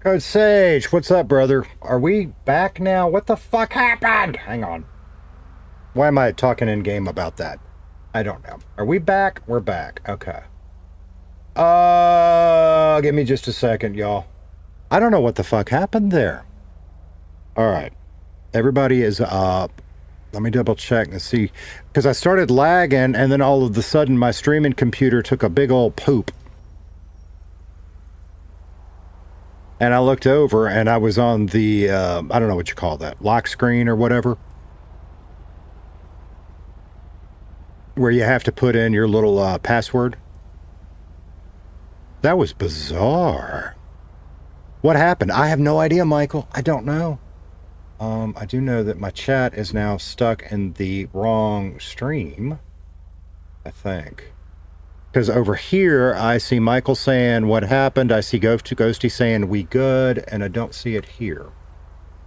Code Sage, what's up, brother? Are we back now? What the fuck happened? Hang on. Why am I talking in game about that? I don't know. Are we back? We're back. Okay. Give me just a second, y'all. I don't know what the fuck happened there. All right. Everybody is up. Let me double check and see. Because I started lagging, and then all of a sudden my streaming computer took a big old poop. And I looked over, and I was on the, I don't know what you call that, lock screen or whatever. Where you have to put in your little password. That was bizarre. What happened? I have no idea, Michael. I don't know. I do know that my chat is now stuck in the wrong stream, I think. Because over here, I see Michael saying what happened. I see Ghosty saying we good, and I don't see it here.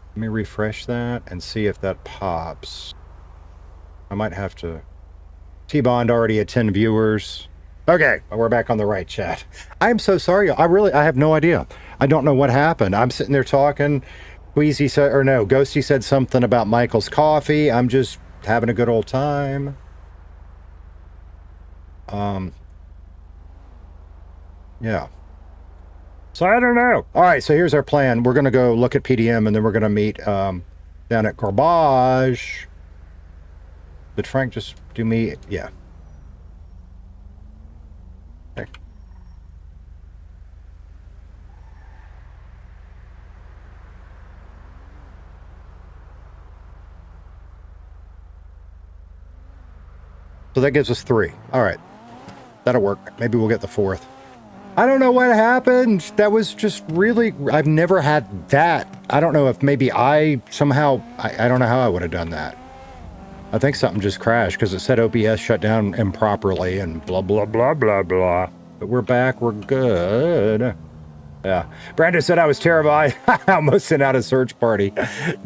Let me refresh that and see if that pops. I might have to... T-Bond already at 10 viewers. Okay, we're back on the right chat. I'm so sorry. I have no idea. I don't know what happened. I'm sitting there talking. Queasy said, or no, Ghosty said something about Michael's coffee. I'm just having a good old time. Yeah. So I don't know. All right, so here's our plan. We're going to go look at PDM, and then we're going to meet down at Garbage. Did Frank just do me? Yeah. Okay. So that gives us 3. All right. That'll work. Maybe we'll get the 4th. I don't know what happened. That was just really... I've never had that. I don't know if maybe I somehow... I don't know how I would have done that. I think something just crashed because it said OBS shut down improperly and blah, blah, blah, blah, blah. But we're back. We're good. Yeah. Brandon said I was terrible. I almost sent out a search party.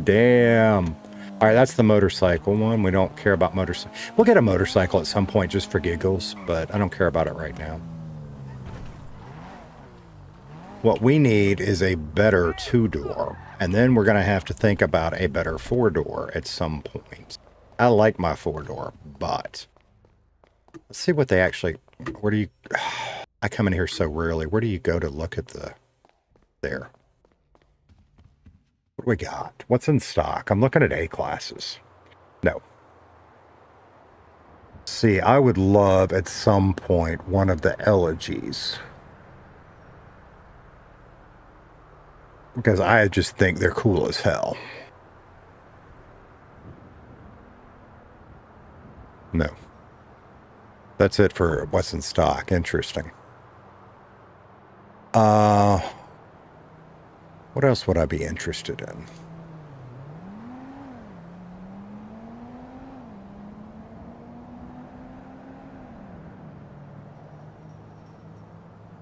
Damn. All right, that's the motorcycle one. We don't care about motorcycle. We'll get a motorcycle at some point just for giggles, but I don't care about it right now. What we need is a better 2-door, and then we're going to have to think about a better 4-door at some point. I like my 4-door, but let's see what they actually... Where do you... I come in here so rarely. Where do you go to look at the... There. What do we got? What's in stock? I'm looking at A-classes. No. See, I would love at some point one of the elegies. Because I just think they're cool as hell. No. That's it for what's in stock. Interesting. What else would I be interested in?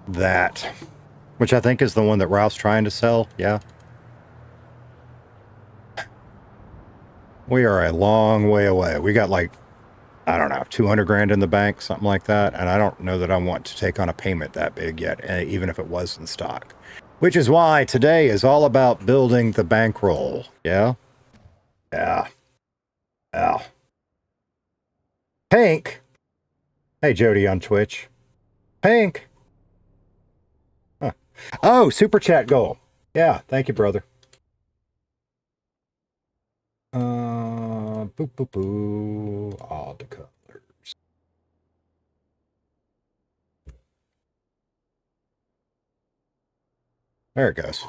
That. Which I think is the one that Ralph's trying to sell. Yeah. We are a long way away. We got like, I don't know, 200 grand in the bank, something like that. And I don't know that I want to take on a payment that big yet, even if it was in stock. Which is why today is all about building the bankroll. Yeah? Yeah. Yeah. Pink. Hey, Jody on Twitch. Pink. Huh. Oh, super chat goal. Yeah, thank you, brother. Boop, boop, boo. All the colors. There it goes.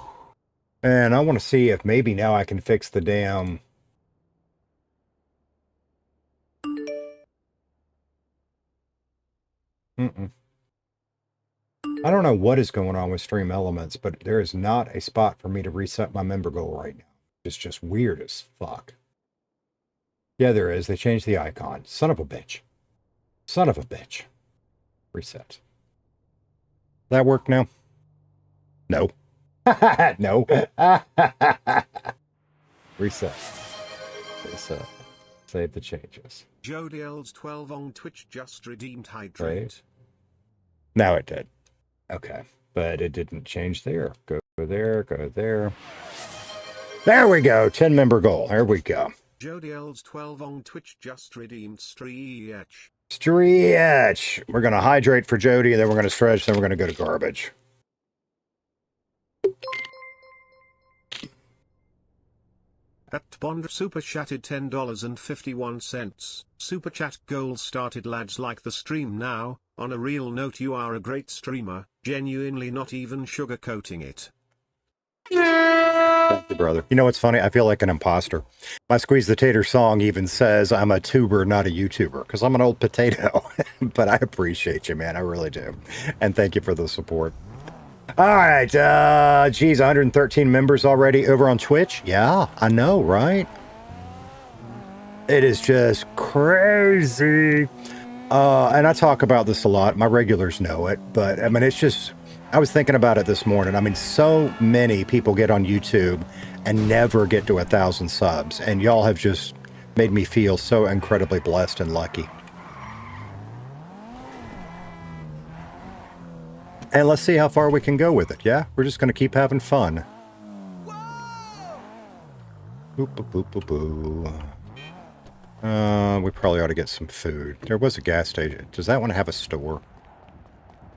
And I want to see if maybe now I can fix the damn... I don't know what is going on with Stream Elements, but there is not a spot for me to reset my member goal right now. It's just weird as fuck. Yeah, there is. They changed the icon. Son of a bitch. Son of a bitch. Reset. That work now? No. No. Reset. Reset. Save the changes. Jodiel's 12 on Twitch just redeemed hydrate. Right. Now it did. Okay. But it didn't change there. Go. Go there, go there. There we go. 10-member goal. There we go. Jody L's 12 on Twitch just redeemed stretch. Stretch. We're going to hydrate for Jody, then we're going to stretch, then we're going to go to garbage. At Bond Super Chatted $10.51. Super Chat goal started, lads, like the stream now. On a real note, you are a great streamer, genuinely, not even sugarcoating it. Thank you, brother. You know what's funny? I feel like an imposter. My Squeeze the Tater song even says I'm a tuber, not a YouTuber, because I'm an old potato. But I appreciate you, man. I really do. And thank you for the support. All right. Geez, 113 members already over on Twitch. Yeah, I know, right? It is just crazy. And I talk about this a lot. My regulars know it. But, I mean, it's just... I was thinking about it this morning. I mean, so many people get on YouTube and never get to 1,000 subs. And y'all have just made me feel so incredibly blessed and lucky. And let's see how far we can go with it, yeah? We're just going to keep having fun. Boop, boop, boop, boop, boop. We probably ought to get some food. There was a gas station. Does that one have a store?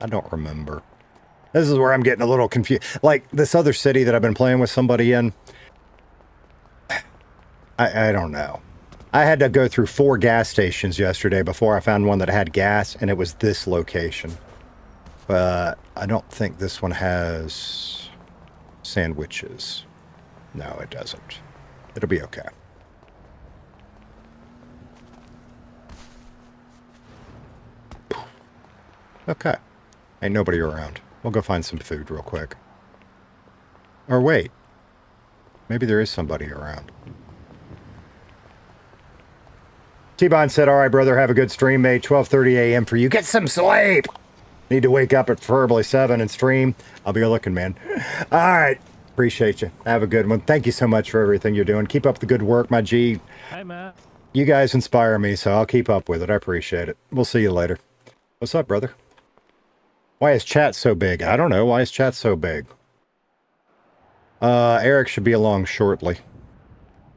I don't remember. This is where I'm getting a little confused. Like, this other city that I've been playing with somebody in, I don't know. I had to go through 4 gas stations yesterday before I found one that had gas, and it was this location. But I don't think this one has sandwiches. No, it doesn't. It'll be okay. Okay. Ain't nobody around. We'll go find some food real quick. Or wait. Maybe there is somebody around. T-Bond said, all right, brother, have a good stream, mate. 12:30 a.m. for you. Get some sleep! Need to wake up at preferably 7 and stream. I'll be looking, man. All right. Appreciate you. Have a good one. Thank you so much for everything you're doing. Keep up the good work, my G. Hi, Matt. You guys inspire me, so I'll keep up with it. I appreciate it. We'll see you later. What's up, brother? Why is chat so big? I don't know. Why is chat so big? Eric should be along shortly.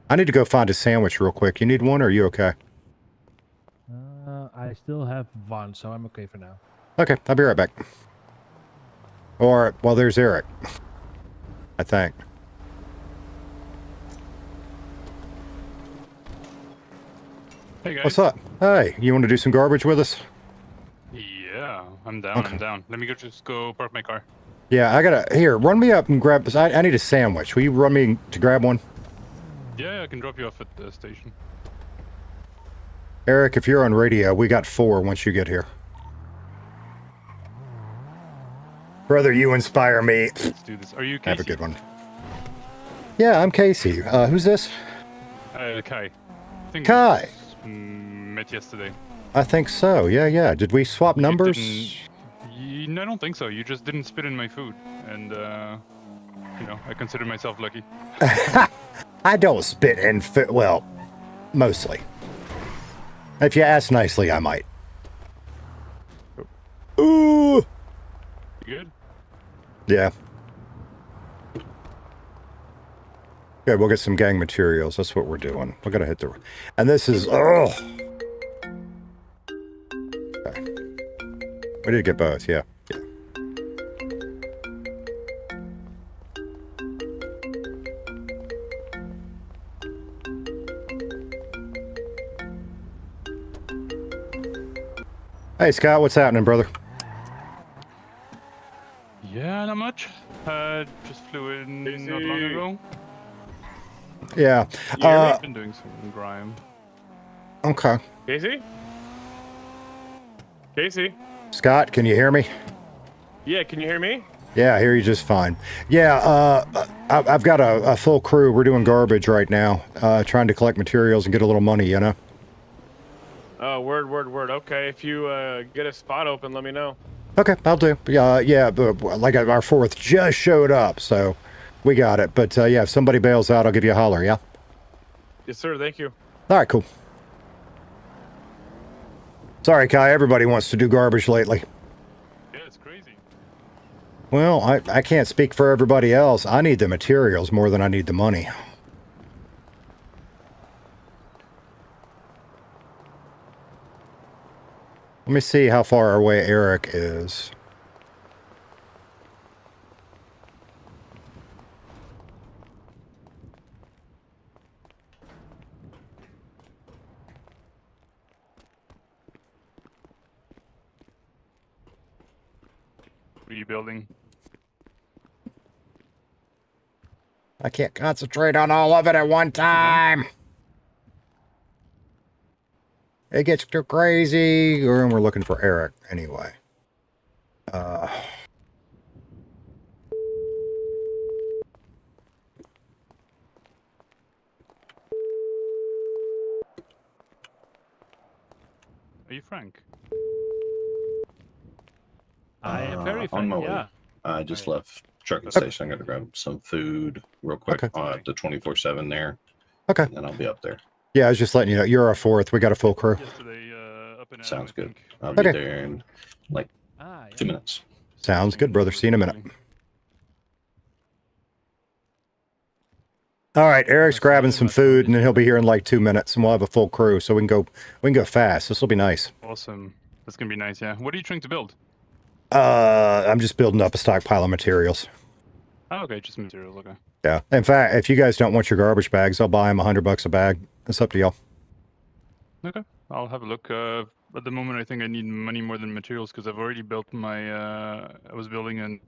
I need to go find a sandwich real quick. You need one, or are you okay? I still have one, so I'm okay for now. Okay, I'll be right back. Or, well, there's Eric. I think. Hey guys. What's up? Hey, you want to do some garbage with us? Yeah, I'm down. Okay. I'm down. Let me just go park my car. Yeah, I gotta... Here, run me up and grab... I need a sandwich. Will you run me to grab one? Yeah, I can drop you off at the station. Eric, if you're on radio, we got 4 once you get here. Brother, you inspire me. Let's do this. Are you Casey? Have a good one. Yeah, I'm Casey. Who's this? Kai. I think Kai. we met yesterday. I think so. Yeah. Did we swap numbers? No, I don't think so. You just didn't spit in my food. And, you know, I consider myself lucky. I don't spit in food. Well, mostly. If you ask nicely, I might. Ooh. You good? Yeah. Okay, we'll get some gang materials. That's what we're doing. We're gonna hit the... And this is... Oh! Okay. We did get both, yeah. Hey, Scott, what's happening, brother? Yeah, not much. Just flew in not long ago. Yeah. I've been doing some grime. Okay. Casey? Casey? Scott, can you hear me? Yeah, can you hear me? Yeah, I hear you just fine. Yeah, I've got a full crew. We're doing garbage right now, trying to collect materials and get a little money, you know? Oh, word. Okay, if you get a spot open, let me know. Okay, I'll do. Yeah, but like our 4th just showed up, so we got it. But yeah, if somebody bails out, I'll give you a holler, yeah? Yes, sir, thank you. All right, cool. Sorry, Kai, everybody wants to do garbage lately. Yeah, it's crazy. Well, I can't speak for everybody else. I need the materials more than I need the money. Let me see how far away Eric is. Rebuilding. I can't concentrate on all of it at one time. It gets too crazy. Or we're looking for Eric anyway. Are you Frank? I am very on frank, my way. yeah. I just Right. left trucking station. I'm gonna grab some food real quick. Okay. I'll have the 24/7 there. Okay. And then I'll be up there. Yeah, I was just letting you know. You're our fourth. We got a full crew. Yesterday, up in Adam, Sounds I good. think. I'll be Okay. there in like Ah, yeah. 2 minutes. Sounds good, brother. See you in a minute. All right, Eric's grabbing some food, and then he'll be here in like 2 minutes, and we'll have a full crew, so we can go fast. This will be nice. Awesome. That's gonna be nice. Yeah. What are you trying to build? I'm just building up a stockpile of materials. Oh, okay, just materials. Okay. Yeah. In fact, if you guys don't want your garbage bags, I'll buy them $100 a bag. It's up to y'all. Okay. I'll have a look. At the moment, I think I need money more than materials because I've already built my. I was building an.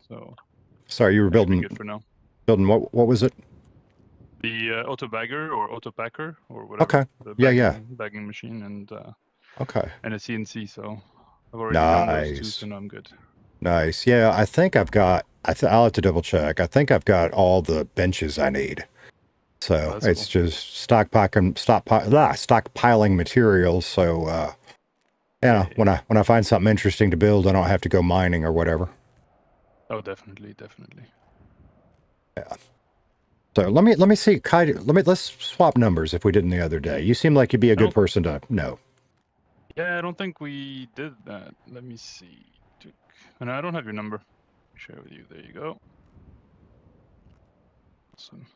So. Sorry, you were that should be building good for now. what was it? The auto bagger or auto packer or whatever. Okay. The Yeah. bagging machine and Okay. a CNC. So I've already done those two, Nice. so now I'm good. Nice. Yeah, I think I've got. I'll have to double check. I think I've got all the benches I need. So That's it's cool. just stockpiling materials. So yeah, when I find something interesting to build, I don't have to go mining or whatever. Oh, definitely. Yeah. So let me see, Kai. Let's swap numbers if we didn't the other day. You seem like you'd be a good person to know. Yeah, I don't think we did that. Let me see. And I don't have your number. Share with you. There you go. Awesome.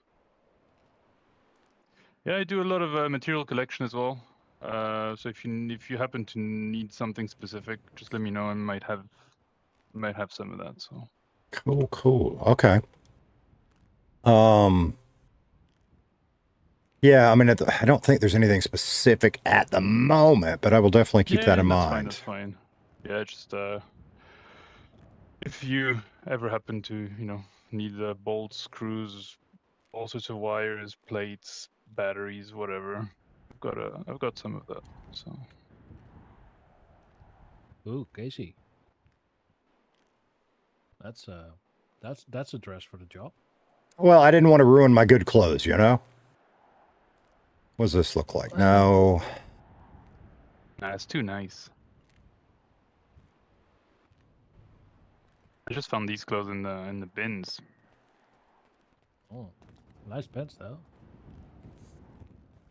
Yeah, I do a lot of material collection as well. So if you happen to need something specific, just let me know. I might have some of that. So. Cool. Okay. Yeah, I mean, I don't think there's anything specific at the moment, but I will definitely keep that in mind. That's fine. Yeah, just if you ever happen to, need bolts, screws, all sorts of wires, plates, batteries, whatever. I've got some of that. So. Ooh, Casey. That's a dress for the job. Well, I didn't want to ruin my good clothes, you know? What does this look like? No. Nah, it's too nice. I just found these clothes in the bins. Oh, nice pants though.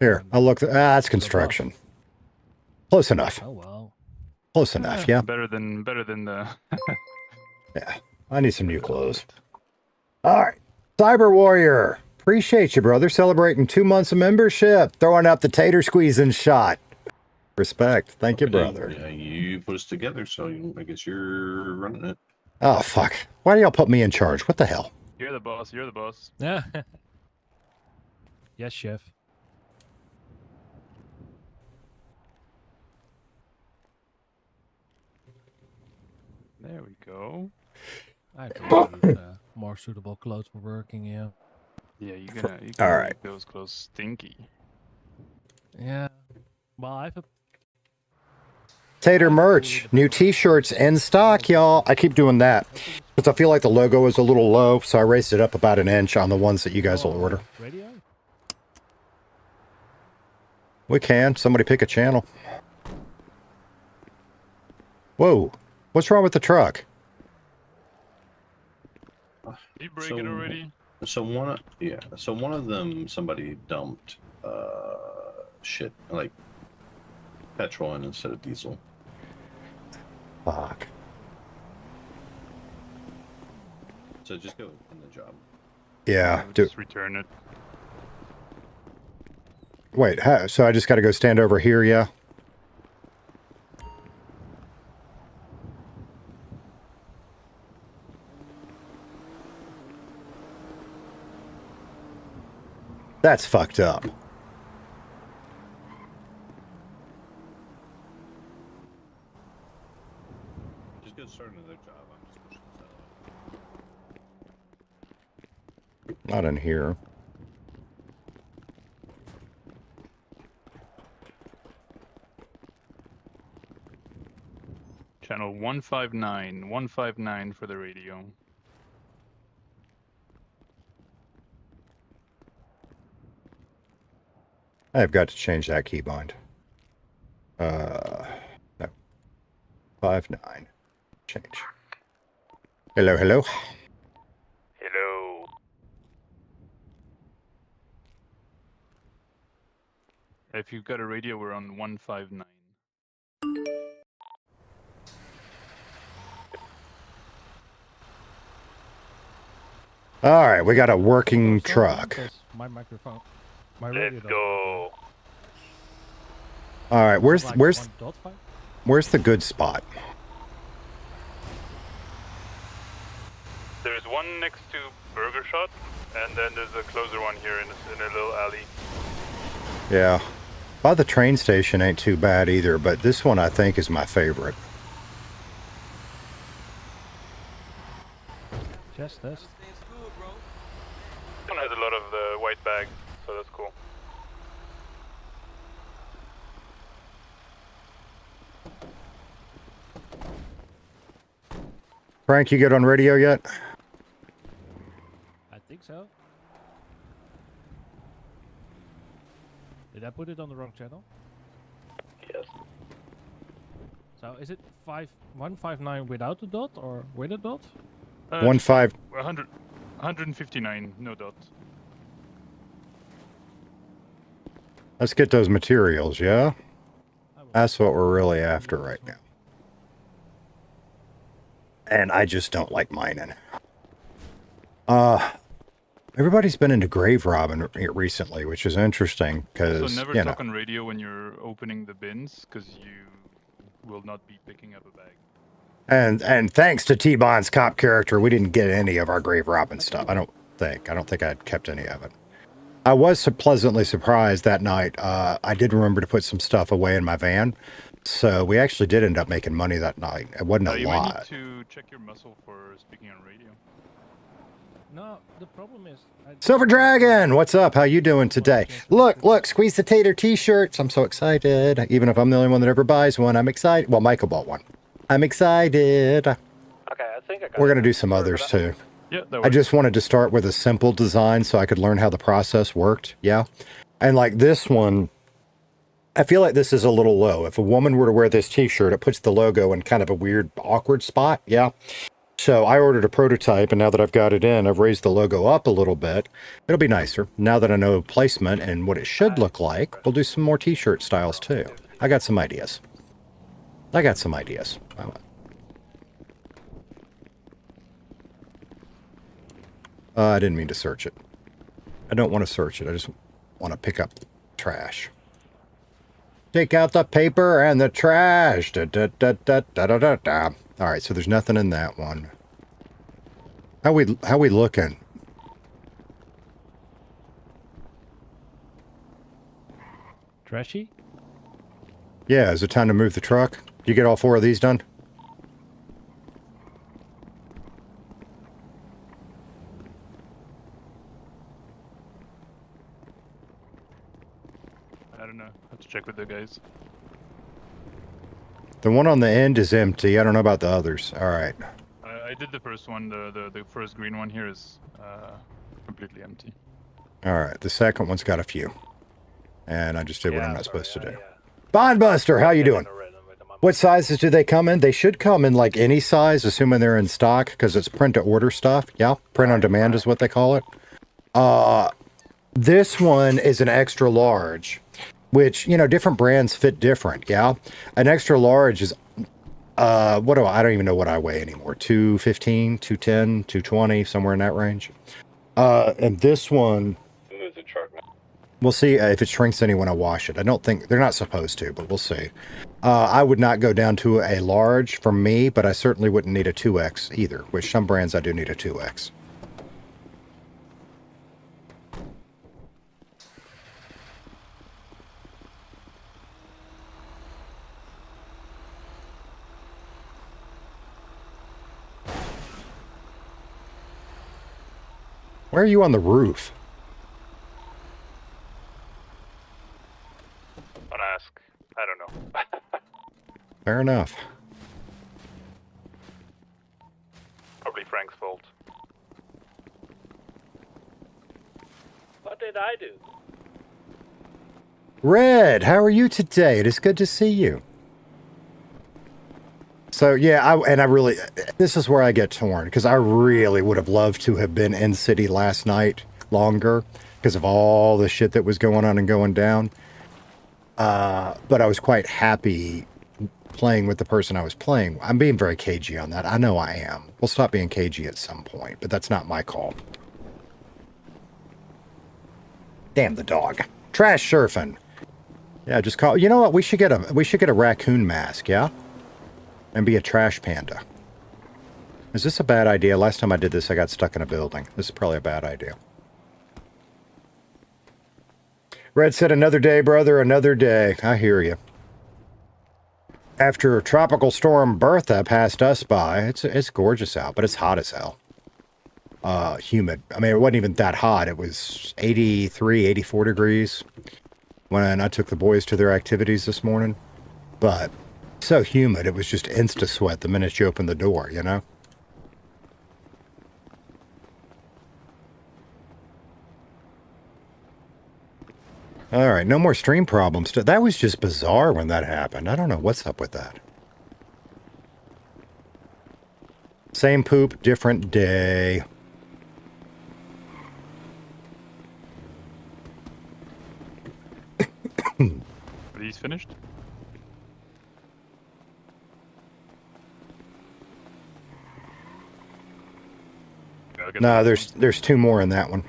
Here, I'll look. That's construction. Close enough. Oh well. Close enough, yeah. Better than the. Yeah, I need some new clothes. All right. Cyber Warrior. Appreciate you, brother. Celebrating 2 months of membership. Throwing out the tater squeezing shot. Respect. Thank you, brother. Yeah, you put us together, so I guess you're running it. Oh, fuck. Why do y'all put me in charge? What the hell? You're the boss. You're the boss. Yeah. Yes, chef. There we go. I could use more suitable clothes for working. Yeah. Yeah, you can All right. make those clothes stinky. Yeah. Well, I've Tater merch. New t-shirts in stock, y'all. I keep doing that because I feel like the logo is a little low, so I raised it up about an inch on the ones that you guys will order. Radio? We can. Somebody pick a channel. Whoa. What's wrong with the truck? Did you break it already? So one of them, somebody dumped shit like petrol in instead of diesel. Fuck. So just go in the job. Yeah. Just return it. Wait, so I just got to go stand over here, yeah? That's fucked up. Just go start another job. I'm just pushing this out. Not in here. Channel 159. 159 for the radio. I've got to change that keybind. No. 59. Change. Hello, hello. Hello. If you've got a radio, we're on 159. All right, we got a working truck. My microphone. My Let's radio doesn't go. All right, where's like where's 1.5? where's the good spot? There's one next to Burger Shot, and then there's a closer one here in a little alley. Yeah. By the train station ain't too bad either, but this one I think is my favorite. Just this. This one has a lot of the white bag, so that's cool. Frank, you get on radio yet? I think so. Did I put it on the wrong channel? Yes. So is it 159 without the dot or with a dot? 1-5. 159, no dot. Let's get those materials, yeah? That's what we're really after right now. And I just don't like mining. Everybody's been into grave robbing recently, which is interesting because, So never you know. talk on radio when you're opening the bins, because you will not be picking up a bag. And thanks to T-Bon's cop character, we didn't get any of our grave robbing stuff. I don't think I'd kept any of it. I was pleasantly surprised that night. I did remember to put some stuff away in my van. So we actually did end up making money that night. It wasn't a You might need lot. to check your muscle for speaking on radio. No, the problem is... Silver Dragon, what's up? How you doing today? Look, Squeeze the Tater t-shirts. I'm so excited. Even if I'm the only one that ever buys one, I'm excited. Well, Michael bought one. I'm excited. Okay, I think I got We're going to do some others too. Yeah, that I works. just wanted to start with a simple design so I could learn how the process worked. Yeah. And like this one, I feel like this is a little low. If a woman were to wear this t-shirt, it puts the logo in kind of a weird, awkward spot. Yeah. So I ordered a prototype, and now that I've got it in, I've raised the logo up a little bit. It'll be nicer. Now that I know placement and what it should look like, we'll do some more t-shirt styles too. I got some ideas. I didn't mean to search it. I don't want to search it. I just want to pick up trash. Take out the paper and the trash. Da, da, da, da, da, da, da, da. All right, so there's nothing in that one. How we looking? Trashy? Yeah, is it time to move the truck? You get all 4 of these done? I don't know. I have to check with the guys. The one on the end is empty. I don't know about the others. All right. I did the first one. The first green one here is completely empty. All right. The second one's got a few. And I just did what I'm not supposed to do. Bondbuster, how you doing? What sizes do they come in? They should come in like any size, assuming they're in stock, because it's print to order stuff. Yeah, print on demand is what they call it. This one is an extra large, which, you know, different brands fit different. Yeah, an extra large is I don't even know what I weigh anymore. 215, 210, 220, somewhere in that range. And this one, There's a truck now. we'll see if it shrinks any when I wash it. I don't think, they're not supposed to, but we'll see. I would not go down to a large for me, but I certainly wouldn't need a 2X either, which some brands I do need a 2X. Where are you on the roof? Don't ask. I don't know. Fair enough. Probably Frank's fault. What did I do? Red, how are you today? It is good to see you. So yeah, this is where I get torn, because I really would have loved to have been in city last night longer because of all the shit that was going on and going down. But I was quite happy playing with the person I was playing. I'm being very cagey on that. I know I am. We'll stop being cagey at some point, but that's not my call. Damn the dog. Trash surfing. Yeah, just call. You know what? We should get a raccoon mask, yeah? And be a trash panda. Is this a bad idea? Last time I did this, I got stuck in a building. This is probably a bad idea. Red said, another day, brother, another day. I hear you. After Tropical Storm Bertha passed us by, it's gorgeous out, but it's hot as hell. Humid. I mean, it wasn't even that hot. It was 83, 84 degrees when I took the boys to their activities this morning. But so humid, it was just insta-sweat the minute you opened the door, you know? Alright, no more stream problems. That was just bizarre when that happened. I don't know what's up with that. Same poop, different day. Are these finished? No, there's two more in that one.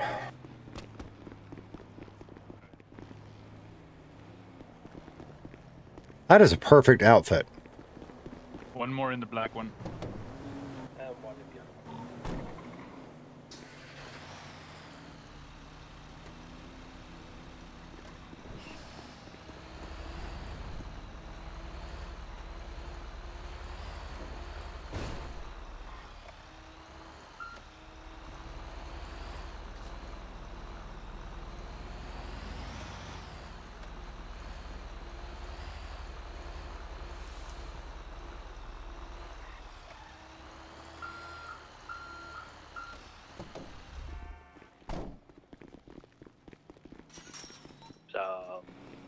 That is a perfect outfit. One more in the black one. And one in the other.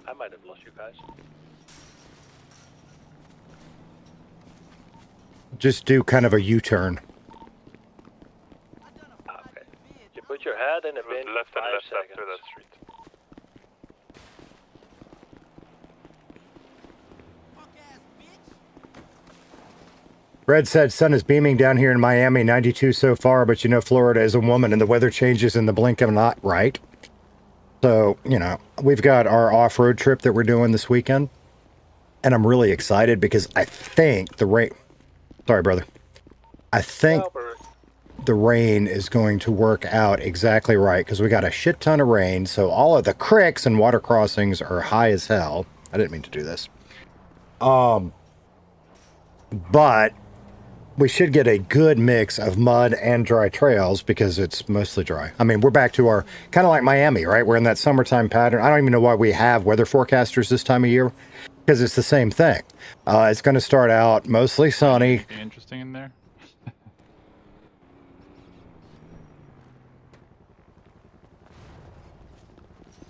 I might have lost you guys. Just do kind of a U-turn. Okay. You put your head in a bin. Left and 5 left seconds. after that street. Red said, sun is beaming down here in Miami, 92 so far, but you know Florida is a woman and the weather changes in the blink of an eye, right? So, you know, we've got our off-road trip that we're doing this weekend, and I'm really excited because I think the rain... Sorry, brother. I think the rain is going to work out exactly right because we got a shit ton of rain, so all of the creeks and water crossings are high as hell. I didn't mean to do this. But we should get a good mix of mud and dry trails because it's mostly dry. I mean, we're back to our, kind of like Miami, right? We're in that summertime pattern. I don't even know why we have weather forecasters this time of year because it's the same thing. It's going to start out mostly sunny. Anything interesting in there?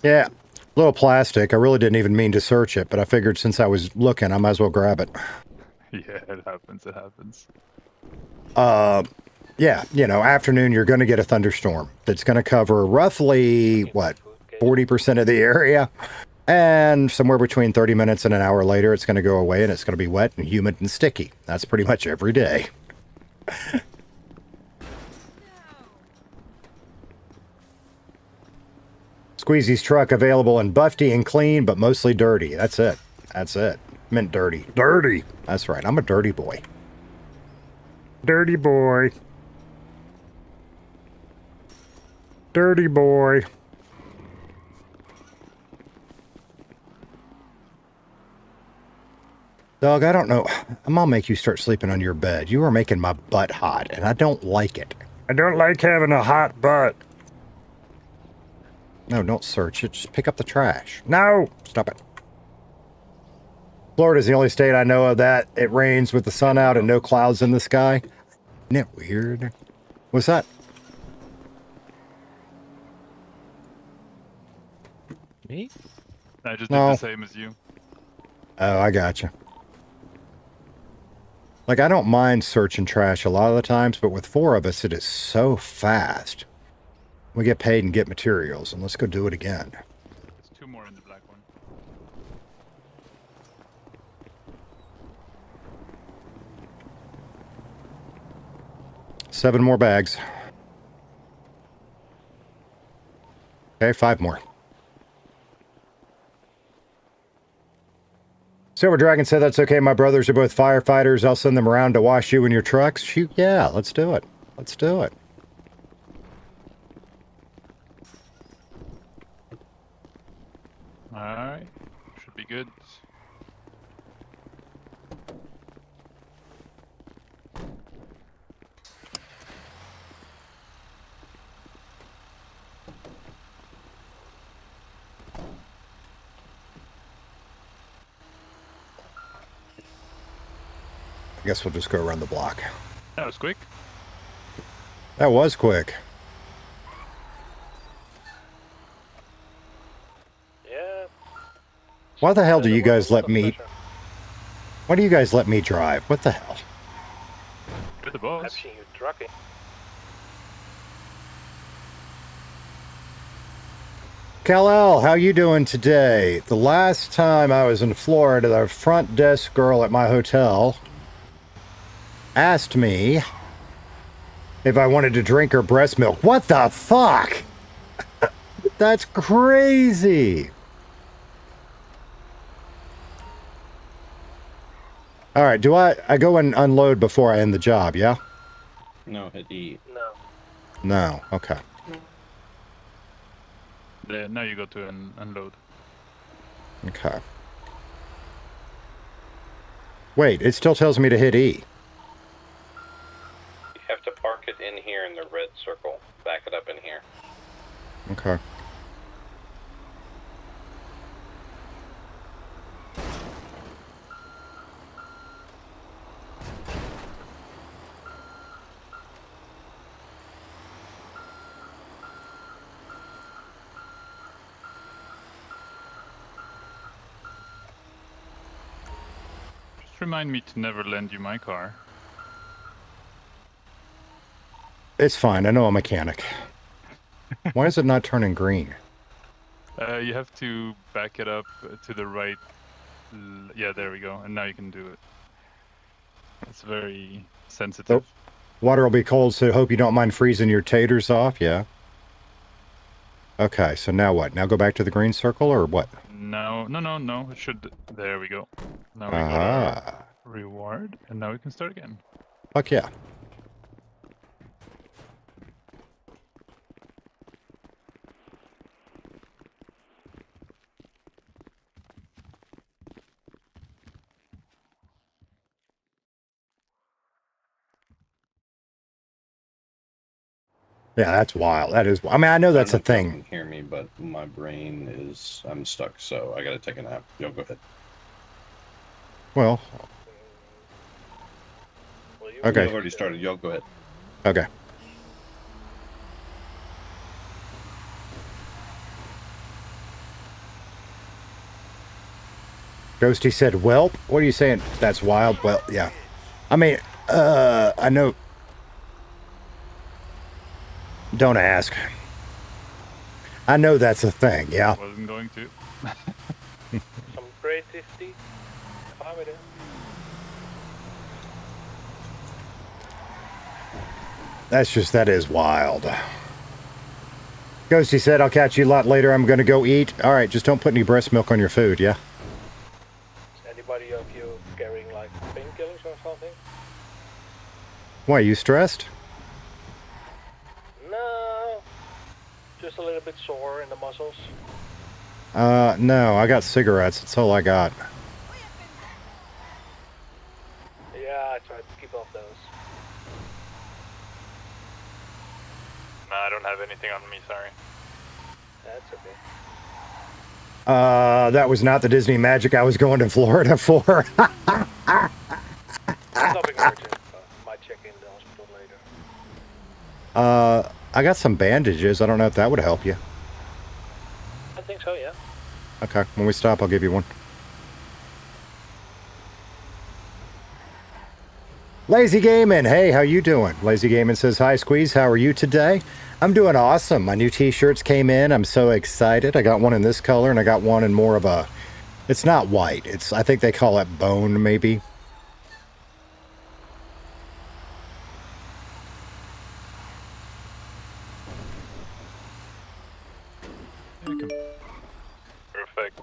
Yeah, a little plastic. I really didn't even mean to search it, but I figured since I was looking, I might as well grab it. Yeah, it happens. It happens. Yeah, you know, afternoon, you're going to get a thunderstorm that's going to cover roughly, what, 40% of the area. And somewhere between 30 minutes and an hour later, it's going to go away and it's going to be wet and humid and sticky. That's pretty much every day. Squeezy's truck available in Buffy and clean, but mostly dirty. That's it. That's it. Meant dirty. Dirty! That's right. I'm a dirty boy. Dirty boy. Dirty boy. Doug, I don't know. I'm gonna make you start sleeping on your bed. You are making my butt hot, and I don't like it. I don't like having a hot butt. No, don't search it. Just pick up the trash. No! Stop it. Florida's the only state I know of that it rains with the sun out and no clouds in the sky. Isn't it weird? What's that? Me? I just No. did the same as you. Oh, I gotcha. Like, I don't mind searching trash a lot of the times, but with 4 of us, it is so fast. We get paid and get materials, and let's go do it again. There's 2 more in the black one. Seven more bags. Okay, 5 more. Silver Dragon said that's okay. My brothers are both firefighters. I'll send them around to wash you and your trucks. Shoot, yeah, let's do it. Let's do it. Alright. Should be good. I guess we'll just go around the block. That was quick. That was quick. Yeah. Why the hell do you guys let What's the me... pressure? Why do you guys let me drive? What the hell? You're the boss. I've seen you trucking. Kellem, how you doing today? The last time I was in Florida, the front desk girl at my hotel asked me if I wanted to drink her breast milk. What the fuck? That's crazy. All right, do I go and unload before I end the job, yeah? No, hit E. No. No, okay. There, now you got to unload. Okay. Wait, it still tells me to hit E. You have to park it in here in the red circle. Back it up in here. Okay. Just remind me to never lend you my car. It's fine. I know a mechanic. Why is it not turning green? You have to back it up to the right. Yeah, there we go. And now you can do it. It's very sensitive. Water will be cold, so hope you don't mind freezing your taters off. Yeah. Okay, so now what? Now go back to the green circle, or what? No. It should. There we go. Now we got Ah. our reward, and now we can start again. Fuck yeah. Yeah, that's wild. That is. I mean, I know that's a I don't know if y'all thing. can hear me, but my brain is. I'm stuck, so I gotta take a nap. Y'all go ahead. Well, Well, you Okay. I've already started. Y'all go ahead. okay. Ghosty said, "Welp." What are you saying? That's wild. Well, yeah. I mean, I know. Don't ask. I know that's a thing. Yeah. Wasn't going to. Some creativity. Fine with it. That is wild. Ghosty said, I'll catch you a lot later. I'm going to go eat. All right, just don't put any breast milk on your food, yeah? Is anybody of you carrying like painkillers or something? Why, you stressed? No. Just a little bit sore in the muscles. No, I got cigarettes. That's all I got. Yeah, I tried to keep off those. No, I don't have anything on me, sorry. That's okay. That was not the Disney magic I was going to Florida for. Nothing urgent. Might check in the hospital later. I got some bandages. I don't know if that would help you. I think so, yeah. Okay, when we stop, I'll give you one. Lazy Gaming, hey, how you doing? Lazy Gaming says, hi, Squeeze, how are you today? I'm doing awesome. My new t-shirts came in. I'm so excited. I got one in this color, and I got one in more of a... It's not white. I think they call it bone, maybe. Perfect.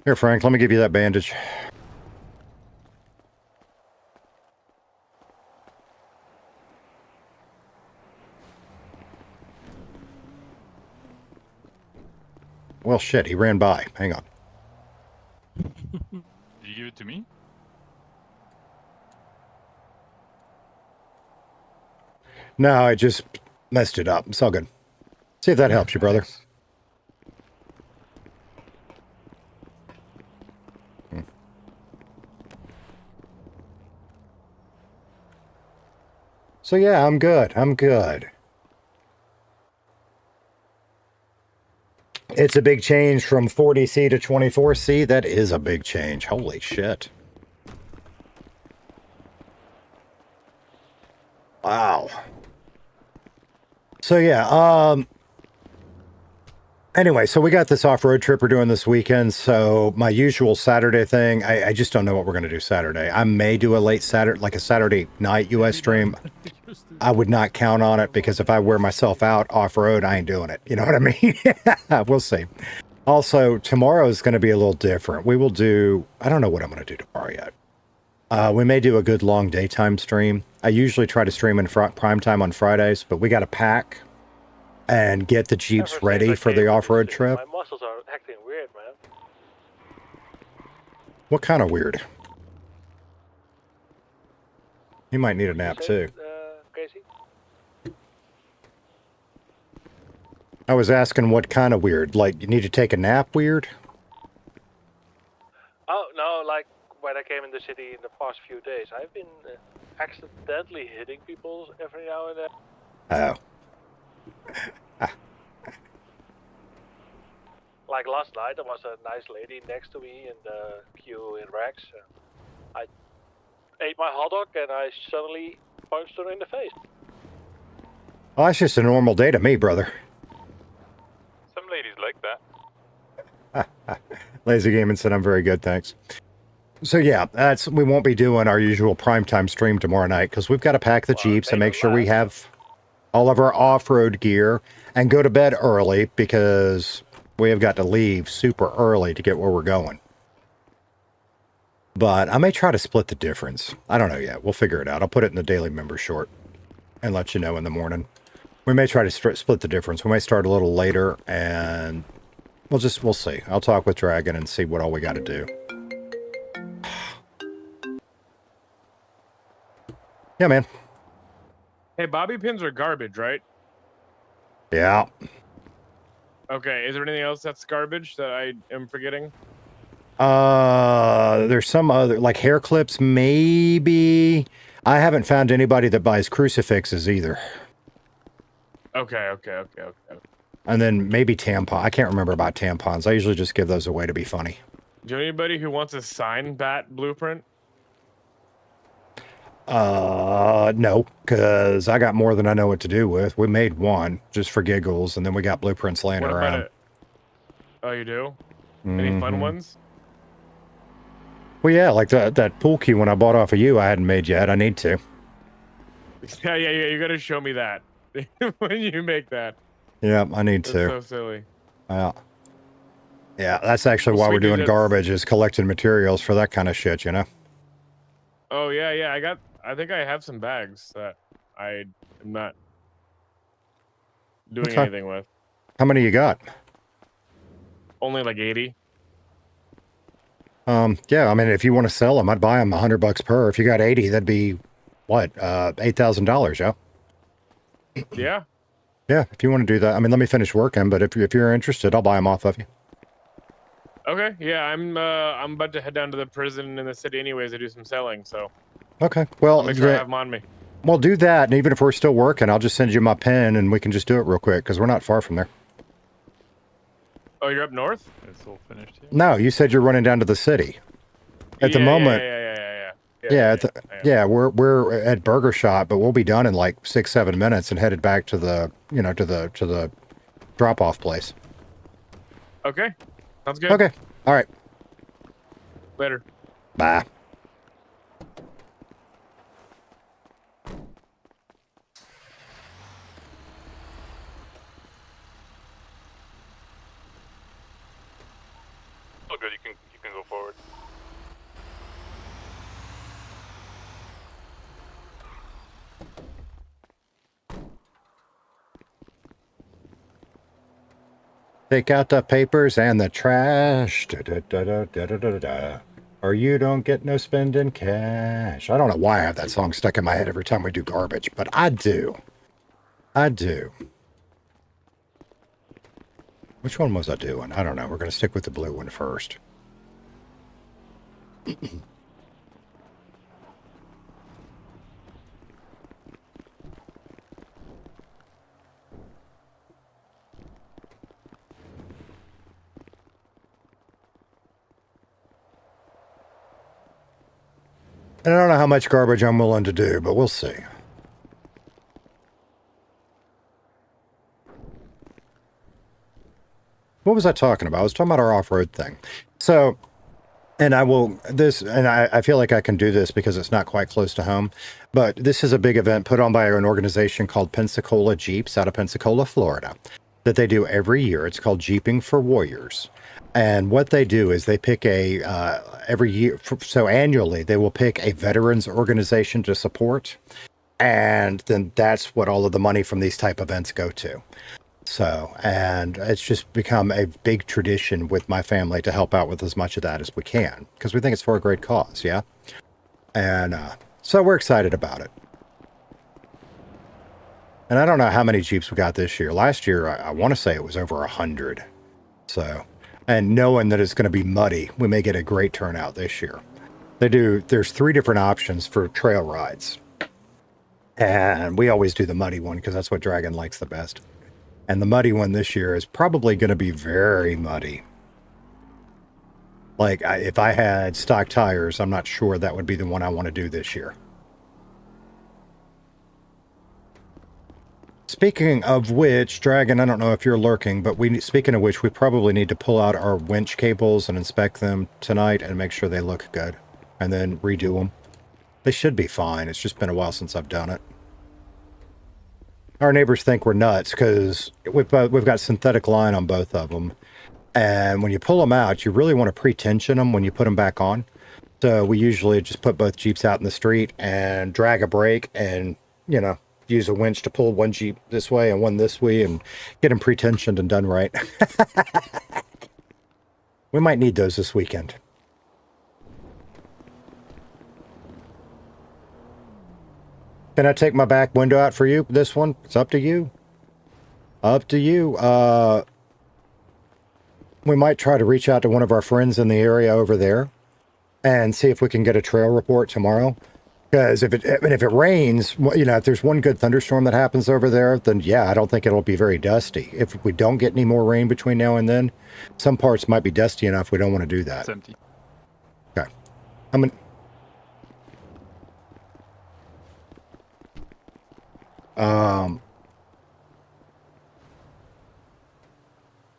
Here, Frank, let me give you that bandage. Well, shit, he ran by. Hang on. Did you give it to me? No, I just messed it up. It's all good. See if that helps you, brother. So yeah, I'm good. I'm good. It's a big change from 40C to 24C. That is a big change. Holy shit. Wow. So yeah, anyway, so we got this off-road trip we're doing this weekend. So my usual Saturday thing, I just don't know what we're going to do Saturday. I may do a late Saturday, like a Saturday night US stream. I would not count on it because if I wear myself out off-road, I ain't doing it. You know what I mean? We'll see. Also, tomorrow is going to be a little different. We will do, I don't know what I'm going to do tomorrow yet. We may do a good long daytime stream. I usually try to stream in prime time on Fridays, but we got to pack and get the Jeeps Ever ready since I for came the to off-road city, trip. My muscles are acting weird, man. What kind of weird? You might need a What did you nap say, too. Casey? I was asking what kind of weird, like you need to take a nap weird? Oh, no, like when I came in the city in the past few days, I've been accidentally hitting people every now and then. Oh. Like last night, there was a nice lady next to me in the queue in Rex. I ate my hot dog and I suddenly punched her in the face. Well, that's just a normal day to me, brother. Some ladies like that. Lazy Gaming said I'm very good, thanks. So yeah, we won't be doing our usual primetime stream tomorrow night because we've got to pack the Jeeps and make sure we have all of our off-road gear and go to bed early because we have got to leave super early to get where we're going. But I may try to split the difference. I don't know yet. We'll figure it out. I'll put it in the daily member short and let you know in the morning. We may try to split the difference. We may start a little later and we'll see. I'll talk with Dragon and see what all we got to do. Yeah, man. Hey, bobby pins are garbage, right? Yeah. Okay, is there anything else that's garbage that I am forgetting? There's some other, like hair clips, maybe. I haven't found anybody that buys crucifixes either. Okay. And then maybe tampon. I can't remember about tampons. I usually just give those away to be funny. Do you know anybody who wants a sign bat blueprint? No, because I got more than I know what to do with. We made one just for giggles, and then we got blueprints laying around. Oh, you do? Any fun Mhm. ones? Well, yeah, like that pool key one I bought off of you, I hadn't made yet. I need to. Yeah. You gotta show me that when you make that. Yeah, I need That's to. so silly. Yeah. Yeah, that's actually Well, why we're sweet, dude, doing that's- garbage, is collecting materials for that kind of shit, you know? Oh yeah. I think I have some bags that I am not doing Okay. anything with. How many you got? Only like 80. Yeah, I mean, if you want to sell them, I'd buy them $100 per. If you got 80, that'd be what, $8,000, yeah? Yeah. Yeah, if you want to do that. I mean, let me finish working, but if you're interested, I'll buy them off of you. Okay. Yeah, I'm about to head down to the prison in the city anyways to do some selling, so Okay, I'll well, make sure I have them on me. well, do that, and even if we're still working, I'll just send you my pen, and we can just do it real quick, because we're not far from there. Oh, you're up north? It's all finished here. No, you said you're running down to the city. At the Yeah, moment, Yeah. we're at Burger Shop, but we'll be done in like 6-7 minutes and headed back to the to the drop off place. Okay. Sounds good. Okay, all right, Later. bye. Oh, good. You can go forward. Take out the papers and the trash. Da, da, da, da, da, da, da, da. Or you don't get no spending cash. I don't know why I have that song stuck in my head every time we do garbage, but I do. I do. Which one was I doing? I don't know. We're going to stick with the blue one first. And I don't know how much garbage I'm willing to do, but we'll see. What was I talking about? I was talking about our off-road thing. So, and I feel like I can do this because it's not quite close to home, but this is a big event put on by an organization called Pensacola Jeeps out of Pensacola, Florida, that they do every year. It's called Jeeping for Warriors. And what they do is they pick every year, so annually, they will pick a veterans organization to support. And then that's what all of the money from these type events go to. So, and it's just become a big tradition with my family to help out with as much of that as we can, because we think it's for a great cause, yeah? And so we're excited about it. And I don't know how many Jeeps we got this year. Last year, I want to say it was over 100. So, and knowing that it's going to be muddy, we may get a great turnout this year. There's 3 different options for trail rides. And we always do the muddy one because that's what Dragon likes the best. And the muddy one this year is probably going to be very muddy. Like, if I had stock tires, I'm not sure that would be the one I want to do this year. Speaking of which, Dragon, I don't know if you're lurking, but speaking of which, we probably need to pull out our winch cables and inspect them tonight and make sure they look good. And then redo them. They should be fine. It's just been a while since I've done it. Our neighbors think we're nuts because we've got synthetic line on both of them. And when you pull them out, you really want to pre-tension them when you put them back on. So we usually just put both Jeeps out in the street and drag a brake and, use a winch to pull one Jeep this way and one this way and get them pre-tensioned and done right. We might need those this weekend. Can I take my back window out for you? This one? It's up to you. Up to you. We might try to reach out to one of our friends in the area over there and see if we can get a trail report tomorrow. Because if it rains, if there's one good thunderstorm that happens over there, then yeah, I don't think it'll be very dusty. If we don't get any more rain between now and then, some parts might be dusty enough we don't want to do that. It's empty. Okay.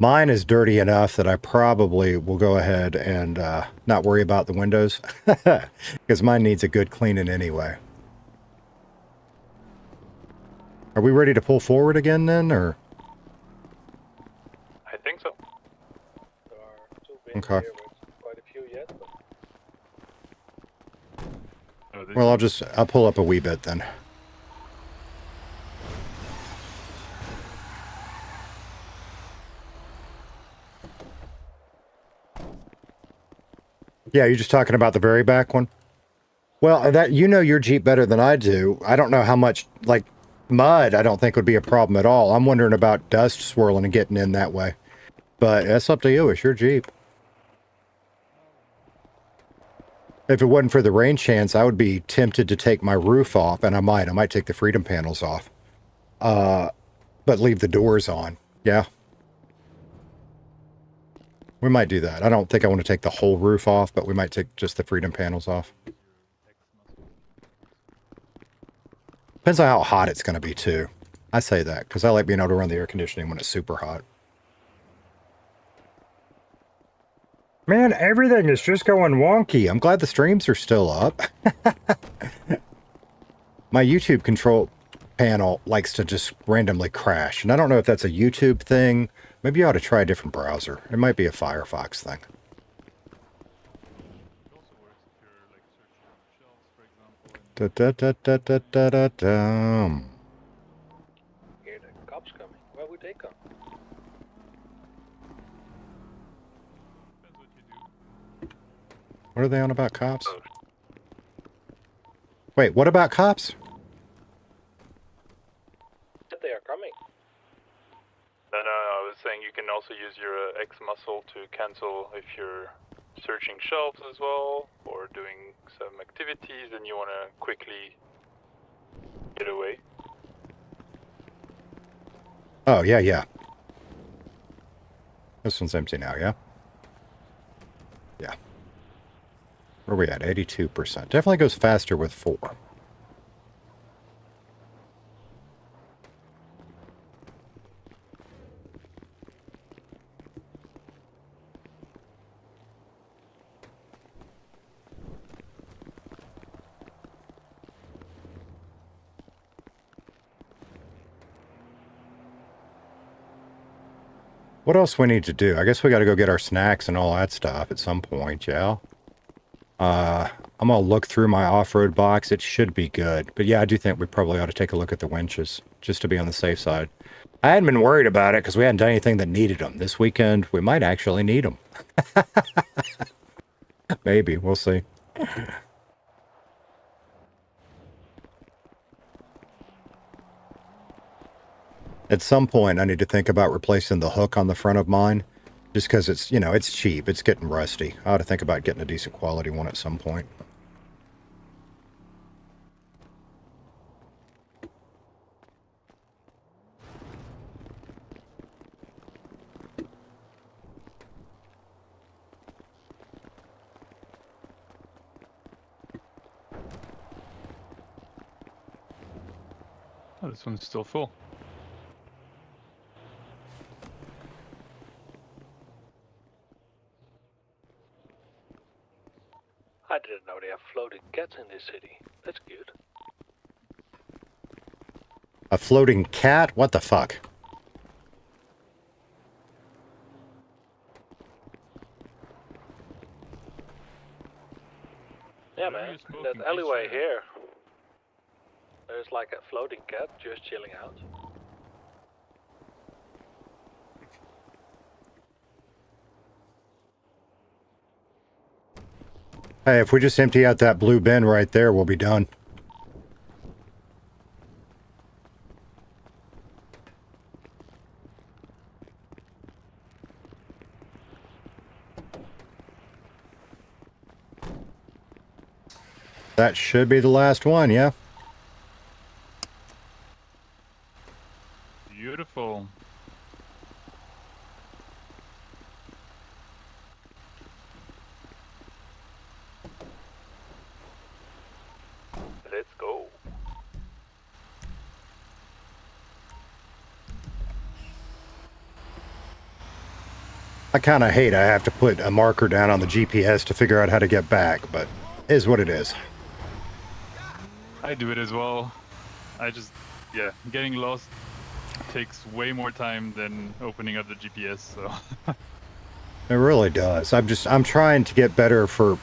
Mine is dirty enough that I probably will go ahead and not worry about the windows because mine needs a good cleaning anyway. Are we ready to pull forward again then, or? I think so. There are 2 bins Okay. here with quite a few yet, but Oh, this Well, I'll pull up a wee bit then. Yeah, you're just talking about the very back one? Well, that you know your Jeep better than I do. I don't know how much, like, mud I don't think would be a problem at all. I'm wondering about dust swirling and getting in that way. But that's up to you. It's your Jeep. If it wasn't for the rain chance, I would be tempted to take my roof off, and I might take the freedom panels off. But leave the doors on. Yeah. We might do that. I don't think I want to take the whole roof off, but we might take just the freedom panels off. Depends on how hot it's going to be, too. I say that because I like being able to run the air conditioning when it's super hot. Man, everything is just going wonky. I'm glad the streams are still up. My YouTube control panel likes to just randomly crash, and I don't know if that's a YouTube thing. Maybe you ought to try a different browser. It might be a Firefox thing. Da da da da da da da da. here the cops coming. Where would they come? What are they on about cops? Wait, what about cops? They are coming. No, I was saying you can also use your X muscle to cancel if you're searching shelves as well, or doing some activities and you want to quickly get away. Oh, yeah, yeah. This one's empty now, yeah? Yeah. Where are we at? 82%. Definitely goes faster with 4. What else we need to do? I guess we got to go get our snacks and all that stuff at some point, yeah? I'm going to look through my off-road box. It should be good. But yeah, I do think we probably ought to take a look at the winches, just to be on the safe side. I hadn't been worried about it because we hadn't done anything that needed them. This weekend, we might actually need them. Maybe. We'll see. At some point, I need to think about replacing the hook on the front of mine. Just because it's, you know, it's cheap. It's getting rusty. I ought to think about getting a decent quality one at some point. Oh, this one's still full. I didn't know they have floating cats in this city. That's cute. A floating cat? What the fuck? Yeah, Why are man. you smoking That this alleyway shit? here. There's like a floating cat just chilling out. Hey, if we just empty out that blue bin right there, we'll be done. That should be the last one, yeah? Beautiful. Let's go. I kind of hate I have to put a marker down on the GPS to figure out how to get back, but it is what it is. I do it as well. Yeah, getting lost takes way more time than opening up the GPS, so. It really does. I'm trying to get better for,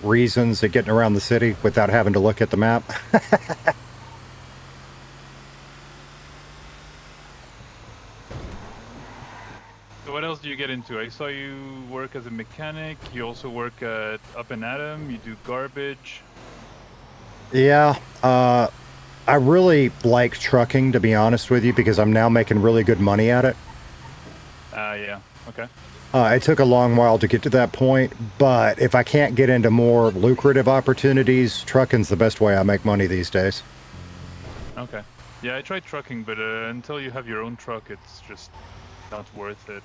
reasons of getting around the city without having to look at the map. So what else do you get into? I saw you work as a mechanic. You also work at Up and Atom. You do garbage. Yeah, I really like trucking, to be honest with you, because I'm now making really good money at it. Yeah, okay. It took a long while to get to that point, but if I can't get into more lucrative opportunities, trucking's the best way I make money these days. Okay. Yeah, I tried trucking, but until you have your own truck, it's just not worth it.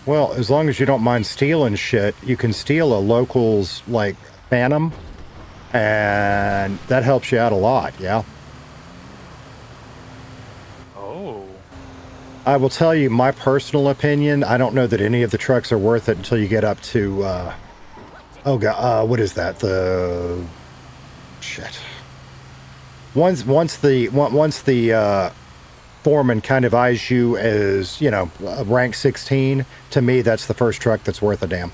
Well, as long as you don't mind stealing shit, you can steal a local's, Phantom, and that helps you out a lot, yeah? Oh. I will tell you my personal opinion. I don't know that any of the trucks are worth it until you get up to, oh god, what is that? Shit. Once the foreman kind of eyes you as, rank 16, to me that's the first truck that's worth a damn.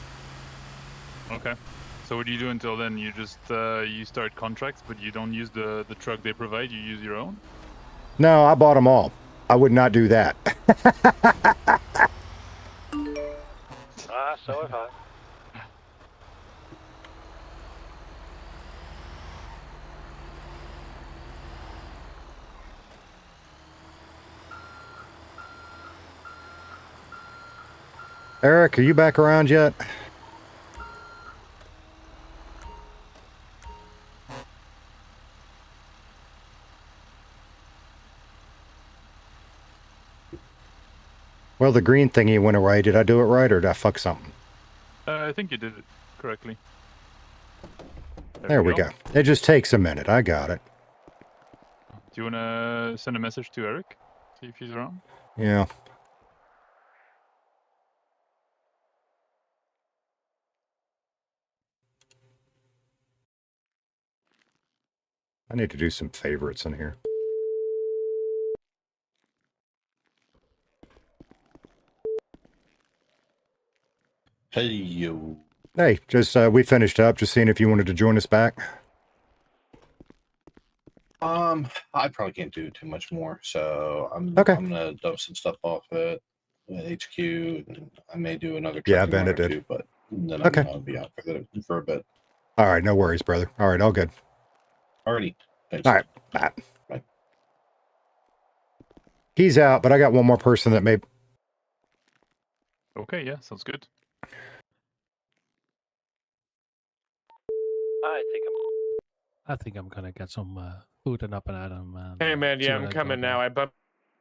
Okay. So what do you do until then? You just you start contracts, but you don't use the truck they provide. You use your own. No, I bought them all. I would not do that. So have I. Eric, are you back around yet? Well, the green thingy went away. Did I do it right, or did I fuck something? I think you did it correctly. There we go. It just takes a minute. I got it. Do you want to send a message to Eric? See if he's around? Yeah. I need to do some favorites in here. Hey, yo. Hey, just, we finished up. Just seeing if you wanted to join us back. I probably can't do too much more, so I'm Okay. I'm gonna dump some stuff off at HQ, and I may do another Yeah, trucking one Bennett or did. two, but then Okay. I'll be out for a bit. All right, no worries, brother. All right, all good. Alrighty. Thanks. All right, bye. Bye. He's out, but I got one more person that may... Okay, yeah, sounds good. I think I'm gonna get some food and Up and Atom. And, Hey man, see yeah, what I'm I coming got now. there. I but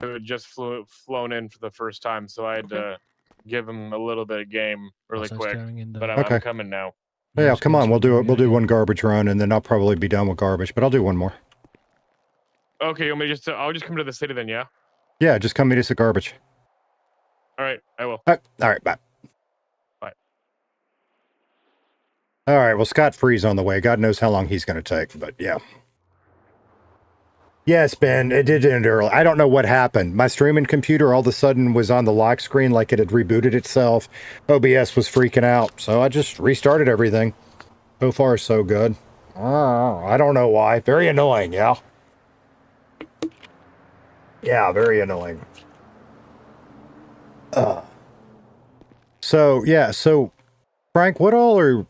had just flown in for the first time, so I had to give him a little bit of game really Also quick. staring in the But Okay. I'm coming now. Yeah, come on, we'll do it. We'll do Yeah. one garbage run, and then I'll probably be done with garbage, but I'll do one more. Okay, you want me to I'll just come to the city then, yeah? Yeah, just come meet us at garbage. All right, I will. All right, bye. Bye. All right, well, Scott Free's on the way. God knows how long he's going to take, but yeah. Yes, Ben, it did end early. I don't know what happened. My streaming computer all of a sudden was on the lock screen like it had rebooted itself. OBS was freaking out, so I just restarted everything. So far, so good. I don't know why. Very annoying, yeah. Yeah, very annoying. So Frank, what are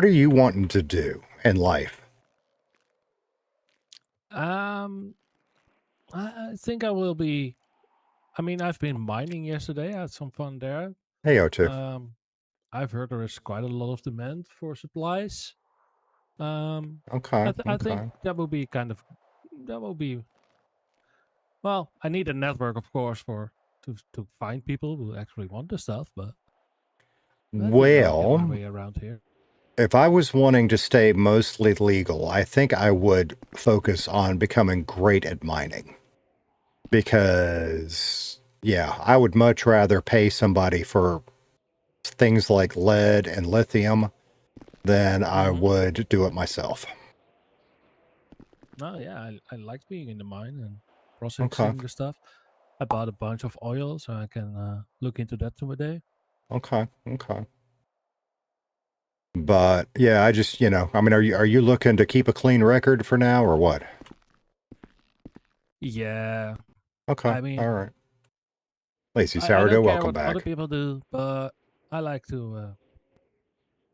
you wanting to do in life? I think I will be. I mean, I've been mining yesterday. I had some fun there. Hey, O2. I've heard there is quite a lot of demand for supplies. Okay. I think that will be well, I need a network, of course, to find people who actually want the stuff, but I think I'll get my way around here. If I was wanting to stay mostly legal, I think I would focus on becoming great at mining. Because, yeah, I would much rather pay somebody for things like lead and lithium, then I would do it myself. No, yeah, I like being in the mine and Okay. processing the stuff. I bought a bunch of oil, so I can look into that today. Okay. But yeah, I just, I mean, are you looking to keep a clean record for now or what? Yeah, Okay. I mean, all right. Lacey I Sourdough, don't care welcome what other back. people do, but I like to.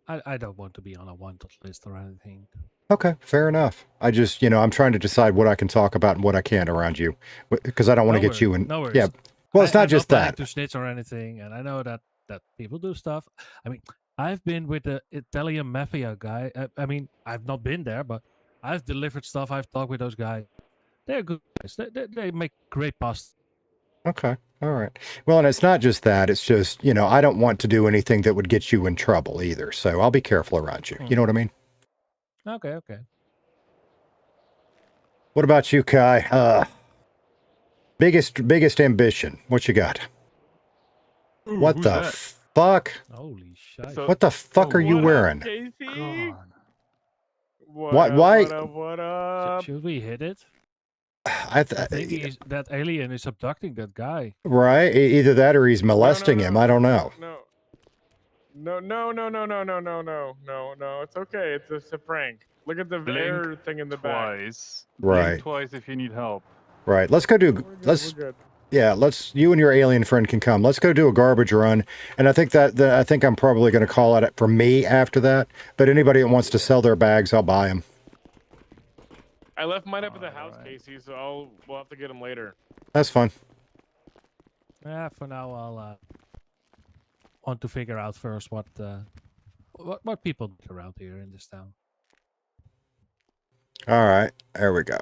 I don't want to be on a wanted list or anything. Okay, fair enough. I just, I'm trying to decide what I can talk about and what I can't around you, because I don't want to get you in. No worries. Yeah. Well, it's not I'm just not planning that. to snitch or anything, and I know that people do stuff. I mean, I've been with the Italian mafia guy. I mean, I've not been there, but I've delivered stuff. I've talked with those guys. They're good guys. They make great pasta. Okay. All right. Well, and it's not just that. It's just, I don't want to do anything that would get you in trouble either. So I'll be careful around you. You know what I mean? Okay. What about you, Kai? Biggest ambition. What you got? Ooh, What who's the that? fuck? Holy shit! So- What the fuck are you What wearing? up, Casey? God. What Why- up? What up? Should we hit it? I I think that alien is abducting that guy. right. Either that or he's molesting him. I don't know. No. It's okay. It's just a prank. Look at the air Blink thing in the back. twice. Right. Blink twice if you need help. Right. Let's go do. We're good. Yeah. You and your alien friend can come. Let's go do a garbage run. And I think I think I'm probably going to call it for me after that. But anybody that wants to sell their bags, I'll buy them. I left mine up at the house, Casey, so we'll have to get them later. That's fun. Yeah. For now, I'll want to figure out first what people do around here in this town. All right. There we go.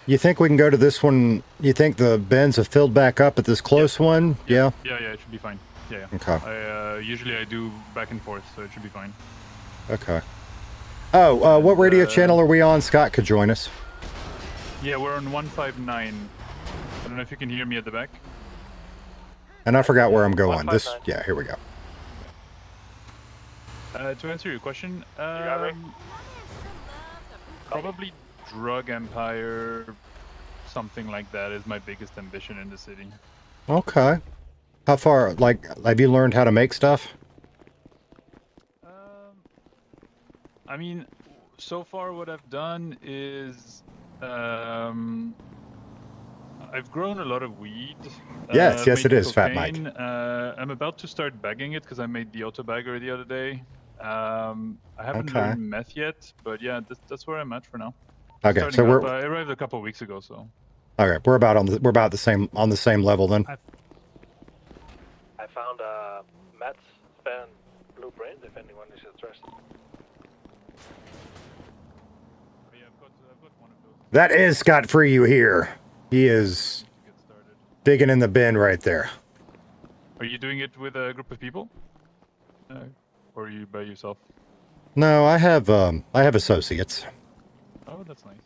You think we can go to this one? You think the bins have filled back up at this close one? Yeah. Yeah, it should be fine. Yeah. Okay. Usually I do back and forth, so it should be fine. Okay. Oh, what radio channel are we on? Scott could join us. Yeah, we're on 159. I don't know if you can hear me at the back. And I forgot where I'm going. 159. Yeah, here we go. To answer your question, got me? probably drug empire, something like that is my biggest ambition in the city. Okay. How far? Like, have you learned how to make stuff? I mean, so far what I've done is I've grown a lot of weed. Yes, made it is, Fat Mike. cocaine. I'm about to start bagging it because I made the auto bagger the other day. I haven't Okay. learned meth yet, but yeah, that's where I'm at for now. Okay, Starting so up. we're I arrived a couple of weeks ago, so. okay. We're about on the same level then. I found a Matt's fan blueprint if anyone is interested. Yeah, I've got one of those That is Scott Free you here. He is to get started. digging in the bin right there. Are you doing it with a group of people? Or are you by yourself? No, I have associates. Oh, that's nice.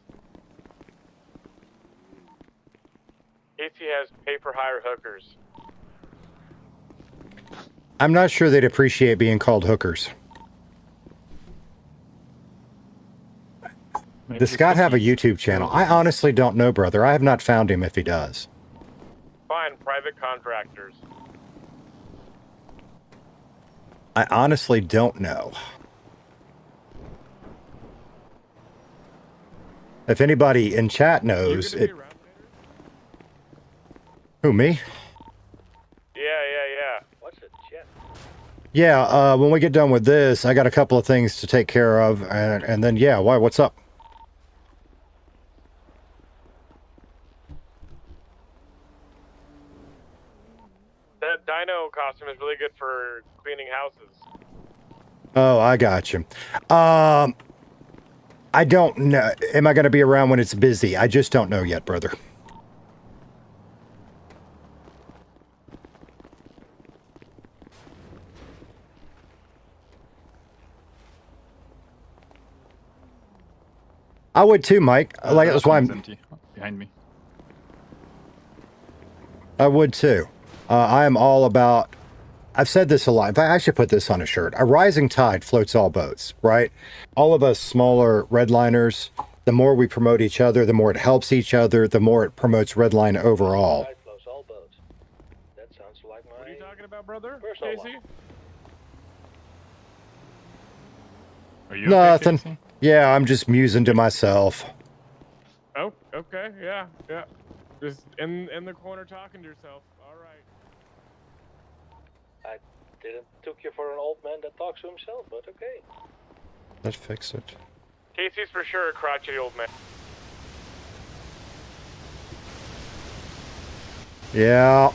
Casey has pay-for-hire hookers. I'm not sure they'd appreciate being called hookers. Maybe Does it's Scott have a cookies. YouTube channel? I honestly don't know, brother. I have not found him if he does. Fine, private contractors. I honestly don't know. If anybody in chat knows You gonna it. be around later? Who, me? Yeah. What's a jet? Yeah, when we get done with this, I got a couple of things to take care of, and then, yeah, why, what's up? That dino costume is really good for cleaning houses. Oh, I got you. I don't know. Am I going to be around when it's busy? I just don't know yet, brother. I would too, Mike. Like that's why It's I'm, empty behind me. I would too. I am all about. I've said this a lot. In fact, I should put this on a shirt. A rising tide floats all boats, right? All of us smaller redliners, the more we promote each other, the more it helps each other, the more it promotes Redline overall. Tide floats all boats. That sounds like my. What are you talking about, brother? personal Casey? Are you Nothing. Okay, Casey? Yeah, I'm just musing to myself. Oh, okay, yeah. Just in the corner talking to yourself. All right. I didn't took you for an old man that talks to himself, but okay. Let's fix it. Casey's for sure a crotchety old man. Yeah,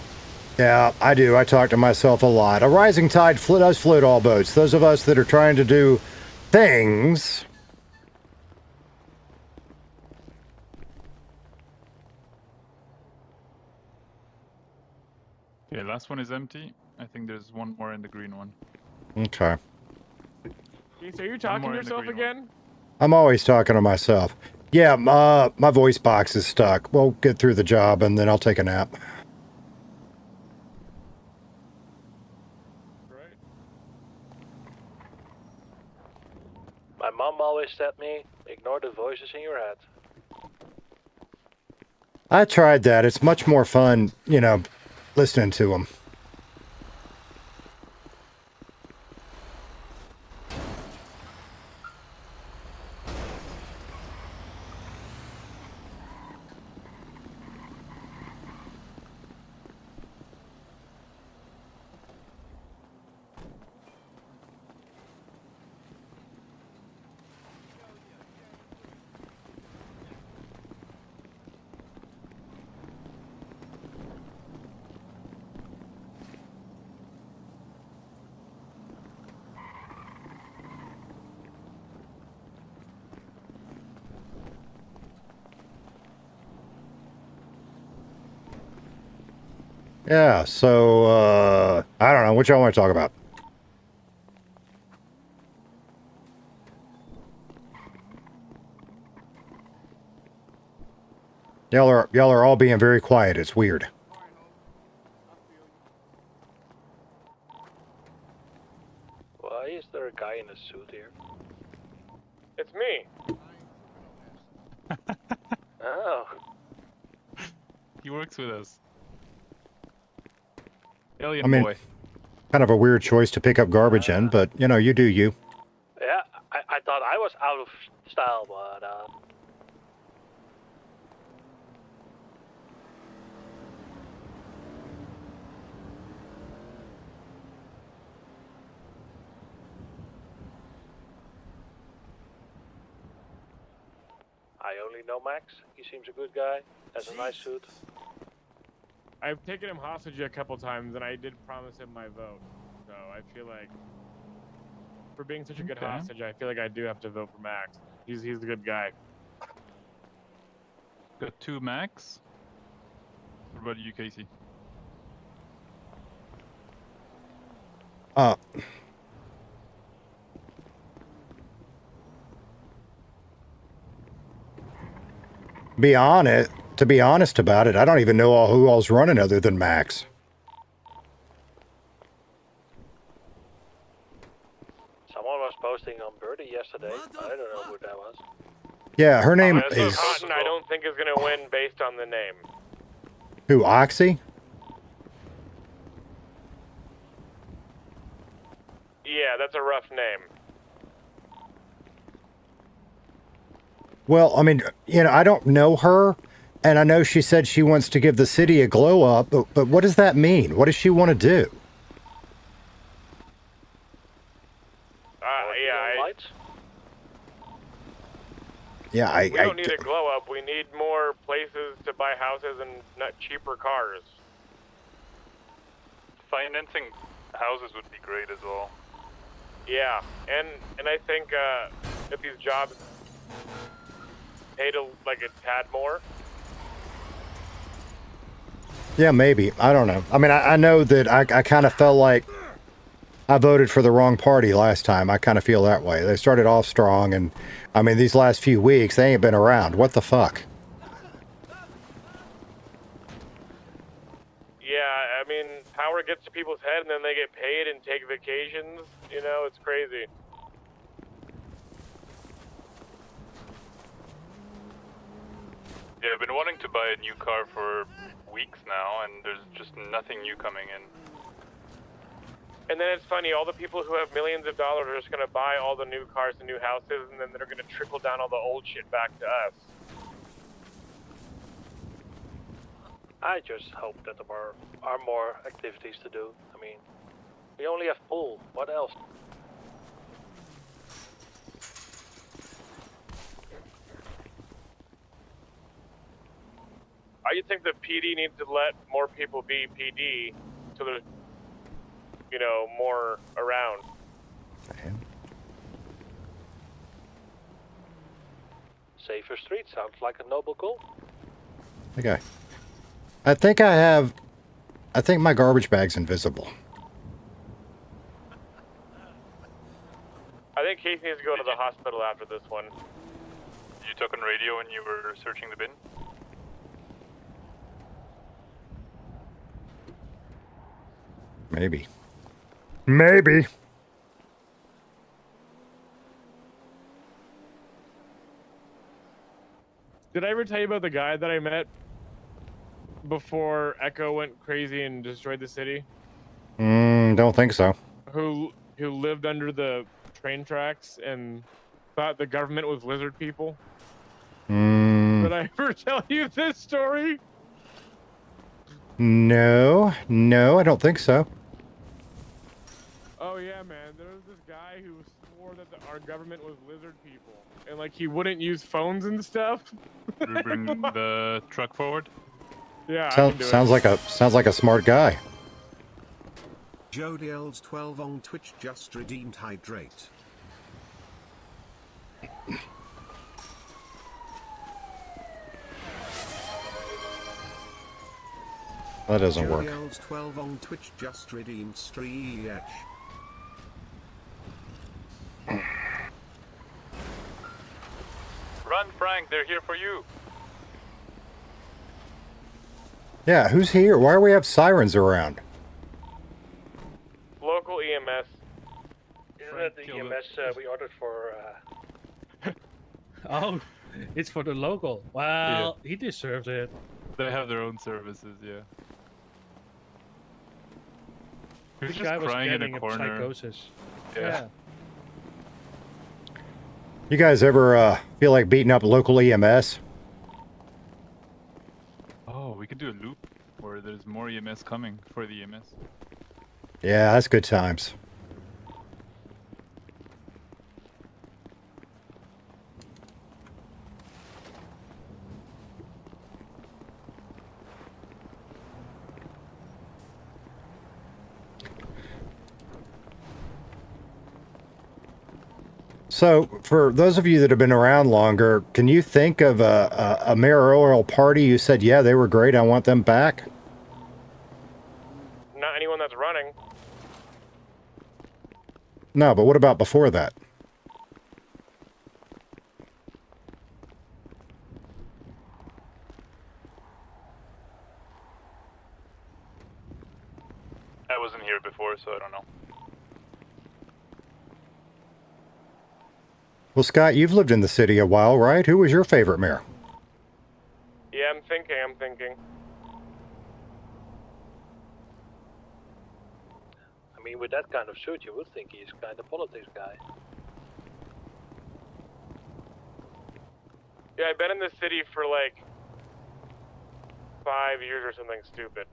I do. I talk to myself a lot. A rising tide does float all boats. Those of us that are trying to do things. Okay, last one is empty. I think there's one more in the green one. Okay. Casey, are you talking more to in the yourself green again? I'm always talking to myself. Yeah, my voice box is stuck. We'll get through the job and then I'll take a nap. Right. My mom always said me, ignore the voices in your head. I tried that. It's much more fun, you know, listening to them. Yeah, so, I don't know. What y'all want to talk about? Y'all are all being very quiet. It's weird. Why is there a guy in a suit here? It's me. Oh, He works with us. Alien I mean- boy. Kind of a weird choice to pick up garbage in, but, you know, you do you. yeah. I thought I was out of style, but I only know Max. He seems a good guy. Has a nice suit. I've taken him hostage a couple times, and I did promise him my vote. So I feel like, for being such a good Okay. hostage, I feel like I do have to vote for Max. He's a good guy. Got 2 max. What about you, Casey? To be honest about it, I don't even know who all's running other than Max. Someone was posting on Birdie yesterday. I don't know who that was. Yeah, her name Honestly, is Cotton, I don't think is going to win based on the name. who? Oxy? Yeah, that's a rough name. Well, I mean, you know, I don't know her, and I know she said she wants to give the city a glow up, but what does that mean? What does she want to do? Lights? Yeah, We don't need a glow up. We need more places to buy houses and not cheaper cars. Financing houses would be great as well. Yeah, and I think if these jobs paid like a tad more. Yeah, maybe. I don't know. I mean, I know that I kind of felt like I voted for the wrong party last time. I kind of feel that way. They started off strong, and I mean, these last few weeks, they ain't been around. What the fuck? Yeah, I mean, power gets to people's head and then they get paid and take vacations. You know, it's crazy. Yeah, I've been wanting to buy a new car for weeks now, and there's just nothing new coming in. And then it's funny, all the people who have millions of dollars are just going to buy all the new cars and new houses, and then they're going to trickle down all the old shit back to us. I just hope that there are more activities to do. I mean, we only have pool. What else? I think the PD needs to let more people be PD so there's, you know, more around. Safer street sounds like a noble goal. Okay. I think my garbage bag's invisible. I think Keith needs to go to the hospital after this one. You talk on radio when you were searching the bin? Maybe. Maybe. Did I ever tell you about the guy that I met before Echo went crazy and destroyed the city? Don't think so. Who lived under the train tracks and thought the government was lizard people? Did I ever tell you this story? No, I don't think so. Oh yeah, man. There was this guy who swore that our government was lizard people, and like he wouldn't use phones and stuff. Should we bring the truck forward? Yeah, Sounds like a smart guy. Jody L's 12 on Twitch just redeemed hydrate. That doesn't work. Jody L's 12 on Twitch just redeemed Streech. Run, Frank, they're here for you. Yeah, who's here? Why do we have sirens around? Local EMS. Isn't it the EMS we ordered for? Oh, it's for the local. Well, he deserves it. They have their own services, yeah. Who's This just guy was crying in getting a corner? psychosis. Yeah. You guys ever feel like beating up local EMS? Oh, we could do a loop where there's more EMS coming for the EMS. Yeah, that's good times. So, for those of you that have been around longer, can you think of a mayoral party you said, yeah, they were great, I want them back? Not anyone that's running. No, but what about before that? I wasn't here before, so I don't know. Well, Scott, you've lived in the city a while, right? Who was your favorite mayor? Yeah, I'm thinking. I mean, with that kind of suit, you would think he's kind of politics guy. Yeah, I've been in the city for like 5 years or something stupid.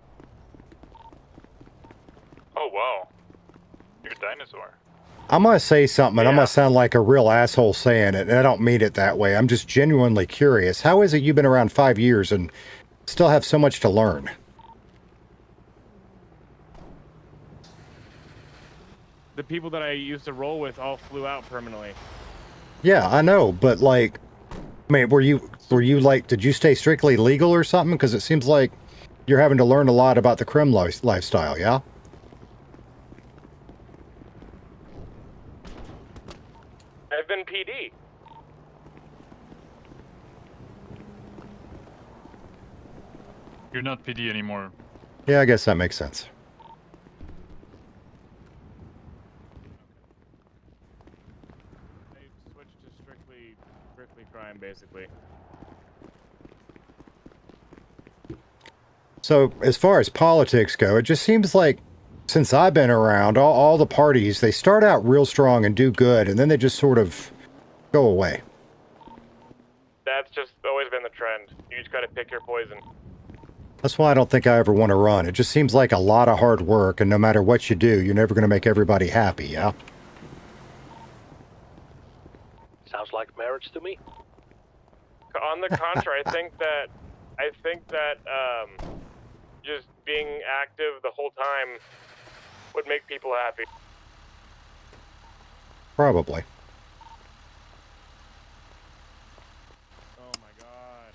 Oh, wow. You're a dinosaur. I'm going to say something, and I'm Yeah. going to sound like a real asshole saying it, and I don't mean it that way. I'm just genuinely curious. How is it you've been around 5 years and still have so much to learn? The people that I used to roll with all flew out permanently. Yeah, I know, but like, I mean, were you like, did you stay strictly legal or something? Because it seems like you're having to learn a lot about the crim lifestyle, yeah? You're not PD anymore. Yeah, I guess that makes sense. They switched to strictly crime, basically. So as far as politics go, it just seems like since I've been around, all the parties, they start out real strong and do good, and then they just sort of go away. That's just always been the trend. You just gotta pick your poison. That's why I don't think I ever want to run. It just seems like a lot of hard work, and no matter what you do, you're never going to make everybody happy, yeah? Sounds like marriage to me. On the contrary, I think that just being active the whole time would make people happy. Probably. Oh my god.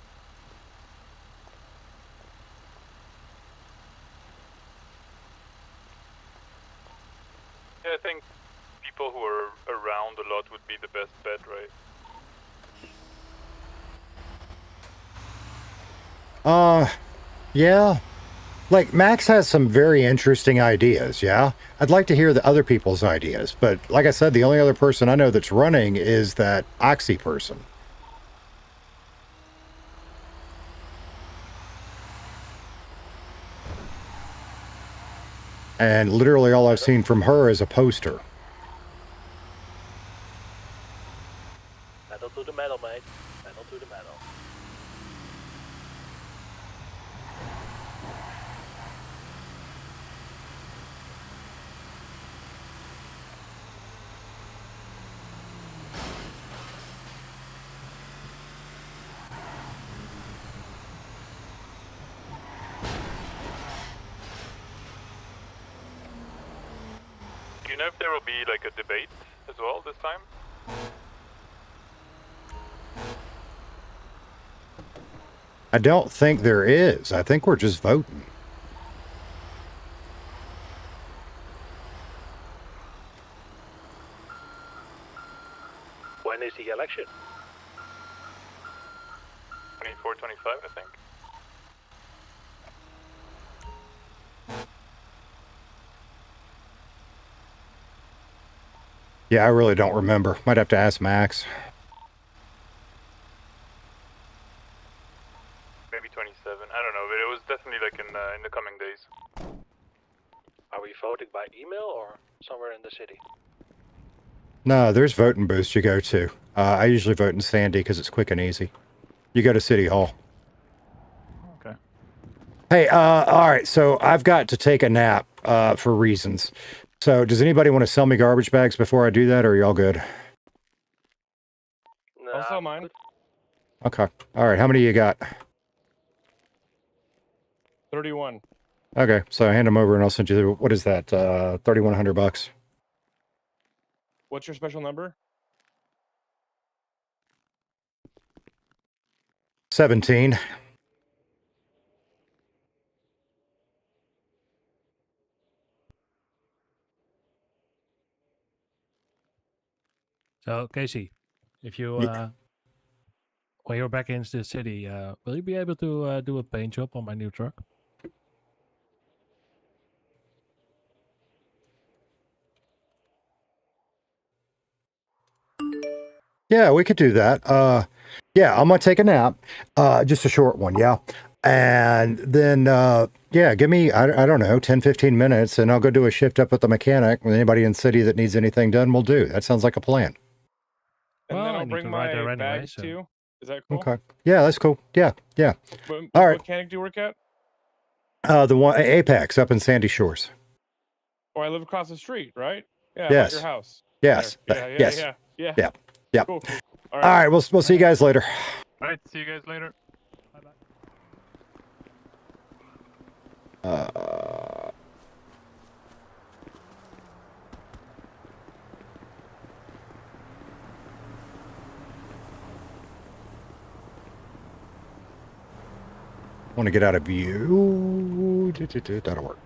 Yeah, I think people who are around a lot would be the best bet, right? Yeah. Like, Max has some very interesting ideas, yeah? I'd like to hear the other people's ideas, but like I said, the only other person I know that's running is that Oxy person. And literally all I've seen from her is a poster. Metal to the metal, mate. Metal to the metal. Do you know if there will be like a debate as well this time? I don't think there is. I think we're just voting. When is the election? 24, 25, I think. Yeah, I really don't remember. Might have to ask Max. Maybe 27. I don't know, but it was definitely like in the coming days. Are we voting by email or somewhere in the city? No, there's voting booths you go to. I usually vote in Sandy because it's quick and easy. You go to City Hall. Okay. Hey, all right, so I've got to take a nap for reasons. So does anybody want to sell me garbage bags before I do that, or are y'all good? Nah, I'll sell mine. Okay. All right, how many you got? 31. Okay, so hand them over and I'll send you, what is that, $3,100? What's your special number? 17. So, Casey, if you when you're back into the city, will you be able to do a paint job on my new truck? Yeah, we could do that. Yeah, I'm gonna take a nap. Just a short one, yeah. And then, yeah, give me, I don't know, 10, 15 minutes, and I'll go do a shift up with the mechanic. And anybody in the city that needs anything done will do. That sounds like a plan. And Well, then I I'll need bring to ride there my anyway, bags so- too. Is that cool? Okay. Yeah, that's cool. Yeah, yeah. What All right. mechanic do you work at? The one, Apex, up in Sandy Shores. Oh, I live across the street, right? Yeah, Yes. at your house. Yes. There. Yeah, Yes. yeah. Yeah. Yeah. Cool. All All right, we'll see you guys later. Alright, see you guys later. Want to get out of view. That'll work.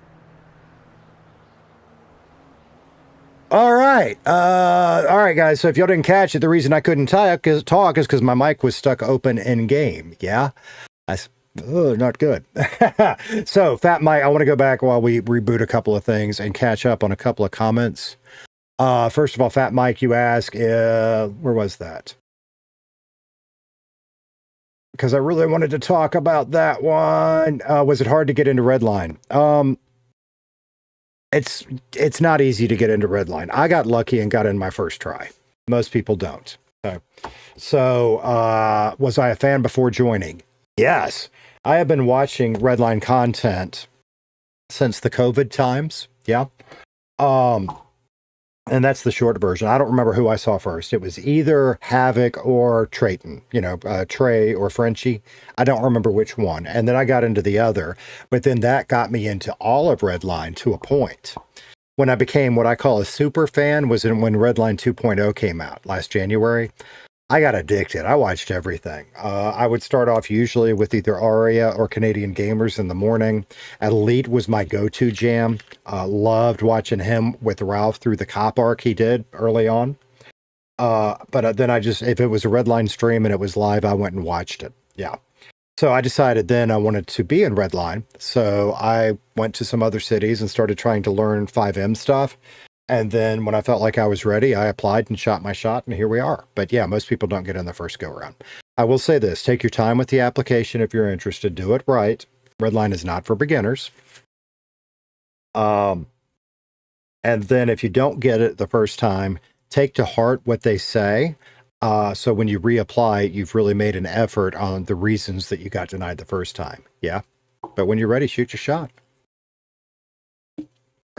All right, guys. So if y'all didn't catch it, the reason I couldn't talk is because my mic was stuck open in game. Yeah, Ugh, not good. So, Fat Mike, I want to go back while we reboot a couple of things and catch up on a couple of comments. First of all, Fat Mike, you ask, where was that? Because I really wanted to talk about that one. Was it hard to get into Redline? It's not easy to get into Redline. I got lucky and got in my first try. Most people don't. So, was I a fan before joining? Yes. I have been watching Redline content since the COVID times. Yeah. And that's the short version. I don't remember who I saw first. It was either Havoc or Trayton, Trey or Frenchie. I don't remember which one. And then I got into the other, but then that got me into all of Redline to a point. When I became what I call a super fan was when Redline 2.0 came out last January. I got addicted. I watched everything. I would start off usually with either Aria or Canadian Gamers in the morning. Elite was my go-to jam. Loved watching him with Ralph through the cop arc he did early on. But then if it was a Redline stream and it was live, I went and watched it. Yeah. So I decided then I wanted to be in Redline. So I went to some other cities and started trying to learn 5M stuff. And then when I felt like I was ready, I applied and shot my shot, and here we are. But yeah, most people don't get in the first go around. I will say this, take your time with the application if you're interested. Do it right. Redline is not for beginners. And then if you don't get it the first time, take to heart what they say. So when you reapply, you've really made an effort on the reasons that you got denied the first time. Yeah. But when you're ready, shoot your shot.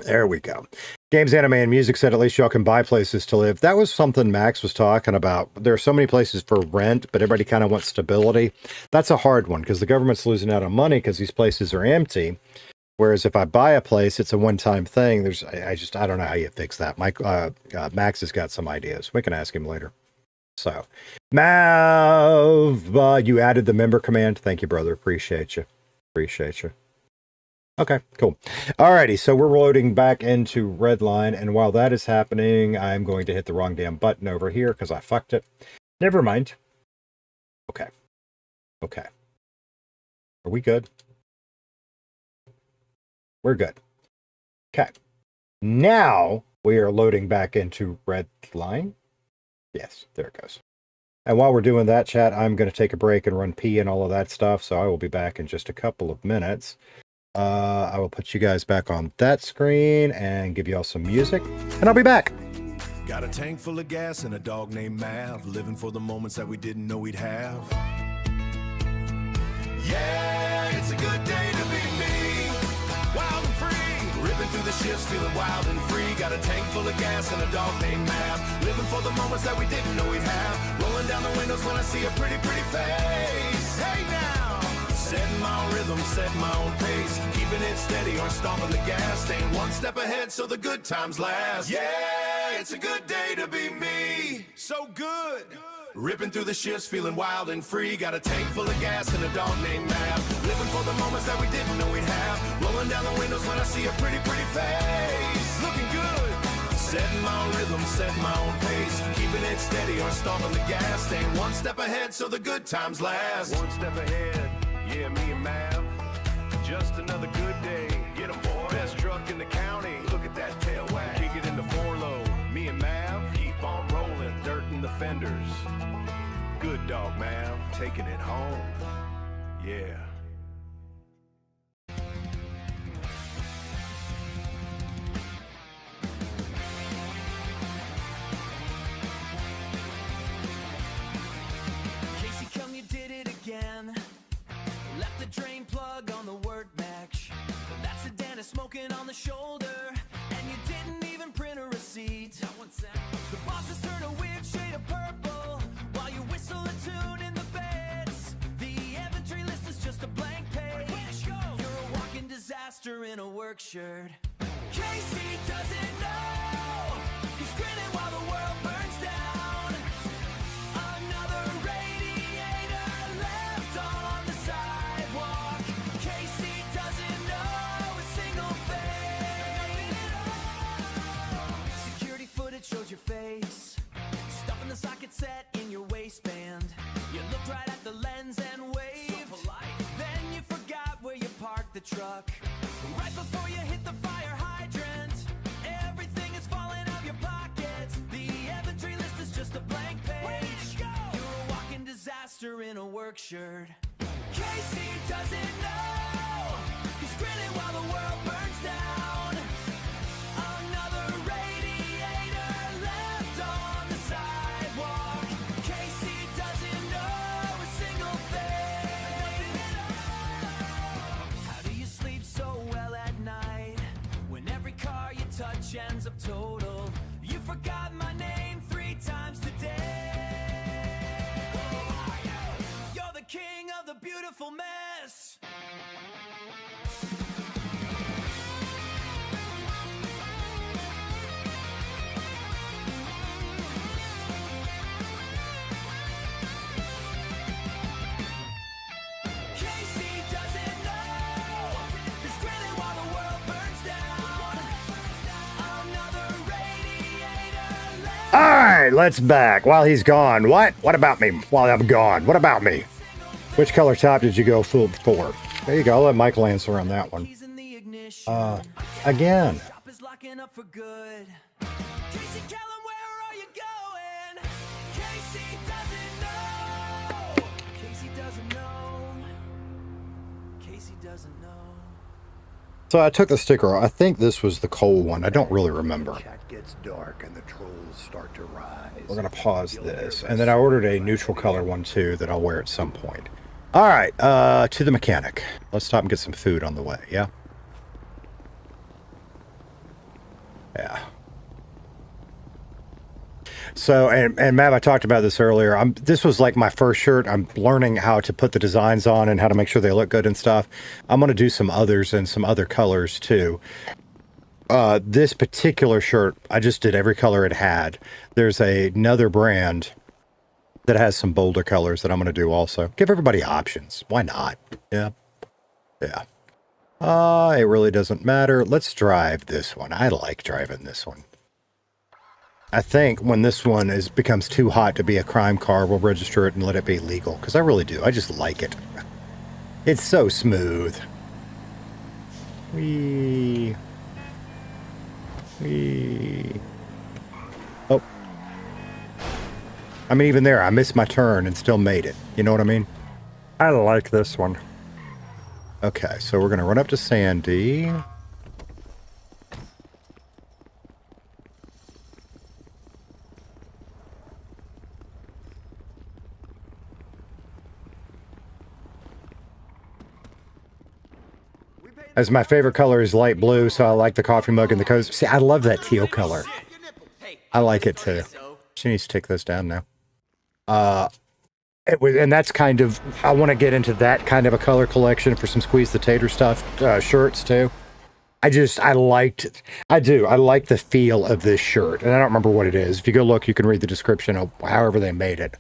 There we go. Games, Anime, and Music said at least y'all can buy places to live. That was something Max was talking about. There are so many places for rent, but everybody kind of wants stability. That's a hard one because the government's losing out on money because these places are empty. Whereas if I buy a place, it's a one-time thing. I don't know how you fix that. Max has got some ideas. We can ask him later. So, Mav, you added the member command. Thank you, brother. Appreciate you. Okay, cool. Alrighty, so we're loading back into Redline, and while that is happening, I'm going to hit the wrong damn button over here because I fucked it. Never mind. Okay. Are we good? We're good. Okay. Now we are loading back into Redline. Yes, there it goes. And while we're doing that, chat, I'm going to take a break and run pee and all of that stuff, so I will be back in just a couple of minutes. I will put you guys back on that screen and give you all some music, and I'll be back. Got a tank full of gas and a dog named Mav, living for the moments that we didn't know we'd have. Yeah, it's a good day to be me, wild and free, ripping through the shifts, feeling wild and free. Got a tank full of gas and a dog named Mav, living for the moments that we didn't know we'd have. Rolling down the windows when I see a pretty face. Hey now! Setting my own rhythm, setting my own pace, keeping it steady or stomping the gas, staying one step ahead so the good times last. Yeah, it's a good day to be me, so good. Ripping through the shifts, feeling wild and free. Got a tank full of gas and a dog named Mav, living for the moments that we didn't know we'd have. Rolling down the windows when I see a pretty face. Looking good. Setting my own rhythm, setting my own pace, keeping it steady or stomping the gas, staying one step ahead so the good times last. One step ahead. Yeah, me and Mav, just another good day. Get 'em, boy. Best truck in the county. Look at that tail wag. Kick it in the 4-low. Me and Mav, keep on rolling. Dirt in the fenders. Good dog, Mav, taking it home. Yeah. Casey, come, you did it again. Left the drain plug on the work bench. That's a dentist smoking on the shoulder. And you didn't even print a receipt. The boss has turned a weird shade of purple while you whistle a tune in the beds. The inventory list is just a blank page. You're a walking disaster in a work shirt. Casey doesn't know. He's grinning while the world burns down. Another radiator left on the sidewalk. Casey doesn't know a single thing. Security footage shows your face, stuff in the socket set in your waistband. You look right at the lens and wave. So polite. Then truck. Right before you hit the fire hydrant, everything is falling out of your pockets. The inventory list is just a blank page. You're a walking disaster in a work shirt. Casey doesn't know. He's grinning while the world burns down. Another radiator left on the sidewalk. Casey doesn't know a single thing. How do you sleep so well at night when every car you touch ends up total? You forgot my name 3 times today. You're the king of the beautiful mess. Casey doesn't know. He's grinning while the world burns down. Another radiator left. All right, let's back. While he's gone. What? What about me? While I'm gone. What about me? Which color top did you go full for? There you go. I'll let Michael answer on that one. Keys in the ignition. Again. Shop is locking up for good. Casey, Kellem, where are you going? Casey doesn't know. Casey doesn't know. Casey doesn't know. So I took the sticker off. I think this was the coal one. I don't really remember. Chat gets dark and the trolls start to rise. We're going to pause this. And then I ordered a neutral color one too that I'll wear at some point. All right, to the mechanic. Let's stop and get some food on the way, yeah? Yeah. So, and Matt, I talked about this earlier. This was like my first shirt. I'm learning how to put the designs on and how to make sure they look good and stuff. I'm going to do some others and some other colors too. This particular shirt, I just did every color it had. There's another brand that has some bolder colors that I'm going to do also. Give everybody options. Why not? Yeah. Yeah. It really doesn't matter. Let's drive this one. I like driving this one. I think when this one becomes too hot to be a crime car, we'll register it and let it be legal. Because I really do. I just like it. It's so smooth. Whee. Oh. I mean, even there, I missed my turn and still made it. You know what I mean? I like this one. Okay, so we're going to run up to Sandy. As my favorite color is light blue, so I like the coffee mug and the cozy. See, I love that teal color. I like it too. She needs to take this down now. And that's kind of, I want to get into that kind of a color collection for some Squeeze the Tater stuff, shirts too. I liked it. I do. I like the feel of this shirt, and I don't remember what it is. If you go look, you can read the description of however they made it.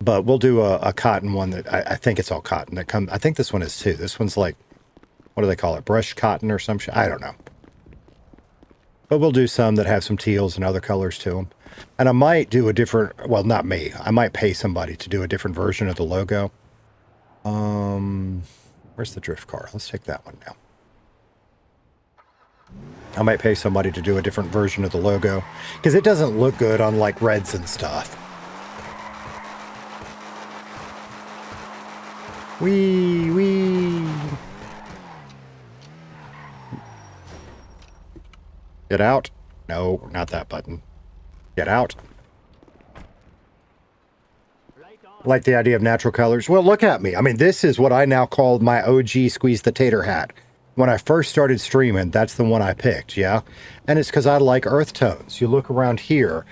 But we'll do a cotton one that I think it's all cotton that comes. I think this one is too. This one's like, what do they call it? Brushed cotton or some shit? I don't know. But we'll do some that have some teals and other colors to them. And I might do a different, well, not me. I might pay somebody to do a different version of the logo. Where's the drift car? Let's take that one now. I might pay somebody to do a different version of the logo. Because it doesn't look good on like reds and stuff. Wee. Get out. No, not that button. Get out. Like the idea of natural colors. Well, look at me. I mean, this is what I now call my OG Squeeze the Tater hat. When I first started streaming, that's the one I picked, yeah? And it's because I like earth tones. You look around here,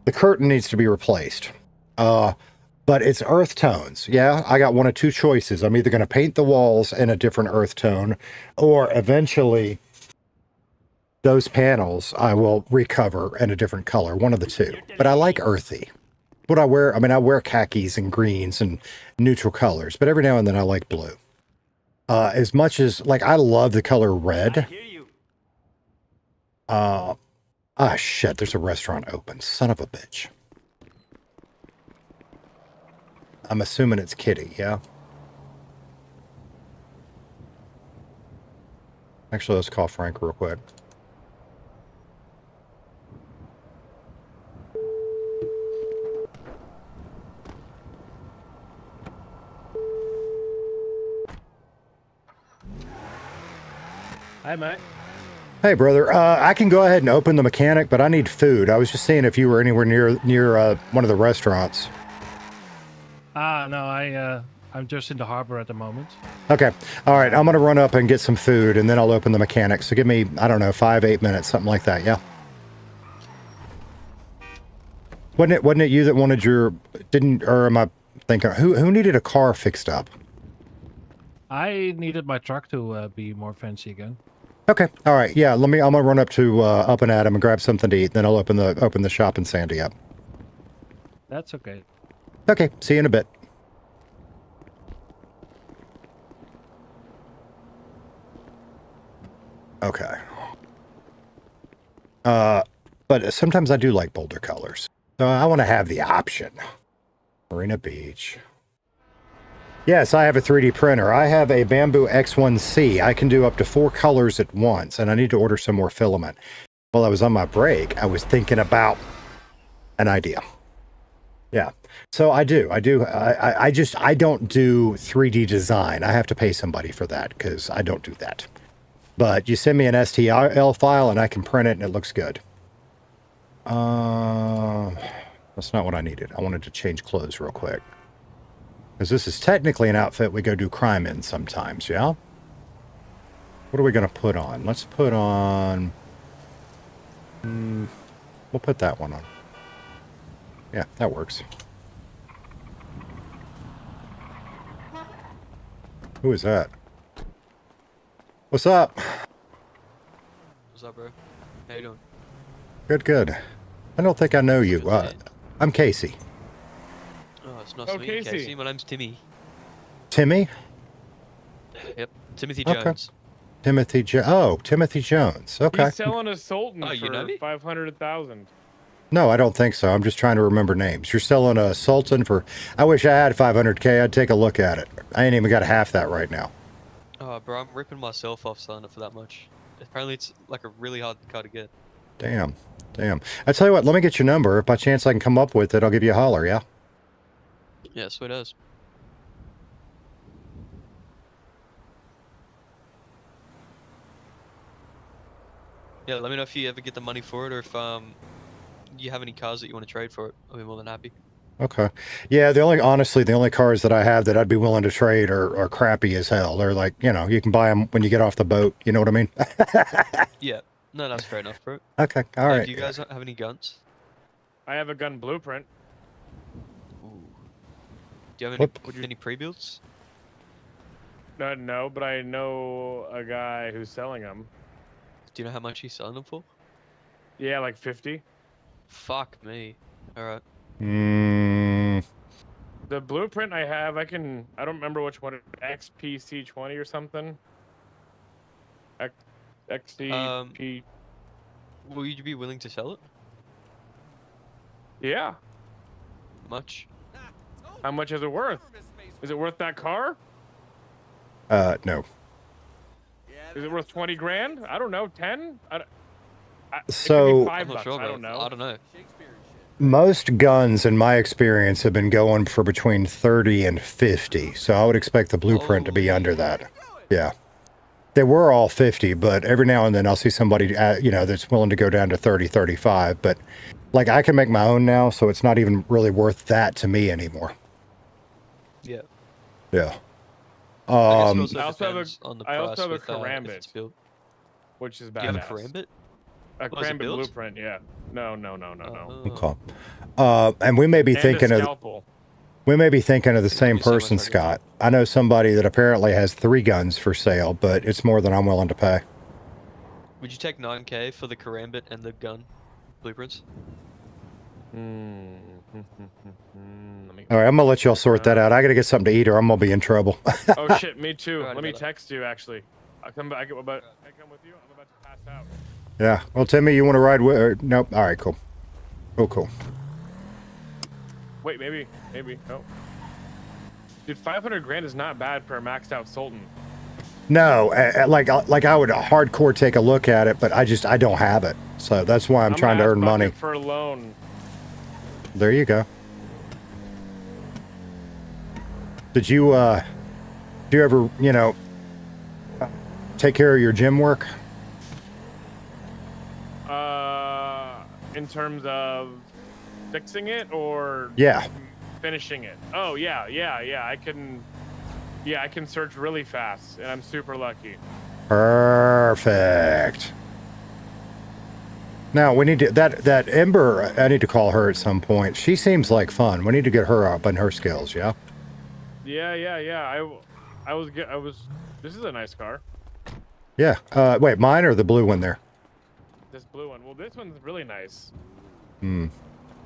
the curtain needs to be replaced. But it's earth tones, yeah? I got one of two choices. I'm either going to paint the walls in a different earth tone, or eventually those panels I will recover in a different color, one of the two. But I like earthy. What I wear, I mean, I wear khakis and greens and neutral colors, but every now and then I like blue. As much as, like, I love the color red. Shit, there's a restaurant open. Son of a bitch. I'm assuming it's Kitty, yeah? Actually, let's call Frank real quick. Hi, mate. Hey, brother. I can go ahead and open the mechanic, but I need food. I was just seeing if you were anywhere near one of the restaurants. No, I'm just in the harbor at the moment. Okay. All right. I'm going to run up and get some food, and then I'll open the mechanic. So give me, I don't know, 5-8 minutes, something like that. Yeah. Wasn't it you that wanted your, or am I thinking, who needed a car fixed up? I needed my truck to be more fancy again. Okay. All right. Yeah. I'm gonna run up to up and Adam and grab something to eat. Then I'll open the shop and Sandy up. That's okay. Okay. See you in a bit. Okay. But sometimes I do like bolder colors. So I want to have the option. Marina Beach. Yes, I have a 3D printer. I have a Bamboo X1C. I can do up to 4 colors at once, and I need to order some more filament. While I was on my break, I was thinking about an idea. Yeah. So I don't do 3D design. I have to pay somebody for that because I don't do that. But you send me an STL file and I can print it and it looks good. That's not what I needed. I wanted to change clothes real quick. Because this is technically an outfit we go do crime in sometimes, yeah? What are we going to put on? Let's put on... we'll put that one on. Yeah, that works. Who is that? What's up? What's up, bro? How you doing? Good, good. I don't think I know you. I'm Casey. Oh, it's nice to meet you, Casey. My name's Timmy. Timmy? Yep, Timothy Jones. Timothy Jones. Okay. He's selling a Sultan for you know me? 500,000. No, I don't think so. I'm just trying to remember names. You're selling a Sultan for... I wish I had 500K. I'd take a look at it. I ain't even got half that right now. Oh, bro, I'm ripping myself off selling it for that much. Apparently, it's like a really hard car to get. Damn. I tell you what, let me get your number. If by chance I can come up with it, I'll give you a holler, yeah? Yeah, sweet as. Yeah, let me know if you ever get the money for it, or if you have any cars that you want to trade for it. I'll be more than happy. Okay. Yeah, the only cars that I have that I'd be willing to trade are crappy as hell. They're like, you can buy them when you get off the boat. You know what I mean? Yeah. No, that's fair enough, bro. Okay, all right. Do you guys have any guns? I have a gun blueprint. Ooh. Do you have any pre-builds? No, but I know a guy who's selling them. Do you know how much he's selling them for? Yeah, like 50. Fuck me. Alright. The blueprint I have, I don't remember which one, XPC20 or something. XCP. Will you be willing to sell it? Yeah. Much? How much is it worth? Is it worth that car? No. Is it worth 20 grand? I don't know, 10? So, $5. I'm not sure, I don't know. I don't know. Most guns, in my experience, have been going for between 30 and 50. So I would expect the blueprint to be under that. Yeah. They were all 50, but every now and then I'll see somebody, that's willing to go down to 30, 35. But, like, I can make my own now, so it's not even really worth that to me anymore. Yeah. Yeah. I also have a Karambit, which is badass. Do you have a Karambit? A Karambit blueprint, yeah. No. Okay. And we may be thinking of the same person, Scott. I know somebody that apparently has 3 guns for sale, but it's more than I'm willing to pay. Would you take 9K for the Karambit and the gun blueprints? All right, I'm gonna let y'all sort that out. I gotta get something to eat, or I'm gonna be in trouble. Oh shit, me too. Let me text you. Actually, I come with you. I'm about to pass out. Yeah. Well, Timmy, you want to ride with? Nope. All right, cool. Oh, cool. Wait, maybe. No. Dude, 500 grand is not bad for a maxed out Sultan. No, like I would hardcore take a look at it, but I don't have it. So that's why I'm trying to gonna earn ask money. Bucket for a loan. There you go. Did you ever, take care of your gym work? In terms of fixing it or Yeah. finishing it? Oh yeah. I can search really fast, and I'm super lucky. Perfect. Now we need to that Ember. I need to call her at some point. She seems like fun. We need to get her up on her skills. Yeah. Yeah. I was. This is a nice car. Yeah. Wait, mine or the blue one there? This blue one. Well, this one's really nice.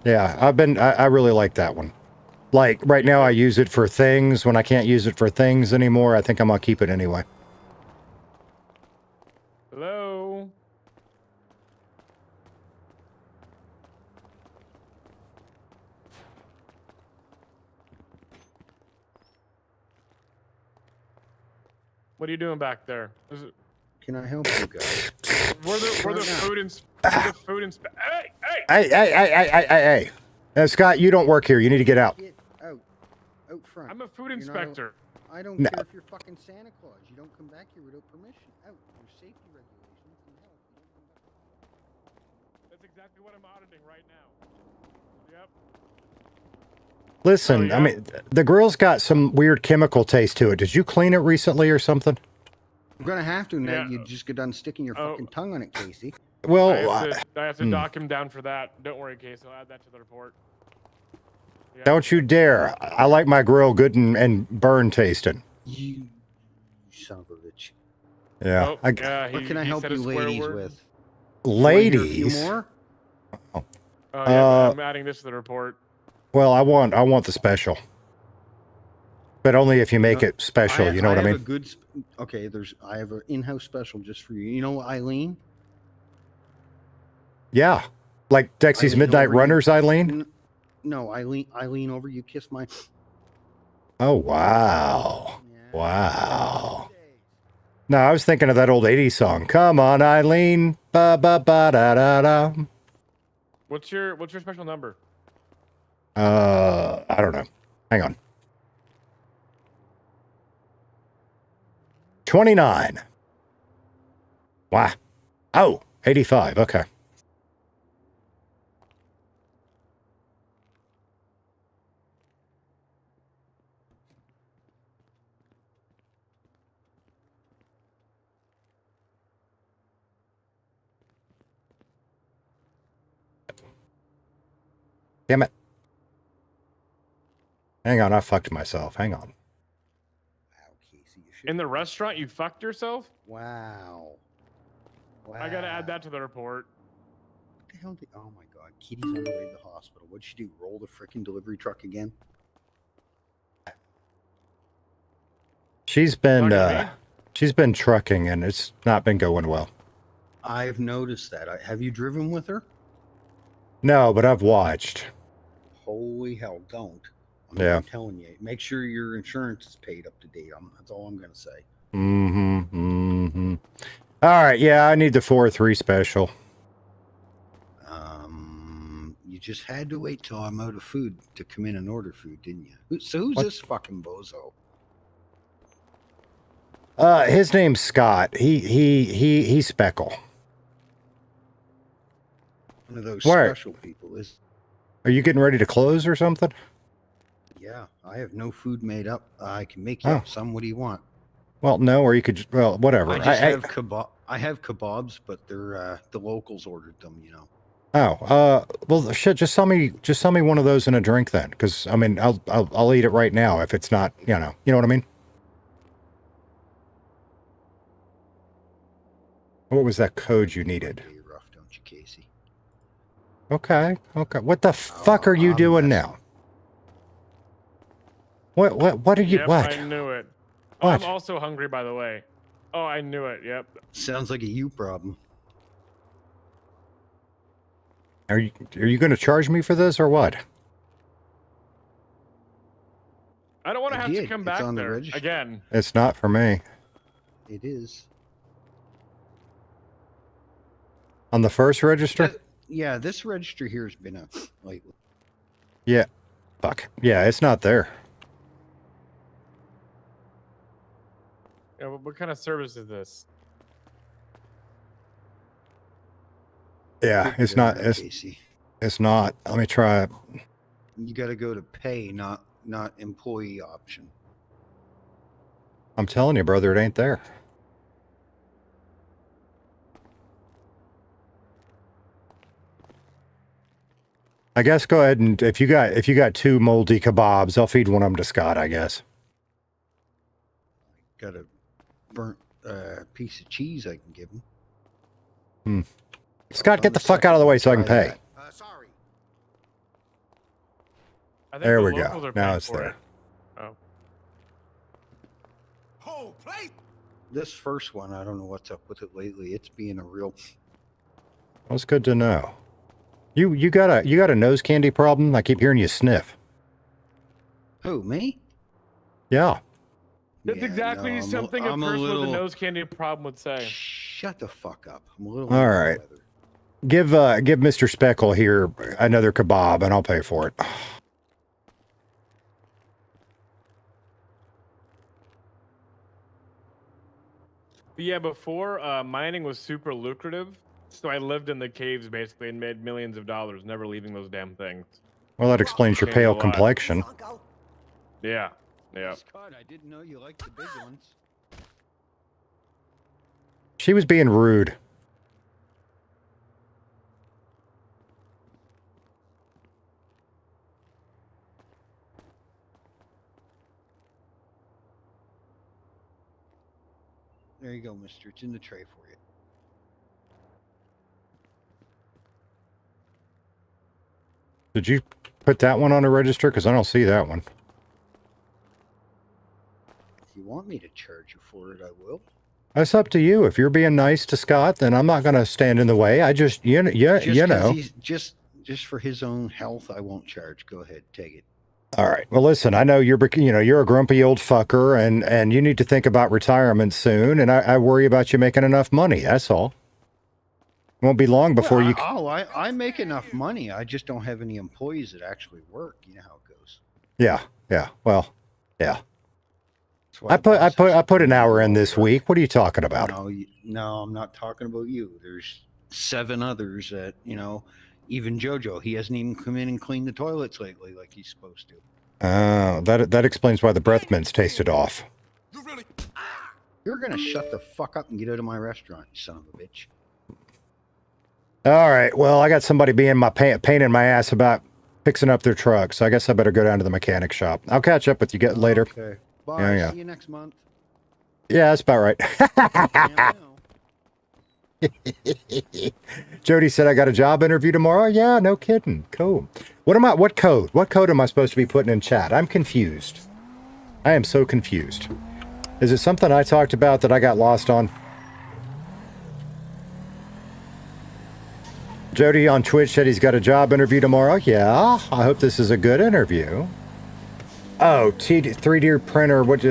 Yeah, I really like that one. Like right now, I use it for things. When I can't use it for things anymore, I think I'm gonna keep it anyway. Hello. What are you doing back there? Can I help you guys? We're the food Hey! Scott, you don't work here. You need to get out. Get out front. I'm a food inspector. I don't No. care if you're fucking Santa Claus. You don't come back here without permission. Out. There's safety regulations and help. You don't come back. That's exactly what I'm auditing right now. Yep. Listen, yeah? I mean, the grill's got some weird chemical taste to it. Did you clean it recently or something? I'm gonna have to now. Yeah. You just get done sticking your fucking tongue on it, Casey. Well, I have to dock him down for that. Don't worry, Case. I'll add that to the report. Yeah. don't you dare. I like my grill good and burn tasting. You son of a bitch. Yeah. Oh, What he can I help said you a swear ladies word. with? Ladies? Want to hear a few more? Oh, yeah, I'm adding this to the report. Well, I want the special. But only if you make it special, you know what I have mean? a good okay, I have an in-house special just for you. You know Eileen? Yeah. Like Dexy's Eileen Midnight over you. Runners, Eileen? No, Eileen over you kiss my Oh, wow. Wow. No, I was thinking of that old 80s song. Come on, Eileen. Ba ba ba da da da. What's your special number? I don't know. Hang on. 29. Wow. Oh, 85. Okay. Damn it. Hang on, I fucked myself. Hang on. Wow, Casey, you should. In the restaurant, you fucked yourself? Wow. I gotta add that to the report. What the hell oh my god, Kitty's on the way to the hospital. What'd she do? Roll the frickin' delivery truck again? She's been trucking and it's not been going well. I've noticed that. Have you driven with her? No, but I've watched. Holy hell, don't. I'm telling you. Make sure your insurance is paid up to date. That's all I'm going to say. All right, yeah, I need the 4-3 special. You just had to wait till I'm out of food to come in and order food, didn't you? So who's this fucking bozo? His name's Scott. He's Speckle. One of those Where? special people is. Are you getting ready to close or something? Yeah, I have no food made up. I can make you up some. What do you want? Well, no, or you could. Well, whatever. I just have I have kebabs, but they're the locals ordered them. You know. Well, shit. Just sell me one of those and a drink then, because I mean, I'll eat it right now if it's not, you know what I mean. What was that code you needed? You're rough, don't you, Casey? Okay. What the fuck are you doing now? What are you? Yep, what? I knew it. Oh, What? I'm also hungry, by the way. Oh, I knew it. Yep. Sounds like a you problem. Are you going to charge me for this or what? I don't want to have to did. come It's back on the there register. again. It's not for me. It is. On the first register? Yeah, this register here has been a lately. Yeah. Fuck. Yeah, it's not there. Yeah, what kind of service is this? Yeah, it's not. Casey. It's not. Let me try it. You got to go to pay, not employee option. I'm telling you, brother, it ain't there. I guess go ahead and if you got 2 moldy kebabs, I'll feed one of them to Scott, I guess. Got a burnt piece of cheese I can give him. Scott, get the fuck out of the way so I can pay. Sorry. I think There the we locals go. are Now paying it's for there. it. Oh. Whole place. This first one, I don't know what's up with it lately. It's being a real. Well, it's good to know. You got a nose candy problem? I keep hearing you sniff. Who, me? Yeah. That's Yeah, exactly no, something I'm a a person with little- a nose candy problem would say. Shut the fuck up. I'm a little. All under the right. weather. Give Mr. Speckle here another kebab and I'll pay for it. But yeah, before mining was super lucrative, so I lived in the caves basically and made millions of dollars, never leaving those damn things. Well, that explains your Changed pale a lot. complexion. Yeah, yeah. Scott, I didn't know you liked the big ones. She was being rude. There you go, mister. It's in the tray for you. Did you put that one on a register? Because I don't see that one. If you want me to charge you for it, I will. That's up to you. If you're being nice to Scott, then I'm not going to stand in the way. I just, you know. He's just for his own health, I won't charge. Go ahead, take it. All right. Well, listen, I know you're a grumpy old fucker and you need to think about retirement soon. And I worry about you making enough money. That's all. It won't be long before you. I make enough money. I just don't have any employees that actually work. You know how it goes. Yeah. Yeah. Well, yeah. That's why I put an hour in this week. What are you talking about? No, I'm not talking about you. There's 7 others that, even JoJo, he hasn't even come in and cleaned the toilets lately like he's supposed to. Oh, that explains why the breath mints tasted off. You're going to shut the fuck up and get out of my restaurant, you son of a bitch. All right. Well, I got somebody being my pain in my ass about fixing up their truck, so I guess I better go down to the mechanic shop. I'll catch up with you later. Okay. Bye. Yeah. See you next month. Yeah, that's about right. Jody said I got a job interview tomorrow. Yeah, no kidding. Cool. What code am I supposed to be putting in chat? I'm confused. I am so confused. Is it something I talked about that I got lost on? Jody on Twitch said he's got a job interview tomorrow. Yeah, I hope this is a good interview. Oh, 3D printer. What do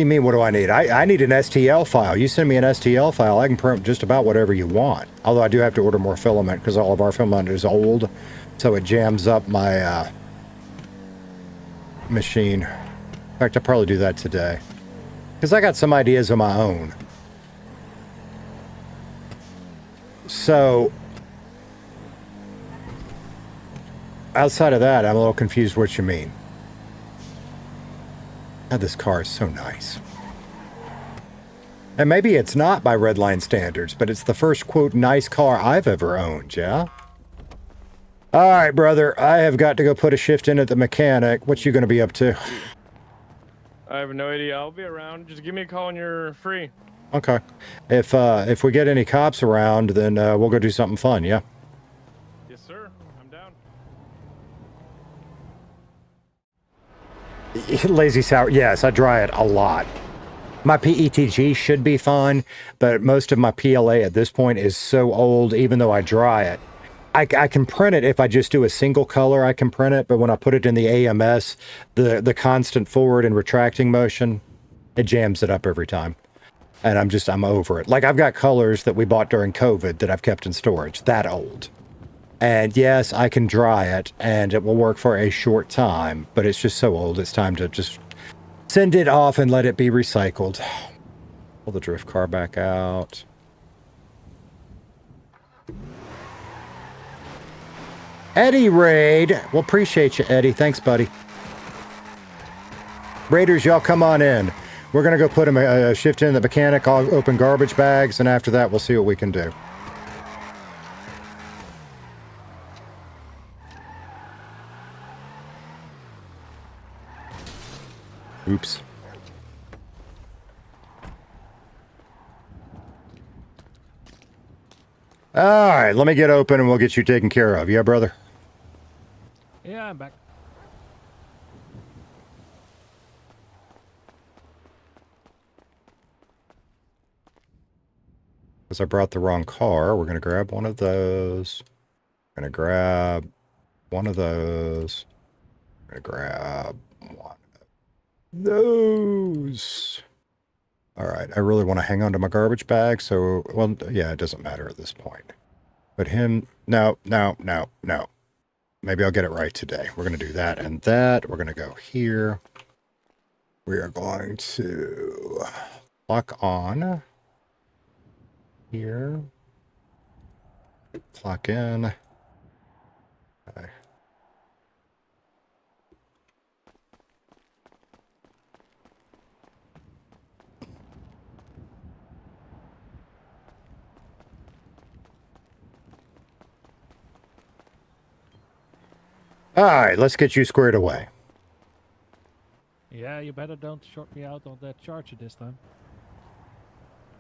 you mean, what do I need? I need an STL file. You send me an STL file, I can print just about whatever you want. Although I do have to order more filament because all of our filament is old, so it jams up my machine. In fact, I'll probably do that today. Because I got some ideas of my own. So, outside of that, I'm a little confused what you mean. God, this car is so nice. And maybe it's not by Redline standards, but it's the first, quote, nice car I've ever owned, yeah? All right, brother, I have got to go put a shift in at the mechanic. What you going to be up to? I have no idea. I'll be around. Just give me a call when you're free. Okay. If we get any cops around, then we'll go do something fun, yeah? Yes, sir. I'm down. Lazy sour, yes, I dry it a lot. My PETG should be fine, but most of my PLA at this point is so old, even though I dry it. I can print it if I just do a single color, I can print it, but when I put it in the AMS, the constant forward and retracting motion, It jams it up every time. And I'm over it. Like, I've got colors that we bought during COVID that I've kept in storage, that old. And yes, I can dry it, and it will work for a short time, but it's just so old, it's time to just send it off and let it be recycled. Pull the drift car back out. Eddie Raid. Well, appreciate you, Eddie. Thanks, buddy. Raiders, y'all come on in. We're going to go put a shift in the mechanic. I'll open garbage bags, and after that, we'll see what we can do. Oops. All right, let me get open, and we'll get you taken care of. Yeah, brother? Yeah, I'm back. Because I brought the wrong car, we're going to grab one of those. We're going to grab one of those. We're going to grab one of those. All right, I really want to hang on to my garbage bag, so, well, yeah, it doesn't matter at this point. But him, no. Maybe I'll get it right today. We're going to do that and that. We're going to go here. We are going to lock on here. Clock in. Okay. All right, let's get you squared away. Yeah, you better don't short me out on that charger this time.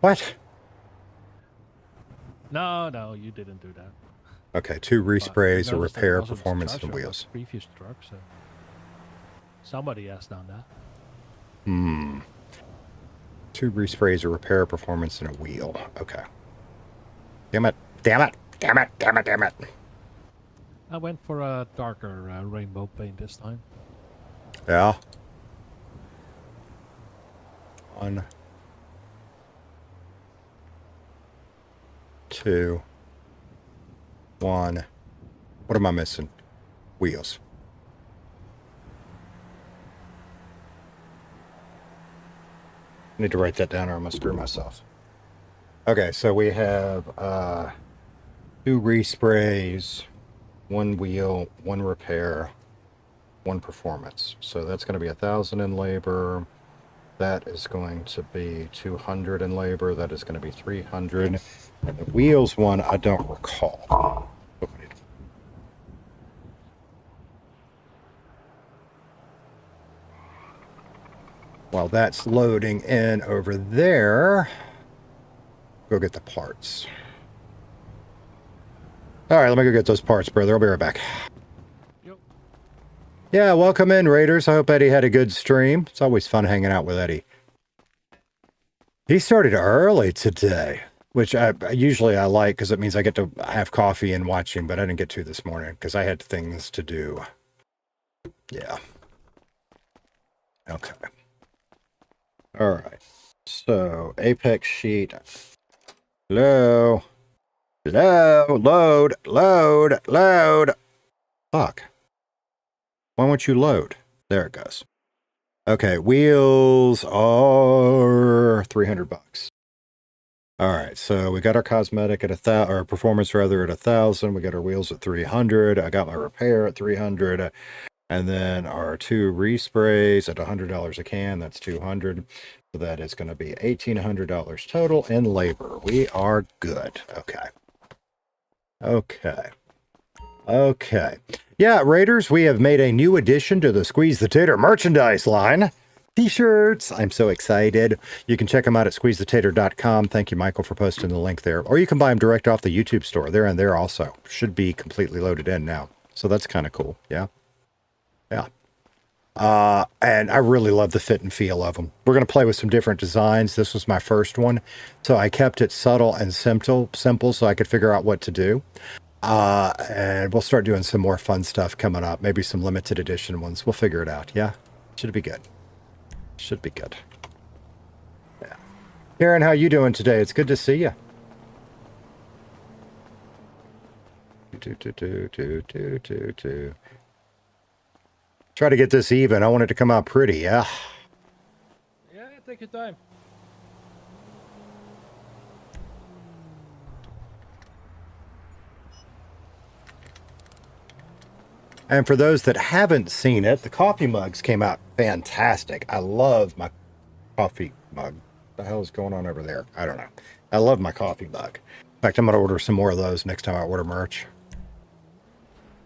What? No, you didn't do that. Okay, 2 resprays, a Noticed that repair, wasn't the performance, charger and on the wheels. Previous truck, so somebody has done that. 2 resprays, a repair, performance, and a wheel. Okay. Damn it. I went for a darker rainbow paint this time. Yeah. 1, 2, 1. What am I missing? Wheels. I need to write that down or I'm going to screw myself. Okay, so we have 2 resprays, 1 wheel, 1 repair, 1 performance. So that's going to be 1,000 in labor. That is going to be 200 in labor. That is going to be 300. And the wheels one, I don't recall. While that's loading in over there, go get the parts. All right, let me go get those parts, brother. I'll be right back. Yep. Yeah, welcome in, Raiders. I hope Eddie had a good stream. It's always fun hanging out with Eddie. He started early today, which I usually like because it means I get to have coffee and watch him, but I didn't get to this morning because I had things to do. Yeah. Okay. All right. So, Apex sheet. Hello. Load. Fuck. Why won't you load? There it goes. Okay, wheels are $300. All right, so we got our cosmetic at our performance rather at 1,000. We got our wheels at 300. I got my repair at 300, and then our 2 resprays at $100 a can. That's 200. So that is going to be $1,800 total in labor. We are good. Okay. Yeah, Raiders, we have made a new addition to the Squeeze the Tater merchandise line. T-shirts. I'm so excited. You can check them out at squeezethetater.com. Thank you, Michael, for posting the link there. Or you can buy them direct off the YouTube store. They're in there also. Should be completely loaded in now. So that's kind of cool. Yeah. And I really love the fit and feel of them. We're going to play with some different designs. This was my first one. So I kept it subtle and simple so I could figure out what to do. And we'll start doing some more fun stuff coming up. Maybe some limited edition ones. We'll figure it out. Yeah. Should be good. Karen, how you doing today? It's good to see you. Try to get this even. I want it to come out pretty, yeah. Yeah, take your time. And for those that haven't seen it, the coffee mugs came out fantastic. I love my coffee mug. What the hell is going on over there? I don't know. I love my coffee mug. In fact, I'm going to order some more of those next time I order merch.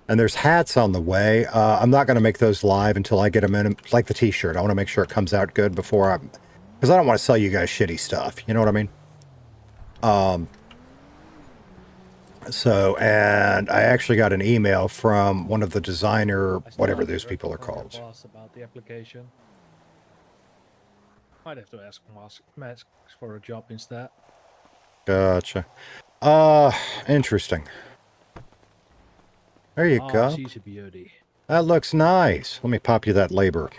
And there's hats on the way. I'm not going to make those live until I get them in, like the t-shirt. I want to make sure it comes out good before I'm... Because I don't want to sell you guys shitty stuff. You know what I mean? So, and I actually got an email from one of the designer, whatever those people are called. Boss about the application. Might have to ask Masks for a job instead. Gotcha. Interesting. There you go. She's a beauty. That looks nice. Let me pop you that labor.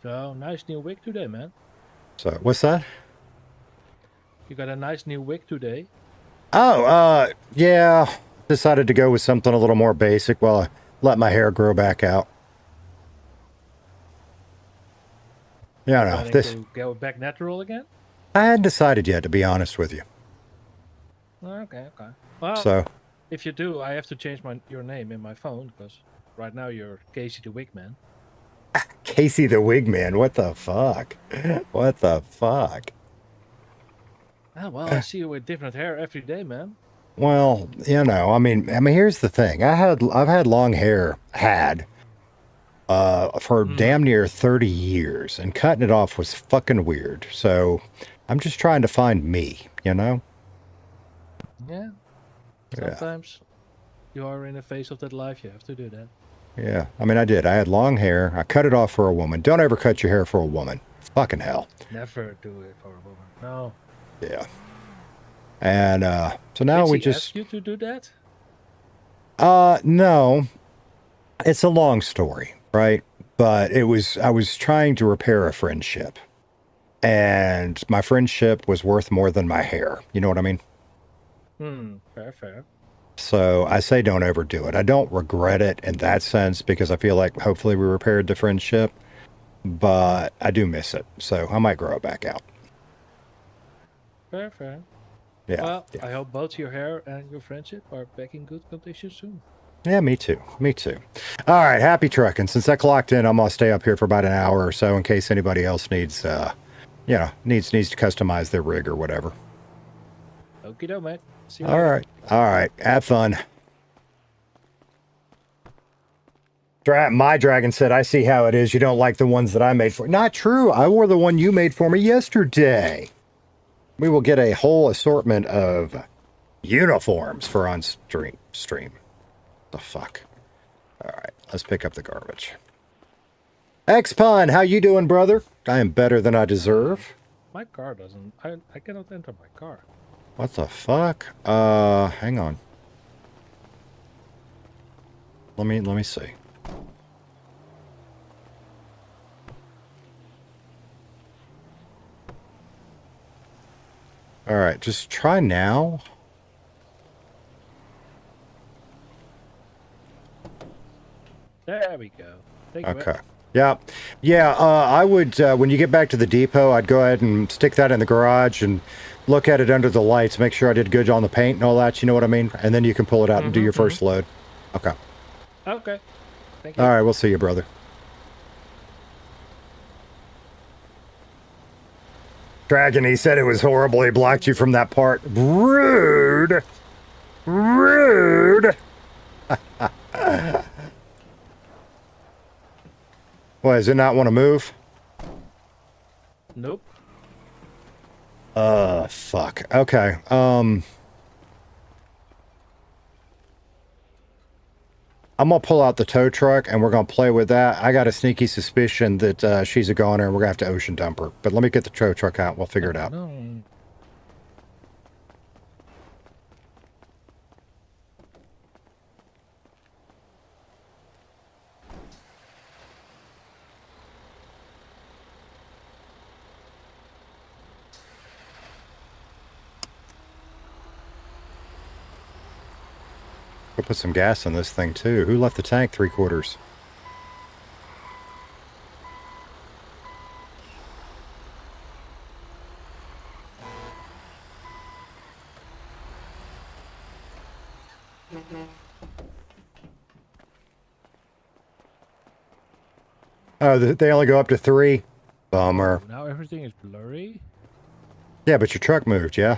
So, nice new wig today, man. So, what's that? You got a nice new wig today. Oh, yeah. Decided to go with something a little more basic while I let my hair grow back out. Yeah, no, this... To go back natural again? I hadn't decided yet, to be honest with you. Okay. Well, So, if you do, I have to change your name in my phone, because right now you're Casey the Wigman. Casey the Wigman, what the fuck? What the fuck? Ah, well, I see you with different hair every day, man. Well, you know, I mean, here's the thing. I've had long hair, for damn near 30 years, and cutting it off was fucking weird. So, I'm just trying to find me, you know? Yeah. Sometimes you are in the phase of that life, you have to do that. Yeah, I mean, I did. I had long hair. I cut it off for a woman. Don't ever cut your hair for a woman. Fucking hell. Never do it for a woman. No. Yeah. And so now Did we she just... ask you to do that? No. It's a long story, right? But I was trying to repair a friendship. And my friendship was worth more than my hair. You know what I mean? Fair. So I say don't overdo it. I don't regret it in that sense because I feel like hopefully we repaired the friendship. But I do miss it. So I might grow it back out. Fair. Yeah. Well, I hope both your hair and your friendship are back in good condition soon. Yeah, me too. All right, happy trucking. Since I clocked in, I'm gonna stay up here for about an hour or so in case anybody else needs, needs to customize their rig or whatever. Okie doke, mate. See you All later. right. Have fun. My dragon said, "I see how it is. You don't like the ones that I made for." Not true. I wore the one you made for me yesterday. We will get a whole assortment of uniforms for on stream. The fuck. All right, let's pick up the garbage. X-Pun, how you doing, brother? I am better than I deserve. My car doesn't... I cannot enter my car. What the fuck? Hang on. Let me see. All right, just try now. There we go. Thank you, Okay. Yeah. I would when you get back to the depot, I'd go ahead and stick that in the garage and look at it under the lights, make sure I did good on the paint and all that. You know what I mean? And then you can pull it out and do your first load. Okay. Okay. Thank you. All right. We'll see you, brother. Dragon, he said it was horrible. He blocked you from that part. Rude. What, does it not want to move? Nope. Fuck. Okay. I'm going to pull out the tow truck and we're going to play with that. I got a sneaky suspicion that she's a goner and we're going to have to ocean dump her. But let me get the tow truck out. We'll figure it out. No. We'll put some gas in this thing too. Who left the tank 3/4? Oh, they only go up to 3? Bummer. Now everything is blurry. Yeah, but your truck moved, yeah?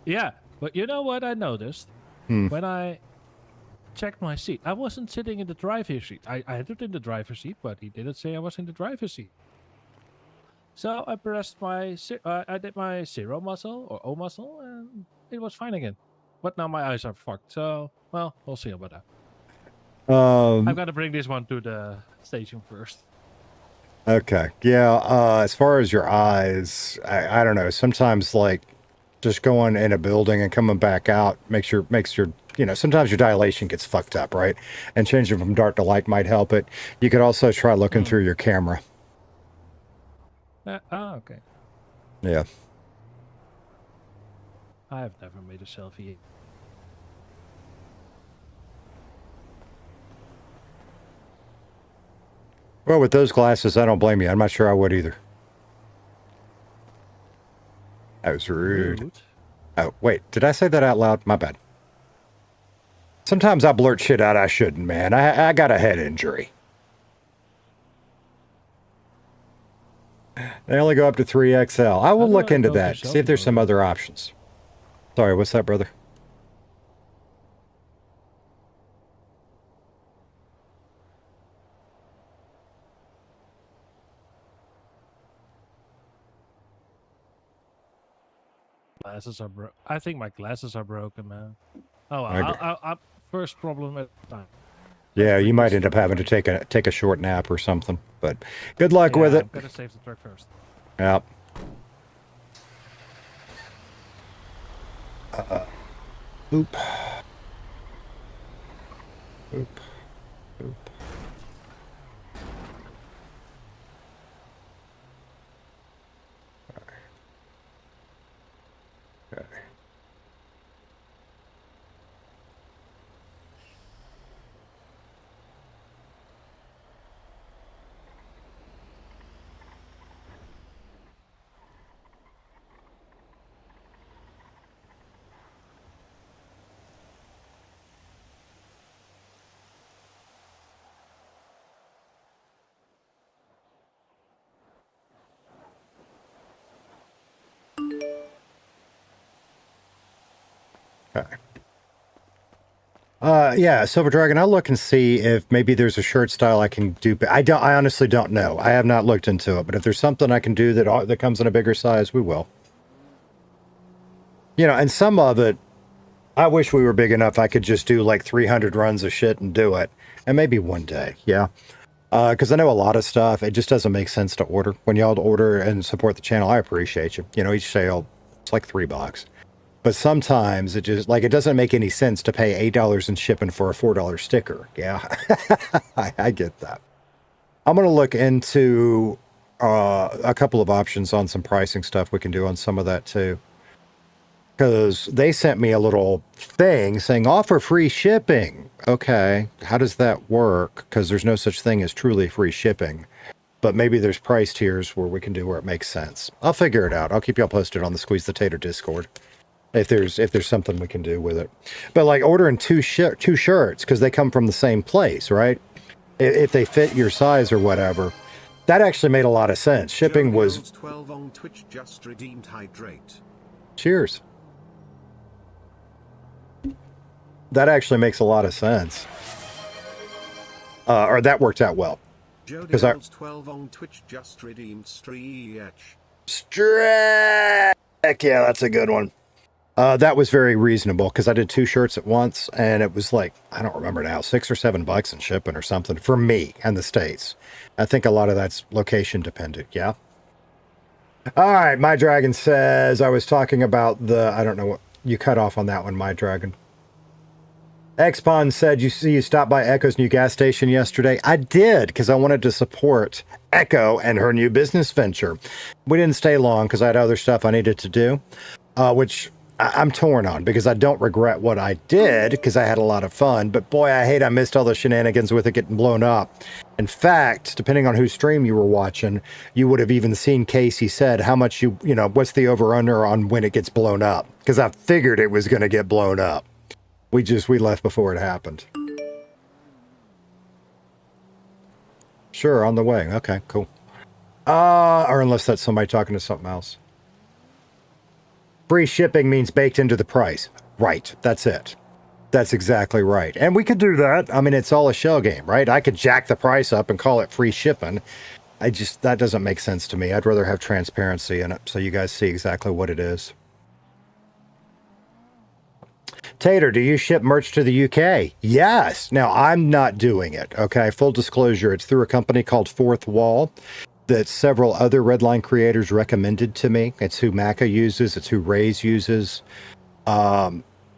Yeah, but you know what I noticed? When I checked my seat, I wasn't sitting in the driver's seat. I entered in the driver's seat, but he didn't say I was in the driver's seat. So I pressed I did my 0 muscle or O muscle, and it was fine again. But now my eyes are fucked. So, well, we'll see about that. I've got to bring this one to the station first. Okay. Yeah, as far as your eyes, I don't know. Sometimes, like, just going in a building and coming back out makes your, you know, sometimes your dilation gets fucked up, right? And changing from dark to light might help it. You could also try looking through your camera. Okay. Yeah. I've never made a selfie. Well, with those glasses, I don't blame you. I'm not sure I would either. That was rude. Oh, wait. Did I say that out loud? My bad. Sometimes I blurt shit out I shouldn't, man. I got a head injury. They only go up to 3XL. I will look into that. See if there's some other options. Sorry, what's that, brother? Glasses are broke. I think my glasses are broken, man. Oh, well, I'll first problem at a time. Yeah, you might end up having to take a short nap or something. But good luck with it. I'm gonna save the truck first. Yep. Oop. Oop. Oop. Okay. Okay. Yeah, Silver Dragon, I'll look and see if maybe there's a shirt style I can do. I honestly don't know. I have not looked into it, but if there's something I can do that comes in a bigger size, we will. You know, and some of it, I wish we were big enough I could just do like 300 runs of shit and do it. And maybe one day, yeah. Because I know a lot of stuff, it just doesn't make sense to order. When y'all order and support the channel, I appreciate you. You know, each sale, it's like $3. But sometimes it just, like, it doesn't make any sense to pay $8 in shipping for a $4 sticker. Yeah, I get that. I'm going to look into a couple of options on some pricing stuff we can do on some of that too. Because they sent me a little thing saying offer free shipping. Okay, how does that work? Because there's no such thing as truly free shipping. But maybe there's price tiers where we can do where it makes sense. I'll figure it out. I'll keep y'all posted on the Squeeze the Tater Discord. If there's something we can do with it. But like ordering two shirts because they come from the same place, right? If they fit your size or whatever, that actually made a lot of sense. Shipping was 12 on Twitch just redeemed hydrate. Cheers. That actually makes a lot of sense. Or that worked out well. Jody 12 on Twitch just redeemed Stretch. Stretch. Yeah, that's a good one. That was very reasonable because I did 2 shirts at once, and it was like, I don't remember now, $6 or $7 in shipping or something for me and the States. I think a lot of that's location dependent. Yeah. All right. My Dragon says I was talking about I don't know what you cut off on that one. My Dragon. Xpon said you stopped by Echo's new gas station yesterday. I did because I wanted to support Echo and her new business venture. We didn't stay long because I had other stuff I needed to do, which I'm torn on because I don't regret what I did because I had a lot of fun. But boy, I missed all the shenanigans with it getting blown up. In fact, depending on whose stream you were watching, you would have even seen Casey said how much what's the over-under on when it gets blown up, because I figured it was going to get blown up. We left before it happened. Sure, on the way. Okay, cool. Or unless that's somebody talking to something else. Free shipping means baked into the price. Right, that's it. That's exactly right. And we could do that. I mean, it's all a shell game, right? I could jack the price up and call it free shipping. That doesn't make sense to me. I'd rather have transparency in it so you guys see exactly what it is. Tater, do you ship merch to the UK? Yes. Now, I'm not doing it, okay? Full disclosure, it's through a company called Fourth Wall that several other Redline creators recommended to me. It's who Maka uses. It's who Ray's uses.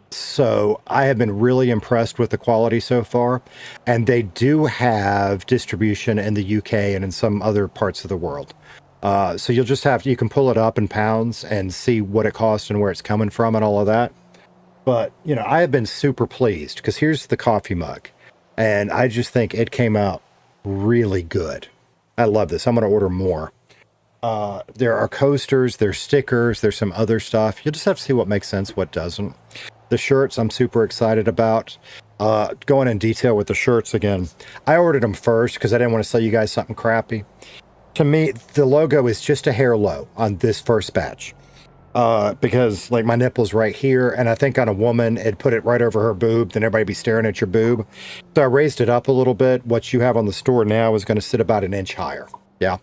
So I have been really impressed with the quality so far. And they do have distribution in the UK and in some other parts of the world. So you can pull it up in pounds and see what it costs and where it's coming from and all of that. But, I have been super pleased because here's the coffee mug. And I just think it came out really good. I love this. I'm going to order more. There are coasters, there's stickers, there's some other stuff. You'll just have to see what makes sense, what doesn't. The shirts I'm super excited about. Going in detail with the shirts again. I ordered them first because I didn't want to sell you guys something crappy. To me, the logo is just a hair low on this first batch. Because like my nipple's right here, and I think on a woman, it'd put it right over her boob, then everybody be staring at your boob. So I raised it up a little bit. What you have on the store now is going to sit about an inch higher. Yeah.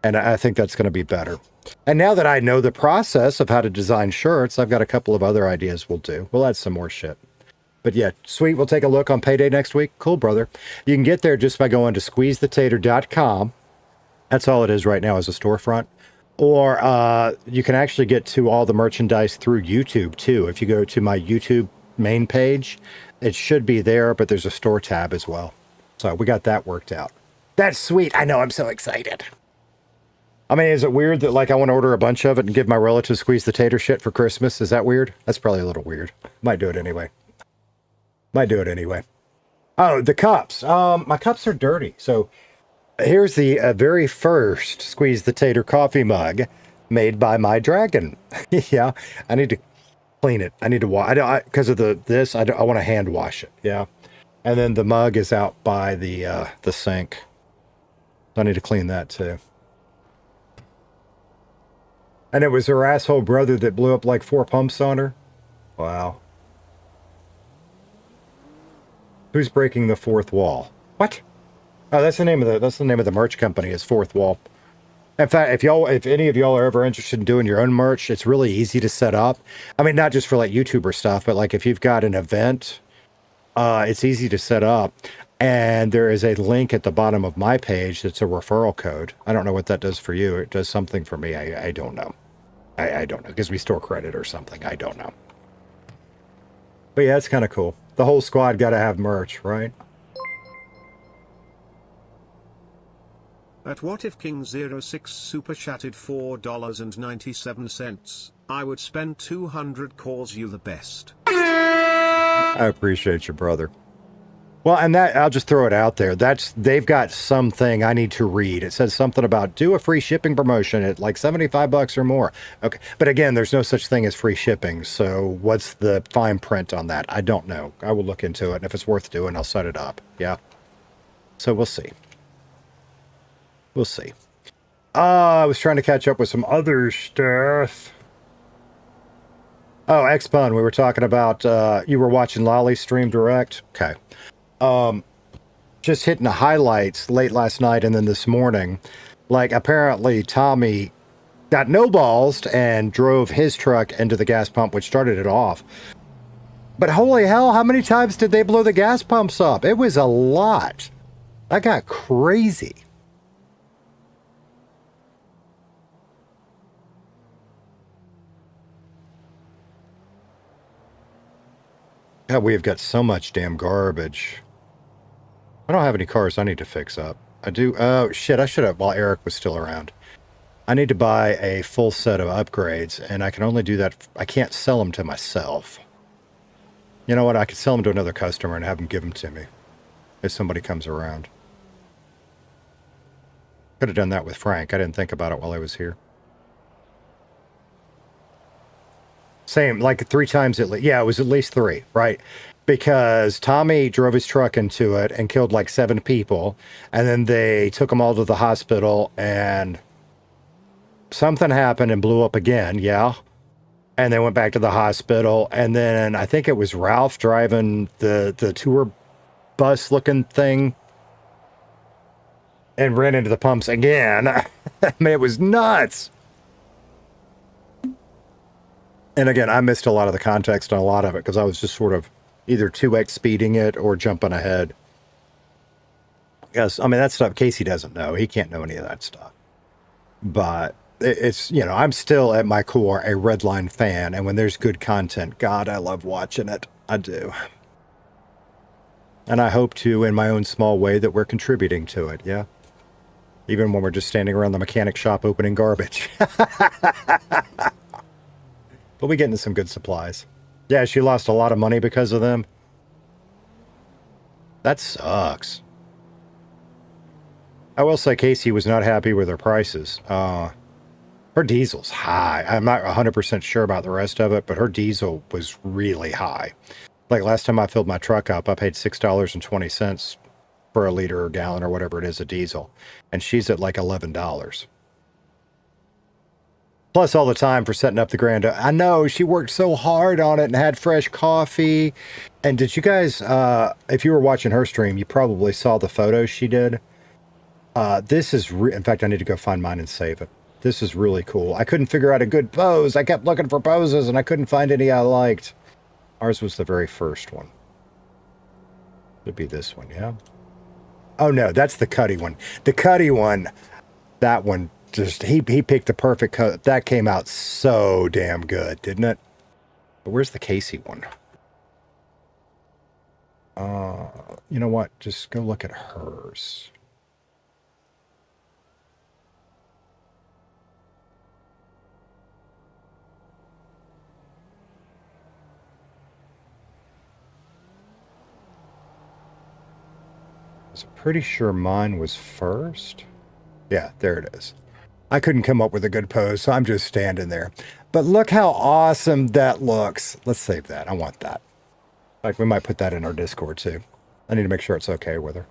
And I think that's going to be better. And now that I know the process of how to design shirts, I've got a couple of other ideas we'll do. We'll add some more shit. But yeah, sweet. We'll take a look on payday next week. Cool, brother. You can get there just by going to squeezethetater.com. That's all it is right now as a storefront. Or you can actually get to all the merchandise through YouTube, too. If you go to my YouTube main page, it should be there, but there's a store tab as well. So we got that worked out. That's sweet. I know. I'm so excited. I mean, is it weird that, like, I want to order a bunch of it and give my relatives Squeeze the Tater shit for Christmas? Is that weird? That's probably a little weird. Might do it anyway. Oh, the cups. My cups are dirty, so... Here's the very first Squeeze the Tater coffee mug made by my dragon. Yeah, I need to clean it. I need to wash. Because of this. I want to hand wash it. Yeah, and then the mug is out by the sink. I need to clean that too. And it was her asshole brother that blew up like 4 pumps on her. Wow. Who's breaking the fourth wall? What? Oh, that's the name of the merch company is Fourth Wall. In fact, if any of y'all are ever interested in doing your own merch, it's really easy to set up. I mean, not just for like YouTuber stuff, but like if you've got an event, it's easy to set up. And there is a link at the bottom of my page that's a referral code. I don't know what that does for you. It does something for me. I don't know. I don't know. It gives me store credit or something. I don't know. But yeah, it's kind of cool. The whole squad got to have merch, right? At What If King 06 super chatted $4.97. I would spend 200 calls you the best. I appreciate you, brother. Well, and that I'll just throw it out there. They've got something I need to read. It says something about do a free shipping promotion at like $75 or more. Okay, but again, there's no such thing as free shipping. So what's the fine print on that? I don't know. I will look into it, and if it's worth doing, I'll set it up. Yeah. So we'll see. We'll see. I was trying to catch up with some other stuff. Oh, X-Pun, we were talking about, you were watching Lolly's stream direct? Okay. Just hitting the highlights late last night and then this morning. Like, apparently Tommy got no balls and drove his truck into the gas pump, which started it off. But holy hell, how many times did they blow the gas pumps up? It was a lot. That got crazy. God, we have got so much damn garbage. I don't have any cars I need to fix up. I do. Oh, shit. I should have, while Eric was still around. I need to buy a full set of upgrades, and I can only do that. I can't sell them to myself. You know what? I could sell them to another customer and have them give them to me if somebody comes around. Could have done that with Frank. I didn't think about it while I was here. Same, like 3 times at least. Yeah, it was at least 3, right? Because Tommy drove his truck into it and killed like 7 people. And then they took them all to the hospital and something happened and blew up again. Yeah. And they went back to the hospital. And then I think it was Ralph driving the tour bus looking thing and ran into the pumps again. I mean, it was nuts. And again, I missed a lot of the context on a lot of it because I was just sort of either 2x speeding it or jumping ahead. Yes, I mean, that stuff Casey doesn't know. He can't know any of that stuff. But it's, you know, I'm still at my core a Redline fan. And when there's good content, God, I love watching it. I do. And I hope to, in my own small way, that we're contributing to it. Yeah. Even when we're just standing around the mechanic shop opening garbage. But we get into some good supplies. Yeah, she lost a lot of money because of them. That sucks. I will say Casey was not happy with her prices. Her diesel's high. I'm not 100% sure about the rest of it, but her diesel was really high. Like last time I filled my truck up, I paid $6.20 for a liter or gallon or whatever it is of diesel. And she's at like $11. Plus all the time for setting up the grand. I know she worked so hard on it and had fresh coffee. And did you guys, if you were watching her stream, you probably saw the photos she did. This is, in fact, I need to go find mine and save it. This is really cool. I couldn't figure out a good pose. I kept looking for poses and I couldn't find any I liked. Ours was the very first one. It'd be this one, yeah? Oh no, that's the Cuddy one. The Cuddy one, that one, just he picked the perfect cut. That came out so damn good, didn't it? But where's the Casey one? You know what? Just go look at hers. I was pretty sure mine was first. Yeah, there it is. I couldn't come up with a good pose, so I'm just standing there. But look how awesome that looks. Let's save that. I want that. Like, we might put that in our Discord, too. I need to make sure it's okay with her.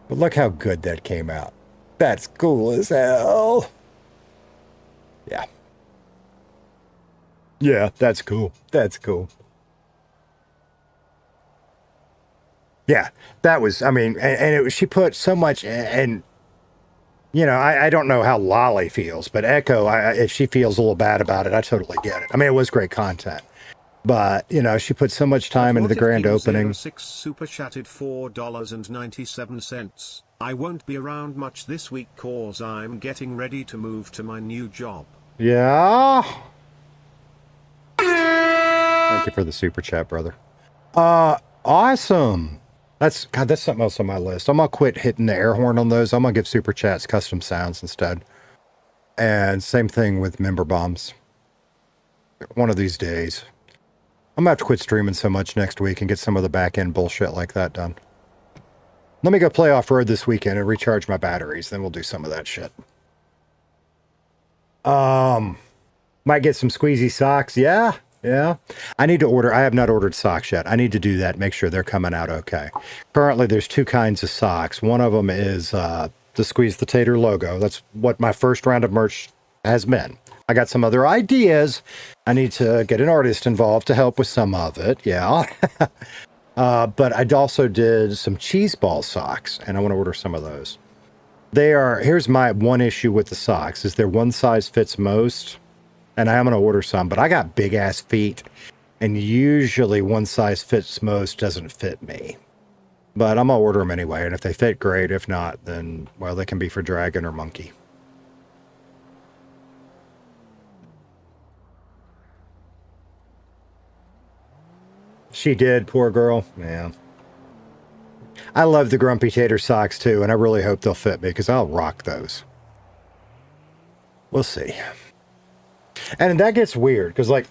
But look how good that came out. That's cool as hell. Yeah. Yeah, that's cool. That's cool. Yeah, that was, I mean, and it was, she put so much, and you know, I don't know how Lolly feels, but Echo, if she feels a little bad about it, I totally get it. I mean, it was great content. But, you know, she put so much time into the grand opening. 06 super chatted $4.97. I won't be around much this week cause I'm getting ready to move to my new job. Yeah. Thank you for the super chat, brother. Awesome. That's something else on my list. I'm going to quit hitting the air horn on those. I'm going to give super chats custom sounds instead. And same thing with member bombs. One of these days. I'm going to have to quit streaming so much next week and get some of the back end bullshit like that done. Let me go play off-road this weekend and recharge my batteries. Then we'll do some of that shit. Might get some squeezy socks. Yeah. Yeah, I need to order. I have not ordered socks yet. I need to do that. Make sure they're coming out okay. Currently, there's 2 kinds of socks. One of them is the Squeeze the Tater logo. That's what my first round of merch has been. I got some other ideas. I need to get an artist involved to help with some of it. Yeah. But I also did some cheese ball socks, and I want to order some of those. They are, here's my one issue with the socks, is they're one size fits most, and I am going to order some, but I got big ass feet, and usually one size fits most doesn't fit me. But I'm going to order them anyway, and if they fit, great. If not, then, well, they can be for dragon or monkey. She did, poor girl. Yeah. I love the Grumpy Tater socks too, and I really hope they'll fit me because I'll rock those. We'll see. And that gets weird because, like,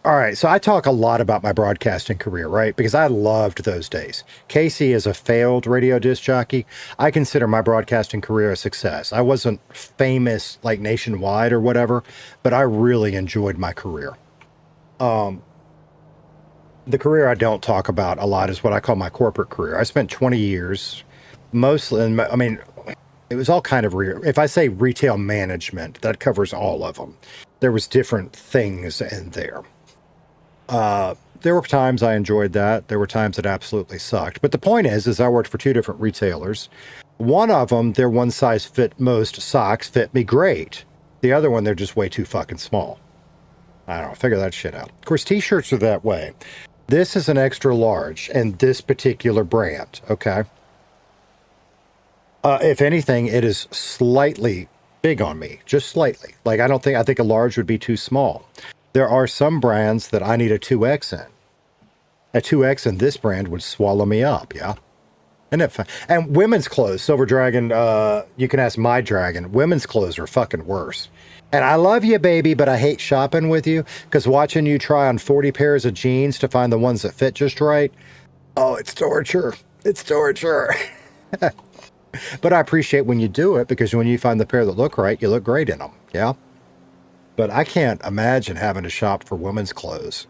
all right, so I talk a lot about my broadcasting career, right? Because I loved those days. Casey is a failed radio disc jockey. I consider my broadcasting career a success. I wasn't famous like nationwide or whatever, but I really enjoyed my career. The career I don't talk about a lot is what I call my corporate career. I spent 20 years, mostly, I mean, it was all kind of, if I say retail management, that covers all of them. There was different things in there. There were times I enjoyed that. There were times that absolutely sucked. But the point is I worked for two different retailers. One of them, their one size fit most socks fit me great. The other one, they're just way too fucking small. I don't know, figure that shit out. Of course, t-shirts are that way. This is an extra large and this particular brand, okay? If anything, it is slightly big on me, just slightly. Like, I think a large would be too small. There are some brands that I need a 2X in. A 2X in this brand would swallow me up, yeah? And women's clothes, Silver Dragon, you can ask my dragon, women's clothes are fucking worse. And I love you, baby, but I hate shopping with you because watching you try on 40 pairs of jeans to find the ones that fit just right, oh, it's torture. It's torture. But I appreciate when you do it because when you find the pair that look right, you look great in them, yeah? But I can't imagine having to shop for women's clothes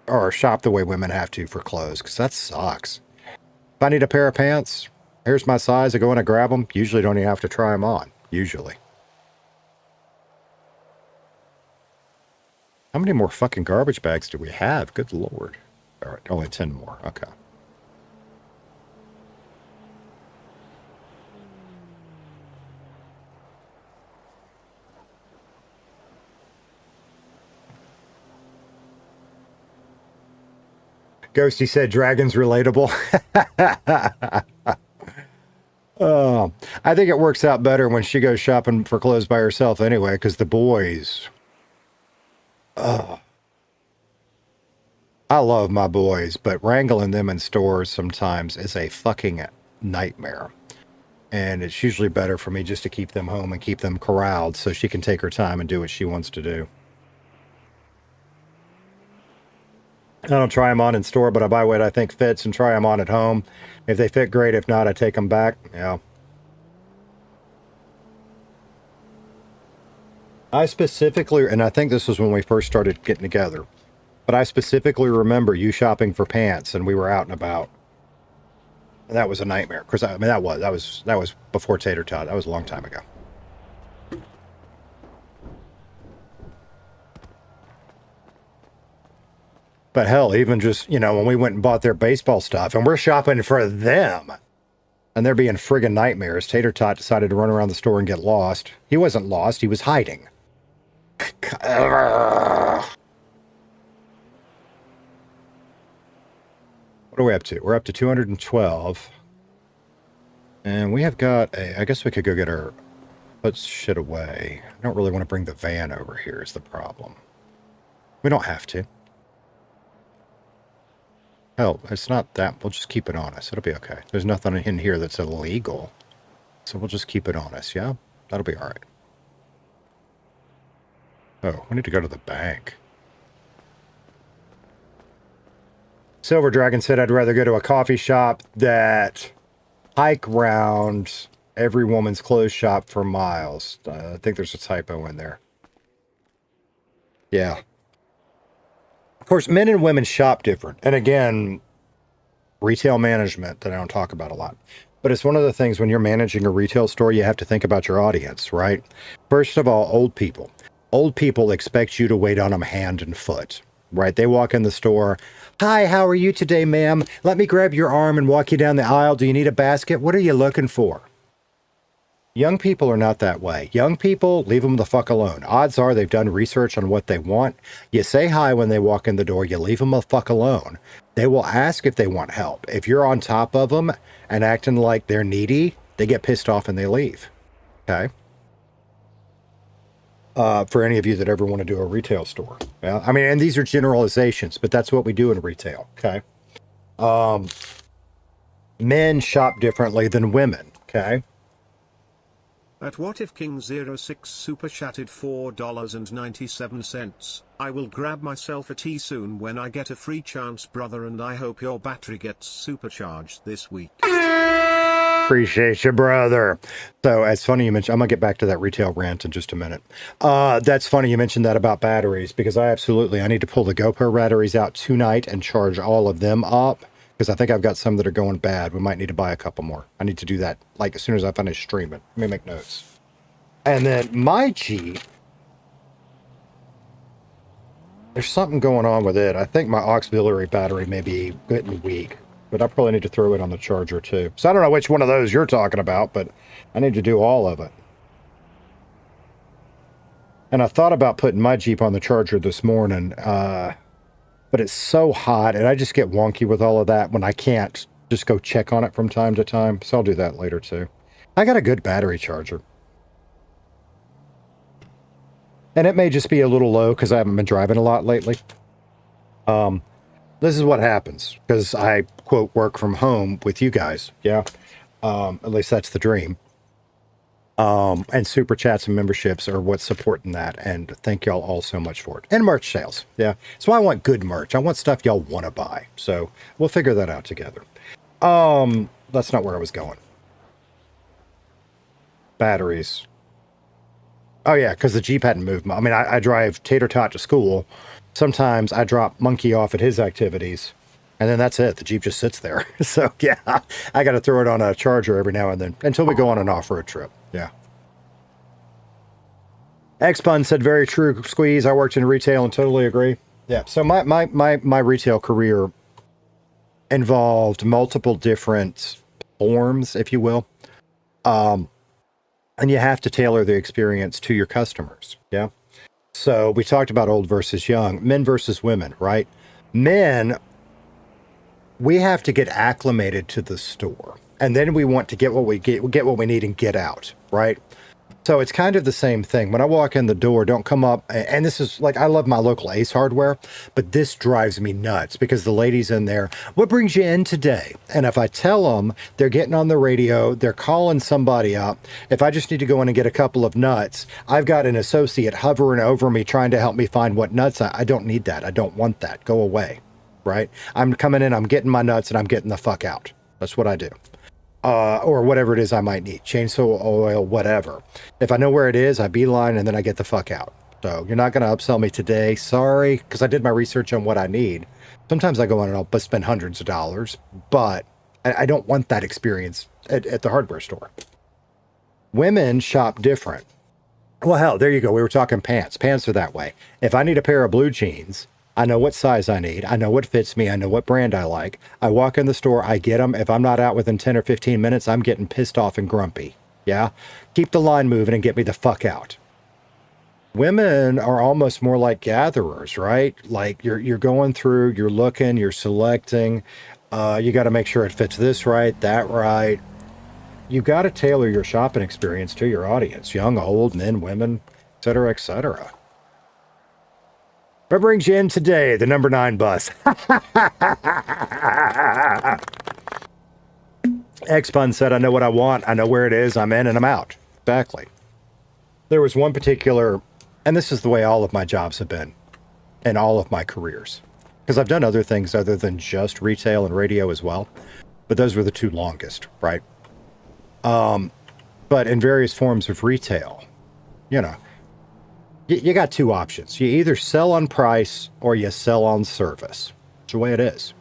or shop the way women have to for clothes because that sucks. If I need a pair of pants, here's my size. I go in and grab them. Usually don't even have to try them on. Usually. How many more fucking garbage bags do we have? Good Lord. All right, only 10 more. Okay. Ghosty said dragon's relatable. Oh, I think it works out better when she goes shopping for clothes by herself anyway, because the boys... Oh. I love my boys, but wrangling them in stores sometimes is a fucking nightmare. And it's usually better for me just to keep them home and keep them corralled so she can take her time and do what she wants to do. I don't try them on in store, but I buy what I think fits and try them on at home. If they fit, great. If not, I take them back. Yeah. I specifically, and I think this was when we first started getting together, but I specifically remember you shopping for pants and we were out and about. And that was a nightmare. Because I mean, that was before Tater Tot. That was a long time ago. But hell, even just, you know, when we went and bought their baseball stuff and we're shopping for them and they're being friggin' nightmares, Tater Tot decided to run around the store and get lost. He wasn't lost, he was hiding. What are we up to? We're up to 212. And we have got a, I guess we could go get our, put shit away. I don't really want to bring the van over here is the problem. We don't have to. Hell, it's not that. We'll just keep it on us. It'll be okay. There's nothing in here that's illegal. So we'll just keep it on us, yeah? That'll be all right. Oh, we need to go to the bank. Silver Dragon said I'd rather go to a coffee shop that hike round every woman's clothes shop for miles. I think there's a typo in there. Yeah. Of course, men and women shop different. And again, retail management that I don't talk about a lot. But it's one of the things when you're managing a retail store, you have to think about your audience, right? First of all, old people. Old people expect you to wait on them hand and foot, right? They walk in the store. Hi, how are you today, ma'am? Let me grab your arm and walk you down the aisle. Do you need a basket? What are you looking for? Young people are not that way. Young people, leave them the fuck alone. Odds are they've done research on what they want. You say hi when they walk in the door. You leave them the fuck alone. They will ask if they want help. If you're on top of them and acting like they're needy, they get pissed off and they leave. Okay? For any of you that ever want to do a retail store. Yeah, I mean, and these are generalizations, but that's what we do in retail. Okay? Men shop differently than women. Okay? At What If King 06 super chatted $4.97. I will grab myself a tea soon when I get a free chance, brother, and I hope your battery gets supercharged this week. Appreciate you, brother. So it's funny you mentioned, I'm going to get back to that retail rant in just a minute. That's funny you mentioned that about batteries, because I need to pull the GoPro batteries out tonight and charge all of them up, because I think I've got some that are going bad. We might need to buy a couple more. I need to do that like as soon as I finish streaming. Let me make notes. And then my Jeep, there's something going on with it. I think my auxiliary battery may be getting weak, but I probably need to throw it on the charger too. So I don't know which one of those you're talking about, but I need to do all of it. And I thought about putting my Jeep on the charger this morning, but it's so hot and I just get wonky with all of that when I can't just go check on it from time to time. So I'll do that later too. I got a good battery charger. And it may just be a little low because I haven't been driving a lot lately. This is what happens because I, quote, work from home with you guys. Yeah. At least that's the dream. And super chats and memberships are what's supporting that. And thank y'all all so much for it. And merch sales. Yeah. So I want good merch. I want stuff y'all want to buy. So we'll figure that out together. That's not where I was going. Batteries. Oh yeah, because the Jeep hadn't moved. I mean, I drive Tater Tot to school. Sometimes I drop Monkey off at his activities. And then that's it. The Jeep just sits there. So yeah, I got to throw it on a charger every now and then until we go on an off-road trip. Yeah. X-Bun said, very true, Squeeze. I worked in retail and totally agree. Yeah. So my retail career involved multiple different forms, if you will. And you have to tailor the experience to your customers. Yeah. So we talked about old versus young, men versus women, right? Men, we have to get acclimated to the store, and then we want to get what we get what we need and get out, right? So it's kind of the same thing. When I walk in the door, don't come up, and this is like, I love my local Ace Hardware, but this drives me nuts because the ladies in there, what brings you in today? And if I tell them they're getting on the radio, they're calling somebody up, if I just need to go in and get a couple of nuts, I've got an associate hovering over me trying to help me find what nuts. I don't need that. I don't want that. Go away, right? I'm coming in, I'm getting my nuts, and I'm getting the fuck out. That's what I do. Or whatever it is I might need, chainsaw oil, whatever. If I know where it is, I beeline and then I get the fuck out. So you're not going to upsell me today. Sorry, because I did my research on what I need. Sometimes I go in and I'll spend hundreds of dollars, but I don't want that experience at the hardware store. Women shop different. Well, hell, there you go. We were talking pants. Pants are that way. If I need a pair of blue jeans, I know what size I need. I know what fits me. I know what brand I like. I walk in the store. I get them. If I'm not out within 10 or 15 minutes, I'm getting pissed off and grumpy. Yeah? Keep the line moving and get me the fuck out. Women are almost more like gatherers, right? Like you're going through, you're looking, you're selecting. You got to make sure it fits this right, that right. You got to tailor your shopping experience to your audience. Young, old, men, women, etc., etc. What brings you in today? The number 9 bus. X-Bun said, I know what I want. I know where it is. I'm in and I'm out. Exactly. There was one particular, and this is the way all of my jobs have been in all of my careers. Because I've done other things other than just retail and radio as well. But those were the 2 longest, right? But in various forms of retail, you know, you got 2 options. You either sell on price or you sell on service. It's the way it is.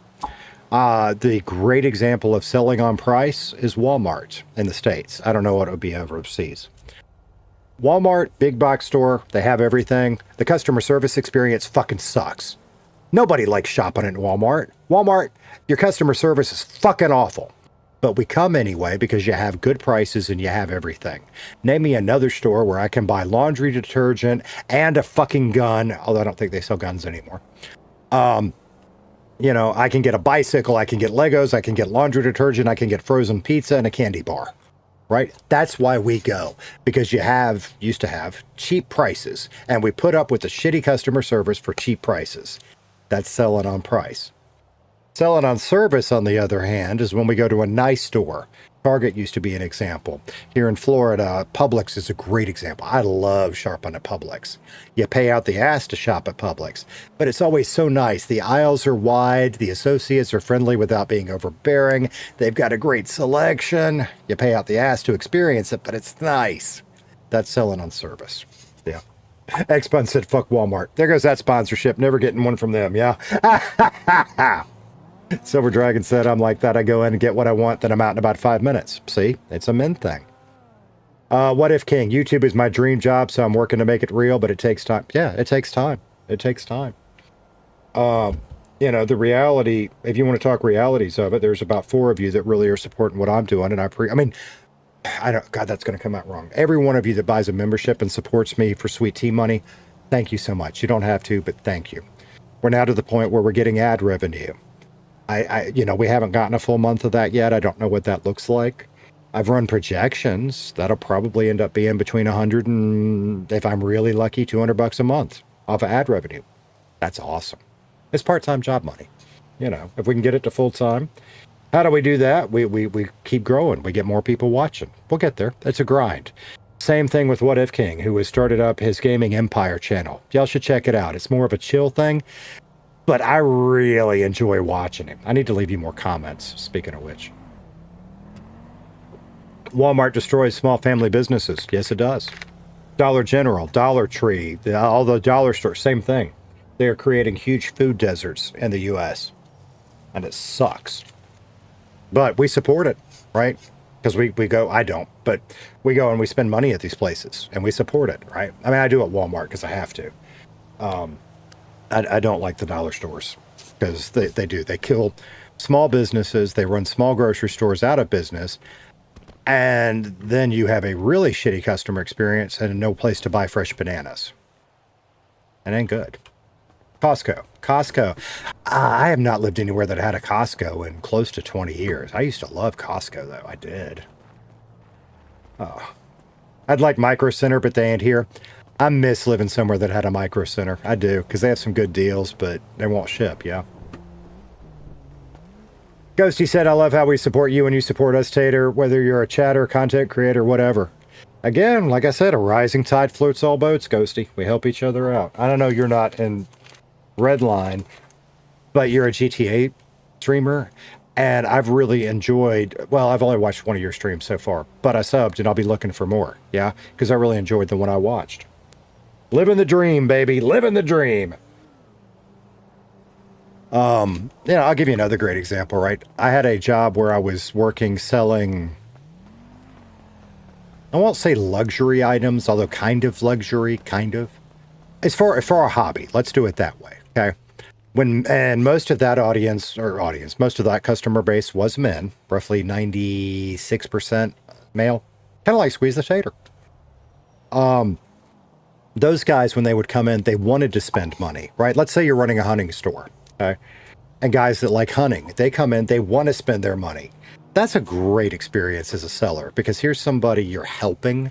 The great example of selling on price is Walmart in the States. I don't know what it would be overseas. Walmart, big box store, they have everything. The customer service experience fucking sucks. Nobody likes shopping at Walmart. Walmart, your customer service is fucking awful. But we come anyway because you have good prices and you have everything. Name me another store where I can buy laundry detergent and a fucking gun, although I don't think they sell guns anymore. You know, I can get a bicycle, I can get Legos, I can get laundry detergent, I can get frozen pizza and a candy bar. Right? That's why we go. Because used to have cheap prices. And we put up with the shitty customer service for cheap prices. That's selling on price. Selling on service, on the other hand, is when we go to a nice store. Target used to be an example. Here in Florida, Publix is a great example. I love shopping at Publix. You pay out the ass to shop at Publix, but it's always so nice. The aisles are wide. The associates are friendly without being overbearing. They've got a great selection. You pay out the ass to experience it, but it's nice. That's selling on service. Yeah. X-Bun said, fuck Walmart. There goes that sponsorship. Never getting one from them, yeah? Silver Dragon said, I'm like that. I go in and get what I want, then I'm out in about 5 minutes. See? It's a men thing. What if King? YouTube is my dream job, so I'm working to make it real, but it takes time. Yeah, it takes time. It takes time. You know, the reality, if you want to talk realities of it, there's about 4 of you that really are supporting what I'm doing, and God, that's going to come out wrong. Every one of you that buys a membership and supports me for sweet tea money, thank you so much. You don't have to, but thank you. We're now to the point where we're getting ad revenue. We haven't gotten a full month of that yet. I don't know what that looks like. I've run projections. That'll probably end up being between 100 and, if I'm really lucky, $200 a month off of ad revenue. That's awesome. It's part-time job money. You know, if we can get it to full-time. How do we do that? We keep growing. We get more people watching. We'll get there. It's a grind. Same thing with What If King, who has started up his Gaming Empire channel. Y'all should check it out. It's more of a chill thing. But I really enjoy watching him. I need to leave you more comments, speaking of which. Walmart destroys small family businesses. Yes, it does. Dollar General, Dollar Tree, all the dollar stores, same thing. They are creating huge food deserts in the U.S. And it sucks. But we support it, right? Because we go, I don't, but we go and we spend money at these places. And we support it, right? I mean, I do at Walmart because I have to. I don't like the dollar stores because they do. They kill small businesses. They run small grocery stores out of business. And then you have a really shitty customer experience and no place to buy fresh bananas. It ain't good. Costco. I have not lived anywhere that had a Costco in close to 20 years. I used to love Costco, though. I did. Oh. I'd like Micro Center, but they ain't here. I miss living somewhere that had a Micro Center. I do, because they have some good deals, but they won't ship, yeah. Ghosty said, I love how we support you and you support us, Tater, whether you're a chatter, content creator, whatever. Again, like I said, a rising tide floats all boats, Ghosty. We help each other out. I don't know, you're not in Redline, but you're a GTA streamer, and I've really enjoyed, well, I've only watched one of your streams so far, but I subbed and I'll be looking for more, yeah? Because I really enjoyed the one I watched. Living the dream, baby. Living the dream. I'll give you another great example, right? I had a job where I was working selling, I won't say luxury items, although kind of luxury, kind of. It's for a hobby. Let's do it that way, okay? And most of that most of that customer base was men, roughly 96% male, kind of like Squeeze the Tater. Those guys, when they would come in, they wanted to spend money, right? Let's say you're running a hunting store, okay? And guys that like hunting, they come in, they want to spend their money. That's a great experience as a seller because here's somebody you're helping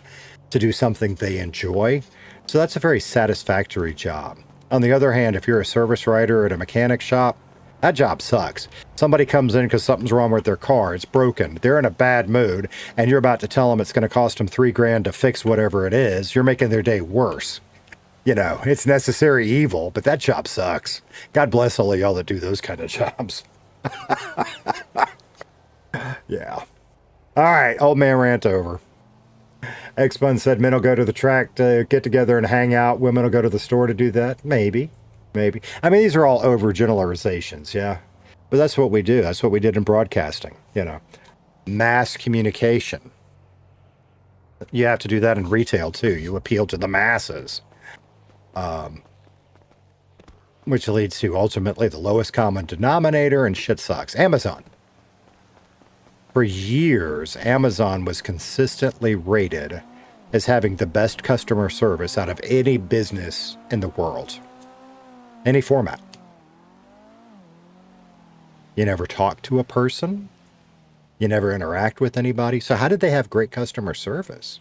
to do something they enjoy. So that's a very satisfactory job. On the other hand, if you're a service writer at a mechanic shop, that job sucks. Somebody comes in because something's wrong with their car. It's broken. They're in a bad mood, and you're about to tell them it's going to cost them $3,000 to fix whatever it is. You're making their day worse. You know, it's necessary evil, but that job sucks. God bless all of y'all that do those kind of jobs. Yeah. All right, old man rant over. X-Bun said men will go to the track to get together and hang out. Women will go to the store to do that. Maybe. I mean, these are all overgeneralizations, yeah? But that's what we do. That's what we did in broadcasting, you know. Mass communication. You have to do that in retail, too. You appeal to the masses. Which leads to, ultimately, the lowest common denominator, and shit sucks. Amazon. For years, Amazon was consistently rated as having the best customer service out of any business in the world. Any format. You never talk to a person. You never interact with anybody. So how did they have great customer service?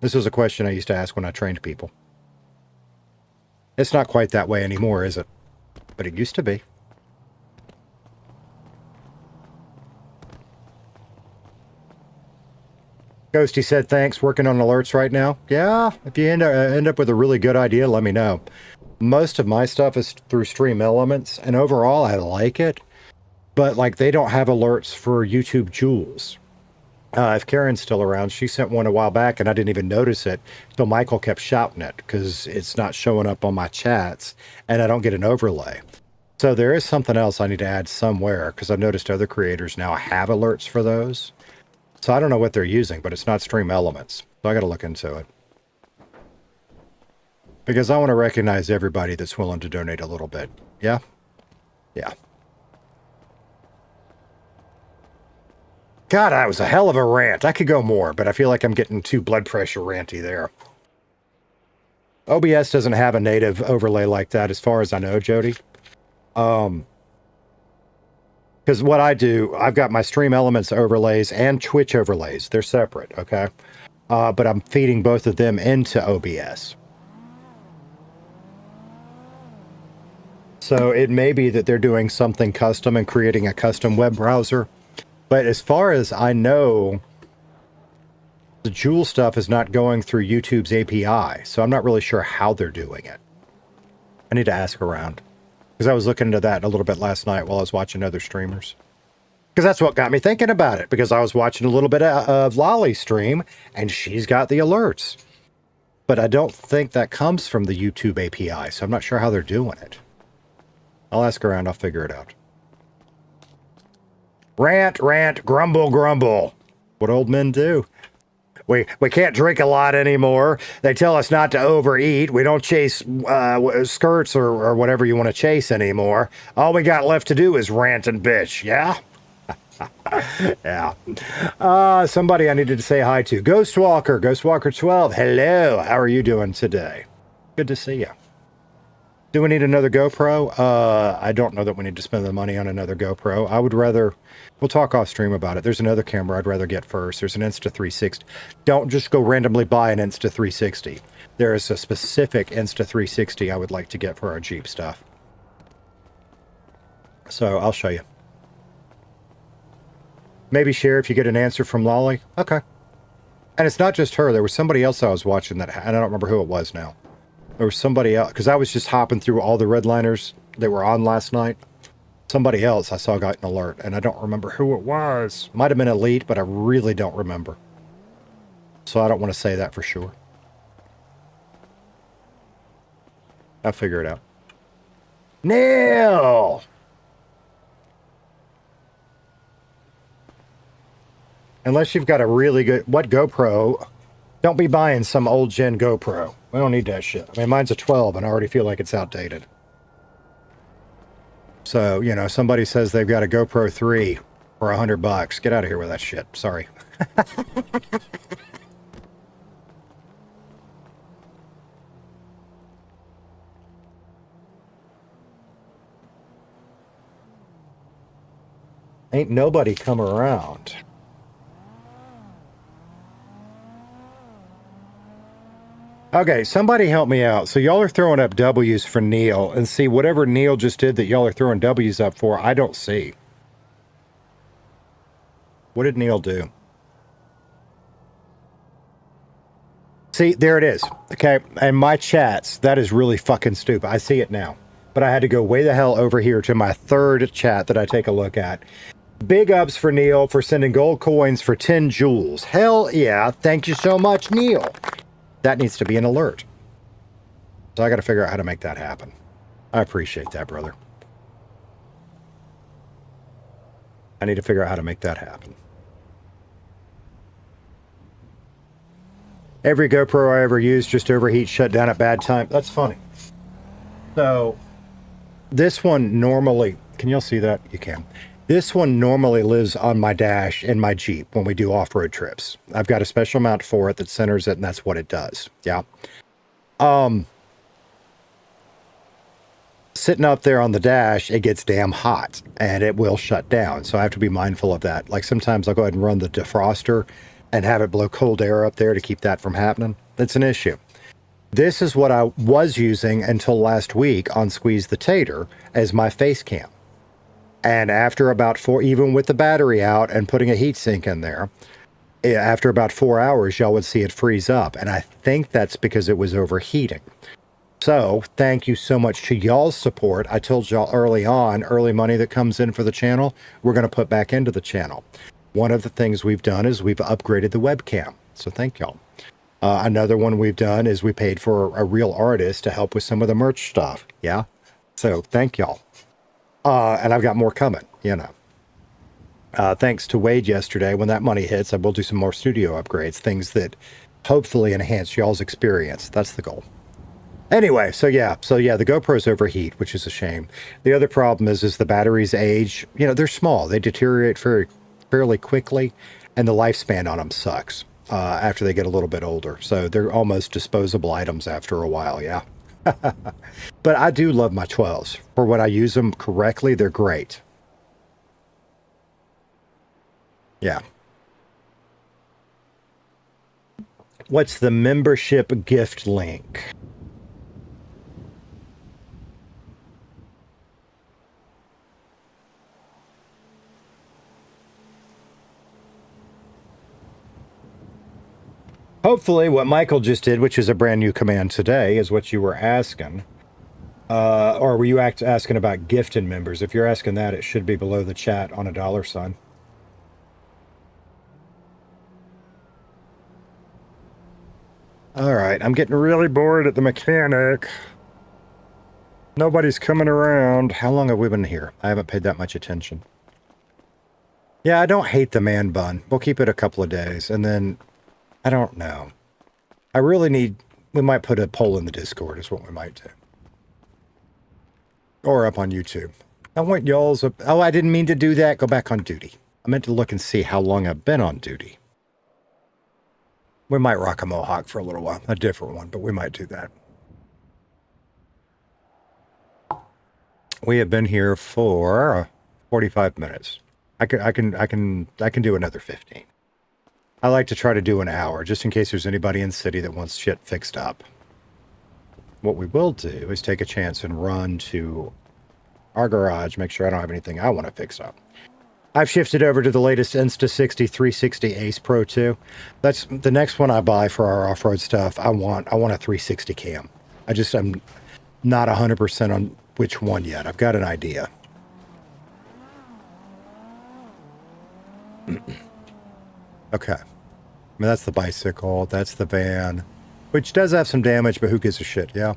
This was a question I used to ask when I trained people. It's not quite that way anymore, is it? But it used to be. Ghosty said, thanks, working on alerts right now. Yeah, if you end up with a really good idea, let me know. Most of my stuff is through Stream Elements, and overall, I like it. But, like, they don't have alerts for YouTube Jewels. If Karen's still around, she sent one a while back, and I didn't even notice it until Michael kept shouting it, because it's not showing up on my chats, and I don't get an overlay. So there is something else I need to add somewhere, because I've noticed other creators now have alerts for those. So I don't know what they're using, but it's not Stream Elements. So I got to look into it. Because I want to recognize everybody that's willing to donate a little bit. Yeah? Yeah. God, that was a hell of a rant. I could go more, but I feel like I'm getting too blood pressure ranty there. OBS doesn't have a native overlay like that as far as I know, Jody. Because what I do, I've got my Stream Elements overlays and Twitch overlays. They're separate, okay? But I'm feeding both of them into OBS. So it may be that they're doing something custom and creating a custom web browser. But as far as I know, the Joule stuff is not going through YouTube's API. So I'm not really sure how they're doing it. I need to ask around. Because I was looking into that a little bit last night while I was watching other streamers. Because that's what got me thinking about it. Because I was watching a little bit of Lolly's stream, and she's got the alerts. But I don't think that comes from the YouTube API, so I'm not sure how they're doing it. I'll ask around, I'll figure it out. Rant, rant, grumble, grumble. What old men do. We can't drink a lot anymore. They tell us not to overeat. We don't chase skirts or whatever you want to chase anymore. All we got left to do is rant and bitch, yeah? Yeah. Somebody I needed to say hi to. Ghostwalker 12. Hello. How are you doing today? Good to see you. Do we need another GoPro? I don't know that we need to spend the money on another GoPro. I would rather... We'll talk off stream about it. There's another camera I'd rather get first. There's an Insta360. Don't just go randomly buy an Insta360. There is a specific Insta360 I would like to get for our Jeep stuff. So I'll show you. Maybe share if you get an answer from Lolly. Okay. And it's not just her. There was somebody else I was watching that... And I don't remember who it was now. There was somebody else, because I was just hopping through all the Redliners that were on last night. Somebody else I saw got an alert, and I don't remember who it was. Might have been Elite, but I really don't remember. So I don't want to say that for sure. I'll figure it out. Neil! Unless you've got a really good... What GoPro? Don't be buying some old gen GoPro. We don't need that shit. I mean, mine's a 12 and I already feel like it's outdated. So, you know, somebody says they've got a GoPro 3 for $100. Get out of here with that shit. Sorry. Ain't nobody come around. Okay, somebody help me out. So y'all are throwing up W's for Neil, and see, whatever Neil just did that y'all are throwing W's up for, I don't see. What did Neil do? See, there it is. Okay, and my chats, that is really fucking stupid. I see it now. But I had to go way the hell over here to my third chat that I take a look at. Big ups for Neil for sending gold coins for 10 joules. Hell yeah, thank you so much, Neil. That needs to be an alert. So I got to figure out how to make that happen. I appreciate that, brother. I need to figure out how to make that happen. Every GoPro I ever used just overheats, shut down at bad time. That's funny. So this one normally, can y'all see that? You can. This one normally lives on my dash in my Jeep when we do off-road trips. I've got a special mount for it that centers it, and that's what it does. Yeah. Sitting up there on the dash, it gets damn hot, and it will shut down. So I have to be mindful of that. Like sometimes I'll go ahead and run the defroster and have it blow cold air up there to keep that from happening. That's an issue. This is what I was using until last week on Squeeze the Tater as my face cam. And after about 4, even with the battery out and putting a heat sink in there, after about 4 hours, y'all would see it freeze up. And I think that's because it was overheating. So thank you so much to y'all's support. I told y'all early on, early money that comes in for the channel, we're going to put back into the channel. One of the things we've done is we've upgraded the webcam. So thank y'all. Another one we've done is we paid for a real artist to help with some of the merch stuff. Yeah. So thank y'all. And I've got more coming, you know. Thanks to Wade yesterday. When that money hits, I will do some more studio upgrades, things that hopefully enhance y'all's experience. That's the goal. Anyway, so yeah, the GoPros overheat, which is a shame. The other problem is the batteries age. You know, they're small. They deteriorate fairly quickly, and the lifespan on them sucks after they get a little bit older. So they're almost disposable items after a while, yeah. But I do love my 12s. For when I use them correctly, they're great. Yeah. What's the membership gift link? Hopefully what Michael just did, which is a brand new command today, is what you were asking. Or were you asking about gifted members? If you're asking that, it should be below the chat on a $sign. All right, I'm getting really bored at the mechanic. Nobody's coming around. How long have we been here? I haven't paid that much attention. Yeah, I don't hate the man bun. We'll keep it a couple of days, and then... I don't know. I really need... We might put a poll in the Discord is what we might do. Or up on YouTube. I want y'all's... Oh, I didn't mean to do that. Go back on duty. I meant to look and see how long I've been on duty. We might rock a mohawk for a little while. A different one, but we might do that. We have been here for 45 minutes. I can do another 15. I like to try to do an hour, just in case there's anybody in the city that wants shit fixed up. What we will do is take a chance and run to our garage, make sure I don't have anything I want to fix up. I've shifted over to the latest Insta60 360 Ace Pro 2. That's the next one I buy for our off-road stuff. I want a 360 cam. I'm not 100% on which one yet. I've got an idea. Okay. I mean, that's the bicycle. That's the van, which does have some damage, but who gives a shit? Yeah.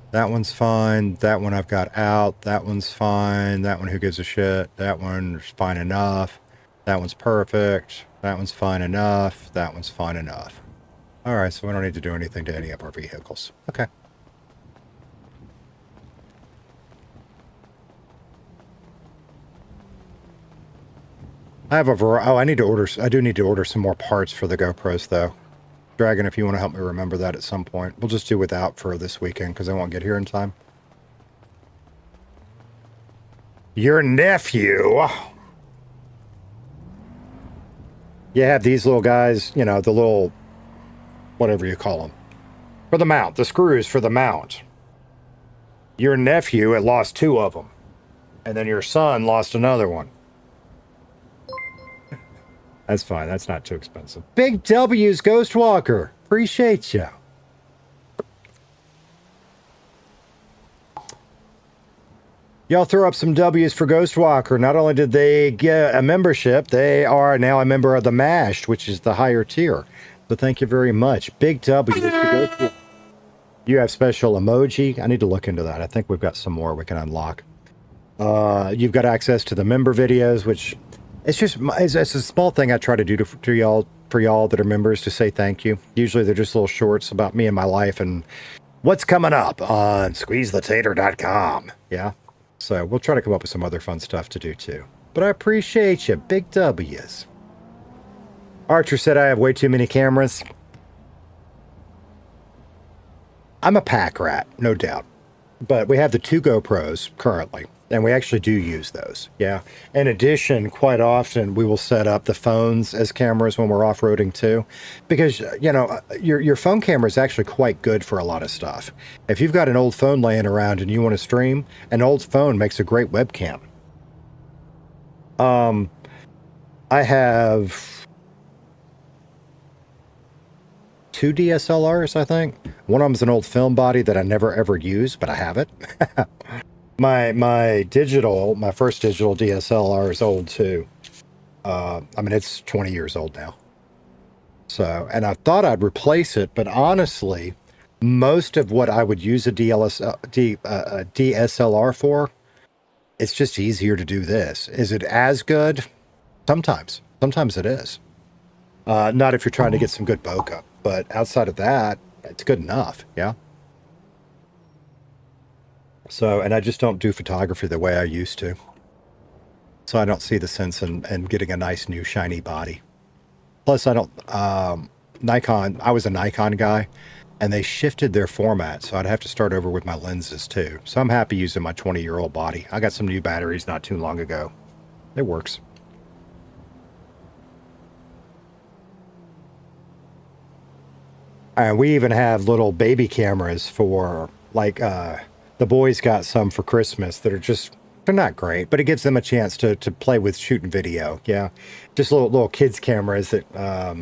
That one's fine. That one I've got out. That one's fine. That one, who gives a shit? That one's fine enough. That one's perfect. That one's fine enough. That one's fine enough. All right, so we don't need to do anything to any of our vehicles. Okay. I have a variety. Oh, I do need to order some more parts for the GoPros, though. Dragon, if you want to help me remember that at some point. We'll just do without for this weekend, because I won't get here in time. Your nephew! You have these little guys, you know, the little... whatever you call them. For the mount. The screws for the mount. Your nephew had lost 2 of them. And then your son lost another one. That's fine. That's not too expensive. Big W's, Ghostwalker. Appreciate you. Y'all throw up some W's for Ghostwalker. Not only did they get a membership, they are now a member of the MAShed, which is the higher tier. So thank you very much. Big W's for Ghostwalker. You have special emoji. I need to look into that. I think we've got some more we can unlock. You've got access to the member videos, which... it's a small thing I try to do for y'all that are members to say thank you. Usually they're just little shorts about me and my life and what's coming up on squeezethetater.com. Yeah. So we'll try to come up with some other fun stuff to do too. But I appreciate you. Big W's. Archer said I have way too many cameras. I'm a pack rat, no doubt. But we have the 2 GoPros currently, and we actually do use those. Yeah. In addition, quite often we will set up the phones as cameras when we're off-roading too, because you know your phone camera is actually quite good for a lot of stuff. If you've got an old phone laying around and you want to stream, an old phone makes a great webcam. I have 2 DSLRs, I think. One of them's an old film body that I never ever use, but I have it. my first digital DSLR is old too. I mean, it's 20 years old now. So, and I thought I'd replace it, but honestly, most of what I would use a DSLR for, it's just easier to do this. Is it as good? Sometimes. Sometimes it is. Not if you're trying to get some good bokeh, but outside of that, it's good enough, yeah? So, and I just don't do photography the way I used to. So I don't see the sense in getting a nice new shiny body. Plus, I don't, Nikon, I was a Nikon guy, and they shifted their format, so I'd have to start over with my lenses too. So I'm happy using my 20-year-old body. I got some new batteries not too long ago. It works. And we even have little baby cameras for, like, the boys got some for Christmas that are just, they're not great, but it gives them a chance to play with shooting video, yeah. Just little kids cameras that are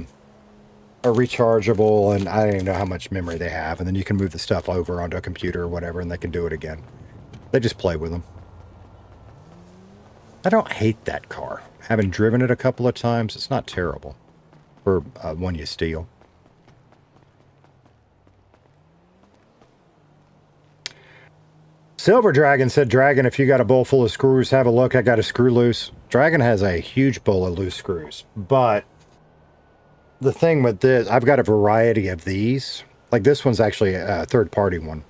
rechargeable, and I don't even know how much memory they have, and then you can move the stuff over onto a computer or whatever, and they can do it again. They just play with them. I don't hate that car. Having driven it a couple of times, it's not terrible for one you steal. Silver Dragon said, Dragon, if you got a bowl full of screws, have a look. I got a screw loose. Dragon has a huge bowl of loose screws. But the thing with this, I've got a variety of these. Like this one's actually a third-party one.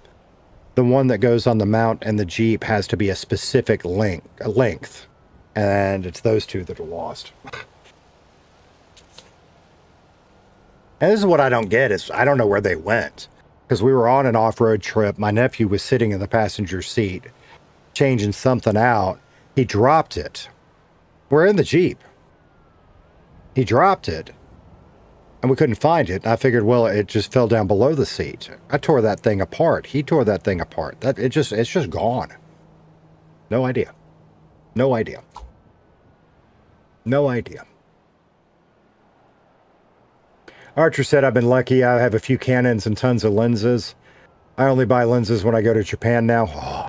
The one that goes on the mount and the Jeep has to be a specific length. And it's those two that are lost. And this is what I don't get, is I don't know where they went. Because we were on an off-road trip. My nephew was sitting in the passenger seat, changing something out. He dropped it. We're in the Jeep. He dropped it. And we couldn't find it. I figured, well, it just fell down below the seat. I tore that thing apart. He tore that thing apart. It's just gone. No idea. No idea. No idea. Archer said, I've been lucky. I have a few Canons and tons of lenses. I only buy lenses when I go to Japan now. Oh.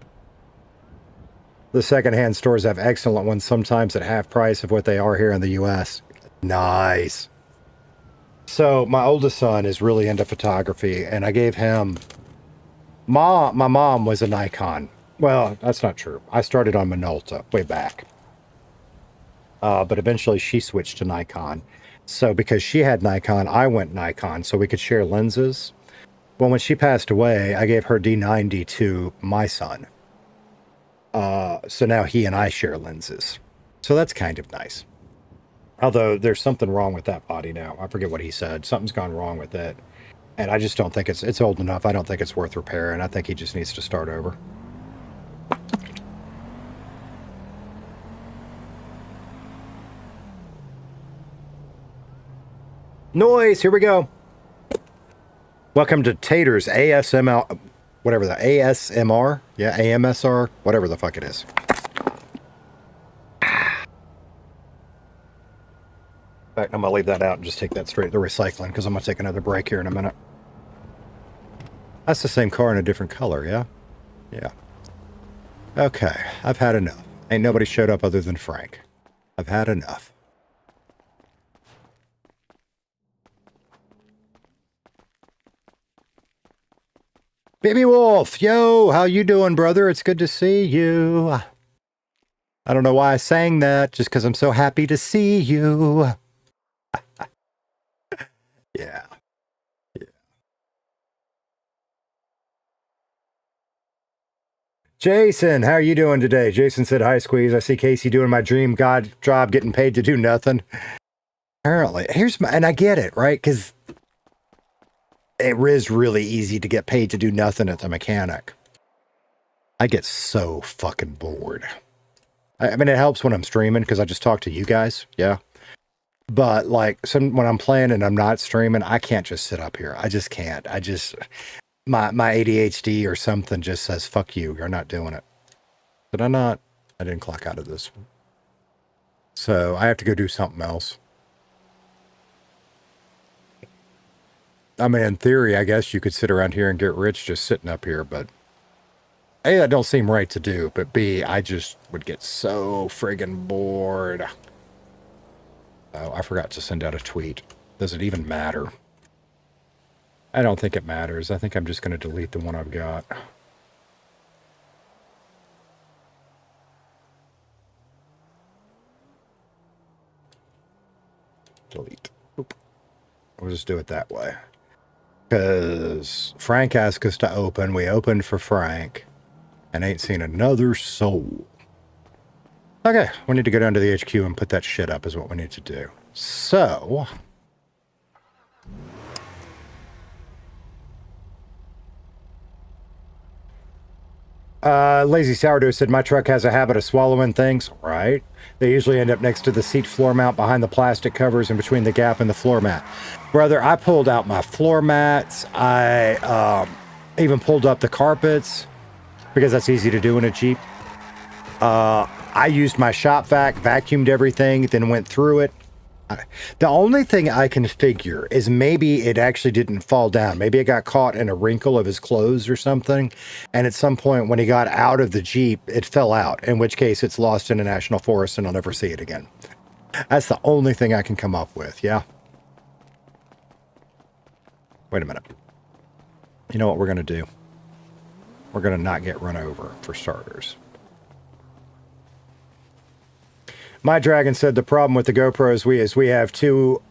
The secondhand stores have excellent ones, sometimes at half price of what they are here in the U.S. Nice. So my oldest son is really into photography, and I gave him... My mom was a Nikon. Well, that's not true. I started on Minolta way back. But eventually she switched to Nikon. So because she had Nikon, I went Nikon so we could share lenses. Well, when she passed away, I gave her D90 to my son. So now he and I share lenses. So that's kind of nice. Although there's something wrong with that body now. I forget what he said. Something's gone wrong with it. And I just don't think it's old enough. I don't think it's worth repairing. I think he just needs to start over. Noise, here we go. Welcome to Tater's ASMR, whatever the ASMR, yeah, AMSR, whatever the fuck it is. In fact, I'm gonna leave that out and just take that straight to the recycling because I'm gonna take another break here in a minute. That's the same car in a different color, yeah? Yeah. Okay, I've had enough. Ain't nobody showed up other than Frank. I've had enough. Baby Wolf, yo, how you doing, brother? It's good to see you. I don't know why I sang that, just because I'm so happy to see you. Yeah. Yeah. Jason, how are you doing today? Jason said, hi, Squeeze. I see Casey doing my dream god job, getting paid to do nothing. Apparently. And I get it, right? Because it is really easy to get paid to do nothing at the mechanic. I get so fucking bored. I mean, it helps when I'm streaming because I just talk to you guys. Yeah. But like when I'm playing and I'm not streaming, I can't just sit up here. I just can't. My ADHD or something just says, fuck you. You're not doing it. Did I not? I didn't clock out of this one. So I have to go do something else. I mean, in theory, I guess you could sit around here and get rich just sitting up here, but A, that don't seem right to do, but B, I just would get so friggin' bored. Oh, I forgot to send out a tweet. Does it even matter? I don't think it matters. I think I'm just going to delete the one I've got. Delete. Oop. We'll just do it that way. Because Frank asked us to open. We opened for Frank. And ain't seen another soul. Okay, we need to go down to the HQ and put that shit up is what we need to do. So... Lazy Sourdough said, my truck has a habit of swallowing things. Right. They usually end up next to the seat floor mount behind the plastic covers and between the gap and the floor mat. Brother, I pulled out my floor mats. I even pulled up the carpets because that's easy to do in a Jeep. I used my shop vac, vacuumed everything, then went through it. The only thing I can figure is maybe it actually didn't fall down. Maybe it got caught in a wrinkle of his clothes or something. And at some point when he got out of the Jeep, it fell out, in which case it's lost in a national forest and I'll never see it again. That's the only thing I can come up with. Yeah. Wait a minute. You know what we're going to do? We're going to not get run over for starters. My Dragon said the problem with the GoPros is we have two,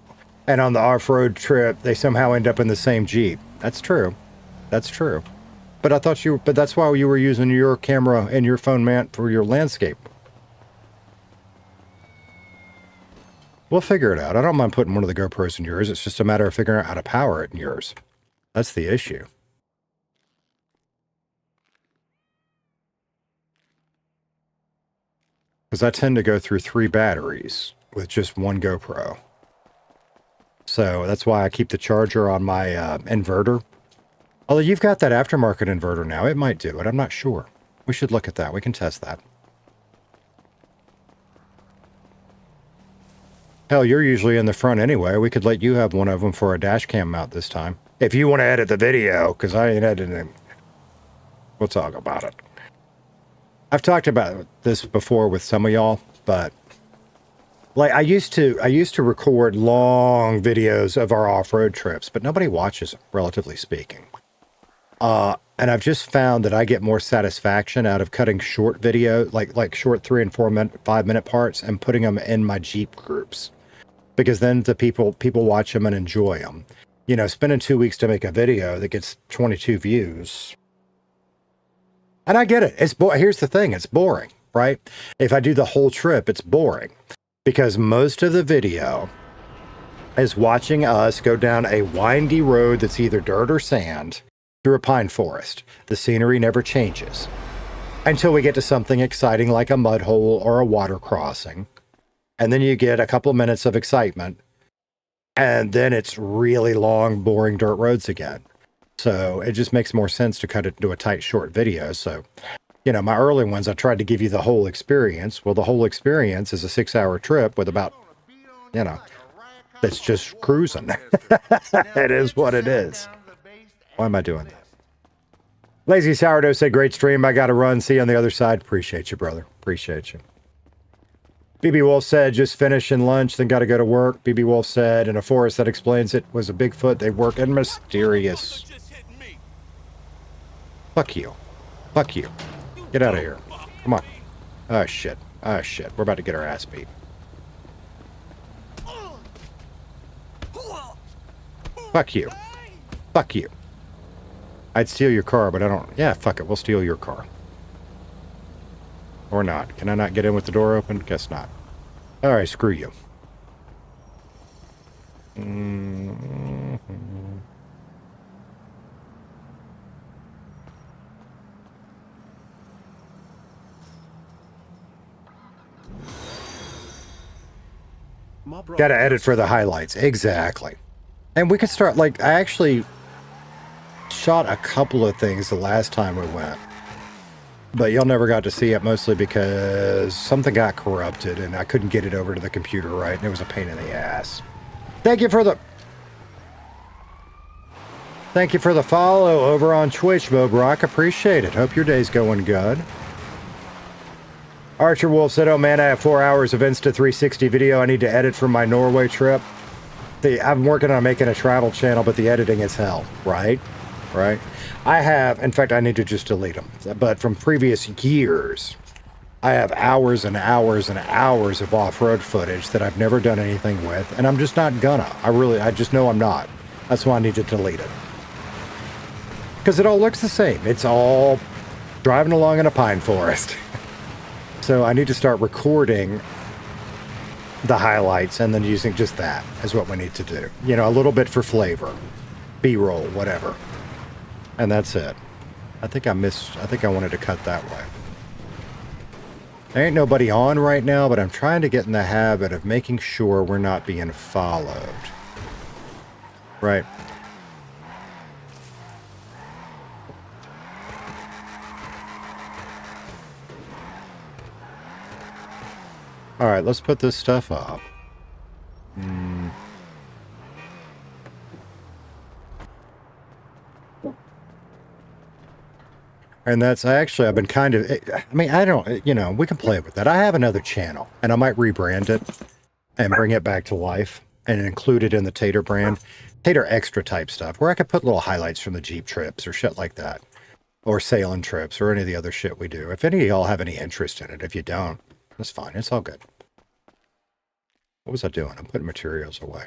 and on the off-road trip, they somehow end up in the same Jeep. That's true. That's true. But I thought but that's why you were using your camera and your phone mount for your landscape. We'll figure it out. I don't mind putting one of the GoPros in yours. It's just a matter of figuring out how to power it in yours. That's the issue. Because I tend to go through 3 batteries with just one GoPro. So that's why I keep the charger on my inverter. Although you've got that aftermarket inverter now, it might do it. I'm not sure. We should look at that. We can test that. Hell, you're usually in the front anyway. We could let you have one of them for a dash cam mount this time. If you want to edit the video, because I ain't editing. We'll talk about it. I've talked about this before with some of y'all, but like I used to record long videos of our off-road trips, but nobody watches them, relatively speaking. And I've just found that I get more satisfaction out of cutting short video, like short 3 and 5 minute parts, and putting them in my Jeep groups, because then the people watch them and enjoy them. You know, spending 2 weeks to make a video that gets 22 views. And I get it. Here's the thing. It's boring, right? If I do the whole trip, it's boring. Because most of the video is watching us go down a windy road that's either dirt or sand through a pine forest. The scenery never changes. Until we get to something exciting like a mud hole or a water crossing. And then you get a couple minutes of excitement. And then it's really long, boring dirt roads again. So it just makes more sense to cut it into a tight, short video. So, you know, my early ones, I tried to give you the whole experience. Well, the whole experience is a 6-hour trip with about, you know, that's just cruising. It is what it is. Why am I doing that? Lazy Sourdough said, great stream. I got to run. See you on the other side. Appreciate you, brother. Appreciate you. BB Wolf said, just finishing lunch, then got to go to work. BB Wolf said, in a forest that explains it was a Bigfoot. They work in mysterious. Fuck you. Fuck you. Get out of here. Come on. Oh, shit. Oh, shit. We're about to get our ass beat. Fuck you. Fuck you. I'd steal your car, but I don't... Yeah, fuck it. We'll steal your car. Or not. Can I not get in with the door open? Guess not. Alright, screw you. Mm-hmm. Gotta edit for the highlights. Exactly. And we could start, like, I actually shot a couple of things the last time we went. But y'all never got to see it, mostly because something got corrupted and I couldn't get it over to the computer right, and it was a pain in the ass. Thank you for the follow over on Twitch, Mobrock. Appreciate it. Hope your day's going good. Archer Wolf said, oh man, I have 4 hours of Insta 360 video I need to edit for my Norway trip. I'm working on making a travel channel, but the editing is hell, right? Right? I have, in fact, I need to just delete them. But from previous years, I have hours and hours and hours of off-road footage that I've never done anything with, and I'm just not gonna. I just know I'm not. That's why I need to delete it. Because it all looks the same. It's all driving along in a pine forest. So I need to start recording the highlights and then using just that is what we need to do. You know, a little bit for flavor. B-roll, whatever. And that's it. I think I wanted to cut that way. There ain't nobody on right now, but I'm trying to get in the habit of making sure we're not being followed. Right. Alright, let's put this stuff up. And that's actually, I've been kind of, I mean, I don't, you know, we can play with that. I have another channel, and I might rebrand it and bring it back to life and include it in the Tater brand. Tater Extra type stuff, where I could put little highlights from the Jeep trips or shit like that. Or sailing trips or any of the other shit we do. If any of y'all have any interest in it, if you don't, that's fine. It's all good. What was I doing? I'm putting materials away.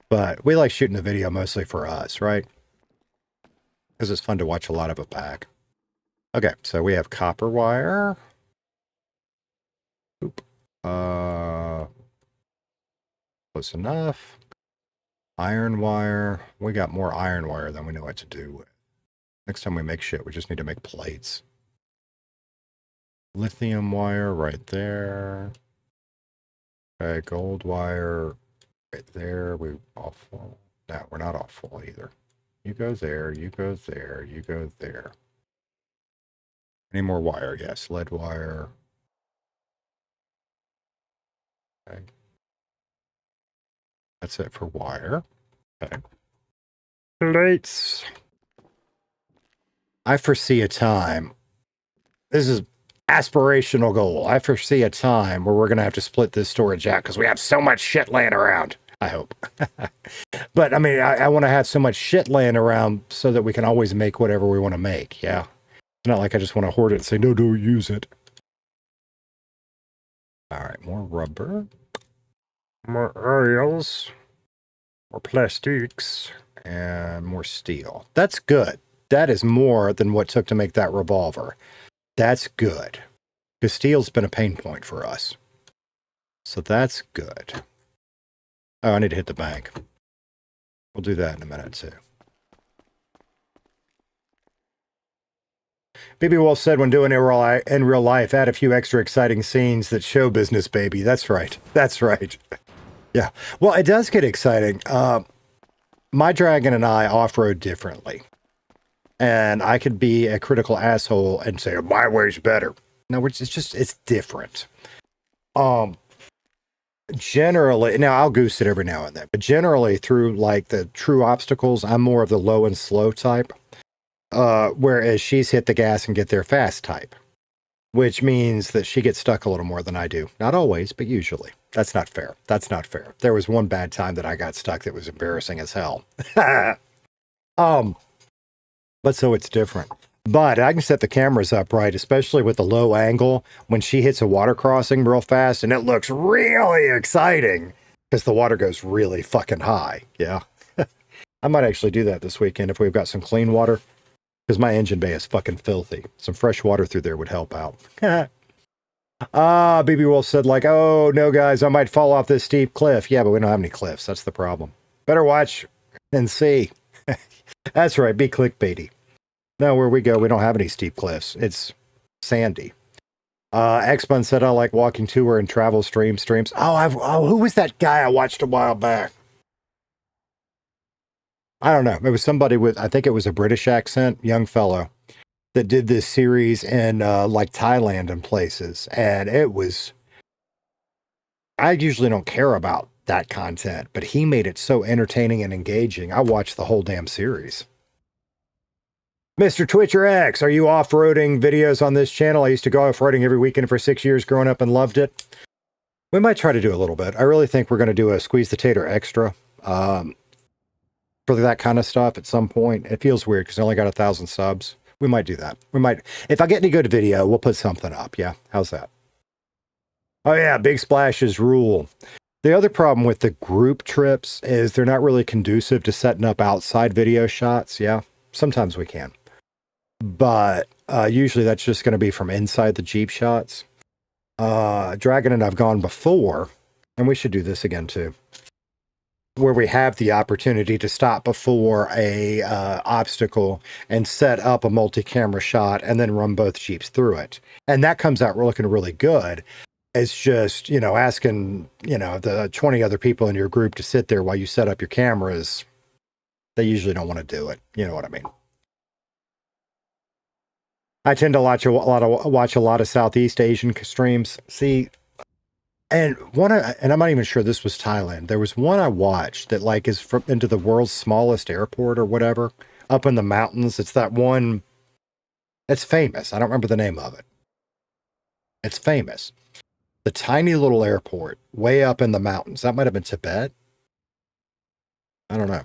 But we like shooting the video mostly for us, right? Because it's fun to watch a lot of it back. Okay, so we have copper wire. Oop. Close enough. Iron wire. We got more iron wire than we know what to do with. Next time we make shit, we just need to make plates. Lithium wire right there. Okay, gold wire right there. We all full. No, we're not all full either. You go there, you go there, you go there. Any more wire? Yes, lead wire. Okay. That's it for wire. Okay. Plates. I foresee a time. This is aspirational goal. I foresee a time where we're going to have to split this storage out because we have so much shit laying around. I hope. But I mean, I want to have so much shit laying around so that we can always make whatever we want to make. Yeah. It's not like I just want to hoard it and say, no, don't use it. All right. More rubber. More aerials. More plastics. And more steel. That's good. That is more than what it took to make that revolver. That's good. Because steel's been a pain point for us. So that's good. Oh, I need to hit the bank. We'll do that in a minute, too. BB Wolf said when doing it in real life, add a few extra exciting scenes that show business, baby. That's right. That's right. Yeah. Well, it does get exciting. My dragon and I off-road differently. And I could be a critical asshole and say, my way's better. No, it's just, it's different. Generally, now I'll goose it every now and then, but generally through like the true obstacles, I'm more of the low and slow type. Whereas she's hit the gas and get there fast type. Which means that she gets stuck a little more than I do. Not always, but usually. That's not fair. That's not fair. There was one bad time that I got stuck that was embarrassing as hell. But so it's different. But I can set the cameras up right, especially with the low angle, when she hits a water crossing real fast, and it looks really exciting, because the water goes really fucking high, yeah? I might actually do that this weekend if we've got some clean water, because my engine bay is fucking filthy. Some fresh water through there would help out. BB Wolf said, like, oh, no, guys, I might fall off this steep cliff. Yeah, but we don't have any cliffs. That's the problem. Better watch and see. That's right. Be clickbaity. No, where we go, we don't have any steep cliffs. It's sandy. X-Bun said, I like walking tour and travel streams. Oh, who was that guy I watched a while back? I don't know. It was somebody with, I think it was a British accent, young fellow, that did this series in like Thailand and places. And it was, I usually don't care about that content, but he made it so entertaining and engaging. I watched the whole damn series. Mr. Twitcher X, are you off-roading videos on this channel? I used to go off-roading every weekend for 6 years growing up and loved it. We might try to do a little bit. I really think we're going to do a Squeeze the Tater Extra for that kind of stuff at some point. It feels weird because I only got 1,000 subs. We might do that. We might. If I get any good video, we'll put something up. Yeah, how's that? Oh yeah, big splashes rule. The other problem with the group trips is they're not really conducive to setting up outside video shots. Yeah, sometimes we can. But usually that's just going to be from inside the Jeep shots. Dragon and I've gone before, and we should do this again too, where we have the opportunity to stop before a obstacle and set up a multi-camera shot and then run both Jeeps through it. And that comes out looking really good. It's just, you know, asking, you know, the 20 other people in your group to sit there while you set up your cameras. They usually don't want to do it. You know what I mean? I tend to watch a lot of Southeast Asian streams. See, and I'm not even sure this was Thailand. There was one I watched that like is into the world's smallest airport or whatever, up in the mountains. It's that one. It's famous. I don't remember the name of it. It's famous. The tiny little airport way up in the mountains. That might have been Tibet. I don't know.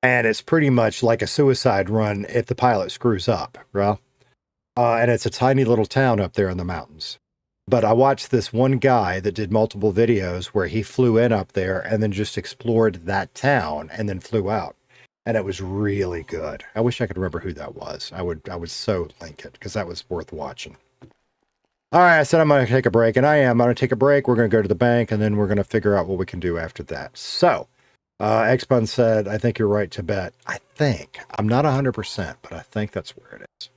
And it's pretty much like a suicide run if the pilot screws up, right? And it's a tiny little town up there in the mountains. But I watched this one guy that did multiple videos where he flew in up there and then just explored that town and then flew out. And it was really good. I wish I could remember who that was. I would so link it because that was worth watching. All right, I said I'm going to take a break, and I am. I'm going to take a break. We're going to go to the bank, and then we're going to figure out what we can do after that. So, X-Bun said, I think you're right, Tibet. I think. I'm not 100%, but I think that's where it is.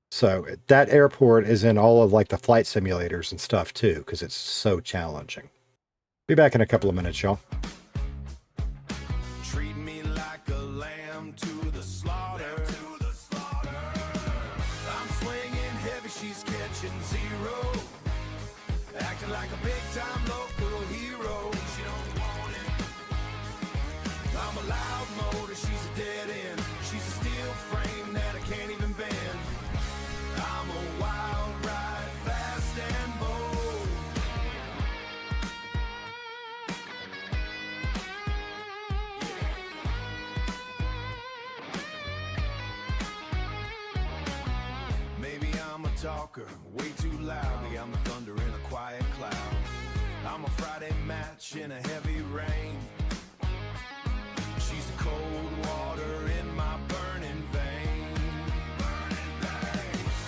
So, that airport is in all of, like, the flight simulators and stuff, too, because it's so challenging. Be back in a couple of minutes, y'all. Treat me like a lamb to the slaughter. I'm swinging heavy, she's catching zero. Acting like a big-time local hero. She don't want it. I'm a loud motor, she's a dead end. She's a steel frame that I can't even bend. I'm a wild ride, fast and bold. Maybe I'm a talker, way too loud. Maybe I'm the thunder in a quiet cloud. I'm a Friday match in a heavy rain. She's the cold water in my burning vein.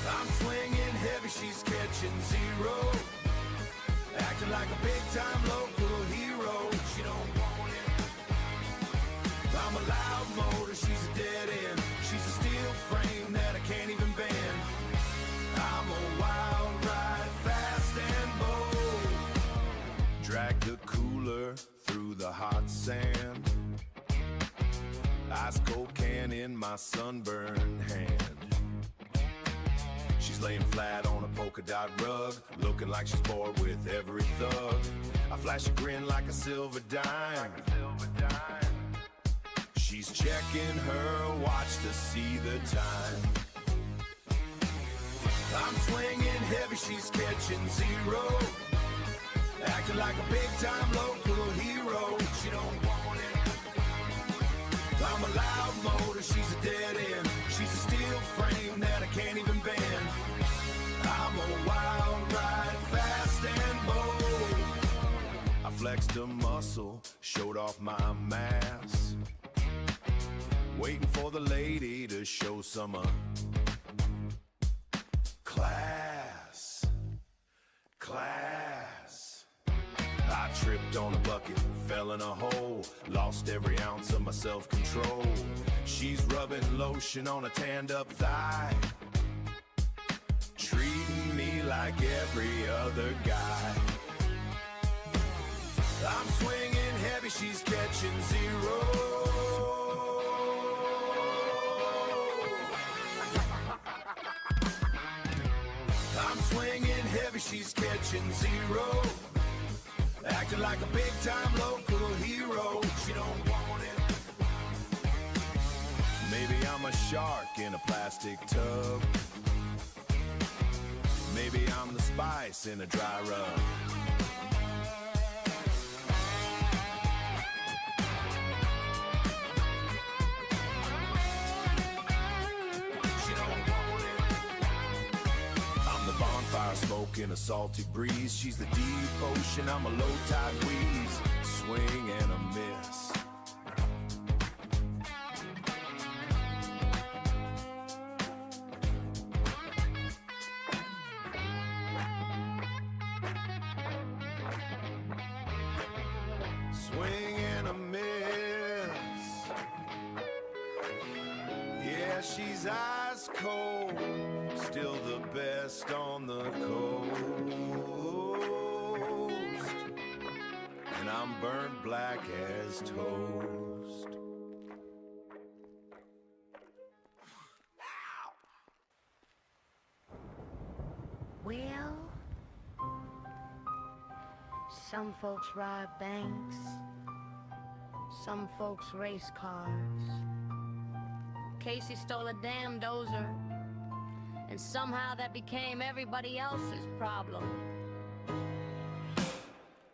I'm swinging heavy, she's catching zero. Acting like a big-time local hero. She don't want it. I'm a loud motor, she's a dead end. She's a steel frame that I can't even bend. I'm a wild ride, fast and bold. Drag the cooler through the hot sand. Ice cold can in my sunburned hand. She's laying flat on a polka dot rug, looking like she's bored with every thug. I flash a grin like a silver dime. She's checking her watch to see the time. I'm swinging heavy, she's catching zero. Acting like a big-time local hero. She don't want it. I'm a loud motor, she's a dead end. She's a steel frame that I can't even bend. I'm a wild ride, fast and bold. I flexed a muscle, showed off my mass. Waiting for the lady to show some class. fell in a hole, lost every ounce of my self-control. She's rubbing lotion on a tanned up thigh, treating me like every other guy. I'm swinging heavy, she's catching zero. I'm swinging heavy, she's catching zero. Acting like a big-time local hero. She don't want it. Maybe I'm a shark in a plastic tub. Maybe I'm the spice in a dry rub. Bonfire smoke in a salty breeze. She's the deep ocean, I'm a low tide wheeze. Swing and a miss. Swing and a miss. Yeah, she's ice cold, still the best on the coast, and I'm burnt black as toast. Well, some folks ride banks, some folks race cars. Casey stole a damn dozer, and somehow that became everybody else's problem.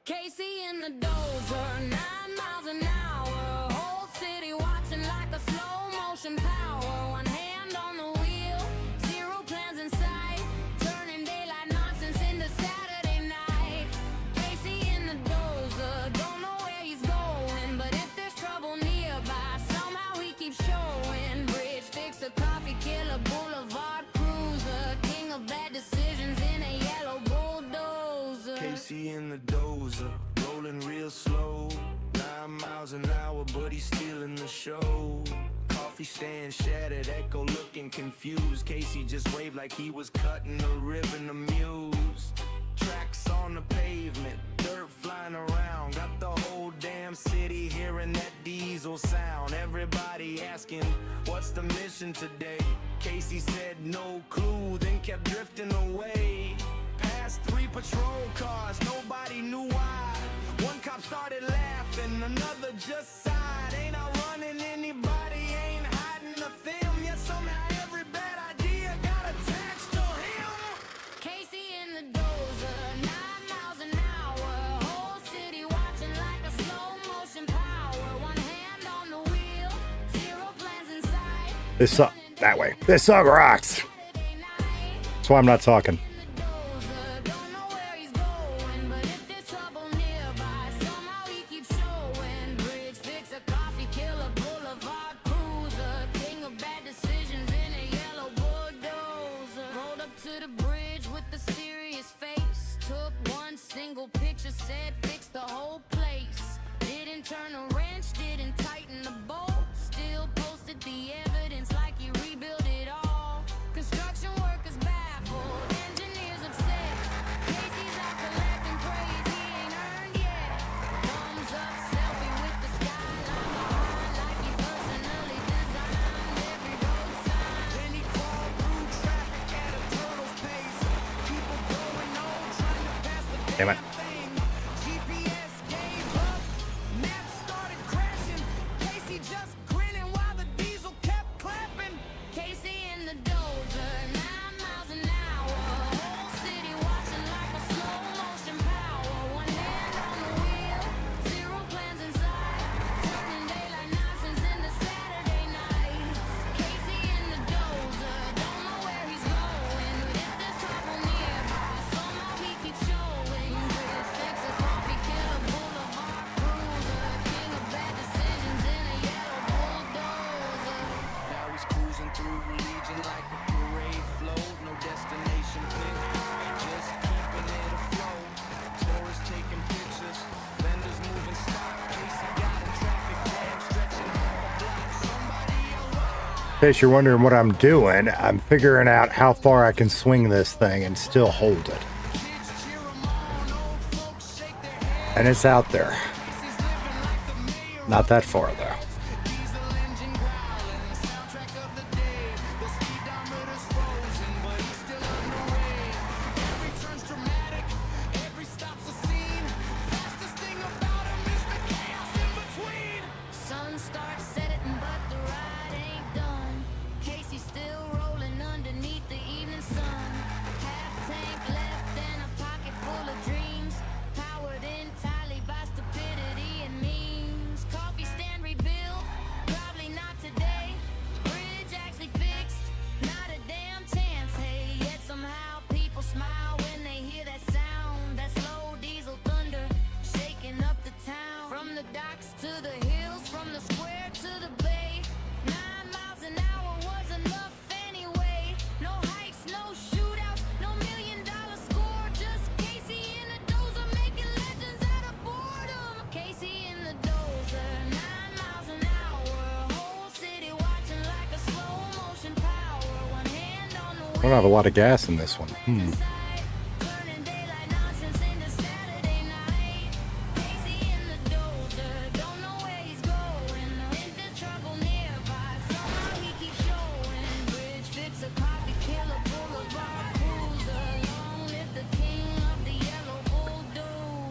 Casey in the dozer, 9 miles an hour, whole city watching like a slow motion power. One hand on the wheel, zero plans in sight, turning daylight nonsense into Saturday night. Casey in the dozer, don't know where he's going, but if there's trouble nearby, somehow he keeps showing. Bridge fixer, coffee killer, boulevard cruiser, king of bad decisions in a yellow bulldozer. Casey in the dozer, rolling real slow, 9 miles an hour, but he's stealing the show. Coffee stand shattered, echo looking confused. Casey just waved like he was cutting a ribbon, amused. Tracks on the pavement, dirt flying around, got the whole damn city hearing that diesel sound. Everybody asking, what's the mission today? Casey said no clue, then kept drifting away. Past 3 patrol cars, nobody knew why. One cop started laughing, another just sighed. Ain't I running anybody, ain't hiding a film. Yet somehow every bad idea got attached to him. Casey in the dozer, 9 miles an hour, whole city watching like a slow motion power. One hand on the wheel, zero plans in sight. This sucks. That way. This song rocks. That's why I'm not talking. Damn it. case you're wondering what I'm doing, I'm figuring out how far I can swing this thing and still hold it. And it's out there. Not that far, though. I don't have a lot of gas in this one.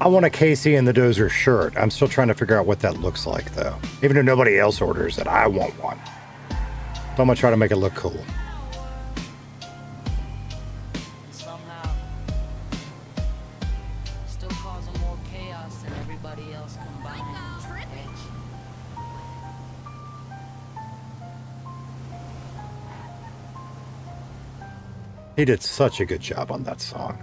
I want a Casey and the Dozer shirt. I'm still trying to figure out what that looks like, though. Even if nobody else orders it, I want one. So I'm going to try to make it look cool. He did such a good job on that song.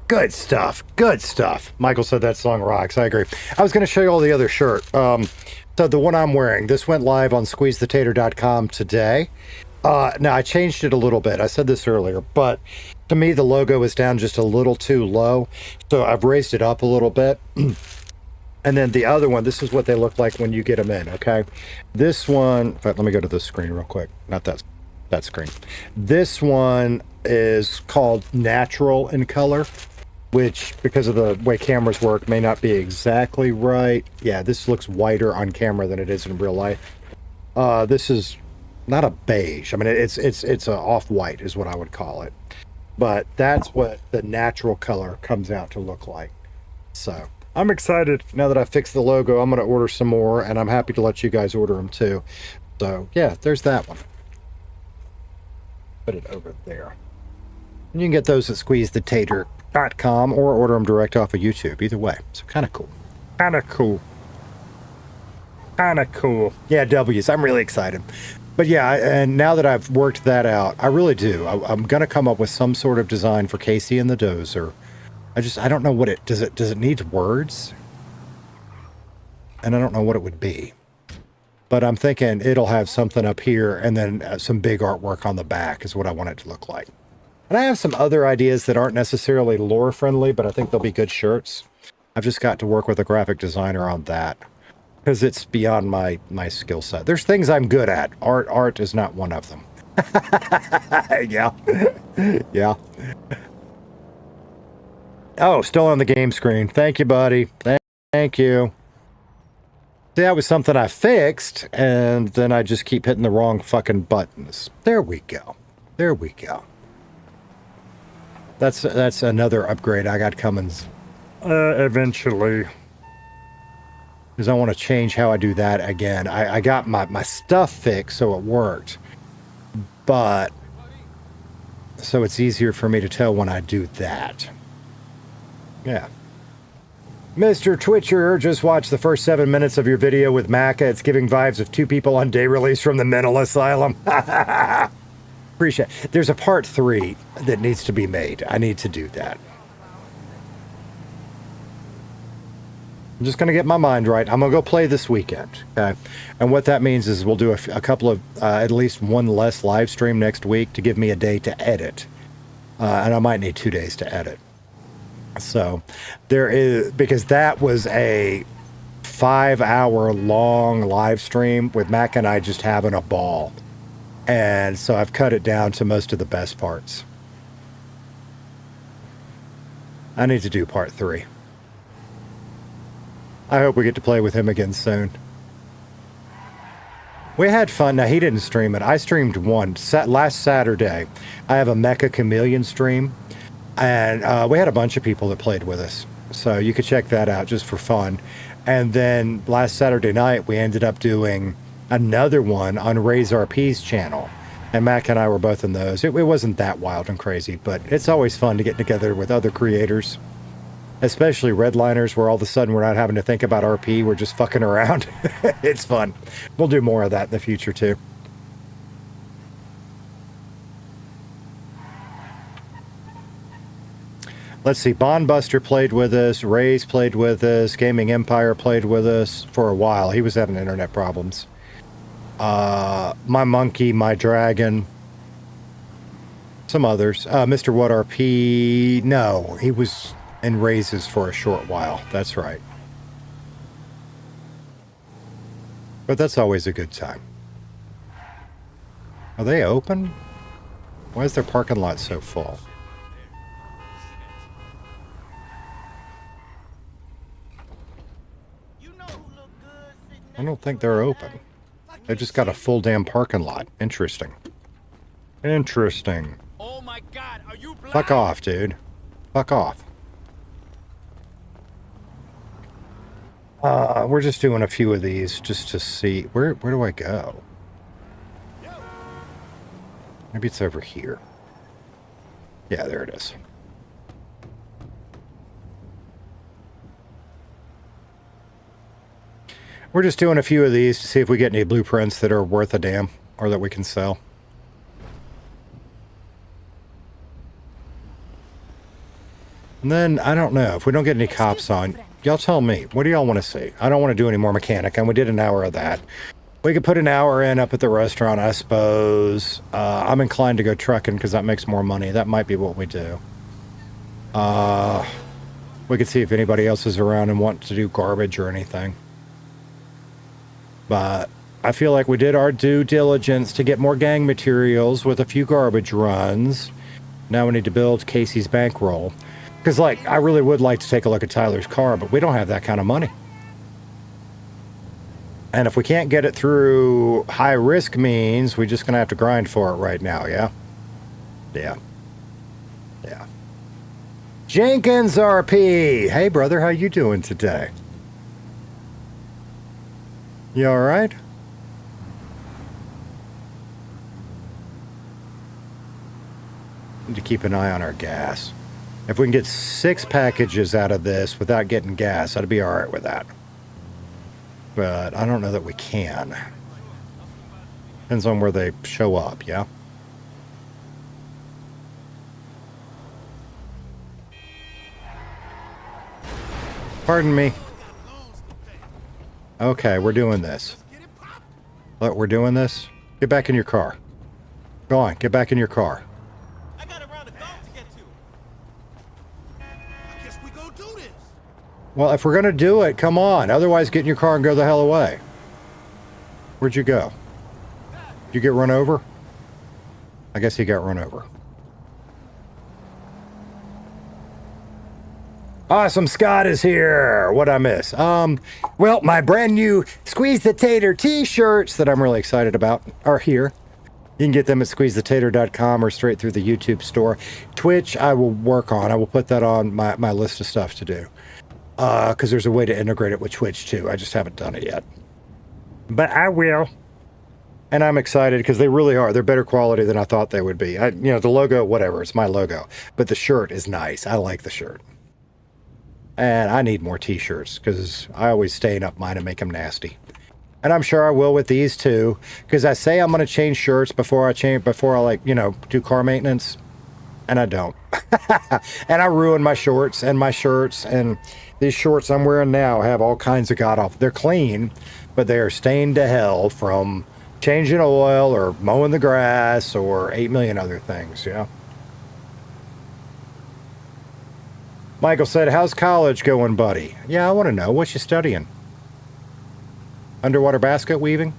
Good stuff. Good stuff. Michael said that song rocks. I agree. I was going to show you all the other shirt. So the one I'm wearing, this went live on squeezethetater.com today. Now, I changed it a little bit. I said this earlier, but to me, the logo is down just a little too low. So I've raised it up a little bit. And then the other one, this is what they look like when you get them in, okay? This one, in fact, let me go to this screen real quick. Not that screen. This one is called Natural in color, which, because of the way cameras work, may not be exactly right. Yeah, this looks whiter on camera than it is in real life. This is not a beige. I mean, it's a off-white is what I would call it. But that's what the natural color comes out to look like. So I'm excited. Now that I fixed the logo, I'm going to order some more, and I'm happy to let you guys order them too. So yeah, there's that one. Put it over there. And you can get those at squeezethetater.com or order them direct off of YouTube. Either way. So kind of cool. Kind of cool. Kind of cool. Yeah, W's. I'm really excited. But yeah, and now that I've worked that out, I really do. I'm going to come up with some sort of design for Casey and the Dozer. I don't know what it, does it need words? And I don't know what it would be. But I'm thinking it'll have something up here and then some big artwork on the back is what I want it to look like. And I have some other ideas that aren't necessarily lore friendly, but I think they'll be good shirts. I've just got to work with a graphic designer on that because it's beyond my skill set. There's things I'm good at. Art is not one of them. Yeah. Yeah. Oh, still on the game screen. Thank you, buddy. Thank you. See, that was something I fixed, and then I just keep hitting the wrong fucking buttons. There we go. There we go. That's another upgrade I got coming eventually. Because I want to change how I do that again. I got my stuff fixed so it worked. But, so it's easier for me to tell when I do that. Yeah. Mr. Twitcher, just watched the first 7 minutes of your video with Macca. It's giving vibes of 2 people on day release from the mental asylum. Appreciate it. There's a part 3 that needs to be made. I need to do that. I'm just going to get my mind right. I'm going to go play this weekend. Okay. And what that means is we'll do a couple of, at least one less live stream next week to give me a day to edit. And I might need 2 days to edit. So there is, because that was a 5-hour long live stream with Mac and I just having a ball. And so I've cut it down to most of the best parts. I need to do part 3. I hope we get to play with him again soon. We had fun. Now, he didn't stream it. I streamed one. Last Saturday, I have a Mecha Chameleon stream. And we had a bunch of people that played with us. So you could check that out just for fun. And then last Saturday night, we ended up doing another one on RedlineRP's channel. And Mac and I were both in those. It wasn't that wild and crazy, but it's always fun to get together with other creators. Especially redliners, where all of a sudden we're not having to think about RP, we're just fucking around. It's fun. We'll do more of that in the future, too. Let's see, Bondbuster played with us, Ray's played with us, Gaming Empire played with us for a while. He was having internet problems. My Monkey, My Dragon, some others. Mr. What RP, no, he was in Raises for a short while. That's right. But that's always a good time. Are they open? Why is their parking lot so full? I don't think they're open. They just got a full damn parking lot. Interesting. Interesting. Oh my God, are you blind? Fuck off, dude. Fuck off. We're just doing a few of these just to see. Where do I go? Maybe it's over here. Yeah, there it is. We're just doing a few of these to see if we get any blueprints that are worth a damn or that we can sell. And then, I don't know, if we don't get any cops on, y'all tell me, what do y'all want to see? I don't want to do any more mechanic, and we did an hour of that. We could put an hour in up at the restaurant, I suppose. I'm inclined to go trucking because that makes more money. That might be what we do. We could see if anybody else is around and want to do garbage or anything. But I feel like we did our due diligence to get more gang materials with a few garbage runs. Now we need to build Casey's bankroll. Because, like, I really would like to take a look at Tyler's car, but we don't have that kind of money. And if we can't get it through high-risk means, we're just going to have to grind for it right now, yeah? Yeah. Yeah. Jenkins RP! Hey, brother, how you doing today? You alright? Need to keep an eye on our gas. If we can get 6 packages out of this without getting gas, I'd be alright with that. But I don't know that we can. Depends on where they show up, yeah? Pardon me. Okay, we're doing this. Look, we're doing this. Get back in your car. Go on, get back in your car. I got a round of golf to get to. I guess we go do this. Well, if we're gonna do it, come on. Otherwise, get in your car and go the hell away. Where'd you go? Did you get run over? I guess he got run over. Awesome Scott is here. What'd I miss? Well, my brand new Squeeze the Tater t-shirts that I'm really excited about are here. You can get them at squeezethetater.com or straight through the YouTube store. Twitch, I will work on. I will put that on my list of stuff to do. Because there's a way to integrate it with Twitch, too. I just haven't done it yet. But I will. And I'm excited because they really are. They're better quality than I thought they would be. You know, the logo, whatever. It's my logo. But the shirt is nice. I like the shirt. And I need more t-shirts because I always stain up mine and make them nasty. And I'm sure I will with these too, because I say I'm going to change shirts before I like, you know, do car maintenance, and I don't. And I ruin my shorts and my shirts, and these shorts I'm wearing now have all kinds of god awful. They're clean, but they are stained to hell from changing oil or mowing the grass or 8 million other things, yeah. Michael said, how's college going, buddy? Yeah, I want to know. What you studying? Underwater basket weaving?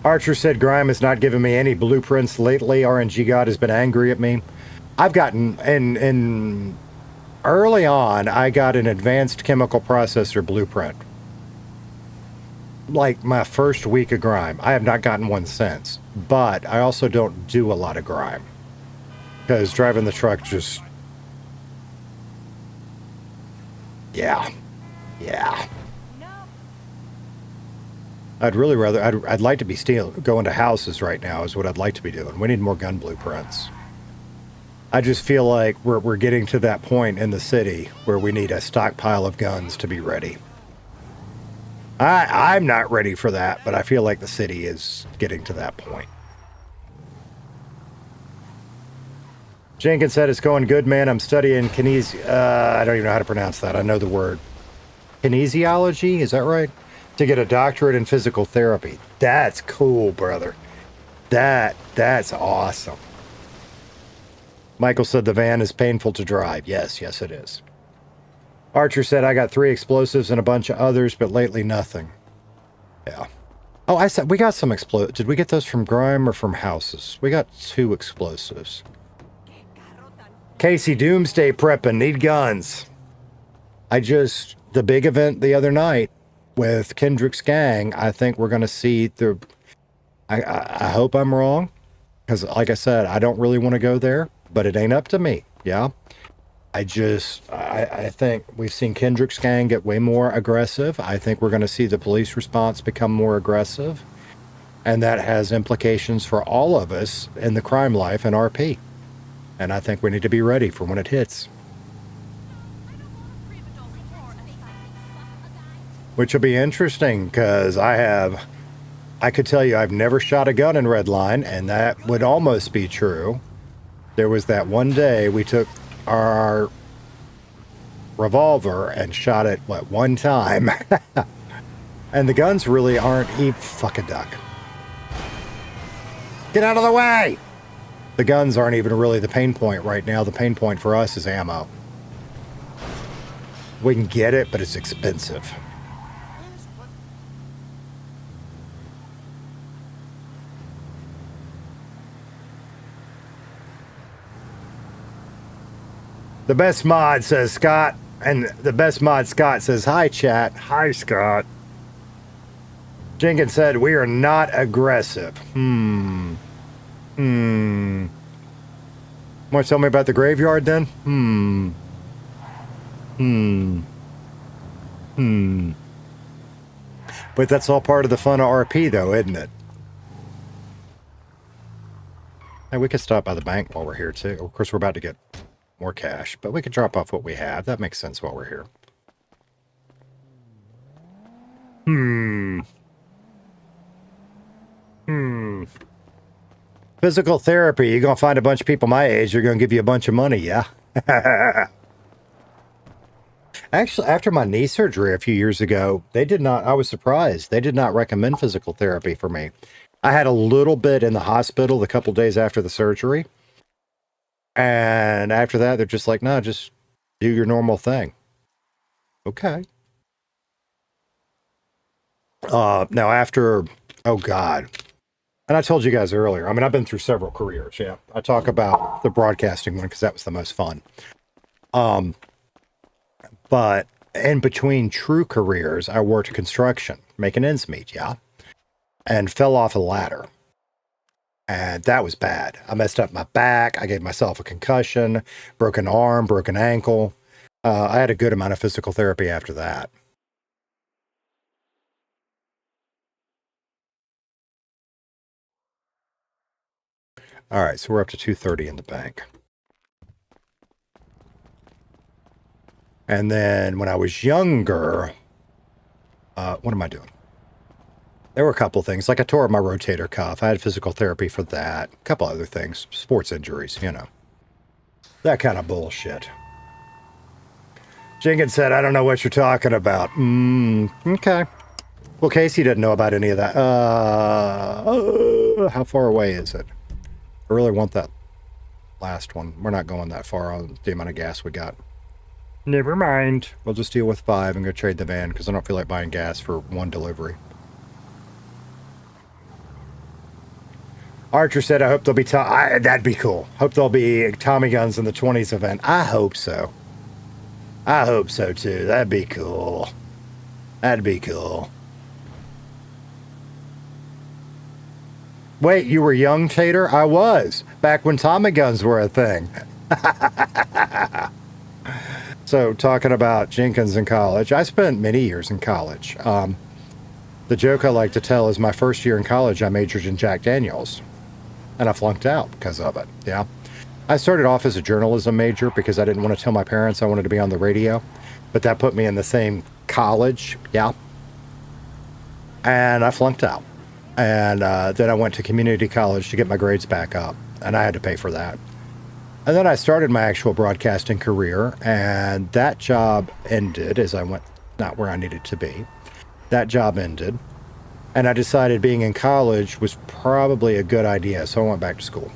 Archer said Grime has not given me any blueprints lately. RNG God has been angry at me. I've gotten, and early on, I got an advanced chemical processor blueprint. Like my first week of Grime. I have not gotten one since. But I also don't do a lot of Grime. Because driving the truck just... Yeah. I'd really rather... I'd like to be going to houses right now is what I'd like to be doing. We need more gun blueprints. I just feel like we're getting to that point in the city where we need a stockpile of guns to be ready. I'm not ready for that, but I feel like the city is getting to that point. Jenkins said it's going good, man. I'm studying I don't even know how to pronounce that. I know the word. Kinesiology, is that right? To get a doctorate in physical therapy. That's cool, brother. That's awesome. Michael said the van is painful to drive. Yes, it is. Archer said I got 3 explosives and a bunch of others, but lately nothing. Yeah. Oh, I said we got some explosives. Did we get those from Grime or from houses? We got 2 explosives. Casey, Doomsday prepping. Need guns. The big event the other night with Kendrick's gang, I think we're going to see I hope I'm wrong. Because like I said, I don't really want to go there, but it ain't up to me. Yeah. I think we've seen Kendrick's gang get way more aggressive. I think we're going to see the police response become more aggressive. And that has implications for all of us in the crime life and RP. And I think we need to be ready for when it hits. Which will be interesting because I could tell you I've never shot a gun in Redline, and that would almost be true. There was that one day we took our revolver and shot it, one time. And the guns really aren't fuck a duck. Get out of the way! The guns aren't even really the pain point right now. The pain point for us is ammo. We can get it, but it's expensive. The best mod, says Scott. And the best mod, Scott, says, hi, chat. Hi, Scott. Jenkins said, we are not aggressive. Want to tell me about the graveyard, then? But that's all part of the fun of RP, though, isn't it? Hey, we could stop by the bank while we're here, too. Of course, we're about to get more cash, but we could drop off what we have. That makes sense while we're here. Physical therapy. You're going to find a bunch of people my age. They're going to give you a bunch of money, yeah? Actually, after my knee surgery a few years ago, I was surprised. They did not recommend physical therapy for me. I had a little bit in the hospital the couple days after the surgery. And after that, they're just like, no, just do your normal thing. Okay. Now after, oh God. And I told you guys earlier, I mean, I've been through several careers. Yeah. I talk about the broadcasting one because that was the most fun. But in between true careers, I worked construction, making ends meet. Yeah. And fell off a ladder. And that was bad. I messed up my back. I gave myself a concussion, broken arm, broken ankle. I had a good amount of physical therapy after that. All right, so we're up to 230 in the bank. And then when I was younger, what am I doing? There were a couple things, like I tore my rotator cuff. I had physical therapy for that. A couple other things, sports injuries, you know. That kind of bullshit. Jenkins said, I don't know what you're talking about. Okay. Well, Casey didn't know about any of that. How far away is it? I really want that. last one. We're not going that far on the amount of gas we got. Never mind. We'll just deal with 5 and go trade the van because I don't feel like buying gas for 1 delivery. Archer said, I hope there'll be that'd be cool. Hope there'll be Tommy guns in the 20s event. I hope so. I hope so too. That'd be cool. That'd be cool. Wait, you were young, Tater? I was. Back when Tommy guns were a thing. So, talking about Jenkins in college, I spent many years in college. The joke I like to tell is my first year in college, I majored in Jack Daniels. And I flunked out because of it, yeah. I started off as a journalism major because I didn't want to tell my parents I wanted to be on the radio. But that put me in the same college, yeah. And I flunked out. And then I went to community college to get my grades back up. And I had to pay for that. And then I started my actual broadcasting career. And that job ended as I went not where I needed to be. That job ended. And I decided being in college was probably a good idea. So I went back to school.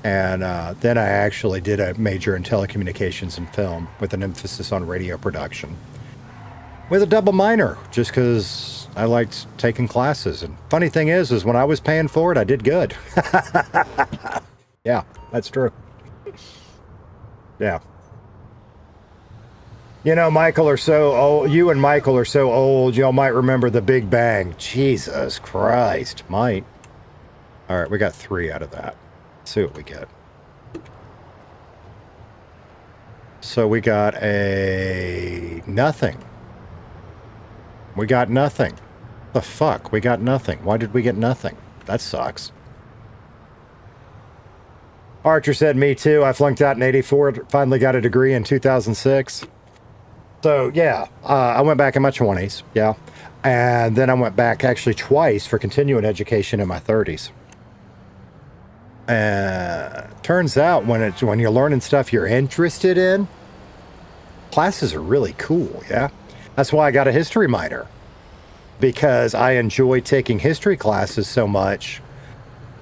And then I actually did a major in telecommunications and film with an emphasis on radio production. With a double minor, just because I liked taking classes. And funny thing is when I was paying for it, I did good. Yeah, that's true. Yeah. You know, Michael are so old. You and Michael are so old, y'all might remember the Big Bang. Jesus Christ, might. All right, we got 3 out of that. Let's see what we get. So we got a nothing. We got nothing. The fuck? We got nothing. Why did we get nothing? That sucks. Archer said, me too. I flunked out in 84. Finally got a degree in 2006. So, yeah. I went back in my 20s. Yeah. And then I went back actually twice for continuing education in my 30s. Turns out when you're learning stuff you're interested in, classes are really cool, yeah? That's why I got a history minor. Because I enjoy taking history classes so much.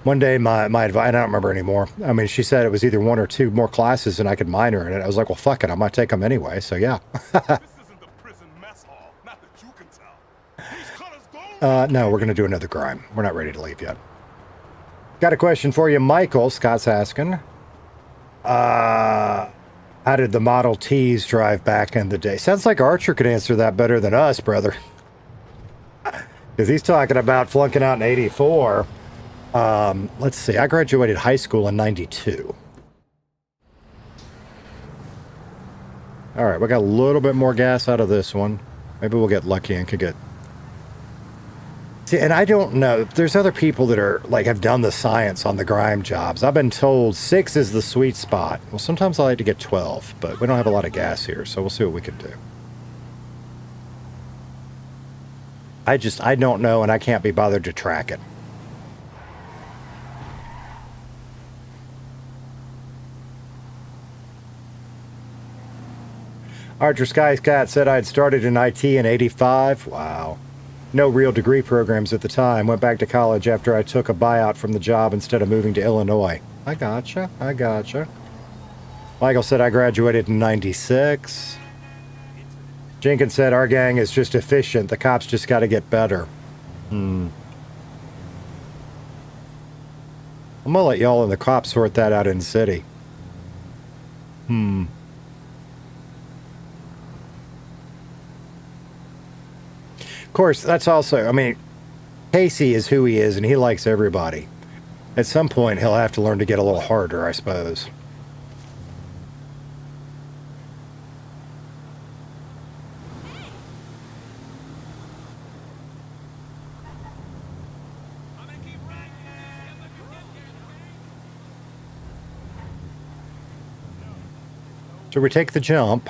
One day my advisor, I don't remember anymore. I mean, she said it was either 1 or 2 more classes and I could minor in it. I was like, well, fuck it. I might take them anyway. So, yeah. No, we're going to do another grime. We're not ready to leave yet. Got a question for you, Michael. Scott's asking. How did the Model Ts drive back in the day? Sounds like Archer could answer that better than us, brother. Because he's talking about flunking out in 84. Let's see. I graduated high school in 92. All right, we got a little bit more gas out of this one. Maybe we'll get lucky and could get... See, and I don't know. There's other people that are, like, have done the science on the grime jobs. I've been told 6 is the sweet spot. Well, sometimes I like to get 12, but we don't have a lot of gas here, so we'll see what we can do. I don't know, and I can't be bothered to track it. Archer Sky Cat said I'd started in IT in 85. Wow. No real degree programs at the time. Went back to college after I took a buyout from the job instead of moving to Illinois. I gotcha. I gotcha. Michael said I graduated in 96. Jenkins said our gang is just efficient. The cops just got to get better. I'm going to let y'all and the cops sort that out in the city. Of course, that's also, I mean, Casey is who he is, and he likes everybody. At some point, he'll have to learn to get a little harder, I suppose. Should we take the jump?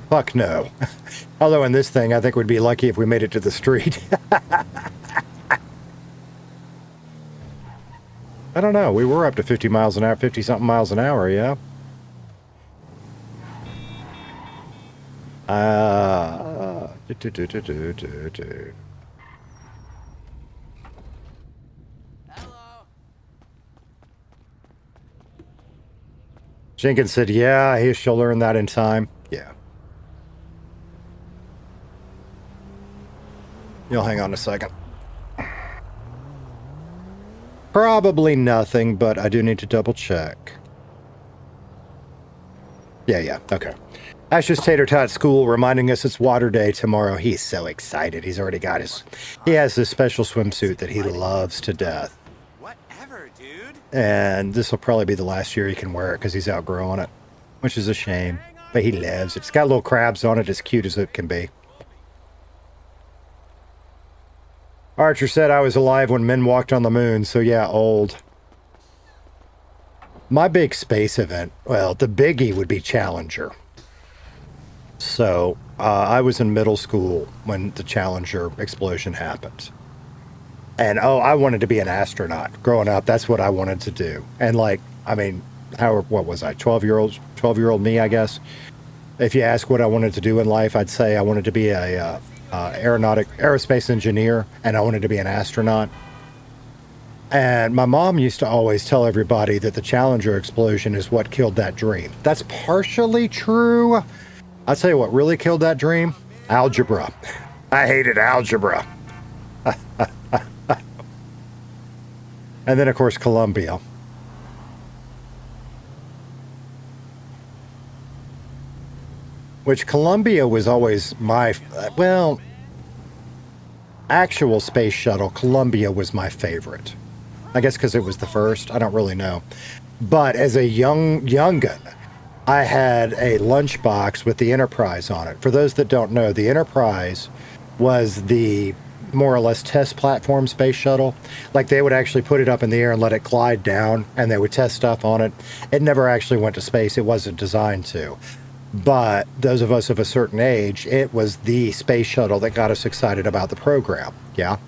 Fuck no. Although in this thing, I think we'd be lucky if we made it to the street. I don't know. We were up to 50 miles an hour, 50-something miles an hour, yeah? Jenkins said, yeah, she'll learn that in time. Yeah. You'll hang on a second. Probably nothing, but I do need to double check. Yeah, okay. Ash's Tater Tot School reminding us it's water day tomorrow. He's so excited. He's already got he has this special swimsuit that he loves to death. Whatever, dude. And this will probably be the last year he can wear it because he's outgrowing it, which is a shame. But he lives it. It's got little crabs on it, as cute as it can be. Archer said I was alive when men walked on the moon, so yeah, old. My big space event, well, the biggie would be Challenger. So, I was in middle school when the Challenger explosion happened. And, I wanted to be an astronaut. Growing up, that's what I wanted to do. And, like, I mean, what was I, 12-year-old me, I guess? If you ask what I wanted to do in life, I'd say I wanted to be a aerospace engineer, and I wanted to be an astronaut. And my mom used to always tell everybody that the Challenger explosion is what killed that dream. That's partially true. I'll tell you what really killed that dream. Algebra. I hated algebra. And then, of course, Columbia. Which Columbia was always my, well, actual space shuttle, Columbia was my favorite. I guess because it was the first. I don't really know. But as a young'un, I had a lunchbox with the Enterprise on it. For those that don't know, the Enterprise was the more or less test platform space shuttle. Like, they would actually put it up in the air and let it glide down, and they would test stuff on it. It never actually went to space. It wasn't designed to. But those of us of a certain age, it was the space shuttle that got us excited about the program. Yeah?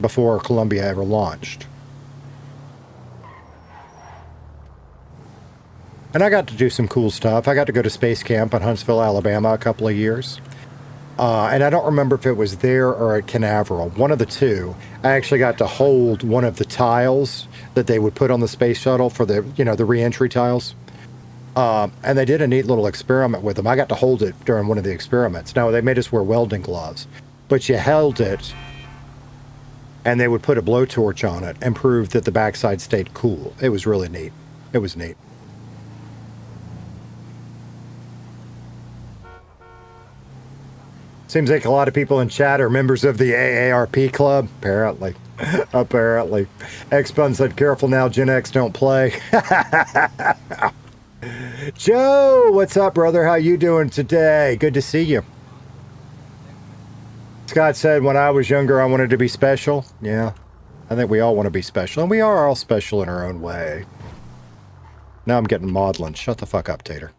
Before Columbia ever launched. And I got to do some cool stuff. I got to go to space camp in Huntsville, Alabama a couple of years. And I don't remember if it was there or at Canaveral. One of the two. I actually got to hold one of the tiles that they would put on the space shuttle for the, the re-entry tiles. And they did a neat little experiment with them. I got to hold it during one of the experiments. Now, they made us wear welding gloves. But you held it, and they would put a blowtorch on it and prove that the backside stayed cool. It was really neat. It was neat. Seems like a lot of people in chat are members of the AARP club. Apparently. Apparently. X-Bun said, careful now, Gen X don't play. Joe, what's up, brother? How you doing today? Good to see you. Scott said, when I was younger, I wanted to be special. Yeah, I think we all want to be special. And we are all special in our own way. Now I'm getting maudlin. Shut the fuck up, Tater.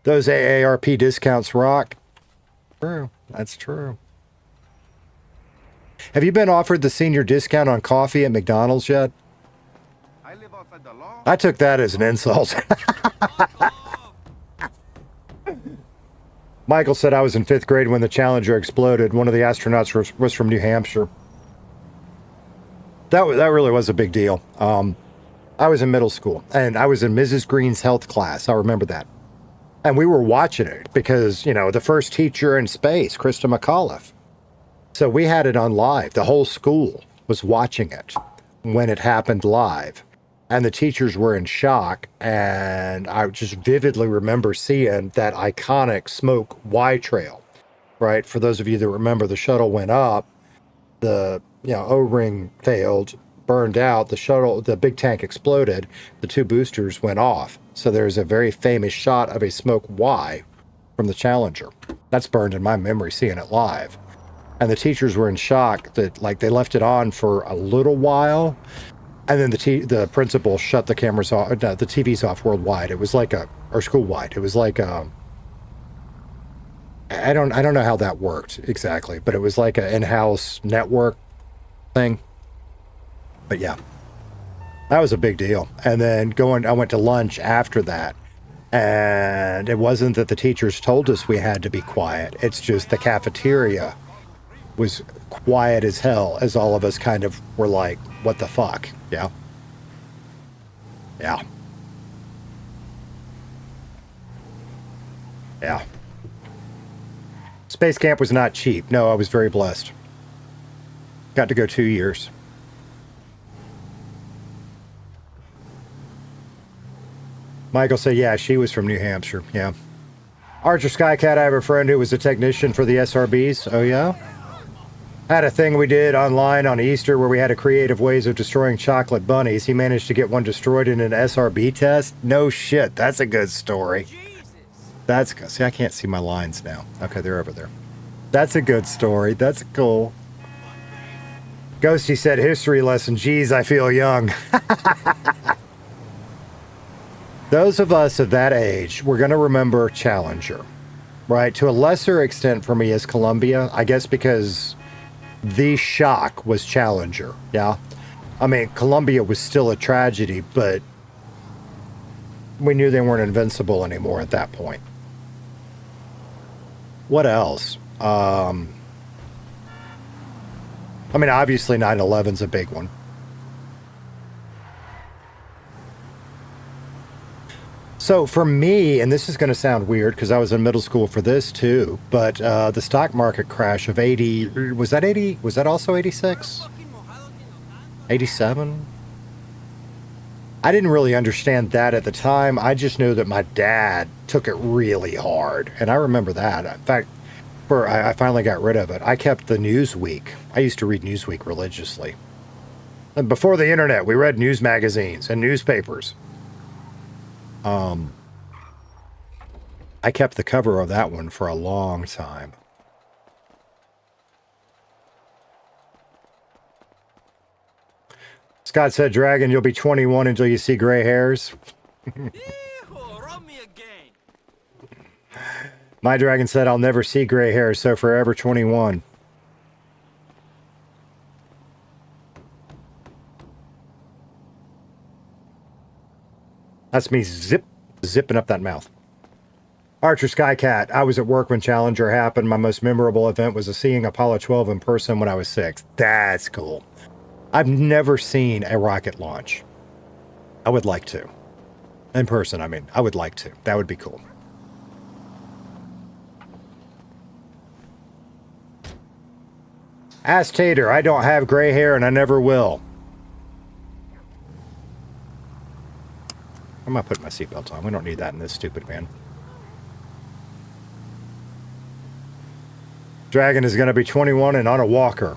Those AARP discounts rock. True. That's true. Have you been offered the senior discount on coffee at McDonald's yet? I took that as an insult. Michael said I was in 5th grade when the Challenger exploded. One of the astronauts was from New Hampshire. That really was a big deal. I was in middle school, and I was in Mrs. Green's health class. I remember that. And we were watching it because, the first teacher in space, Krista McAuliffe. So we had it on live. The whole school was watching it when it happened live. And the teachers were in shock. And I just vividly remember seeing that iconic smoke Y trail, right? For those of you that remember, the shuttle went up, the O-ring failed, burned out, the big tank exploded, the 2 boosters went off. So there's a very famous shot of a smoke Y from the Challenger. That's burned in my memory, seeing it live. And the teachers were in shock that, they left it on for a little while, and then the principal shut the cameras off, the TVs off worldwide. It was or school-wide. It was I don't know how that worked exactly, but it was like an in-house network thing. But yeah, that was a big deal. And then I went to lunch after that, and it wasn't that the teachers told us we had to be quiet. It's just the cafeteria was quiet as hell, as all of us kind of were like, what the fuck? Yeah. Yeah. Yeah. Space camp was not cheap. No, I was very blessed. Got to go 2 years. Michael said, yeah, she was from New Hampshire. Yeah. Archer Skycat, I have a friend who was a technician for the SRBs. Oh, yeah? Had a thing we did online on Easter where we had a creative ways of destroying chocolate bunnies. He managed to get one destroyed in an SRB test. No shit. That's a good story. That's good. See, I can't see my lines now. Okay, they're over there. That's a good story. That's cool. Ghosty said, history lesson. Geez, I feel young. Those of us of that age, we're going to remember Challenger, right? To a lesser extent for me is Columbia, I guess because the shock was Challenger, yeah? I mean, Columbia was still a tragedy, but we knew they weren't invincible anymore at that point. What else? I mean, obviously 9/11's a big one. So for me, and this is going to sound weird because I was in middle school for this too, but the stock market crash of 80, was that 80? Was that also 86? 87? I didn't really understand that at the time. I just knew that my dad took it really hard. And I remember that. In fact, I finally got rid of it. I kept the Newsweek. I used to read Newsweek religiously. And before the internet, we read news magazines and newspapers. I kept the cover of that one for a long time. Scott said, Dragon, you'll be 21 until you see gray hairs. My Dragon said, I'll never see gray hairs, so forever 21. That's me zipping up that mouth. Archer Skycat, I was at work when Challenger happened. My most memorable event was seeing Apollo 12 in person when I was 6. That's cool. I've never seen a rocket launch. I would like to. In person, I mean. I would like to. That would be cool. Ask Tater, I don't have gray hair and I never will. I'm not putting my seatbelt on. We don't need that in this stupid van. Dragon is going to be 21 and on a walker.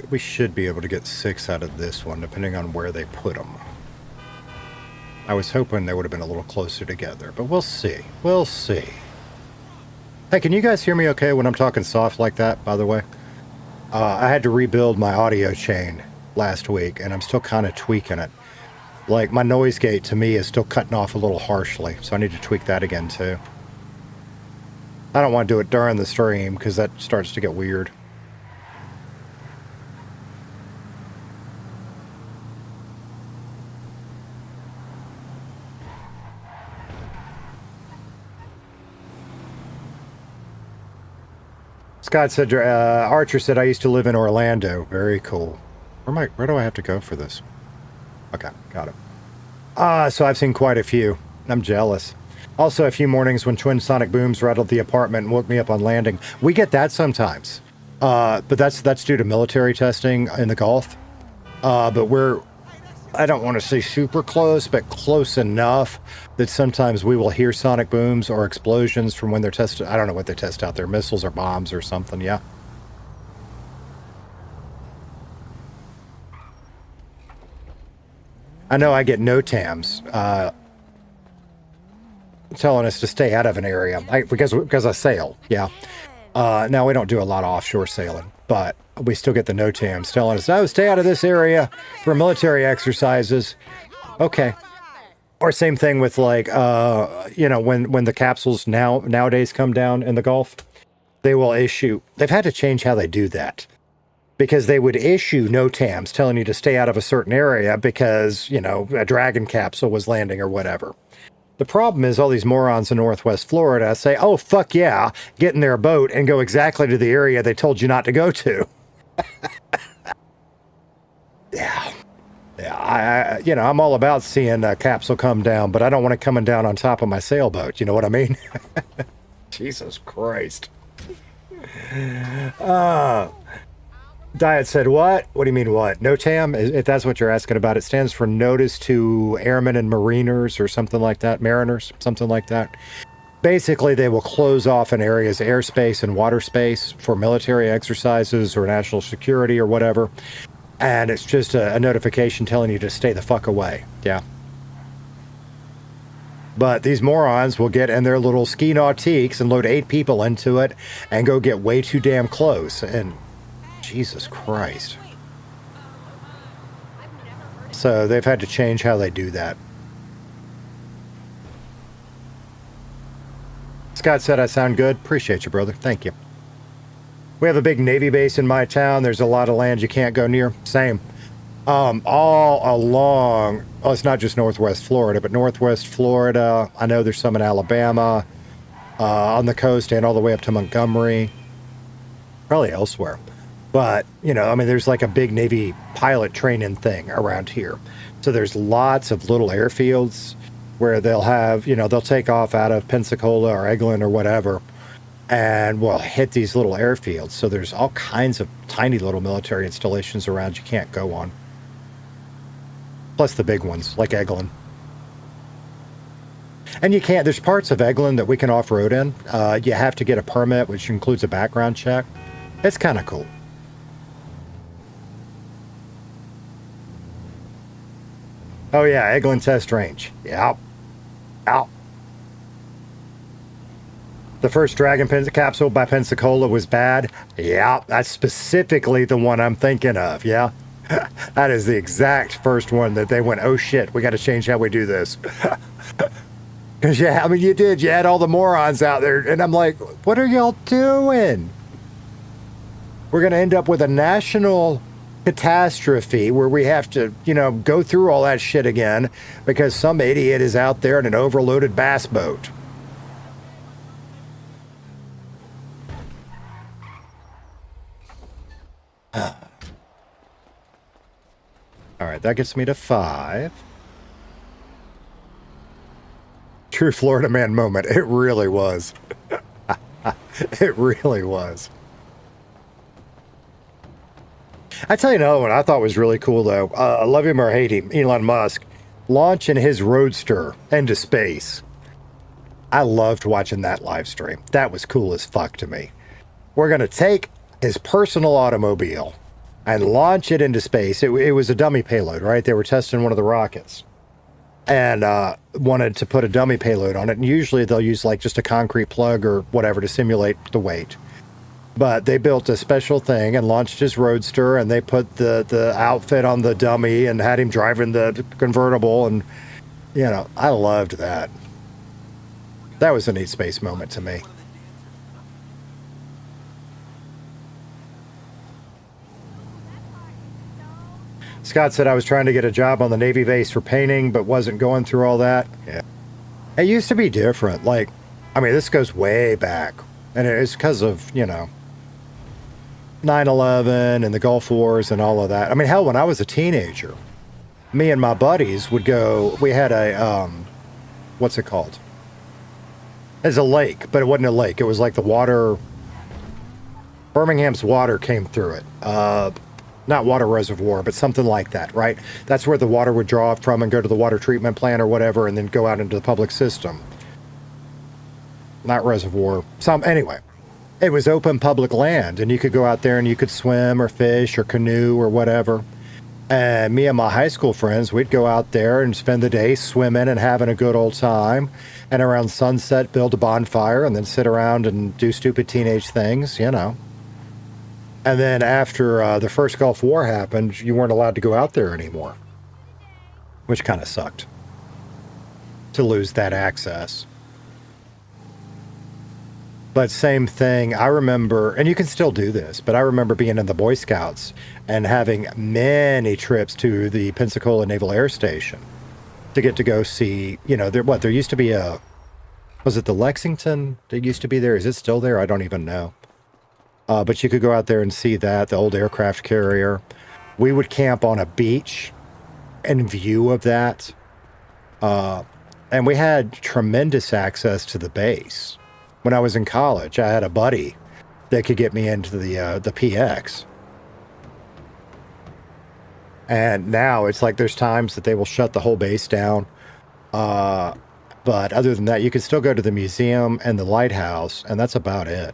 We should be able to get 6 out of this one, depending on where they put them. I was hoping they would have been a little closer together, but we'll see. We'll see. Hey, can you guys hear me okay when I'm talking soft like that, by the way? I had to rebuild my audio chain last week, and I'm still kind of tweaking it. Like, my noise gate, to me, is still cutting off a little harshly, so I need to tweak that again, too. I don't want to do it during the stream, because that starts to get weird. Scott said, Archer said, I used to live in Orlando. Very cool. Where do I have to go for this? Okay, got it. So I've seen quite a few. I'm jealous. Also, a few mornings when twin sonic booms rattled the apartment and woke me up on landing. We get that sometimes. But that's due to military testing in the Gulf. But I don't want to say super close, but close enough that sometimes we will hear sonic booms or explosions from when they're tested. I don't know what they test out there, missiles or bombs or something, yeah. I know I get NOTAMs telling us to stay out of an area because I sail, yeah. Now, we don't do a lot of offshore sailing, but we still get the NOTAMs telling us, oh, stay out of this area for military exercises. Okay. Or same thing with like, when the capsules nowadays come down in the Gulf, they will issue, they've had to change how they do that. Because they would issue NOTAMs telling you to stay out of a certain area because, a Dragon capsule was landing or whatever. The problem is all these morons in Northwest Florida say, oh, fuck yeah, get in their boat and go exactly to the area they told you not to go to. Yeah. Yeah, I'm all about seeing a capsule come down, but I don't want it coming down on top of my sailboat. You know what I mean? Jesus Christ. Diet said, what? What do you mean, what? NOTAM, if that's what you're asking about, it stands for Notice to Airmen and Mariners or something like that. Mariners, something like that. Basically, they will close off an area's airspace and water space for military exercises or national security or whatever. And it's just a notification telling you to stay the fuck away. Yeah. But these morons will get in their little ski nautiques and load 8 people into it and go get way too damn close. And Jesus Christ. So they've had to change how they do that. Scott said I sound good. Appreciate you, brother. Thank you. We have a big Navy base in my town. There's a lot of land you can't go near. Same. All along, it's not just Northwest Florida, but Northwest Florida. I know there's some in Alabama, on the coast and all the way up to Montgomery. Probably elsewhere. But, there's like a big Navy pilot training thing around here. So there's lots of little airfields where they'll have, they'll take off out of Pensacola or Eglin or whatever and will hit these little airfields. So there's all kinds of tiny little military installations around you can't go on. Plus the big ones like Eglin. And you can't, there's parts of Eglin that we can off-road in. You have to get a permit, which includes a background check. It's kind of cool. Oh yeah, Eglin test range. Yep. Out. The first Dragon capsule by Pensacola was bad. Yeah, that's specifically the one I'm thinking of. Yeah. That is the exact first one that they went, oh shit, we got to change how we do this. Because, yeah, you did. You had all the morons out there. And I'm like, what are y'all doing? We're going to end up with a national catastrophe where we have to, go through all that shit again because some idiot is out there in an overloaded bass boat. All right, that gets me to 5. True Florida man moment. It really was. It really was. I tell you another one I thought was really cool, though. Love him or hate him, Elon Musk launching his Roadster into space. I loved watching that live stream. That was cool as fuck to me. We're going to take his personal automobile and launch it into space. It was a dummy payload, right? They were testing one of the rockets and wanted to put a dummy payload on it. And usually they'll use like just a concrete plug or whatever to simulate the weight. But they built a special thing and launched his Roadster, and they put the outfit on the dummy and had him driving the convertible. And, I loved that. That was a neat space moment to me. Scott said I was trying to get a job on the Navy base for painting, but wasn't going through all that. Yeah. It used to be different. Like, this goes way back. And it's because of, 9/11 and the Gulf Wars and all of that. Hell, when I was a teenager, me and my buddies would go, we had a, what's it called? It's a lake, but it wasn't a lake. It was like the water, Birmingham's water came through it. Not water reservoir, but something like that, right? That's where the water would draw from and go to the water treatment plant or whatever, and then go out into the public system. Not reservoir. Anyway, it was open public land, and you could go out there and you could swim or fish or canoe or whatever. And me and my high school friends, we'd go out there and spend the day swimming and having a good old time. And around sunset, build a bonfire and then sit around and do stupid teenage things, And then after the first Gulf War happened, you weren't allowed to go out there anymore, which kind of sucked. to lose that access. But same thing, I remember, and you can still do this, but I remember being in the Boy Scouts and having many trips to the Pensacola Naval Air Station to get to go see, you know, there used to be a, was it the Lexington that used to be there? Is it still there? I don't even know. But you could go out there and see that, the old aircraft carrier. We would camp on a beach in view of that. And we had tremendous access to the base. When I was in college, I had a buddy that could get me into the PX. And now it's like there's times that they will shut the whole base down. But other than that, you can still go to the museum and the lighthouse, and that's about it.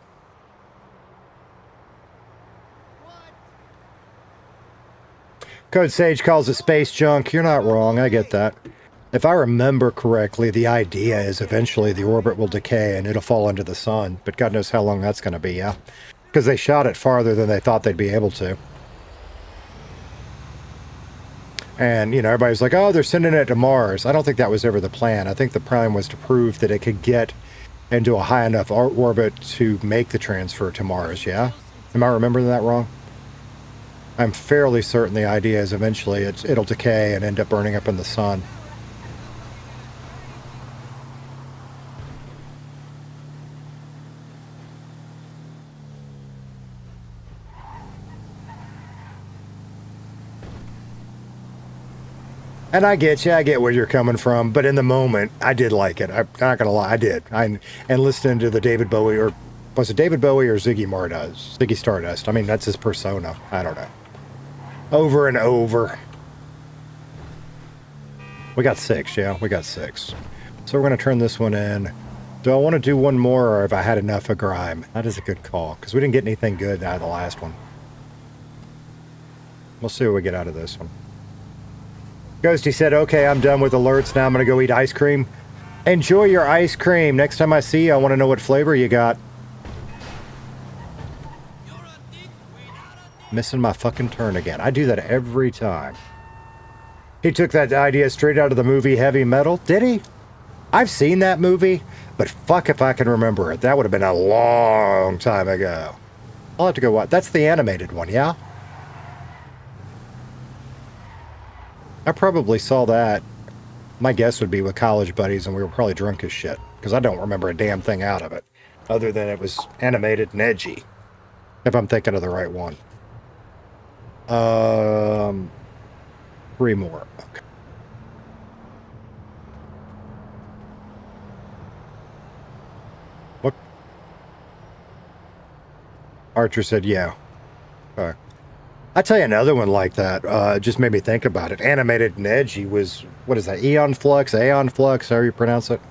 Code Sage calls it space junk. You're not wrong. I get that. If I remember correctly, the idea is eventually the orbit will decay and it'll fall into the sun. But God knows how long that's going to be, yeah? Because they shot it farther than they thought they'd be able to. And, you know, everybody's like, oh, they're sending it to Mars. I don't think that was ever the plan. I think the plan was to prove that it could get into a high enough orbit to make the transfer to Mars, yeah? Am I remembering that wrong? I'm fairly certain the idea is eventually it'll decay and end up burning up in the sun. And I get you, I get where you're coming from, but in the moment, I did like it. I'm not gonna lie, I did. And listening to the David Bowie, or was it David Bowie or Ziggy Stardust? Ziggy Stardust. I mean, that's his persona. I don't know. Over and over. We got 6, yeah, we got 6. So we're gonna turn this one in. Do I want to do one more, or have I had enough of grime? That is a good call, because we didn't get anything good out of the last one. We'll see what we get out of this one. Ghosty said, okay, I'm done with alerts. Now I'm going to go eat ice cream. Enjoy your ice cream. Next time I see you, I want to know what flavor you got. Missing my fucking turn again. I do that every time. He took that idea straight out of the movie Heavy Metal. Did he? I've seen that movie, but fuck if I can remember it. That would have been a long time ago. I'll have to go watch. That's the animated one, yeah? I probably saw that. My guess would be with college buddies, and we were probably drunk as shit, because I don't remember a damn thing out of it, other than it was animated and edgy, if I'm thinking of the right one. 3 more. Okay. What? Archer said, yeah. Okay. I'll tell you another one like that. Just made me think about it. Animated and edgy was, what is that? Aeon Flux, however you pronounce it.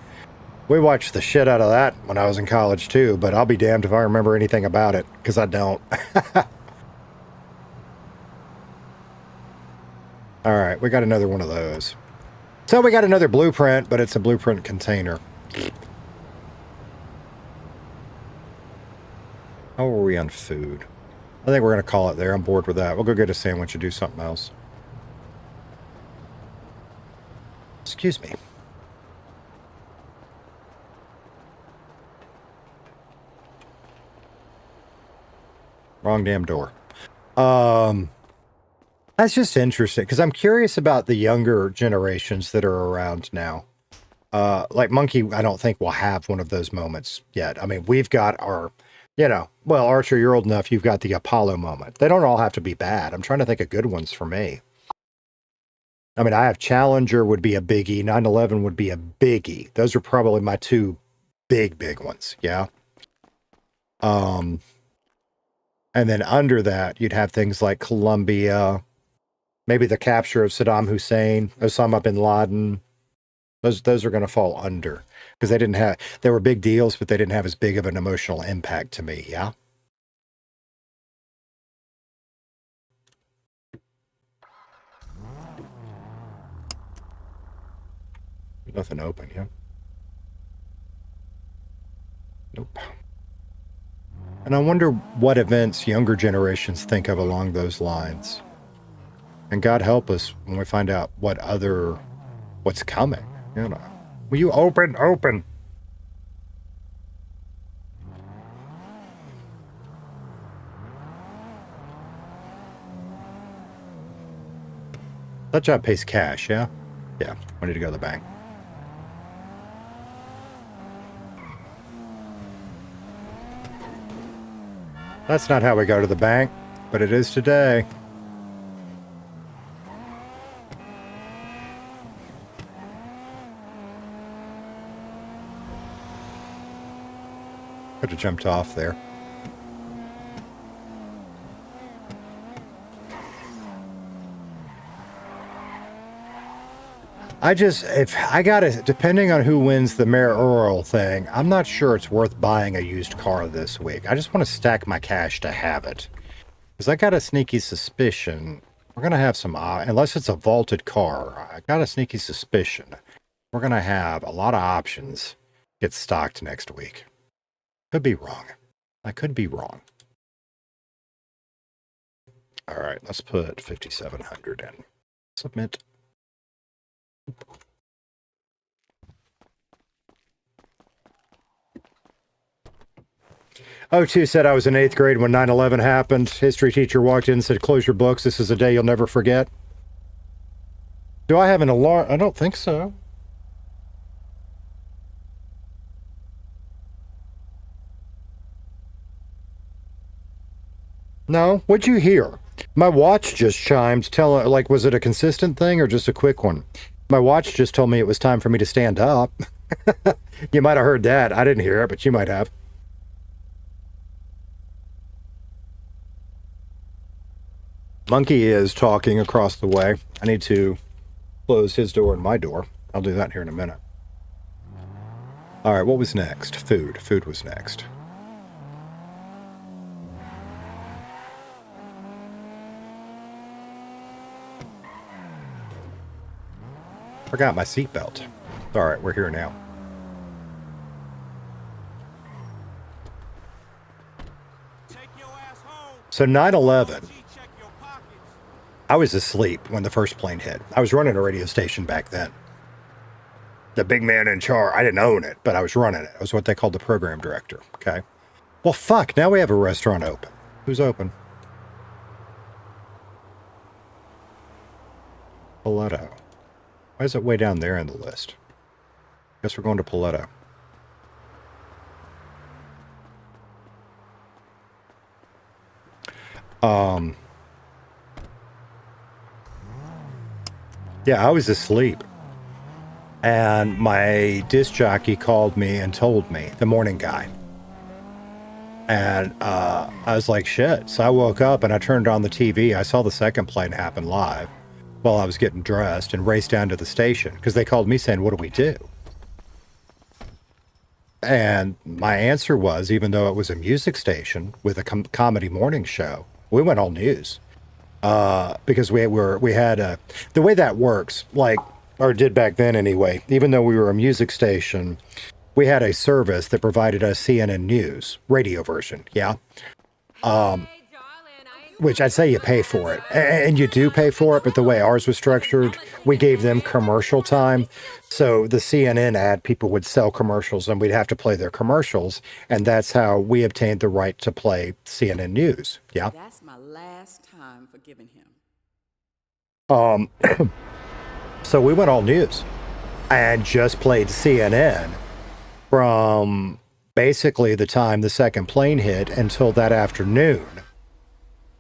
We watched the shit out of that when I was in college too, but I'll be damned if I remember anything about it, because I don't. Alright, we got another one of those. So we got another blueprint, but it's a blueprint container. How are we on food? I think we're going to call it there. I'm bored with that. We'll go get a sandwich and do something else. Excuse me. Wrong damn door. That's just interesting, because I'm curious about the younger generations that are around now. Like Monkey, I don't think will have one of those moments yet. I mean, we've got our... You know, well, Archer, you're old enough, you've got the Apollo moment. They don't all have to be bad. I'm trying to think of good ones for me. I mean, I have Challenger would be a biggie. 9/11 would be a biggie. Those are probably my 2 big ones, yeah? And then under that, you'd have things like Columbia, maybe the capture of Saddam Hussein, Osama bin Laden. Those are going to fall under. Because they were big deals, but they didn't have as big of an emotional impact to me, yeah? Nothing open, yeah? Nope. And I wonder what events younger generations think of along those lines. And God help us when we find out what's coming, you know? Will you open? Open. That job pays cash, yeah? Yeah, I need to go to the bank. That's not how we go to the bank, but it is today. Could have jumped off there. If I gotta, depending on who wins the mayoral thing, I'm not sure it's worth buying a used car this week. I just want to stack my cash to have it. Because I got a sneaky suspicion we're going to have some, unless it's a vaulted car, I got a sneaky suspicion we're going to have a lot of options get stocked next week. Could be wrong. I could be wrong. All right, let's put 5,700 in. Submit. O2 said I was in 8th grade when 9/11 happened. History teacher walked in and said, "Close your books. This is a day you'll never forget." Do I have an alarm? I don't think so. No? What'd you hear? My watch just chimed. Like, was it a consistent thing or just a quick one? My watch just told me it was time for me to stand up. You might have heard that. I didn't hear it, but you might have. Monkey is talking across the way. I need to close his door and my door. I'll do that here in a minute. All right, what was next? Food. Food was next. Forgot my seatbelt. All right, we're here now. So 9/11. I was asleep when the first plane hit. I was running a radio station back then. The big man in charge. I didn't own it, but I was running it. I was what they called the program director. Okay. Well, fuck. Now we have a restaurant open. Who's open? Paletto. Why is it way down there in the list? Guess we're going to Paletto. Yeah, I was asleep. And my disc jockey called me and told me, the morning guy. And I was like, shit. So I woke up and I turned on the TV. I saw the second plane happen live while I was getting dressed and raced down to the station because they called me saying, what do we do? And my answer was, even though it was a music station with a comedy morning show, we went all news. Because we had the way that works, like, or did back then anyway, even though we were a music station, we had a service that provided us CNN News, radio version, yeah? Which I'd say you pay for it. And you do pay for it, but the way ours was structured, we gave them commercial time. So the CNN ad, people would sell commercials and we'd have to play their commercials. And that's how we obtained the right to play CNN News, yeah? That's my last time forgiving him. So we went all news and just played CNN from basically the time the second plane hit until that afternoon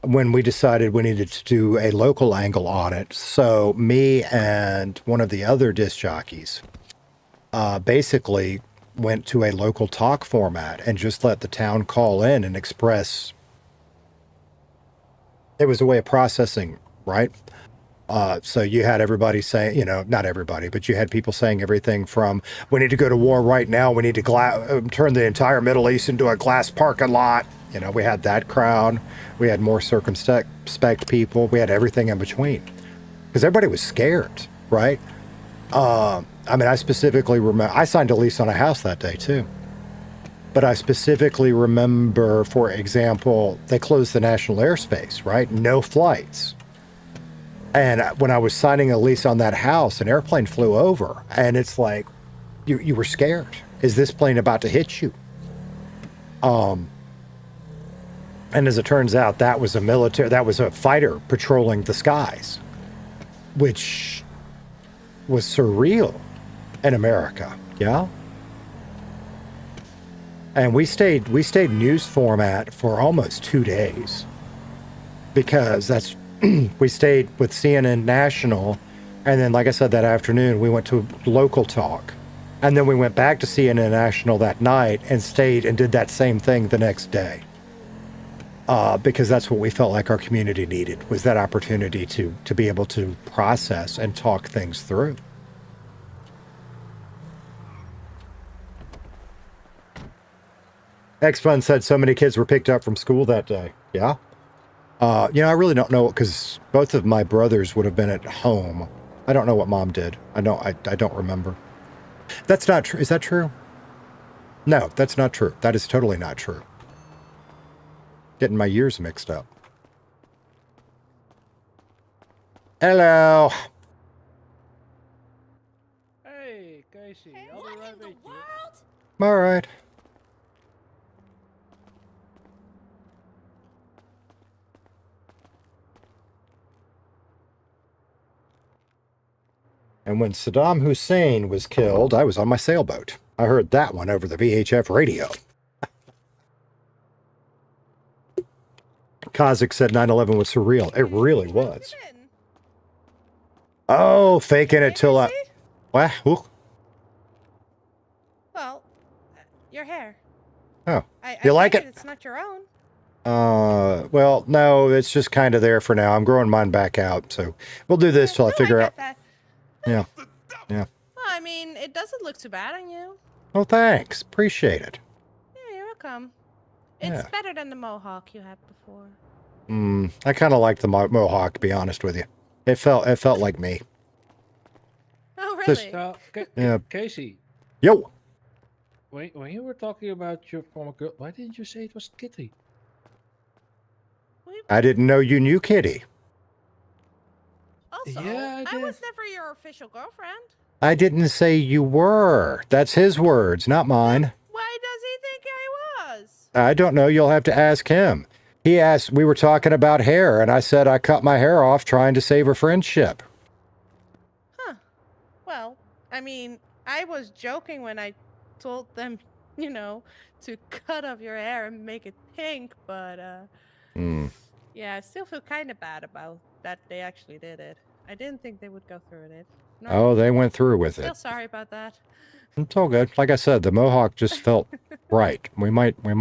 when we decided we needed to do a local angle on it. So me and one of the other disc jockeys basically went to a local talk format and just let the town call in and express. It was a way of processing, right? So you had everybody saying, not everybody, but you had people saying everything from, we need to go to war right now. We need to turn the entire Middle East into a glass parking lot. We had that crowd. We had more circumspect people. We had everything in between because everybody was scared, right? I mean, I specifically remember, I signed a lease on a house that day too. But I specifically remember, for example, they closed the national airspace, right? No flights. And when I was signing a lease on that house, an airplane flew over. And it's like, you were scared. Is this plane about to hit you? And as it turns out, that was a fighter patrolling the skies, which was surreal in America. Yeah. And we stayed news format for almost 2 days because we stayed with CNN National. And then, like I said, that afternoon, we went to local talk. And then we went back to CNN National that night and stayed and did that same thing the next day. Because that's what we felt like our community needed, was that opportunity to be able to process and talk things through. X-Fun said so many kids were picked up from school that day. Yeah. I really don't know, because both of my brothers would have been at home. I don't know what mom did. I don't remember. That's not true. Is that true? No, that's not true. That is totally not true. Getting my years mixed up. Hello. Hey, Casey. I'll be right with you. All right. And when Saddam Hussein was killed, I was on my sailboat. I heard that one over the VHF radio. Kazakh said 9/11 was surreal. It really was. Oh, faking it till I... What? Ooh. Well, your hair. Oh, I you like take it? It's not your own. Well, no, it's just kind of there for now. I'm growing mine back out, so we'll do this till I figure out. That. Yeah, yeah. Well, I mean, it doesn't look too bad on you. Well, thanks. Appreciate it. Yeah, you're welcome. It's Yeah. better than the mohawk you had before. I kind of like the mohawk, to be honest with you. It felt like me. Oh, really? Just- So, Yeah. Casey, Yo. when you were talking about your former girl, why didn't you say it was Kitty? I didn't know you knew Kitty. Also, Yeah, I was never your official girlfriend. I didn't say you were. That's his words, not mine. Why does he think I was? I don't know. You'll have to ask him. He asked, we were talking about hair, and I said I cut my hair off trying to save a friendship. Huh. Well, I mean, I was joking when I told them, to cut off your hair and make it pink, but, yeah, I still feel kind of bad about that they actually did it. I didn't think they would go through with it. Oh, they went through with Feel it. sorry about that. It's all good. Like I said, the mohawk just felt right. We might. I'm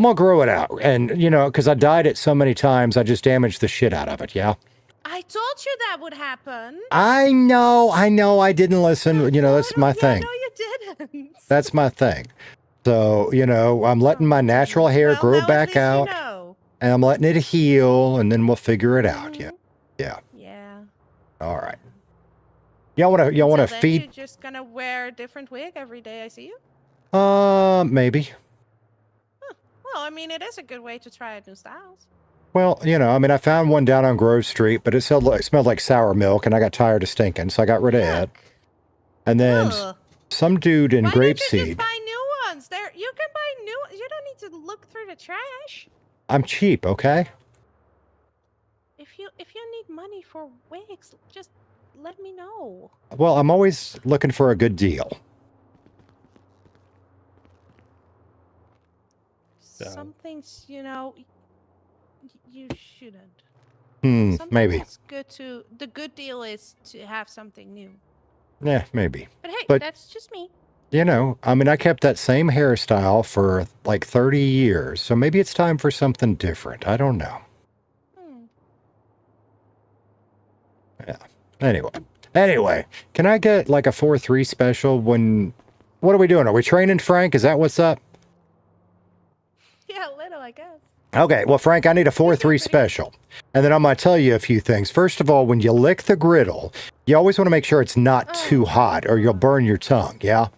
gonna grow it out, and because I dyed it so many times, I just damaged the shit out of it. Yeah. I told you that would happen. I know. I didn't listen. That's my thing. No, you didn't. That's my thing. So, I'm letting my natural hair grow back out, and I'm letting it heal, and then we'll figure it out. Yeah. Yeah. Yeah. All right. Y'all want to Then feed? You're just gonna wear a different wig every day I see you? Maybe. Well, I mean, it is a good way to try out new styles. Well, I found one down on Grove Street, but it smelled like sour milk, and I got tired of stinking, so I got rid of it. And then some dude in Why don't you grapeseed. just buy new ones? You can buy new. You don't need to look through the trash. I'm cheap, okay? If you need money for wigs, just let me know. Well, I'm always looking for a good deal. Some things, you shouldn't. Maybe. It's good to. The good deal is to have something new. Yeah, maybe. But hey, But- that's just me. I kept that same hairstyle for like 30 years, so maybe it's time for something different. I don't know. Yeah. Anyway, can I get like a 4-3 special what are we doing? Are we training Frank? Is that what's up? Yeah, a little, I guess. Okay, well, Frank, I need a 4-3 special. And then I'm going to tell you a few things. First of all, when you lick the griddle, you always want to make sure it's not too hot or you'll burn your tongue, yeah?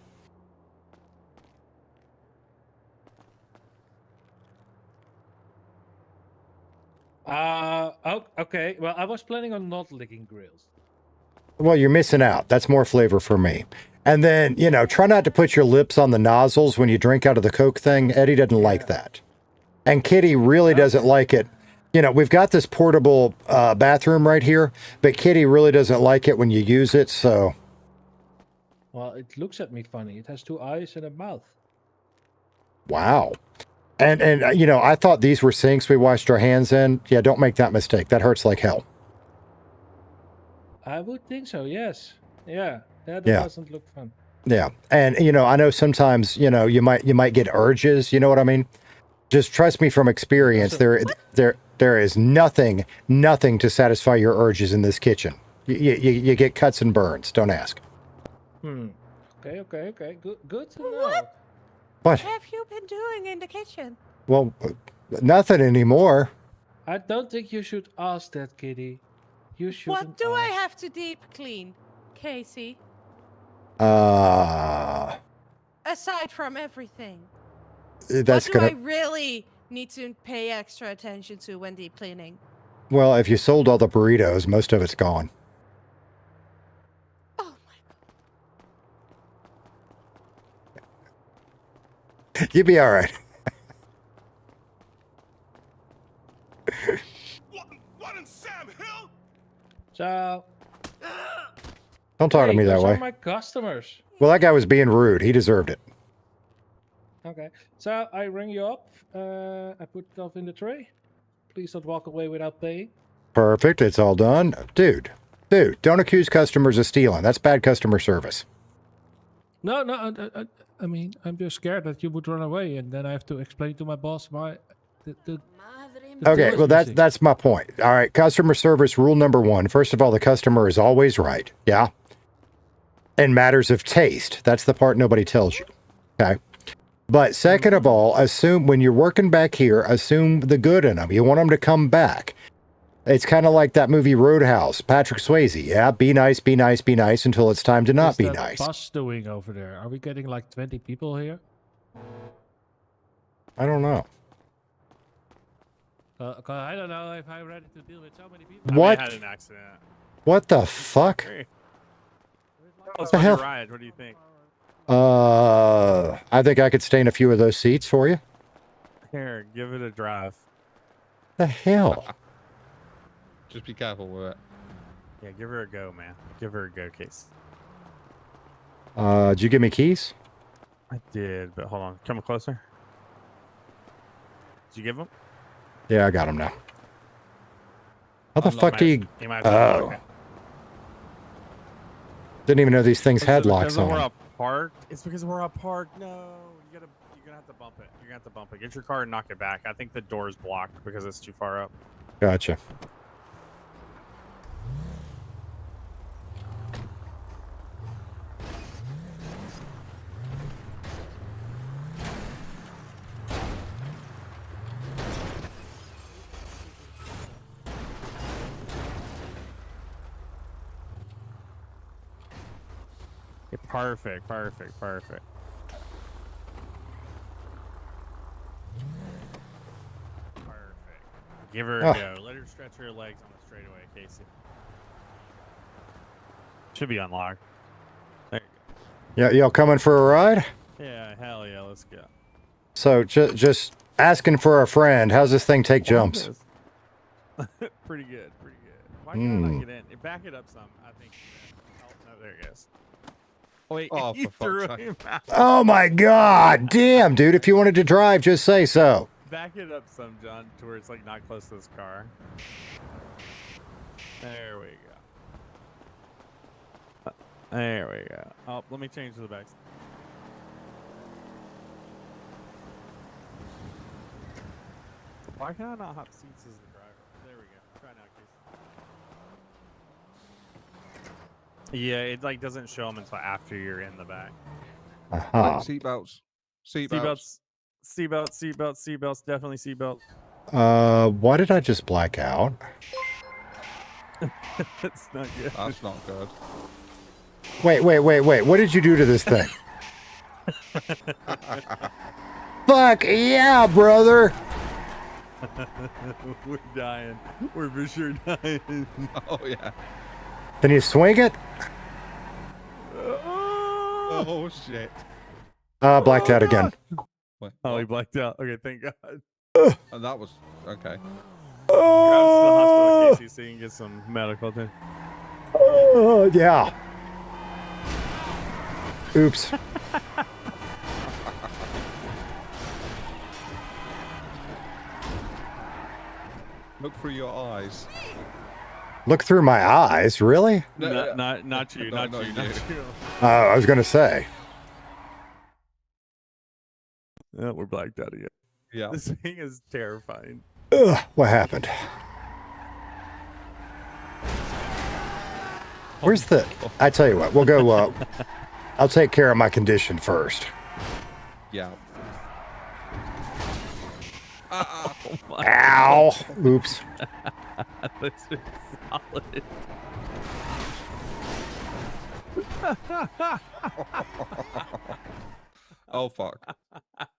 Okay. Well, I was planning on not licking grills. Well, you're missing out. That's more flavor for me. And then, you know, try not to put your lips on the nozzles when you drink out of the Coke thing. Eddie doesn't like that. And Kitty really doesn't like it. You know, we've got this portable bathroom right here, but Kitty really doesn't like it when you use it, so... Well, it looks at me funny. It has 2 eyes and a mouth. Wow. And you know, I thought these were sinks we washed our hands in. Yeah, don't make that mistake. That hurts like hell. I would think so, yes. Yeah, that Yeah. doesn't look fun. Yeah. And, you know, I know sometimes, you know, you might get urges, you know what I mean? Just trust me from experience, there is nothing to satisfy your urges in this kitchen. You get cuts and burns. Don't ask. Okay. Good to know. What? have you been doing in the kitchen? Well, nothing anymore. I don't think you should ask that, Kitty. You shouldn't. What do I have to deep clean, Casey? That's Aside from everything. gonna... What do I really need to pay extra attention to when deep cleaning? Well, if you sold all the burritos, most of it's gone. Oh my... You'd be all right. What in Sam Hill? So... Don't talk to me that those way. are my customers. Well, that guy was being rude. He deserved it. Okay, so I ring you up. I put stuff in the tray. Please don't walk away without paying. Perfect. It's all done. Dude, don't accuse customers of stealing. That's bad customer service. No, I mean, I'm just scared that you would run away, and then I have to explain to my boss the Okay, well, missing. that's my point. All right, customer service rule number 1. First of all, the customer is always right. Yeah? In matters of taste. That's the part nobody tells you. Okay? But second of all, assume when you're working back here, assume the good in them. You want them to come back. It's kind of like that movie Roadhouse, Patrick Swayze. Yeah, be nice until it's time to not be nice. What's bus doing over there? Are we getting like 20 people here? I don't know. I don't know if I'm ready to deal with so many people. What? I had an accident. What the fuck? What the hell? Ride. What do you think? I think I could stay in a few of those seats for you. Here, give it a drive. The hell? Just be careful with it. Yeah, give her a go, man. Give her a go, Case. Did you give me keys? I did, but hold on. Come closer. Did you give them? Yeah, I got them now. How the fuck do you... Oh. Okay. Didn't even know these things had locks Because on we're them. up parked. It's because we're up parked. No, you're gonna have to bump it. You're gonna have to bump it. Get your car and knock it back. I think the door's blocked because it's too far up. Gotcha. Yeah, perfect. Give her a go. Let her stretch her legs on the straightaway, Casey. Should be unlocked. There you Yeah, y'all coming for a ride? go. Yeah, hell yeah, let's go. So just asking for a friend. How's this thing take jumps? Pretty good. Why can't I get in? Back it up some, I think. Oh, no, there it goes. Oh, wait, Oh, you for threw fuck's him out. Oh my god! Damn, dude, if you wanted to drive, just say so. Back it up some, John, to where it's like not close to this car. There we go. There we go. Oh, let me change to the back. Why can I not hop seats as the driver? There we go. Try now, Casey. Yeah, it like doesn't show them until after you're in the back. Seatbelts. Seatbelts, definitely seatbelts. Why did I just black out? That's not good. That's not good. Wait. What did you do to this thing? Fuck yeah, brother! We're dying. We're for sure dying. Oh, yeah. Can you swing it? Oh shit. Blacked out again. What? Oh, he blacked out. Okay, thank God. Oh, that was okay. Grab us to the hospital, Casey, so you can get some medical attention. Yeah. Oops. Look through your eyes. Look through my eyes, really? No, not you, No, not not you, you. not you. I was gonna say. Yeah, we're blacked out again. Yeah. This thing is terrifying. Ugh, what happened? Where's the... I tell you what, we'll go... I'll take care of my condition first. Yeah. Oh my Ow! Oops. This is solid. Oh fuck.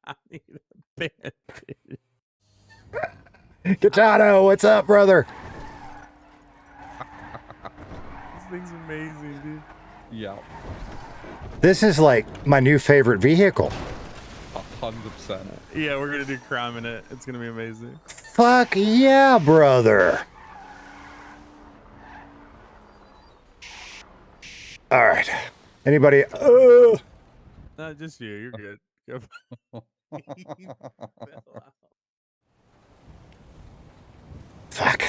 I need a bandage. Katano, what's up, brother? This thing's amazing, dude. Yeah. This is like my new favorite vehicle. 100%. Yeah, we're gonna do crime in it. It's gonna be amazing. Fuck yeah, brother. All right. Anybody? Not just you. You're good. Go. Fuck.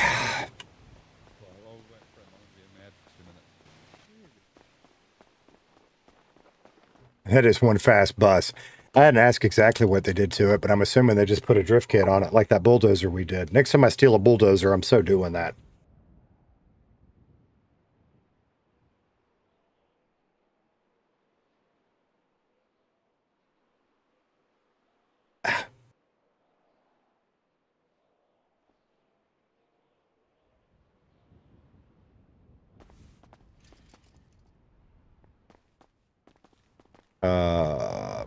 That is one fast bus. I didn't ask exactly what they did to it, but I'm assuming they just put a drift kit on it, like that bulldozer we did. Next time I steal a bulldozer, I'm so doing that.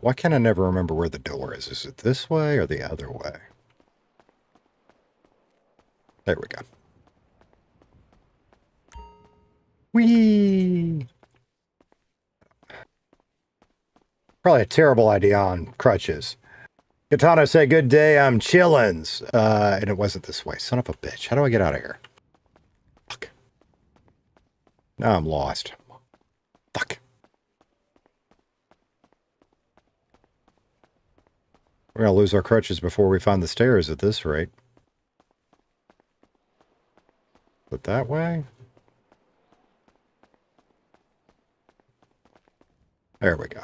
Why can't I never remember where the door is? Is it this way or the other way? There we go. Whee! Probably a terrible idea on crutches. Katana say, good day, I'm chillins. And it wasn't this way. Son of a bitch. How do I get out of here? Fuck. Now I'm lost. Fuck. We're going to lose our crutches before we find the stairs at this rate. But that way? There we go.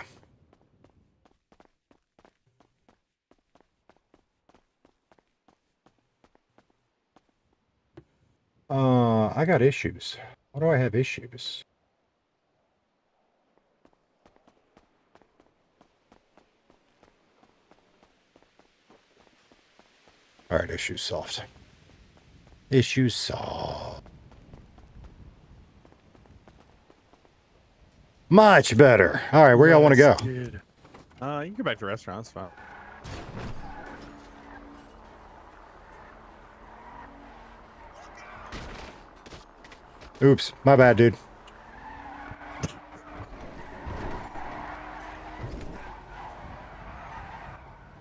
I got issues. Why do I have issues? All right, issues solved. Issues solved. Much better. All right, where y'all want to go? Dude. You can go back to restaurants. Fine. Oops, my bad, dude.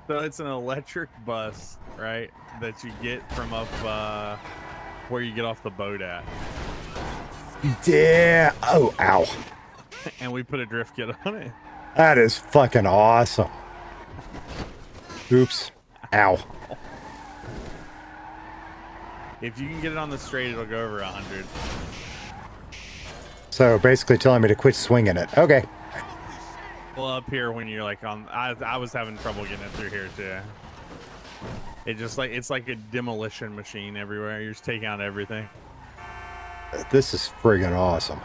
So it's an electric bus, right? That you get from up where you get off the boat at. Yeah. Oh, ow. And we put a drift kit on it. That is fucking awesome. Oops. Ow. If you can get it on the straight, it'll go over 100. So basically telling me to quit swinging it. Okay. Well, up here when you're like on, I was having trouble getting it through here too. It just like, it's like a demolition machine everywhere. You're just taking out everything. This is friggin' awesome.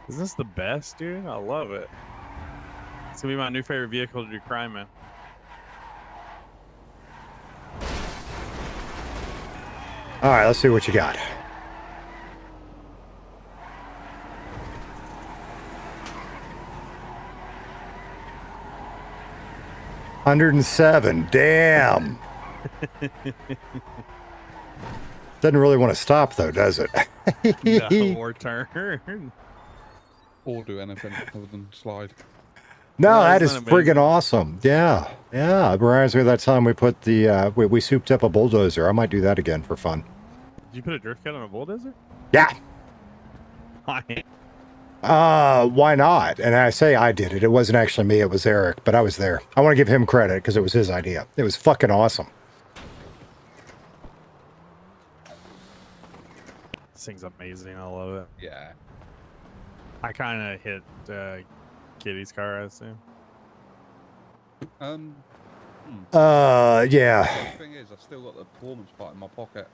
Isn't this the best, dude? I love it. It's gonna be my new favorite vehicle to do crime in. All right, let's see what you got. $107. Damn. Doesn't really want to stop though, does it? No, or turn. Or do anything other than slide. No, Yeah, that is isn't that amazing? friggin' awesome. Yeah, yeah. It reminds me of that time we put the we souped up a bulldozer. I might do that again for fun. Did you put a drift cut on a bulldozer? Yeah. Why? Why not? And I say I did it. It wasn't actually me. It was Eric, but I was there. I want to give him credit because it was his idea. It was fucking awesome. This thing's amazing. I love it. Yeah. I kind of hit Kitty's car, I assume. Yeah. The thing is, I've still got the performance part in my pocket.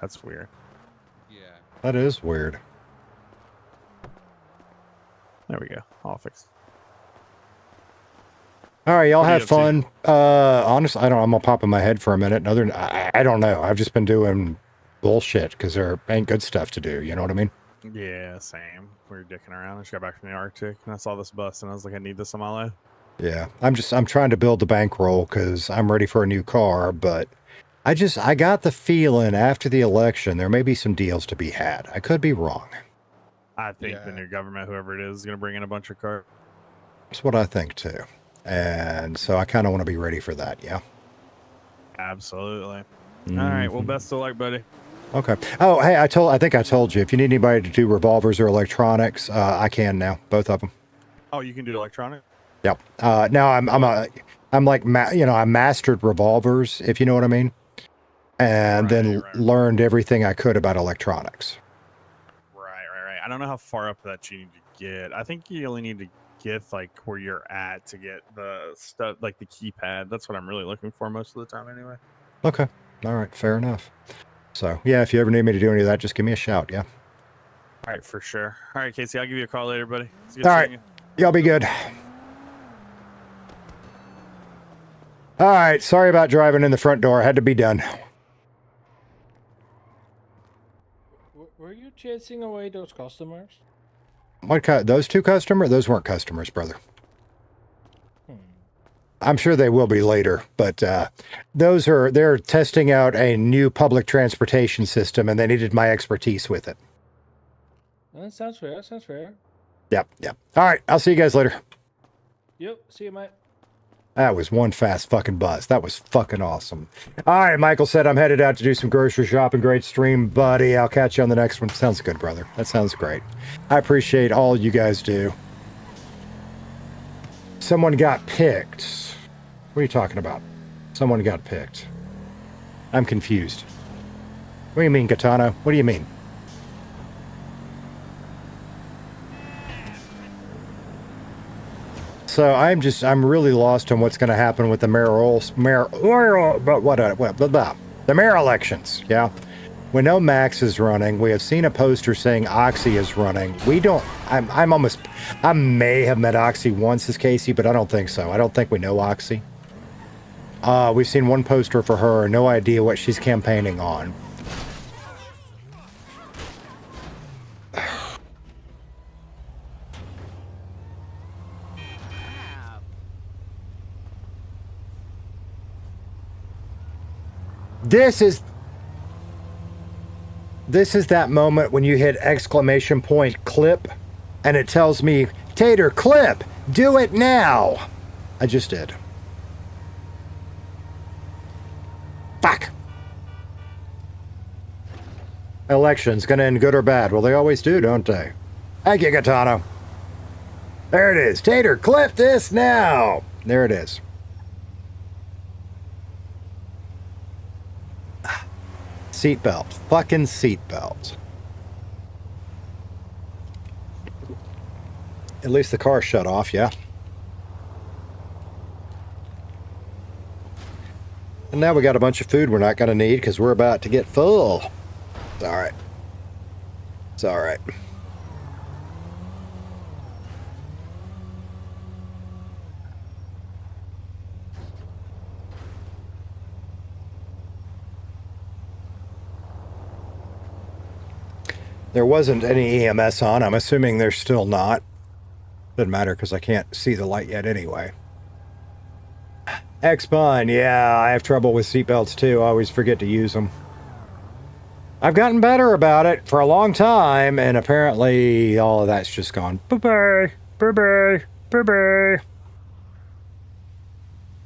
That's weird. Yeah. That is weird. There we go. All fixed. All right, y'all What are you have up to? fun. Honestly, I'm gonna pop in my head for a minute. I don't know. I've just been doing bullshit because there ain't good stuff to do. You know what I mean? Yeah, same. We were dicking around. I just got back from the Arctic and I saw this bus and I was like, I need this on my life. Yeah. I'm trying to build the bankroll because I'm ready for a new car, but I got the feeling after the election there may be some deals to be had. I could be wrong. I think the new government, whoever it is going to bring in a bunch of cars. That's what I think too. And so I kind of want to be ready for that. Yeah. Absolutely. All right. Well, best of luck, buddy. Okay. Oh, hey, I think I told you if you need anybody to do revolvers or electronics, I can now, both of them. Oh, you can do electronic? Yep. Now I mastered revolvers, if you know what I mean, and then learned everything I could about electronics. Right. I don't know how far up that you need to get. I think you only need to get like where you're at to get the stuff, like the keypad. That's what I'm really looking for most of the time anyway. Okay. All right. Fair enough. So yeah, if you ever need me to do any of that, just give me a shout. Yeah. All right, for sure. All right, Casey, I'll give you a call later, buddy. It's good All seeing right. you. Y'all be good. All right. Sorry about driving in the front door. Had to be done. Were you chasing away those customers? What those two customers? Those weren't customers, brother. I'm sure they will be later, but they're testing out a new public transportation system and they needed my expertise with it. That sounds fair. Sounds fair. Yep. All right. I'll see you guys later. Yep. See you, mate. That was one fast fucking buzz. That was fucking awesome. All right. Michael said I'm headed out to do some grocery shopping. Great stream, buddy. I'll catch you on the next one. Sounds good, brother. That sounds great. I appreciate all you guys do. Someone got picked. What are you talking about? Someone got picked. I'm confused. What do you mean, Katana? What do you mean? So I'm really lost on what's going to happen with the the mayor elections. Yeah. We know Max is running. We have seen a poster saying Oxy is running. We don't, I may have met Oxy once as Casey, but I don't think so. I don't think we know Oxy. We've seen one poster for her, no idea what she's campaigning on. This is that moment when you hit exclamation point clip and it tells me, Tater, clip, do it now. I just did. Fuck. Elections gonna end good or bad? Well, they always do, don't they? Thank you, Katana. There it is. Tater, clip this now. There it is. Seatbelt. Fucking seatbelt. At least the car shut off, yeah. And now we got a bunch of food we're not going to need because we're about to get full. It's all right. It's all right. There wasn't any EMS on. I'm assuming there's still not. Doesn't matter because I can't see the light yet anyway. X-Bun, yeah, I have trouble with seatbelts too. I always forget to use them. I've gotten better about it for a long time, and apparently all of that's just gone. Bye-bye, bye-bye, bye-bye.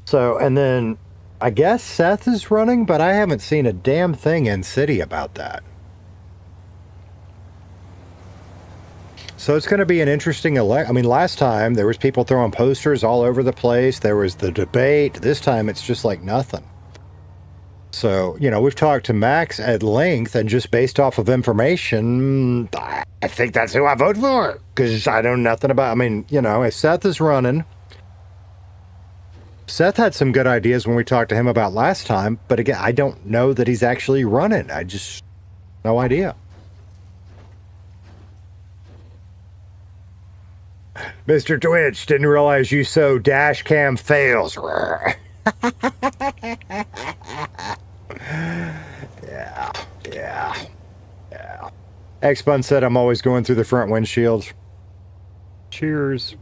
So, and then I guess Seth is running, but I haven't seen a damn thing in City about that. So it's going to be an interesting I mean, last time there was people throwing posters all over the place. There was the debate. This time it's just like nothing. So, you know, we've talked to Max at length, and just based off of information, I think that's who I vote for. Because I know nothing about, I mean, you know, if Seth is running, Seth had some good ideas when we talked to him about last time, but again, I don't know that he's actually running. I just, no idea. Mr. Twitch, didn't realize you so dash cam fails. Yeah. X-Bun said I'm always going through the front windshield. Cheers.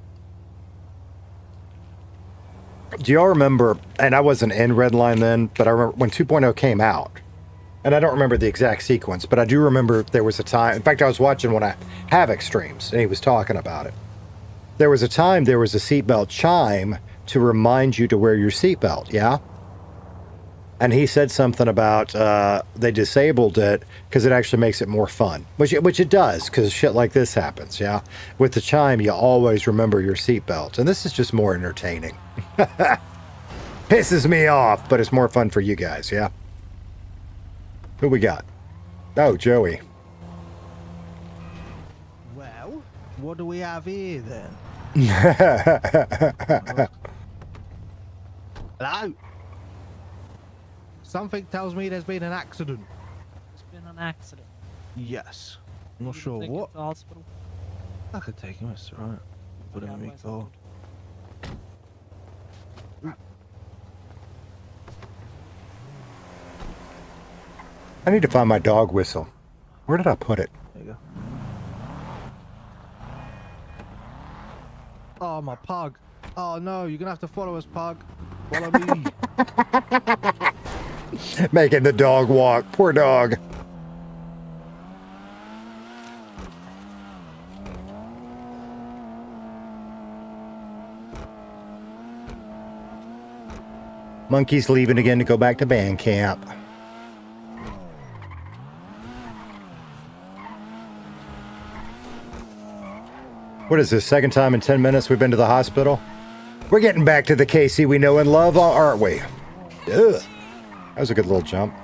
Do y'all remember, and I wasn't in Redline then, but I remember when 2.0 came out, and I don't remember the exact sequence, but I do remember there was a time, in fact, I was watching one of Havoc streams, and he was talking about it. There was a time there was a seatbelt chime to remind you to wear your seatbelt, yeah? And he said something about they disabled it because it actually makes it more fun, which it does, because shit like this happens, yeah? With the chime, you always remember your seatbelt, and this is just more entertaining. Pisses me off, but it's more fun for you guys, yeah? Who we got? Oh, Joey. Well, what do we have here then? Hello? Something tells me there's been an accident. There's been an accident. Yes. I'm not You sure take him what. to hospital? I could take him, it's alright. Put him in my car. I need to find my dog whistle. Where did I put it? There you go. Oh, my pug. Oh no, you're gonna have to follow us, pug. Follow me. Making the dog walk. Poor dog. Monkey's leaving again to go back to band camp. What is this, second time in 10 minutes we've been to the hospital? We're getting back to the Casey we know and love, aren't we? Ugh. That was a good little jump.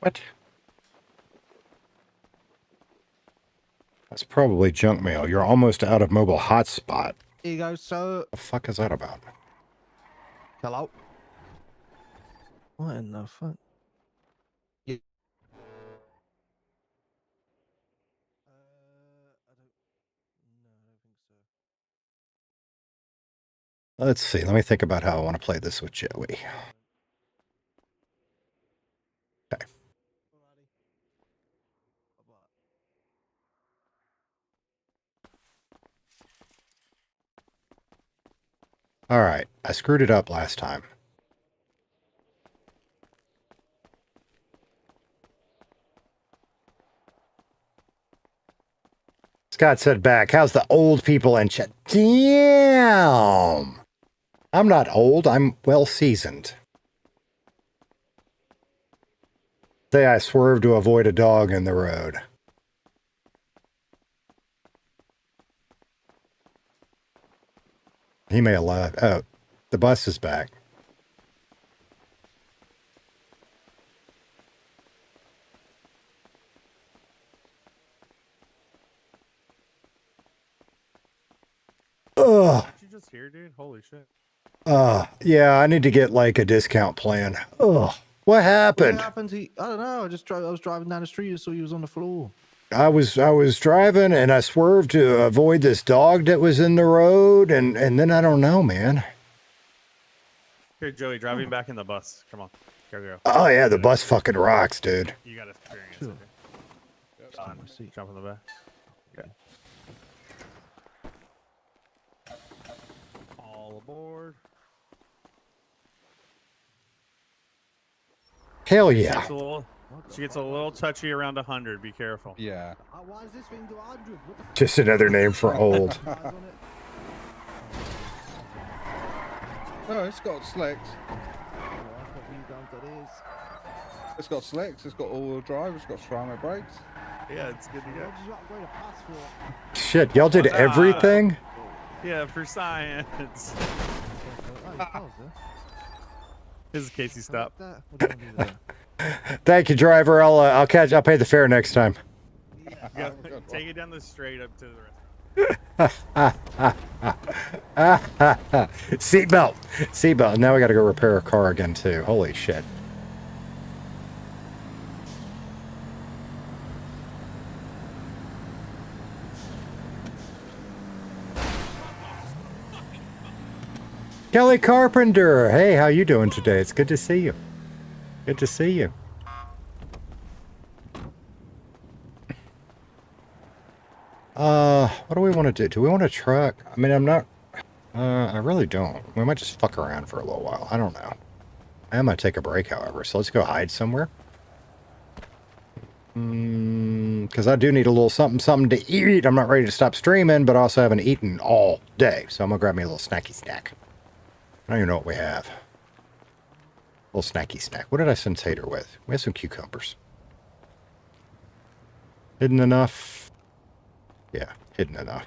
What? That's probably junk mail. You're almost out of mobile hotspot. Here you go, sir. What the fuck is that about? Hello? What in the fuck? Yeah. Let's see. Let me think about how I want to play this with Joey. Okay. All right. I screwed it up last time. Scott said back, how's the old people in chat? Damn! I'm not old, I'm well seasoned. Say I swerved to avoid a dog in the road. He may have left. Oh, the bus is back. Ugh. Did you just hear, dude? Holy shit. Yeah, I need to get like a discount plan. Ugh. What happened? What happened? I don't know. I was driving down the street and saw you was on the floor. I was driving and I swerved to avoid this dog that was in the road, and then I don't know, man. Here, Joey, driving back in the bus. Come on. Go. Oh yeah, the bus fucking rocks, dude. You got experience. Okay. Jump in the back. Okay. All aboard. Hell yeah. She gets a little touchy around 100. Be careful. Yeah. Why is this thing do 100? What the Just another name for old. No, it's got slicks. It's got slicks. It's got all-wheel drive. It's got ceramic brakes. Yeah, it's good to go. Shit, y'all did everything? Yeah, for science. This is Casey. Stop. Thank you, driver. I'll pay the fare next time. Yeah, take it down the straight up to the Seatbelt. Now we got to go repair a car again too. Holy shit. Kelly Carpenter. Hey, how you doing today? It's good to see you. Good to see you. What do we want to do? Do we want a truck? I mean, I really don't. We might just fuck around for a little while. I don't know. I might take a break, however. So let's go hide somewhere. Because I do need a little something to eat. I'm not ready to stop streaming, but I also haven't eaten all day. So I'm going to grab me a little snacky snack. I don't even know what we have. A little snacky snack. What did I sensate her with? We have some cucumbers. Hidden enough? Yeah, hidden enough.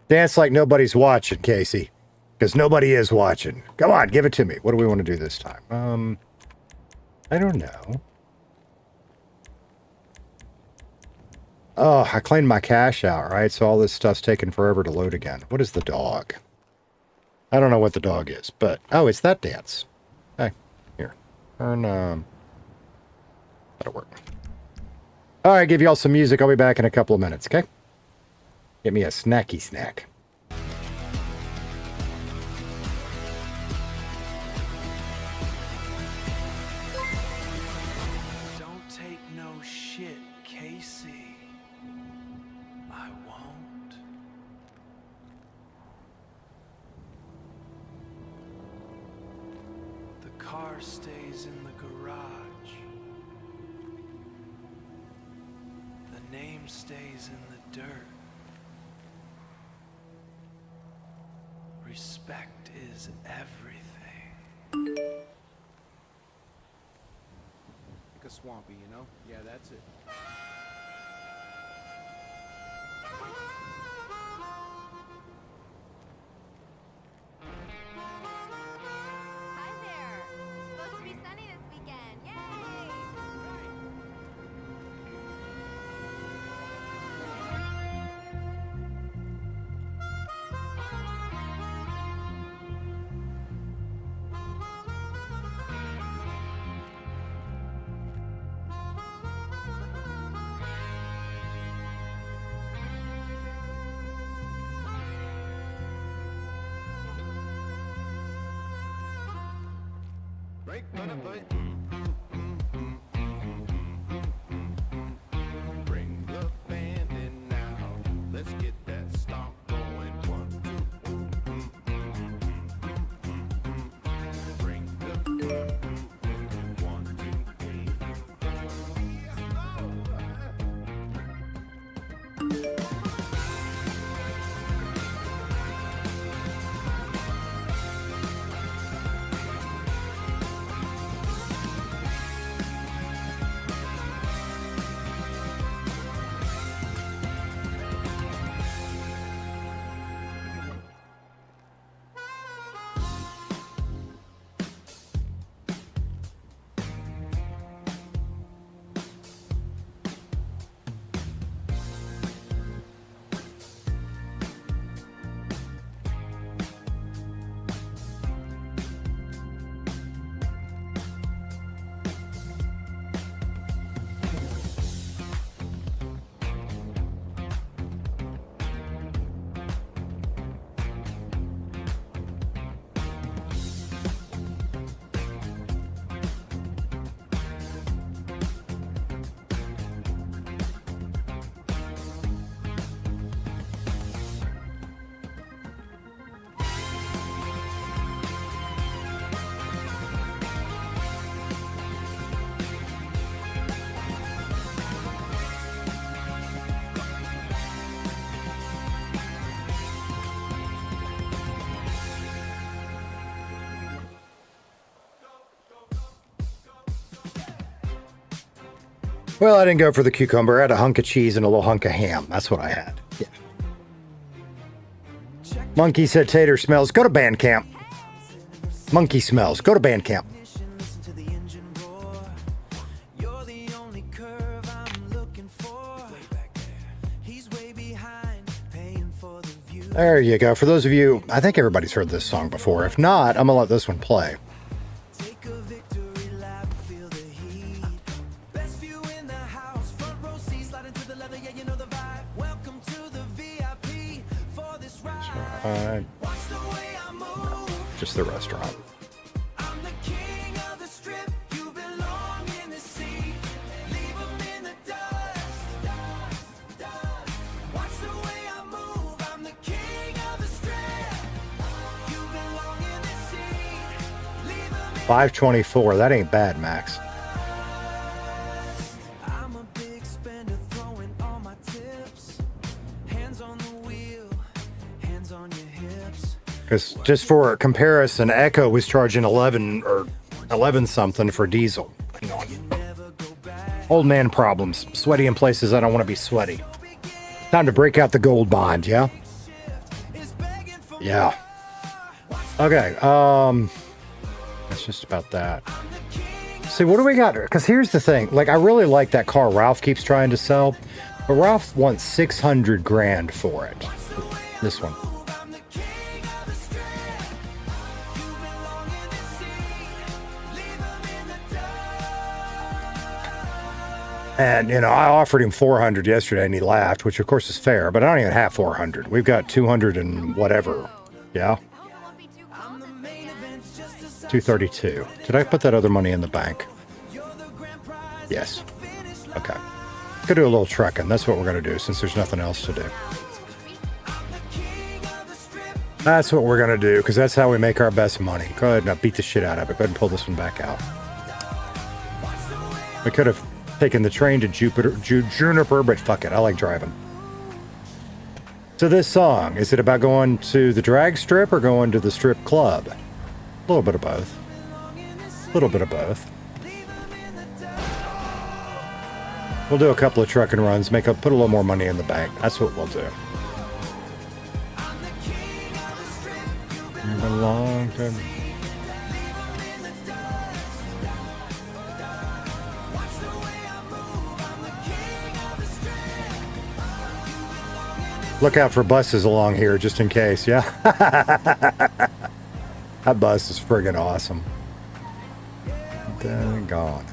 Dance like nobody's watching, Casey. Because nobody is watching. Come on, give it to me. What do we want to do this time? I don't know. Oh, I claimed my cash out, right? So all this stuff's taking forever to load again. What is the dog? I don't know what the dog is, but... Oh, it's that dance. Hey, here. Turn, that'll work. Alright, give y'all some music. I'll be back in a couple of minutes, okay? Get me a snacky snack. Don't take no shit, Casey. I won't. The car stays in the garage. The name stays in the dirt. Respect is everything. Like a swampy, you know? Yeah, that's it. Hi there. Supposed to be sunny this weekend. Yay! Break for the foot. Bring the band in now. Let's get that stomp going. 1, 2. Bring the 1, 2, 3. Well, I didn't go for the cucumber. I had a hunk of cheese and a little hunk of ham. That's what I had. Yeah. Monkey said tater smells. Go to band camp. Monkey smells. Go to band camp. There you go. For those of you, I think everybody's heard this song before. If not, I'm going to let this one play. Just the restaurant. $5.24. That ain't bad, Max. Because just for comparison, Echo was charging 11 or 11 something for diesel. Hang on. Old man problems. Sweaty in places I don't want to be sweaty. Time to break out the gold bond, yeah? Yeah. Okay, that's just about that. See, what do we got? Because here's the thing. Like, I really like that car Ralph keeps trying to sell. But Ralph wants 600 grand for it. This one. And, you know, I offered him 400 yesterday and he laughed, which of course is fair, but I don't even have 400. We've got 200 and whatever. Yeah? 232. Did I put that other money in the bank? Yes. Okay. Could do a little trucking. That's what we're going to do since there's nothing else to do. That's what we're going to do because that's how we make our best money. Go ahead and beat the shit out of it. Go ahead and pull this one back out. We could have taken the train to Juniper, but fuck it. I like driving. So this song, is it about going to the drag strip or going to the strip club? A little bit of both. A little bit of both. We'll do a couple of trucking runs, put a little more money in the bank. That's what we'll do. A long time. Look out for buses along here, just in case, yeah? That bus is friggin' awesome. Dang gone.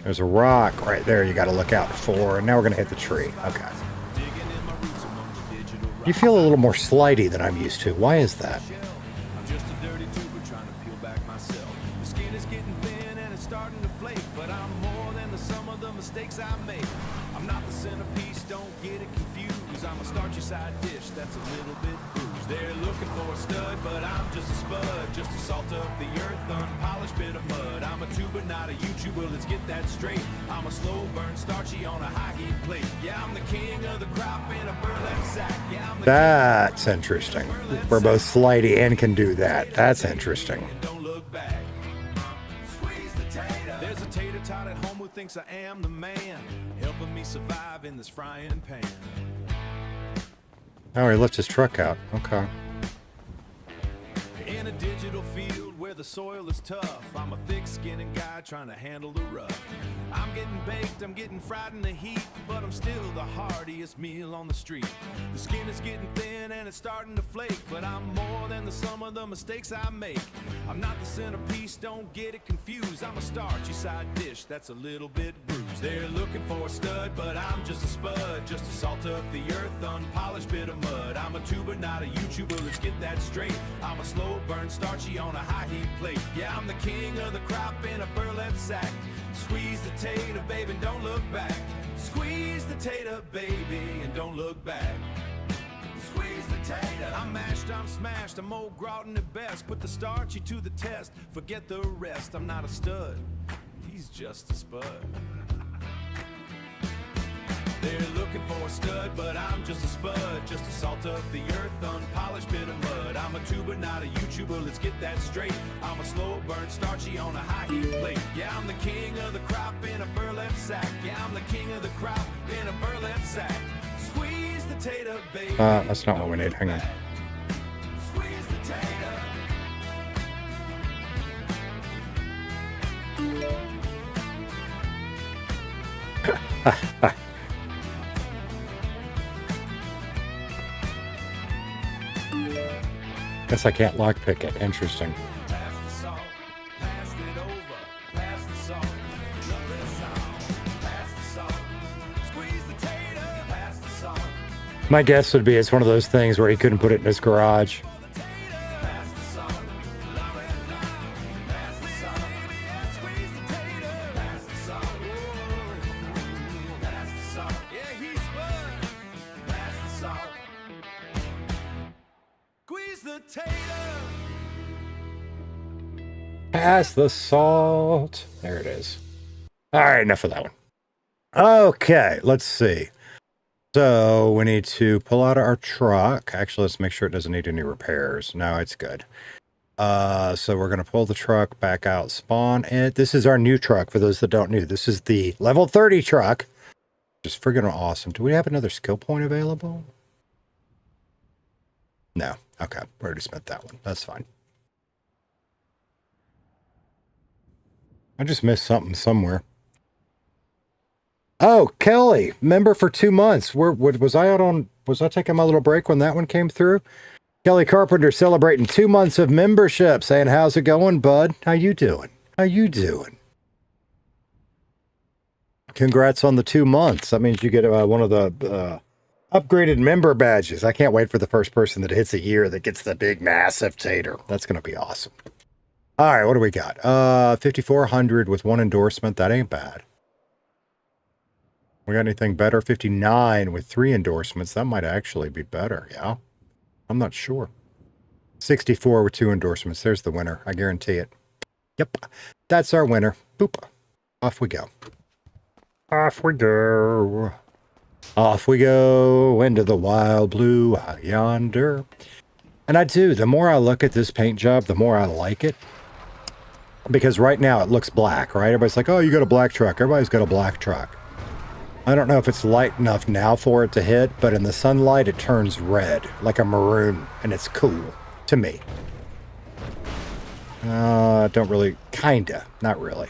There's a rock right there you got to look out for, and now we're going to hit the tree. Okay. You feel a little more slidey than I'm used to. Why is that? I'm not the centerpiece, don't get it confused. I'm a starchy side dish that's a little bit bruised. They're looking for a stud, but I'm just a spud. Just a salt of the earth, unpolished bit of mud. I'm a tuber, not a YouTuber, let's get that straight. I'm a slow burn starchy on a high heat plate. Yeah, I'm the king of the crop in a burlap sack. Yeah, I'm the That's interesting. We're both slidey and can do that. That's interesting. Don't look back. Squeeze the tater. There's a tater tot at home who thinks I am the man, helping me survive in this frying pan. Oh, he left his truck out. Okay. In a digital field where the soil is tough, I'm a thick-skinned guy trying to handle the rough. I'm getting baked, I'm getting fried in the heat, but I'm still the hardiest meal on the street. The skin is getting thin and it's starting to flake, but I'm more than the sum of the mistakes I make. I'm not the centerpiece, don't get it confused. I'm a starchy side dish that's a little bit bruised. They're looking for a stud, but I'm just a spud. Just a salt of the earth, unpolished bit of mud. I'm a tuber, not a YouTuber, let's get that straight. I'm a slow burn starchy on a high heat plate. Yeah, I'm the king of the crop in a burlap sack. Squeeze the tater, baby, and don't look back. Squeeze the tater, baby, and don't look back. Squeeze the tater. I'm mashed, I'm smashed, I'm old Groton at best. Put the starchy to the test, forget the rest. I'm not a stud, he's just a spud. They're looking for a stud, but I'm just a spud. Just a salt of the earth, unpolished bit of mud. I'm a tuber, not a YouTuber, let's get that straight. I'm a slow burn, starchy on a high heat plate. Yeah, I'm the king of the crop in a burlap sack. Yeah, I'm the king of the crop in a burlap sack. Squeeze the tater, baby. That's not what we need. Hang on. Squeeze the tater. Guess I can't lockpick it. Interesting. Pass the salt, pass it over, pass the salt. Love this song, pass the salt. Squeeze the tater, pass the salt. My guess would be it's one of those things where he couldn't put it in his garage. Pass the salt, love it, pass the salt. Squeeze the tater, pass the salt. Pass the salt, yeah, he's spun. Pass the salt. Squeeze the tater. Pass the salt. There it is. All right, enough of that one. Okay, let's see. So we need to pull out our truck. Actually, let's make sure it doesn't need any repairs. No, it's good. So we're going to pull the truck back out, spawn it. This is our new truck, for those that don't know. This is the level 30 truck. Just friggin' awesome. Do we have another skill point available? No. Okay, we already spent that one. That's fine. I just missed something somewhere. Oh, Kelly, member for 2 months. Was I taking my little break when that one came through? Kelly Carpenter celebrating 2 months of membership, saying, how's it going, bud? How you doing? How you doing? Congrats on the 2 months. That means you get one of the upgraded member badges. I can't wait for the first person that hits a year that gets the big, massive tater. That's going to be awesome. All right, what do we got? 5,400 with 1 endorsement. That ain't bad. We got anything better? 59 with 3 endorsements. That might actually be better, yeah? I'm not sure. 64 with 2 endorsements. There's the winner. I guarantee it. Yep. That's our winner. Boop. Off we go. Off we go. Off we go into the wild blue yonder. And I do. The more I look at this paint job, the more I like it. Because right now it looks black, right? Everybody's like, oh, you got a black truck. Everybody's got a black truck. I don't know if it's light enough now for it to hit, but in the sunlight it turns red, like a maroon, and it's cool to me. Don't really, kinda, not really.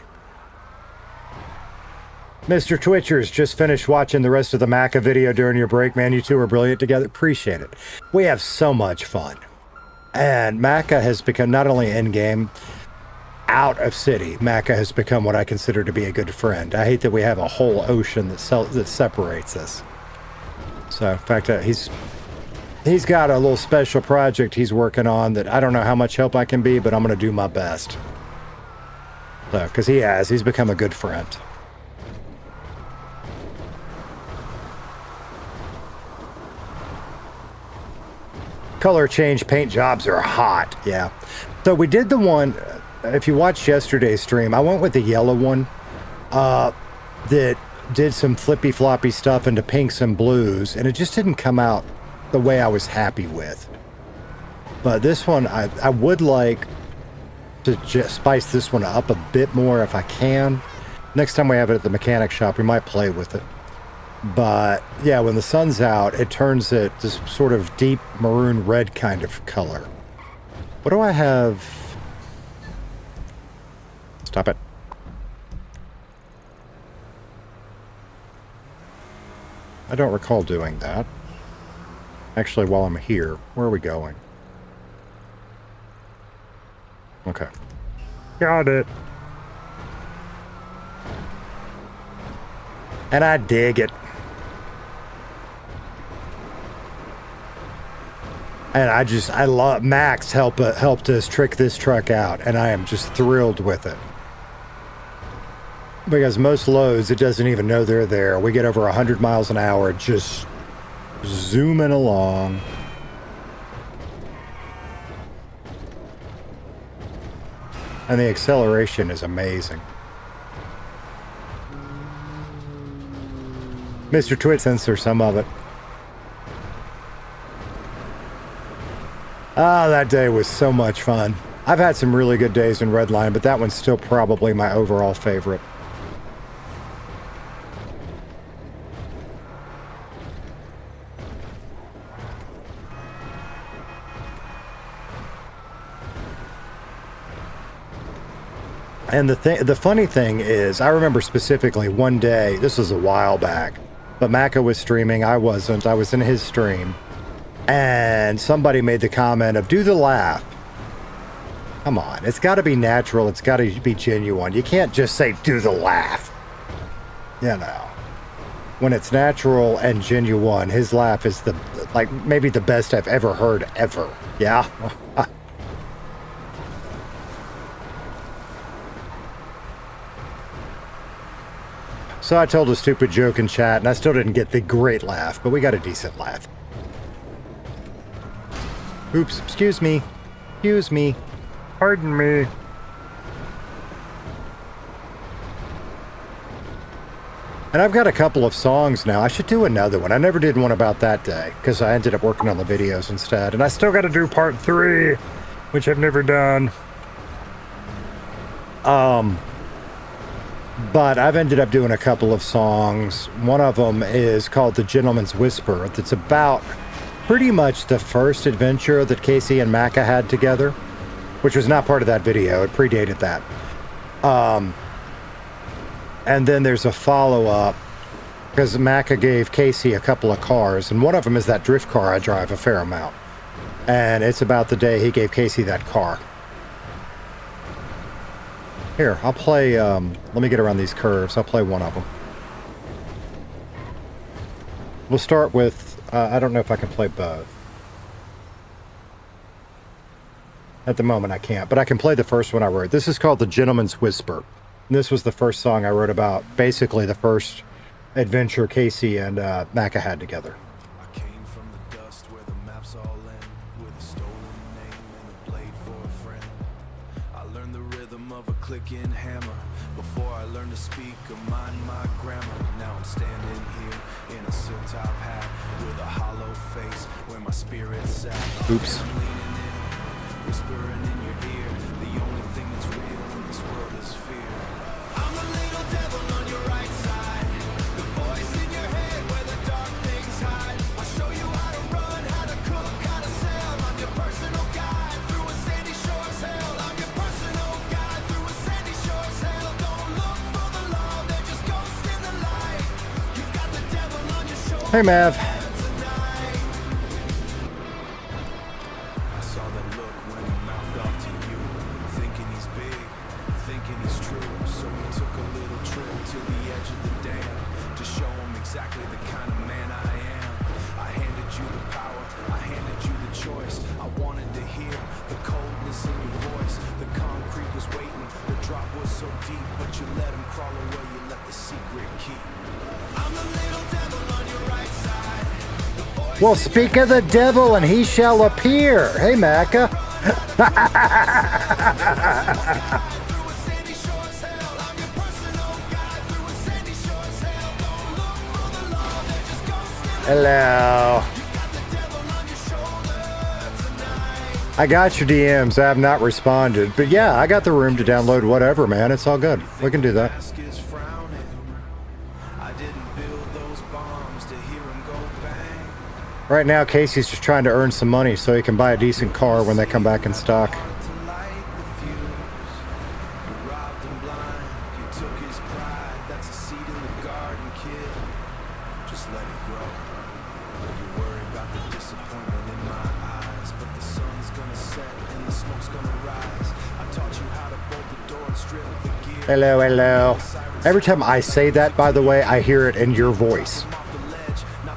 Mr. Twitchers, just finished watching the rest of the Macca video during your break, man. You two are brilliant together. Appreciate it. We have so much fun. And Macca has become not only in-game, out of city, Macca has become what I consider to be a good friend. I hate that we have a whole ocean that separates us. So, in fact, he's got a little special project he's working on that I don't know how much help I can be, but I'm going to do my best. So, because he's become a good friend. Color change paint jobs are hot, yeah. So we did the one, if you watched yesterday's stream, I went with the yellow one that did some flippy floppy stuff into pinks and blues, and it just didn't come out the way I was happy with. But this one, I would like to just spice this one up a bit more if I can. Next time we have it at the mechanic shop, we might play with it. But yeah, when the sun's out, it turns it this sort of deep maroon red kind of color. What do I have? Stop it. I don't recall doing that. Actually, while I'm here, where are we going? Okay. Got it. And I dig it. And I love Max helped us trick this truck out, and I am just thrilled with it. Because most loads, it doesn't even know they're there. We get over 100 miles an hour just zooming along. And the acceleration is amazing. Mr. Twit censor some of it. Ah, that day was so much fun. I've had some really good days in Redline, but that one's still probably my overall favorite. And the funny thing is, I remember specifically one day, this was a while back, but Maka was streaming, I wasn't, I was in his stream, and somebody made the comment of, do the laugh. Come on, it's got to be natural, it's got to be genuine. You can't just say, do the laugh. You know. When it's natural and genuine, his laugh is maybe the best I've ever heard, ever. Yeah? So I told a stupid joke in chat, and I still didn't get the great laugh, but we got a decent laugh. Oops, excuse me. Excuse me. Pardon me. And I've got a couple of songs now. I should do another one. I never did one about that day, because I ended up working on the videos instead. And I still got to do part 3, which I've never done. But I've ended up doing a couple of songs. One of them is called The Gentleman's Whisper. That's about pretty much the first adventure that Casey and Maka had together, which was not part of that video. It predated that. And then there's a follow-up, because Maka gave Casey a couple of cars, and one of them is that drift car I drive a fair amount. And it's about the day he gave Casey that car. Here, I'll play, let me get around these curves. I'll play one of them. We'll start with, I don't know if I can play both. At the moment I can't, but I can play the first one I wrote. This is called The Gentleman's Whisper. And this was the first song I wrote about, basically the first adventure Casey and Maka had together. I came from the dust where the maps all end, with a stolen name and a blade for a friend. I learned the rhythm of a clicking hammer before I learned to speak or mind my grammar. Now I'm standing here in a silk top hat with a hollow face where my spirit sat. Oops. I'm leaning in, whispering in your ear. The only thing that's real in this world is fear. I'm the little devil on your right side, the voice in your head where the dark things hide. I'll show you how to run, how to cook, how to sell. I'm your personal guide through a sandy shore's hell. I'm your personal guide through a sandy shore's hell. Don't look for the law, they're just ghosts in the light. You've got the devil on your shoulder. Hey, Mav. I saw that look when he mouthed off to you, thinking he's big, thinking he's true. So we took a little trip to the edge of the dam to show him exactly the kind of man I am. I handed you the power, I handed you the choice. I wanted to hear the coldness in your voice. The concrete was waiting, the drop was so deep, but you let him crawl away, you let the secret keep. I'm the little devil on your right side. Well, speak of the devil and he shall appear. Hey, Maka. Hello. I got your DMs. I have not responded. But yeah, I got the room to download whatever, man. It's all good. We can do that. Right now, Casey's just trying to earn some money so he can buy a decent car when they come back in stock. Hello, hello. Every time I say that, by the way, I hear it in your voice.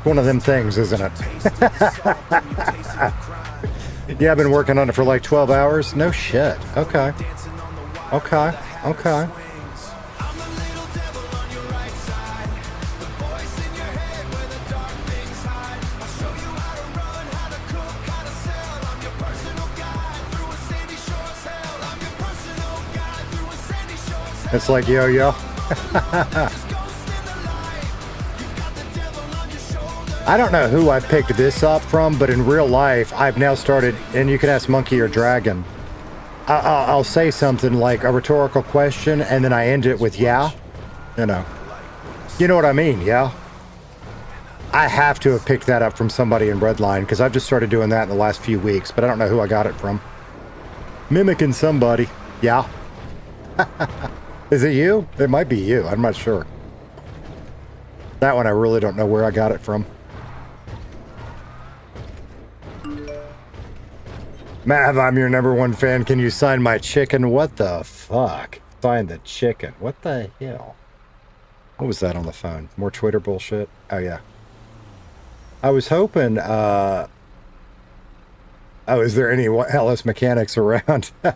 One of them things, isn't it? Yeah, I've been working on it for like 12 hours. No shit. Okay. Okay. Okay. It's like yo-yo. I don't know who I picked this up from, but in real life, I've now started, and you can ask Monkey or Dragon. I'll say something like a rhetorical question, and then I end it with yeah. You know what I mean, yeah? I have to have picked that up from somebody in Redline, because I've just started doing that in the last few weeks, but I don't know who I got it from. Mimicking somebody, yeah. Is it you? It might be you, I'm not sure. That one I really don't know where I got it from. Mav, I'm your #1 fan. Can you sign my chicken? What the fuck? Sign the chicken. What the hell? What was that on the phone? More Twitter bullshit? Oh, yeah. I was hoping, oh, is there any LS mechanics around? Oh,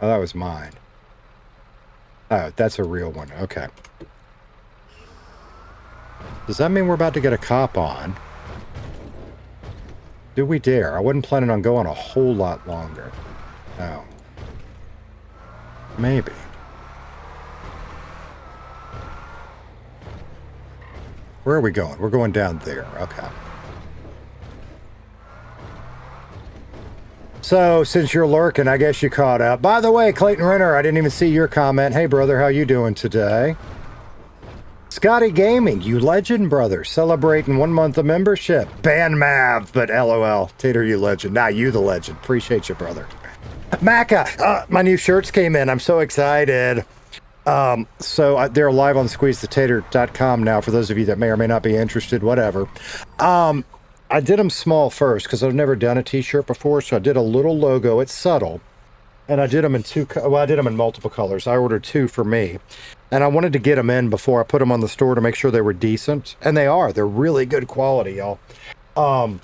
that was mine. Oh, that's a real one. Okay. Does that mean we're about to get a cop on? Do we dare? I wasn't planning on going a whole lot longer. No. Maybe. Where are we going? We're going down there. Okay. So, since you're lurking, I guess you caught up. By the way, Clayton Renner, I didn't even see your comment. Hey, brother, how you doing today? Scotty Gaming, you legend, brother. Celebrating 1 month of membership. Ban Mav, but LOL. Tater, you legend. Nah, you the legend. Appreciate you, brother. Macca, my new shirts came in. I'm so excited. So they're live on squeezethetater.com now for those of you that may or may not be interested, whatever. I did them small first because I've never done a t-shirt before, so I did a little logo. It's subtle. And I did them in I did them in multiple colors. I ordered 2 for me. And I wanted to get them in before I put them on the store to make sure they were decent. And they are. They're really good quality, y'all. I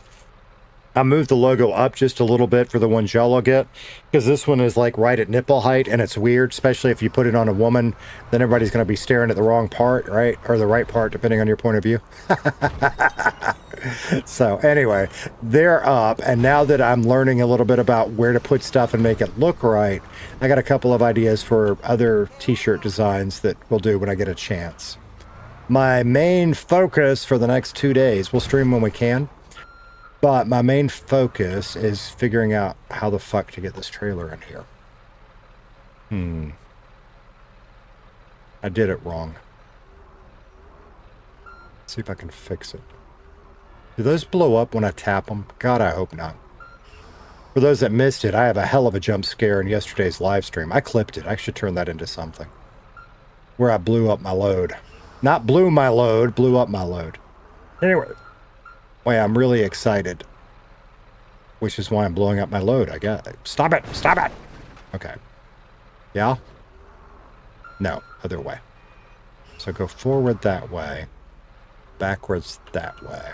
moved the logo up just a little bit for the ones y'all will get, because this one is like right at nipple height, and it's weird, especially if you put it on a woman, then everybody's going to be staring at the wrong part, right? Or the right part, depending on your point of view. So anyway, they're up, and now that I'm learning a little bit about where to put stuff and make it look right, I got a couple of ideas for other t-shirt designs that we'll do when I get a chance. My main focus for the next 2 days, we'll stream when we can, but my main focus is figuring out how the fuck to get this trailer in here. I did it wrong. Let's see if I can fix it. Do those blow up when I tap them? God, I hope not. For those that missed it, I have a hell of a jump scare in yesterday's live stream. I clipped it. I should turn that into something. Where I blew up my load. Not blew my load, blew up my load. Anyway. Wait, I'm really excited. Which is why I'm blowing up my load, I guess. Stop it! Stop it! Okay. Yeah? No, other way. So go forward that way. Backwards that way.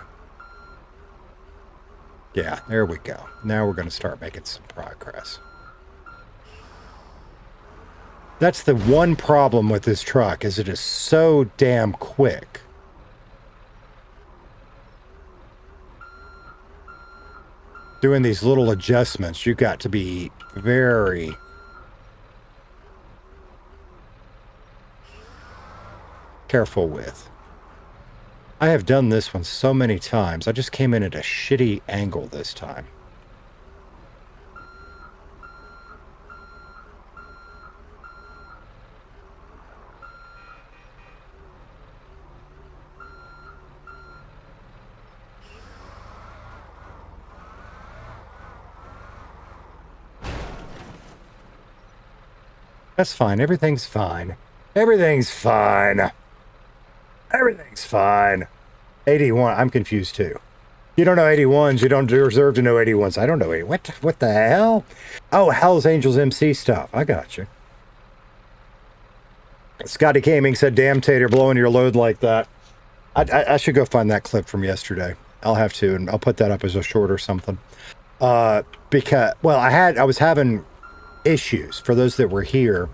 Yeah, there we go. Now we're going to start making some progress. That's the one problem with this truck, is it is so damn quick. Doing these little adjustments, you got to be very careful with. I have done this one so many times. I just came in at a shitty angle this time. That's fine. Everything's fine. Everything's fine. Everything's fine. 81. I'm confused too. You don't know 81s. You don't deserve to know 81s. I don't know 80. What the hell? Oh, Hell's Angels MC stuff. I got you. Scotty Gaming said, damn Tater, blowing your load like that. I should go find that clip from yesterday. I'll have to, and I'll put that up as a short or something. Because, well, I was having issues for those that were here.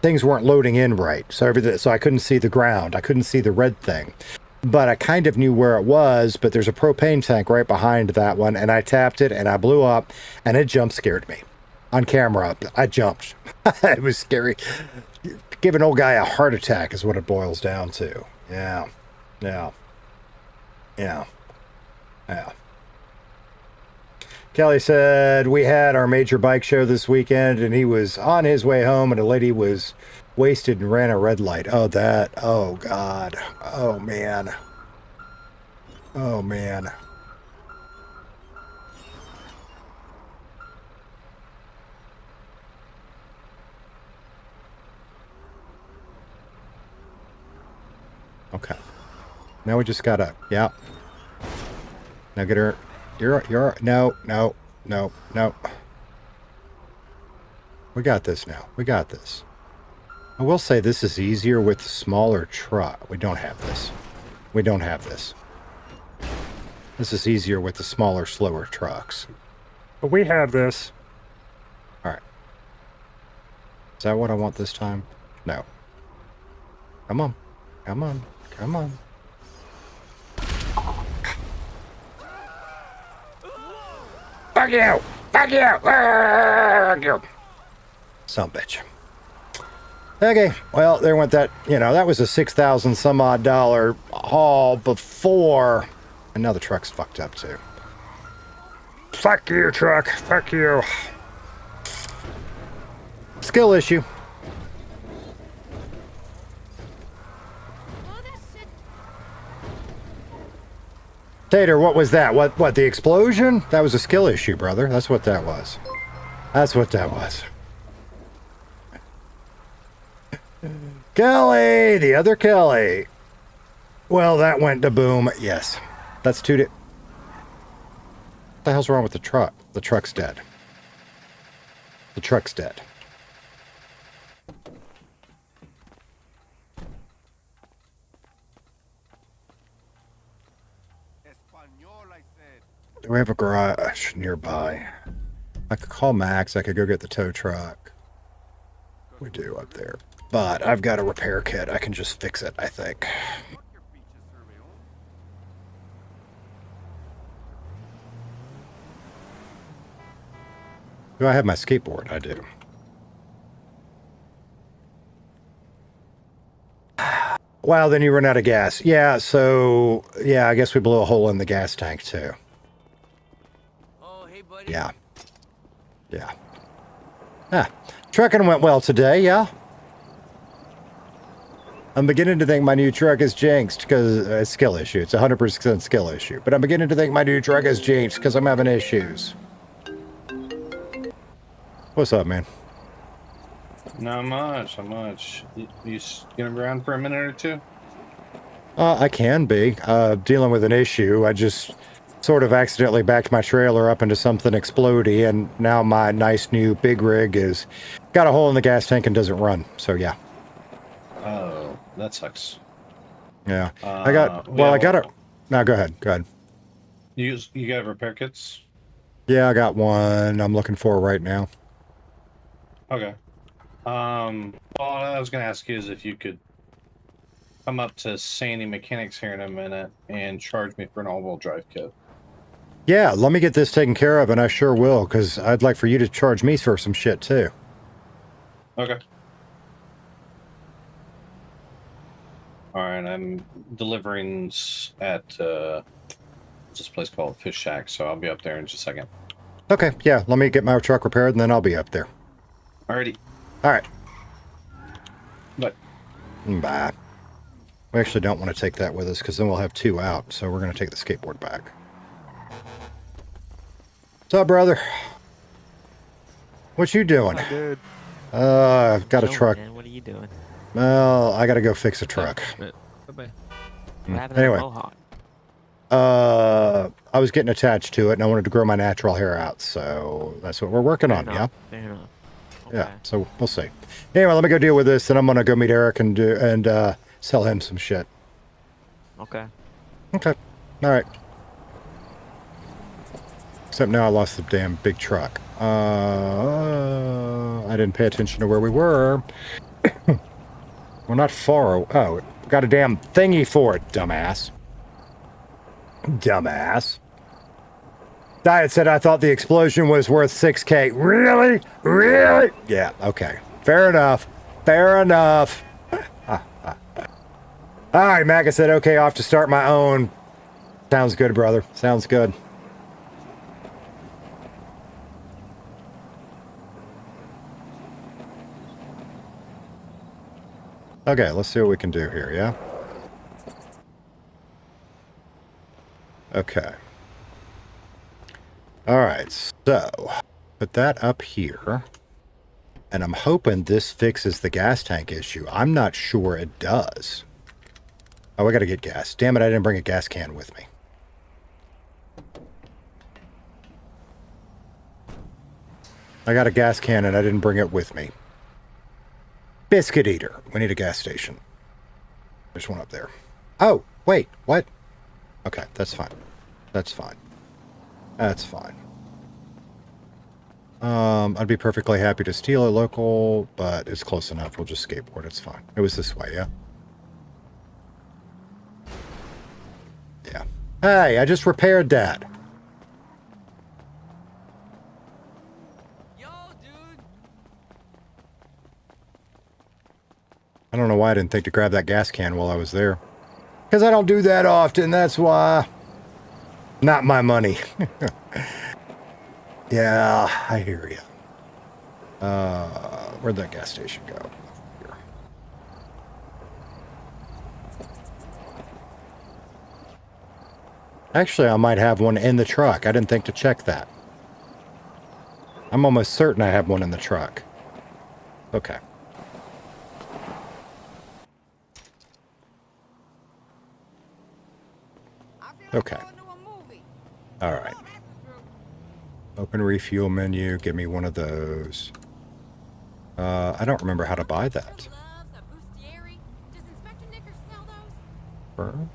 Things weren't loading in right, so I couldn't see the ground. I couldn't see the red thing, but I kind of knew where it was. But there's a propane tank right behind that one, and I tapped it and I blew up, and it jump scared me. On camera, I jumped. It was scary. Give an old guy a heart attack is what it boils down to. Yeah. Yeah. Yeah. Yeah. Kelly said, we had our major bike show this weekend, and he was on his way home, and a lady was wasted and ran a red light. Oh, that. Oh, God. Oh, man. Oh, man. Okay. Now we just gotta, yeah. Now get her. You're, no. We got this now. We got this. I will say this is easier with the smaller truck. We don't have this. We don't have this. This is easier with the smaller, slower trucks. But we have this. Alright. Is that what I want this time? No. Come on. Come on. Come on. Fuck you! Fuck you! Fuck you! Son of a bitch. Okay, well, there went that, you know, that was a $6,000 some odd dollar haul before. And now the truck's fucked up too. Fuck you, truck. Fuck you. Skill issue. Tater, what was that? What, the explosion? That was a skill issue, brother. That's what that was. That's what that was. Kelly! The other Kelly. Well, that went to boom. Yes. That's two What the hell's wrong with the truck? The truck's dead. The truck's dead. Do we have a garage nearby? I could call Max. I could go get the tow truck. We do up there. But I've got a repair kit. I can just fix it, I think. Do I have my skateboard? I do. Wow, then you run out of gas. Yeah, so... Yeah, I guess we blew a hole in the gas tank, too. Yeah. Yeah. Ah, trucking went well today, yeah? I'm beginning to think my new truck is jinxed because it's a skill issue. It's a 100% skill issue. But I'm beginning to think my new truck is jinxed because I'm having issues. What's up, man? Not much, not much. You gonna be around for a minute or two? I can be. Dealing with an issue. I just sort of accidentally backed my trailer up into something explodey, and now my nice new big rig is got a hole in the gas tank and doesn't run. So yeah. Oh, that sucks. Yeah. I got a... No, go ahead. Go ahead. You got repair kits? Yeah, I got one I'm looking for right now. Okay. All I was gonna ask you is if you could come up to Sandy Mechanics here in a minute and charge me for an all-wheel drive kit. Yeah, let me get this taken care of, and I sure will, because I'd like for you to charge me for some shit, too. Okay. Alright, I'm delivering at this place called Fish Shack, so I'll be up there in just a second. Okay, yeah, let me get my truck repaired, and then I'll be up there. Alrighty. Alright. Bye. Bye. We actually don't want to take that with us, because then we'll have two out, so we're going to take the skateboard back. What's up, brother? What you doing? Hi, dude. Got a truck. Man, what are you doing? Well, I got to go fix a truck. Bye-bye. Anyway. I was getting attached to it, and I wanted to grow my natural hair out, so that's what we're working on, yeah? Fair enough. Yeah, so we'll see. Anyway, let me go deal with this, and I'm going to go meet Eric and sell him some shit. Okay. Okay. All right. Except now I lost the damn big truck. I didn't pay attention to where we were. We're not far. Oh, we got a damn thingy for it, dumbass. Dumbass. Diet said I thought the explosion was worth 6K. Really? Really? Yeah, okay. Fair enough. Fair enough. All right, Mac, I said, okay, off to start my own. Sounds good, brother. Sounds good. Okay, let's see what we can do here, yeah? Okay. Alright, so put that up here. And I'm hoping this fixes the gas tank issue. I'm not sure it does. Oh, I gotta get gas. Damn it, I didn't bring a gas can with me. I got a gas can and I didn't bring it with me. Biscuit eater. We need a gas station. There's one up there. Oh, wait, what? Okay, that's fine. That's fine. That's fine. I'd be perfectly happy to steal a local, but it's close enough. We'll just skateboard. It's fine. It was this way, yeah? Yeah. Hey, I just repaired that. I don't know why I didn't think to grab that gas can while I was there. Because I don't do that often, that's why. Not my money. Yeah, I hear you. Where'd that gas station go? Here. Actually, I might have one in the truck. I didn't think to check that. I'm almost certain I have one in the truck. Okay. Okay. Alright. Open refuel menu. Give me one of those. I don't remember how to buy that. Burn?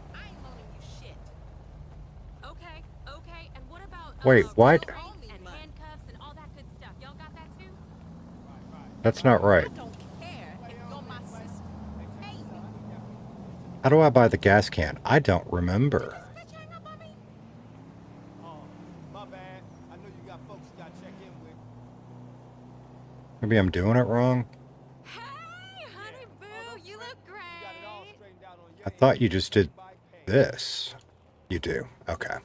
Wait, what? That's not right. How do I buy the gas can? I don't remember. Maybe I'm doing it wrong. I thought you just did this. You do. Okay.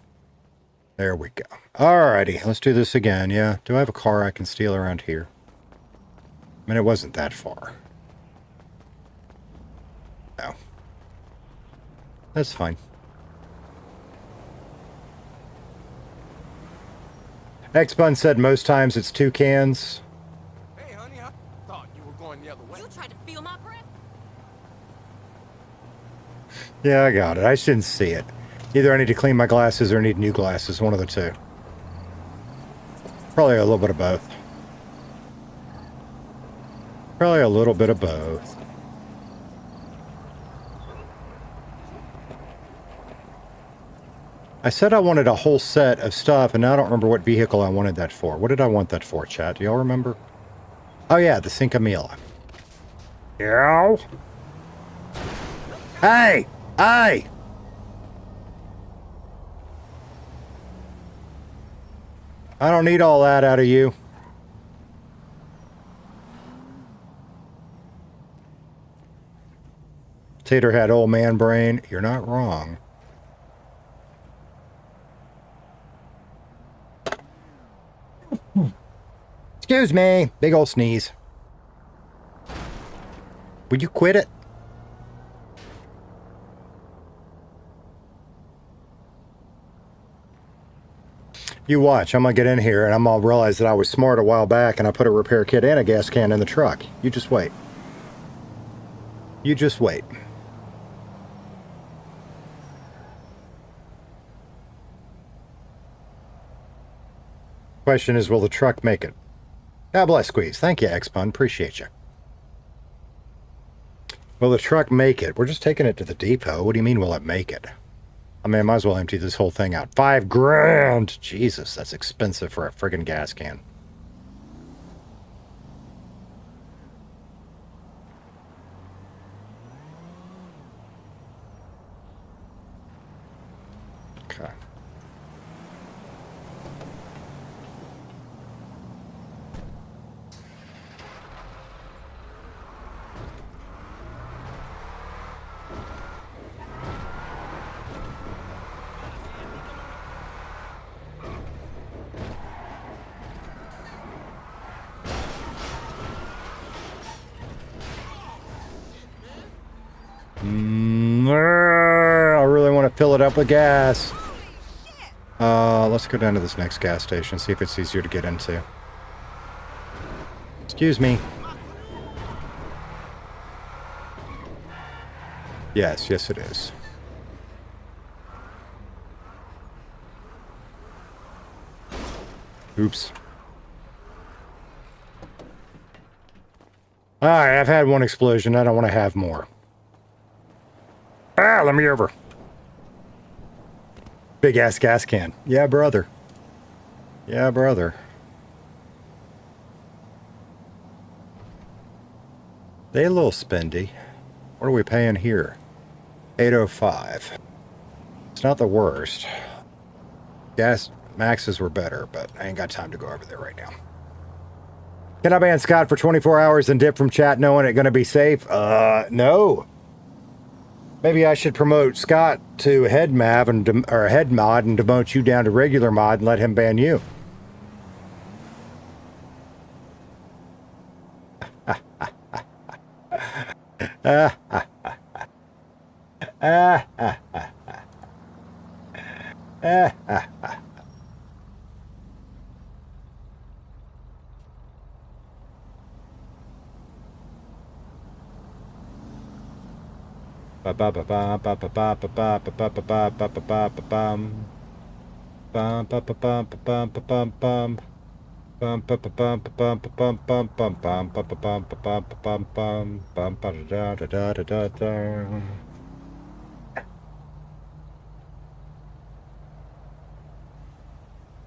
There we go. Alrighty, let's do this again, yeah? Do I have a car I can steal around here? I mean, it wasn't that far. No. That's fine. X-Bun said most times it's 2 cans. Hey, honey, I thought you were going the other way. You tried to feel my breath? Yeah, I got it. I just didn't see it. Either I need to clean my glasses or need new glasses. One of the two. Probably a little bit of both. Probably a little bit of both. I said I wanted a whole set of stuff, and now I don't remember what vehicle I wanted that for. What did I want that for, chat? Do y'all remember? Oh yeah, the Cinco Mila. Yeah. Hey! Hey! I don't need all that out of you. Tater had old man brain. You're not wrong. Excuse me. Big old sneeze. Would you quit it? You watch. I'm going to get in here and I'm going to realize that I was smart a while back and I put a repair kit and a gas can in the truck. You just wait. You just wait. Question is, will the truck make it? God bless, Squeeze. Thank you, X-Pun. Appreciate you. Will the truck make it? We're just taking it to the depot. What do you mean, will it make it? I mean, I might as well empty this whole thing out. $5 grand! Jesus, that's expensive for a friggin' gas can. Okay. fill it up with gas. Let's go down to this next gas station, see if it's easier to get into. Excuse me. Yes, yes it is. Oops. Alright, I've had one explosion. I don't want to have more. Ah, let me over. Big ass gas can. Yeah, brother. Yeah, brother. They a little spendy. What are we paying here? 805. It's not the worst. Gas maxes were better, but I ain't got time to go over there right now. Can I ban Scott for 24 hours and dip from chat knowing it's gonna be safe? No. Maybe I should promote Scott to head mav and or head mod and demote you down to regular mod and let him ban you.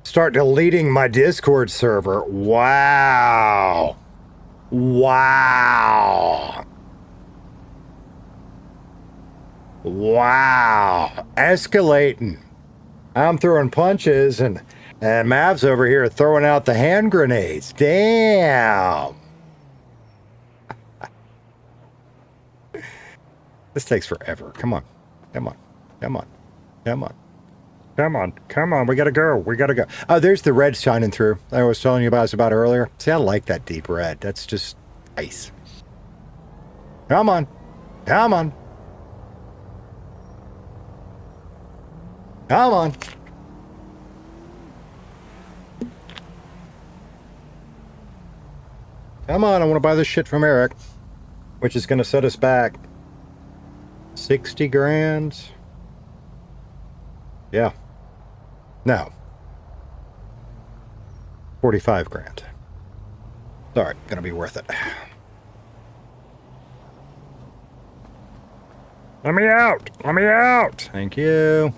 Start deleting my Discord server. Wow. Wow. Wow. Escalating. I'm throwing punches and Mav's over here throwing out the hand grenades. Damn. This takes forever. Come on. Come on. Come on. Come on. Come on. Come on. We gotta go. We gotta go. Oh, there's the red shining through. I was telling you about earlier. See, I like that deep red. That's just ice. Come on. Come on. Come on. Come on, I want to buy this shit from Eric, which is going to set us back 60 grand. Yeah. No. 45 grand. Sorry, going to be worth it. Let me out. Let me out. Thank you.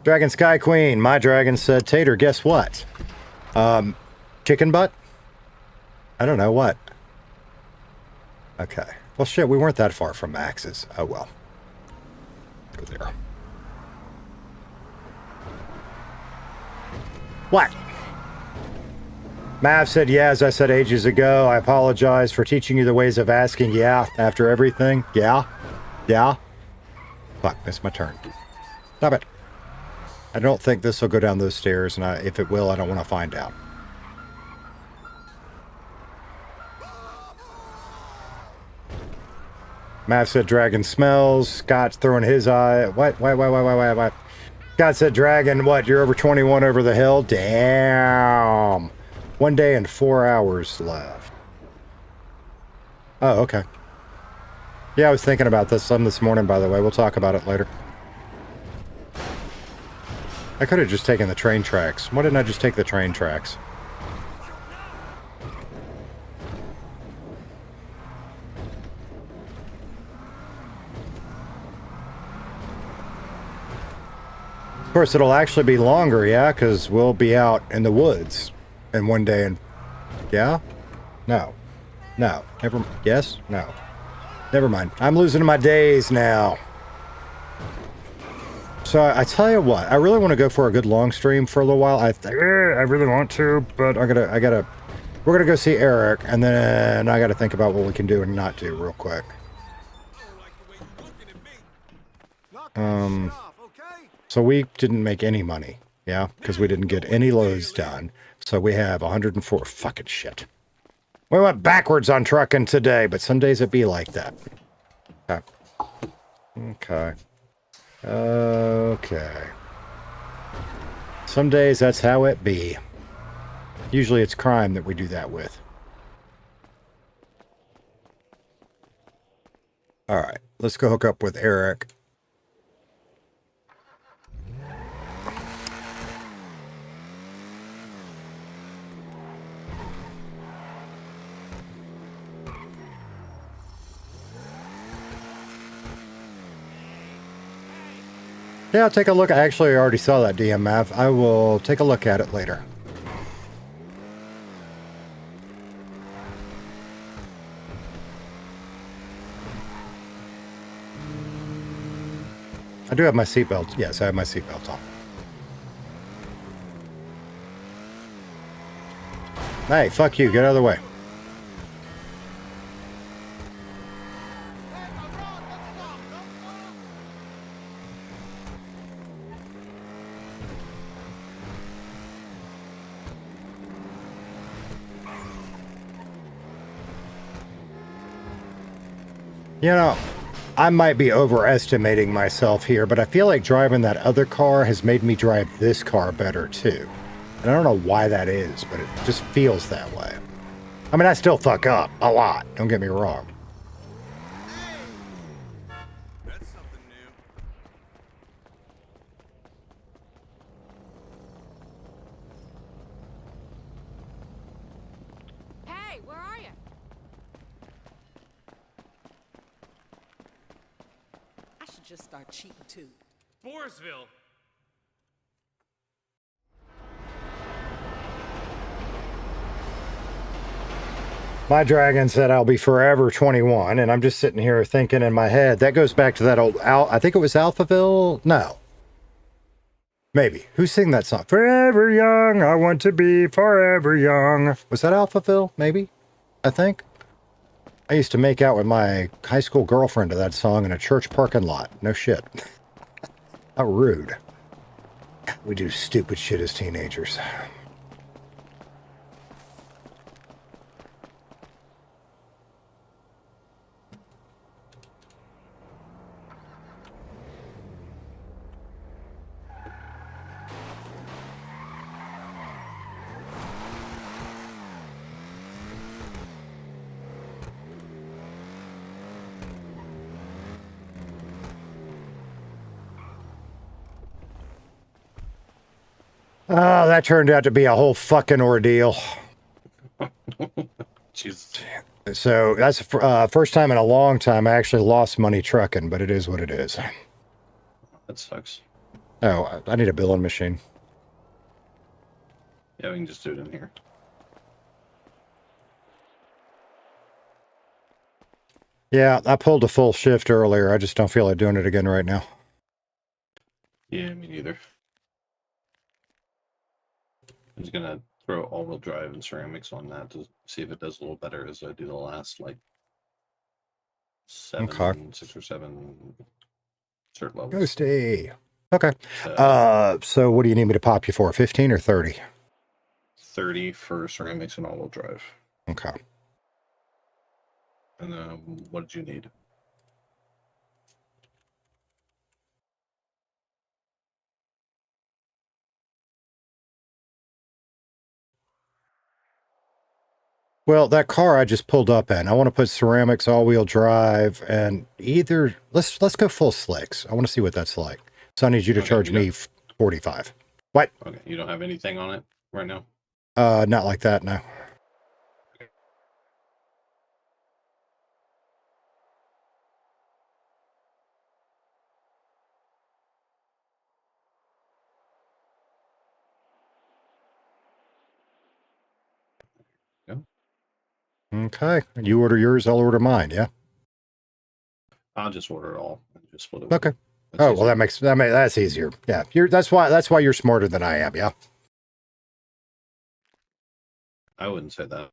Dragon Sky Queen. My dragon said, Tater, guess what? Chicken butt? I don't know what. Okay. Well, shit, we weren't that far from Max's. Oh, well. Go there. What? Mav said, yeah, as I said ages ago, I apologize for teaching you the ways of asking yeah after everything. Yeah? Yeah? Fuck, missed my turn. Stop it. I don't think this will go down those stairs, and if it will, I don't want to find out. Mav said dragon smells. Scott's throwing his eye. What? Scott said dragon, what? You're over 21 over the hill? Damn. 1 day and 4 hours left. Oh, okay. Yeah, I was thinking about this some this morning, by the way. We'll talk about it later. I could have just taken the train tracks. Why didn't I just take the train tracks? Of course, it'll actually be longer, yeah? Because we'll be out in the woods in 1 day and... Yeah? No. No. Never... Yes? No. Never mind. I'm losing my days now. So I tell you what, I really want to go for a good long stream for a little while. I really want to, but we're gonna go see Eric, and then I gotta think about what we can do and not do real quick. So we didn't make any money, yeah, because we didn't get any loads done. So we have 104 fucking shit. We went backwards on trucking today, but some days it be like that. Okay. Okay. Okay. Some days that's how it be. Usually it's crime that we do that with. All right, let's go hook up with Eric. Yeah, I'll take a look. I actually already saw that DMF. I will take a look at it later. I do have my seatbelt. Yes, I have my seatbelt on. Hey, fuck you. Get out of the way. You know, I might be overestimating myself here, but I feel like driving that other car has made me drive this car better too. And I don't know why that is, but it just feels that way. I mean, I still fuck up a lot, don't get me wrong. Hey, where are you? I should just start cheating too. Borisville. My dragon said I'll be forever 21, and I'm just sitting here thinking in my head, that goes back to that old, I think it was Alphaville? No. Maybe. Who sang that song? Forever young, I want to be forever young. Was that Alphaville? Maybe? I think. I used to make out with my high school girlfriend to that song in a church parking lot. No shit. How rude. We do stupid shit as teenagers. Oh, that turned out to be a whole fucking ordeal. Jesus. So that's the first time in a long time I actually lost money trucking, but it is what it is. That sucks. Oh, I need a billing machine. Yeah, we can just do it in here. Yeah, I pulled a full shift earlier. I just don't feel like doing it again right now. Yeah, me neither. I'm just gonna throw all-wheel drive and ceramics on that to see if it does a little better as I do the last like 6 or 7 cert levels. Ghosty. Okay. So what do you need me to pop you for? 15 or 30? 30 for ceramics and all-wheel drive. Okay. And what did you need? Well, that car I just pulled up in, I want to put ceramics, all-wheel drive, and either let's go full slicks. I want to see what that's like. So I need you to charge me 45. What? Okay, you don't have anything on it right now? Not like that, no. Okay. You order yours, I'll order mine, yeah? I'll just order it all and just split it. Okay. Oh, well, that's easier. Yeah. That's why you're smarter than I am, yeah. I wouldn't say that.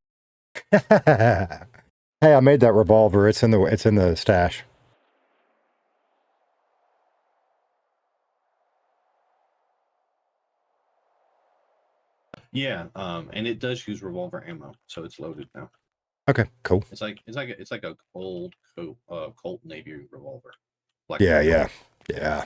Hey, I made that revolver. It's in the stash. Yeah, and it does use revolver ammo, so it's loaded now. Okay, cool. It's like a old Colt Navy revolver. Black Yeah, and white. yeah.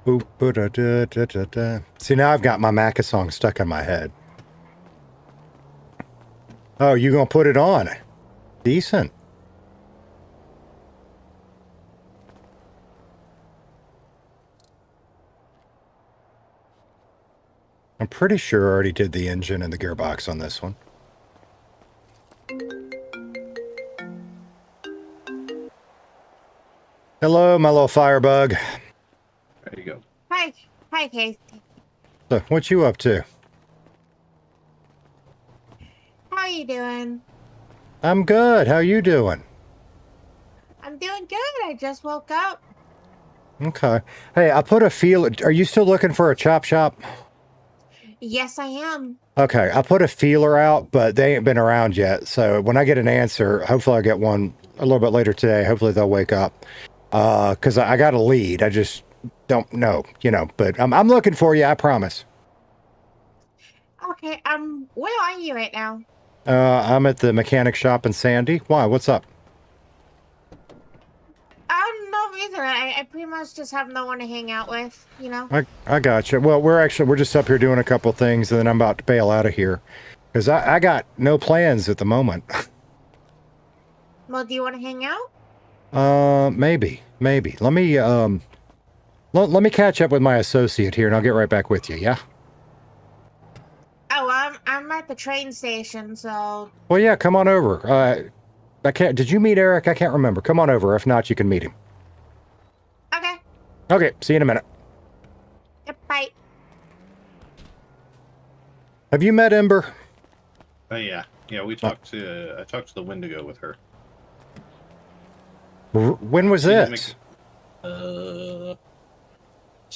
Boop, ba-da-da-da-da-da. See, now I've got my Macca song stuck in my head. Oh, you gonna put it on? Decent. I'm pretty sure I already did the engine and the gearbox on this one. Hello, my little firebug. There you go. Hi, Casey. So, what you up to? How you doing? I'm good. How you doing? I'm doing good. I just woke up. Okay. Hey, I put a feel. Are you still looking for a chop shop? Yes, I am. Okay, I put a feeler out, but they ain't been around yet. So when I get an answer, hopefully I'll get one a little bit later today. Hopefully they'll wake up. Because I got a lead. I just don't know, but I'm looking for you. I promise. Okay, where are you right now? I'm at the mechanic shop in Sandy. Why? What's up? No reason. I pretty much just have no one to hang out with, I gotcha. Well, we're just up here doing a couple things, and then I'm about to bail out of here because I got no plans at the moment. Well, do you want to hang out? Maybe. Let me let me catch up with my associate here, and I'll get right back with you. Yeah. Oh, I'm at the train station, so. Well, yeah, come on over. I can't. Did you meet Eric? I can't remember. Come on over. If not, you can meet him. Okay. Okay. See you in a minute. Yep, bye. Have you met Ember? Yeah. We talked to. I talked to the Wendigo with her. When was this? So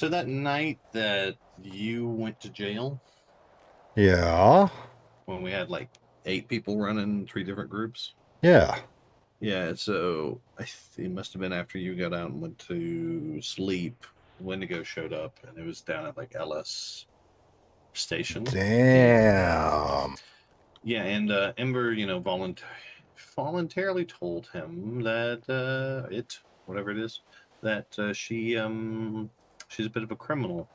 that night that you went to jail. Yeah. When we had like 8 people running 3 different groups. Yeah. Yeah, so it must have been after you got out and went to sleep. Wendigo showed up, and it was down at like LS Station. Damn. Yeah, and Ember, voluntarily told him that whatever it is, that she's a bit of a criminal,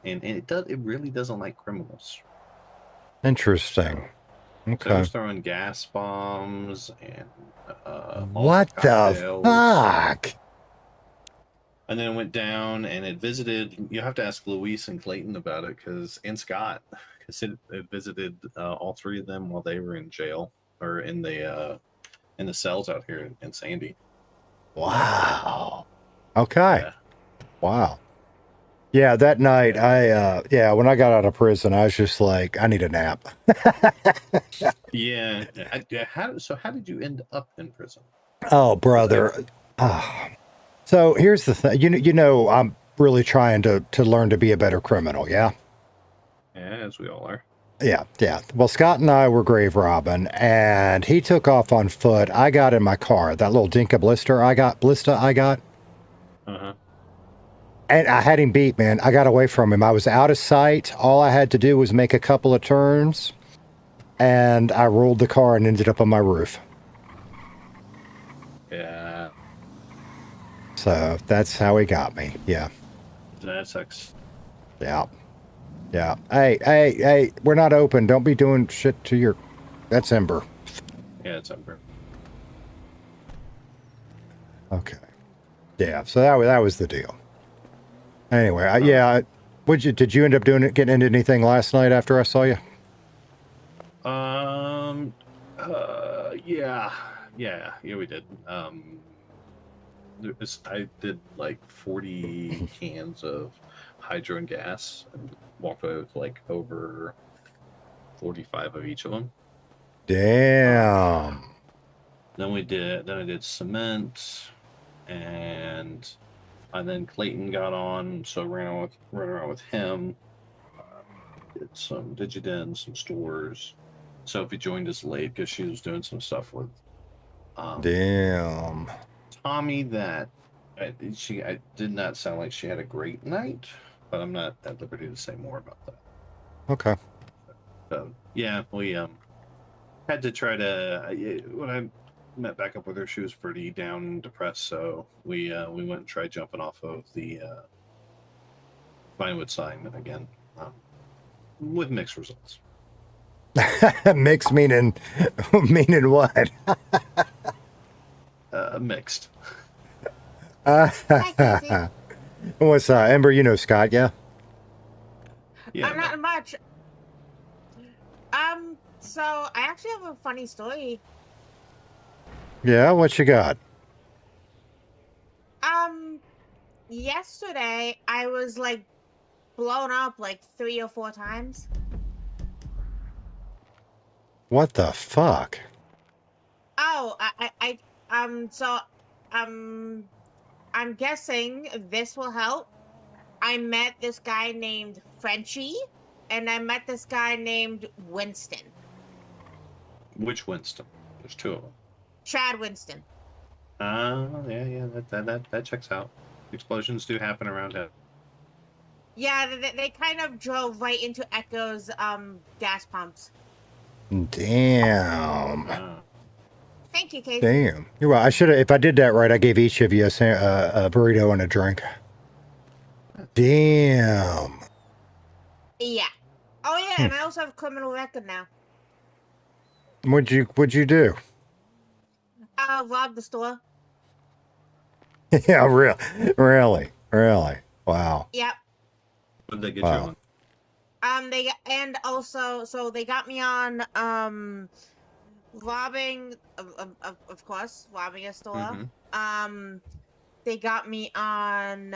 and it really doesn't like criminals. Interesting. Okay. So I was throwing gas bombs and what the fuck? And then it went down and it visited. You have to ask Luis and Clayton about it and Scott, because it visited all 3 of them while they were in jail or in the cells out here in Sandy. Wow. Okay. Yeah. Wow. Yeah, that night when I got out of prison, I was just like, I need a nap. Yeah. How did you end up in prison? Oh, brother. So here's the thing. You know, I'm really trying to learn to be a better criminal. Yeah. Yeah, as we all are. Yeah. Well, Scott and I were grave robbing, and he took off on foot. I got in my car, that little Dinka Blista I got. Uh-huh. And I had him beat, man. I got away from him. I was out of sight. All I had to do was make a couple of turns, and I rolled the car and ended up on my roof. Yeah. So that's how he got me. Yeah. That sucks. Yeah. Hey, we're not open. Don't be doing shit to your... That's Ember. Yeah, it's Ember. Okay. Yeah, so that was the deal. Anyway, did you end up getting into anything last night after I saw you? Yeah, we did. I did like 40 cans of hydro and gas and walked away with like over 45 of each of them. Damn. Then I did cement, and then Clayton got on, so ran around with him. Did some Digidens, some stores. Sophie joined us late because she was doing some stuff with Damn. Tommy. That I did not sound like she had a great night, but I'm not at liberty to say more about that. Okay. So yeah, we had to try to. When I met back up with her, she was pretty down and depressed. So we went and tried jumping off of the Vinewood sign again, with mixed results. Mixed meaning what? Mixed. What's Ember? You know Scott, yeah? Yeah. Not much. So I actually have a funny story. Yeah, what you got? Yesterday I was like blown up like 3 or 4 times. What the fuck? Oh, I'm guessing this will help. I met this guy named Frenchie, and I met this guy named Winston. Which Winston? There's 2 of them. Chad Winston. Yeah, that checks out. Explosions do happen around it. Yeah, they kind of drove right into Echo's gas pumps. Damn. Thank you, Casey. Damn. You're right. I should have. If I did that right, I gave each of you a burrito and a drink. Damn. Yeah. Oh yeah, and I also have a criminal record now. What'd you do? Robbed the store. Yeah, really. Wow. Yep. What did they get Wow. you on? So they got me on robbing, of course, robbing a store. Mm-hmm. They got me on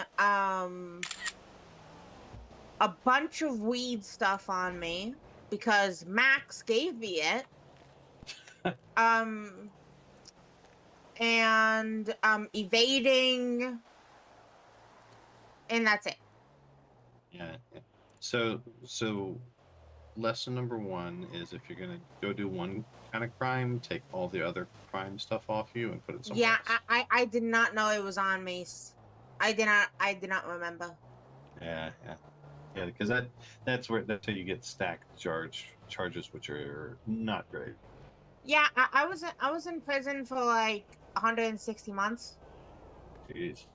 a bunch of weed stuff on me because Max gave me it. And evading, and that's it. Yeah. So lesson number 1 is if you're gonna go do one kind of crime, take all the other crime stuff off you and put it somewhere else. I did not know it was on me. I did not remember. Yeah, because that's how you get stacked charges, which are not great. Yeah, I was in prison for like 160 months. Jeez.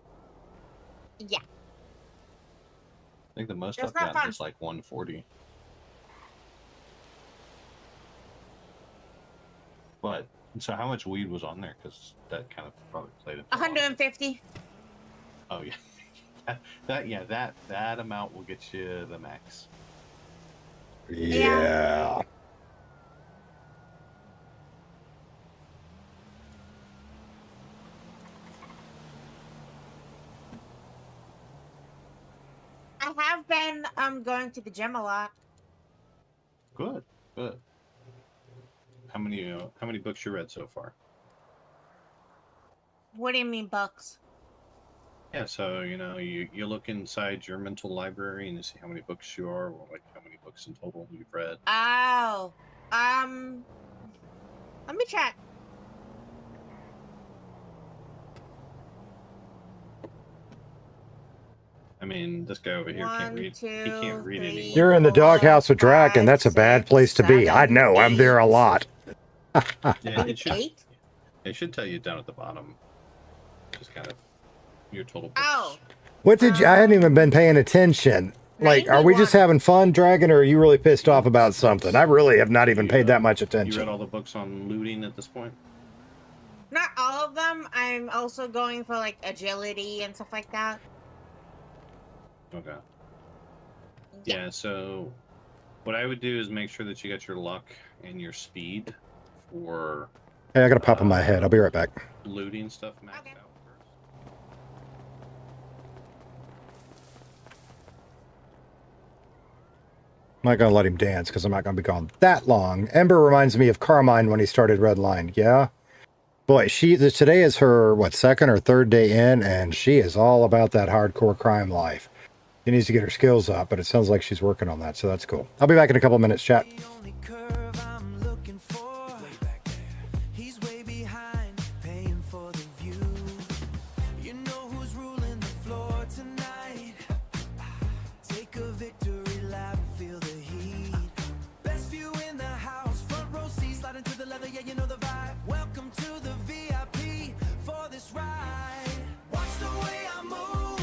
Yeah. I think the most That's I've not gotten fun. is like 140. But so how much weed was on there? Because that kind of probably played it. 150. Oh yeah. that amount will get you the max. Yeah. I have been going to the gym a lot. Good. How many books you read so far? What do you mean, books? Yeah, so you look inside your mental library and you see how many books you are, or like how many books in total you've read. Oh, let me check. I mean, this guy over here can't read. He can't read anymore. You're in the doghouse with Draken. That's a bad place to be. I know. I'm there a lot. Yeah, it should tell you down at the bottom. Just kind of your total books. Oh. What did you? I hadn't even been paying attention. Like, are we just having fun, Dragon, or are you really pissed off about something? I really have not even paid that much You attention. read all the books on looting at this point? Not all of them. I'm also going for like agility and stuff like that. Okay. Yeah, so what I would do is make sure that you got your luck and your speed for Hey, I got a pop in my head. I'll be right back. looting stuff maxed out first. not going to let him dance because I'm not going to be gone that long. Ember reminds me of Carmine when he started Redline. Yeah. Boy, today is her, what, second or third day in, and she is all about that hardcore crime life. She needs to get her skills up, but it sounds like she's working on that, so that's cool. I'll be back in a couple minutes, chat. He's way behind, paying for the view. You know who's ruling the floor tonight. Take a victory lap, feel the heat. Best view in the house, front row seat, slide into the leather, yeah, you know the vibe. Welcome to the VIP for this ride. Watch the way I move.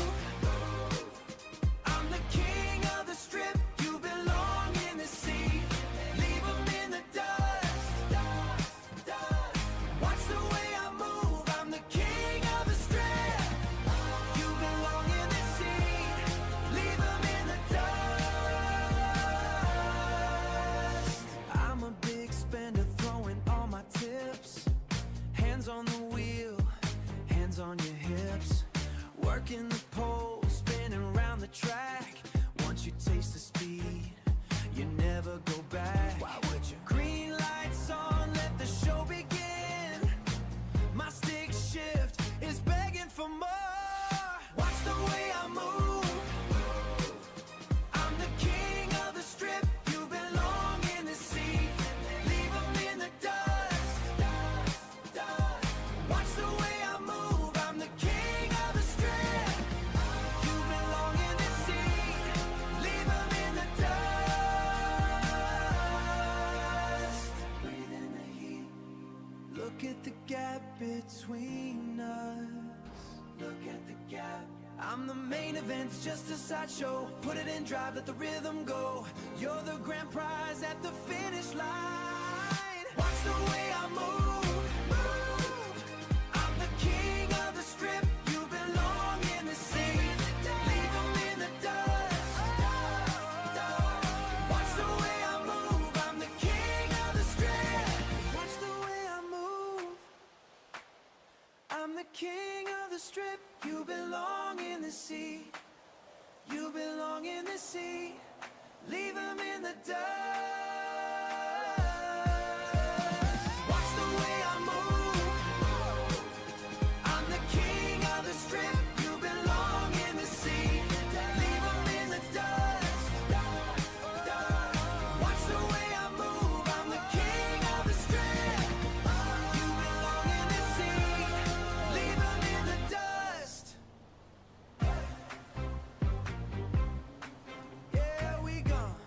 I'm the king of the strip. You belong in the seat. Leave 'em in the dust. Watch the way I move. I'm the king of the strip. You belong in the seat. Leave 'em in the dust. I'm a big spender, throwing all my tips. Hands on the wheel, hands on your hips. Working the pole, spinning around the track. Once you taste the speed, you never go back. Why would you? Green lights on, let the show begin. My stick shift is begging for more. Watch the way I move. I'm the king of the strip. You belong in the seat. Leave 'em in the dust. Watch the way I move. I'm the king of the strip. You belong in the seat. Leave 'em in the dust. Breathe in the heat. Look at the gap between us. Look at the gap. I'm the main event, it's just a sideshow. Put it in drive, let the rhythm go. You're the grand prize at the finish line. Watch the way I move. I'm the king of the strip. You belong in the seat. Leave 'em in the dust. Watch the way I move. I'm the king of the strip. Watch the way I move. I'm the king of the strip. You belong in the seat. You belong in the seat. Leave 'em in the dust. Watch the way I move. I'm the king of the strip. You belong in the seat. Leave 'em in the dust. Watch the way I move. I'm the king of the strip. You belong in the seat. Leave 'em in the dust. Yeah, we gone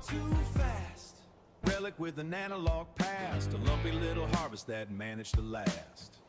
too fast. Relic with an analog past, a lumpy little harvest that managed to last.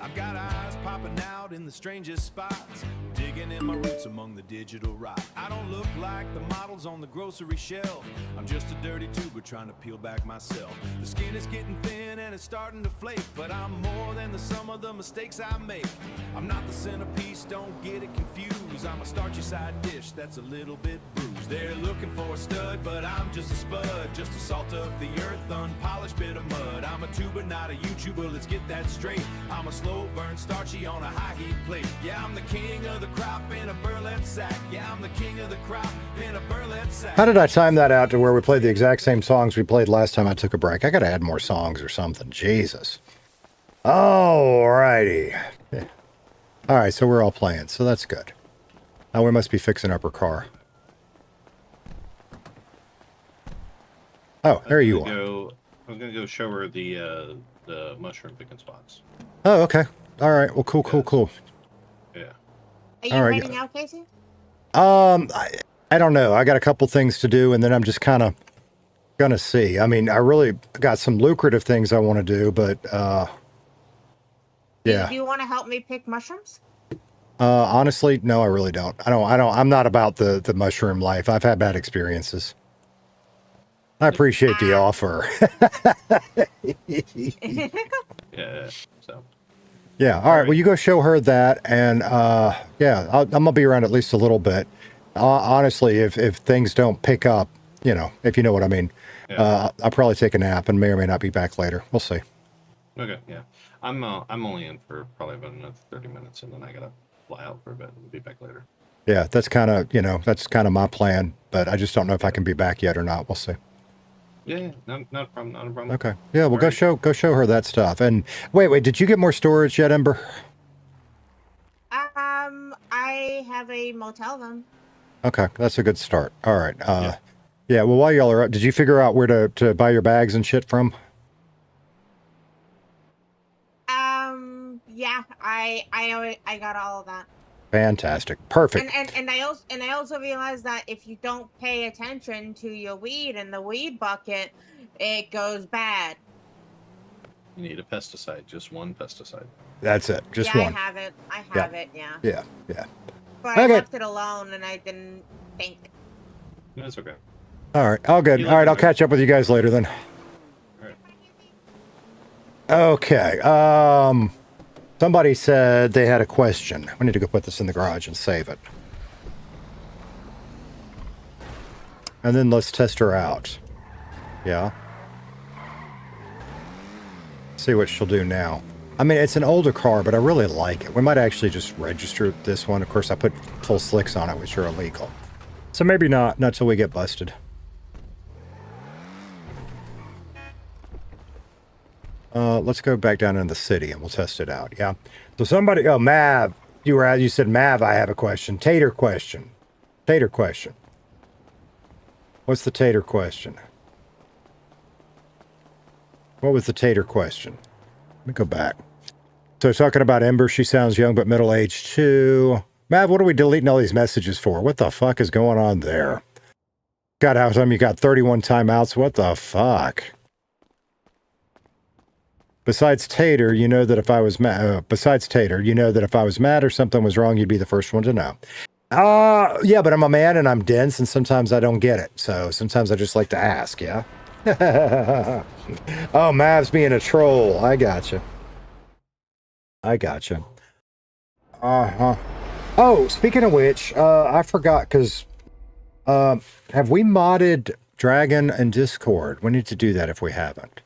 I've got eyes popping out in the strangest spots, digging in my roots among the digital rock. I don't look like the models on the grocery shelf. I'm just a dirty tuber trying to peel back myself. The skin is getting thin and it's starting to flake, but I'm more than the sum of the mistakes I make. I'm not the centerpiece, don't get it confused. I'm a starchy side dish that's a little bit bruised. They're looking for a stud, but I'm just a spud, just a salt of the earth, unpolished bit of mud. I'm a tuber, not a YouTuber, let's get that straight. I'm a slow burn starchy on a high heat plate. Yeah, I'm the king of the crop in a burlap sack. Yeah, I'm the king of the crop in a burlap sack. How did I time that out to where we played the exact same songs we played last time I took a break? I gotta add more songs or something. Jesus. Alrighty. Alright, so we're all playing, so that's good. Now we must be fixing up her car. Oh, there you are. I'm gonna go show her the mushroom picking spots. Oh, okay. Alright, well, cool. Yeah. Are you All right. heading out, Casey? I don't know. I got a couple things to do, and then I'm just kind of gonna see. I mean, I really got some lucrative things I want to do, but yeah. Do you want to help me pick mushrooms? Honestly, no, I really don't. I'm not about the mushroom life. I've had bad experiences. I appreciate the offer. Yeah. So. Yeah. All right. Well, you go show her that, and yeah, I'm gonna be around at least a little bit. Honestly, if things don't pick up, if you know what I mean, I'll probably take a nap and may or may not be back later. We'll see. Okay. Yeah. I'm only in for probably about another 30 minutes, and then I gotta fly out for a bit and be back later. Yeah, that's kind of, that's kind of my plan, but I just don't know if I can be back yet or not. We'll see. Yeah, not a problem, not a problem. Okay. Yeah, well, go show her that stuff. And wait, did you get more storage yet, Ember? I have a motel room. Okay, that's a good start. All right. Yeah, well, while y'all are up, did you figure out where to buy your bags and shit from? Yeah, I got all of that. Fantastic. Perfect. And I also realized that if you don't pay attention to your weed in the weed bucket, it goes bad. You need a pesticide, just one pesticide. That's it, just yeah, one. I have it. I have it. Yeah. Yeah. But I left it alone, and I didn't think. That's okay. All right, all good. All right, I'll catch up with you guys later then. Okay. Somebody said they had a question. We need to go put this in the garage and save it. And then let's test her out. Yeah. See what she'll do now. I mean, it's an older car, but I really like it. We might actually just register this one. Of course, I put full slicks on it, which are illegal. So maybe not till we get busted. Let's go back down in the city and we'll test it out. Yeah. So somebody, Mav, you said Mav, I have a question. Tater question. What's the tater question? What was the tater question? Let me go back. So talking about Ember, she sounds young but middle-aged too. Mav, what are we deleting all these messages for? What the fuck is going on there? God, how come you got 31 timeouts? What the fuck? Besides Tater, you know that if I was mad. Or something was wrong, you'd be the first one to know. Yeah, but I'm a man and I'm dense, and sometimes I don't get it. So sometimes I just like to ask. Yeah. Oh, Mav's being a troll. I gotcha. Oh, speaking of which, I forgot because have we modded Dragon and Discord? We need to do that if we haven't.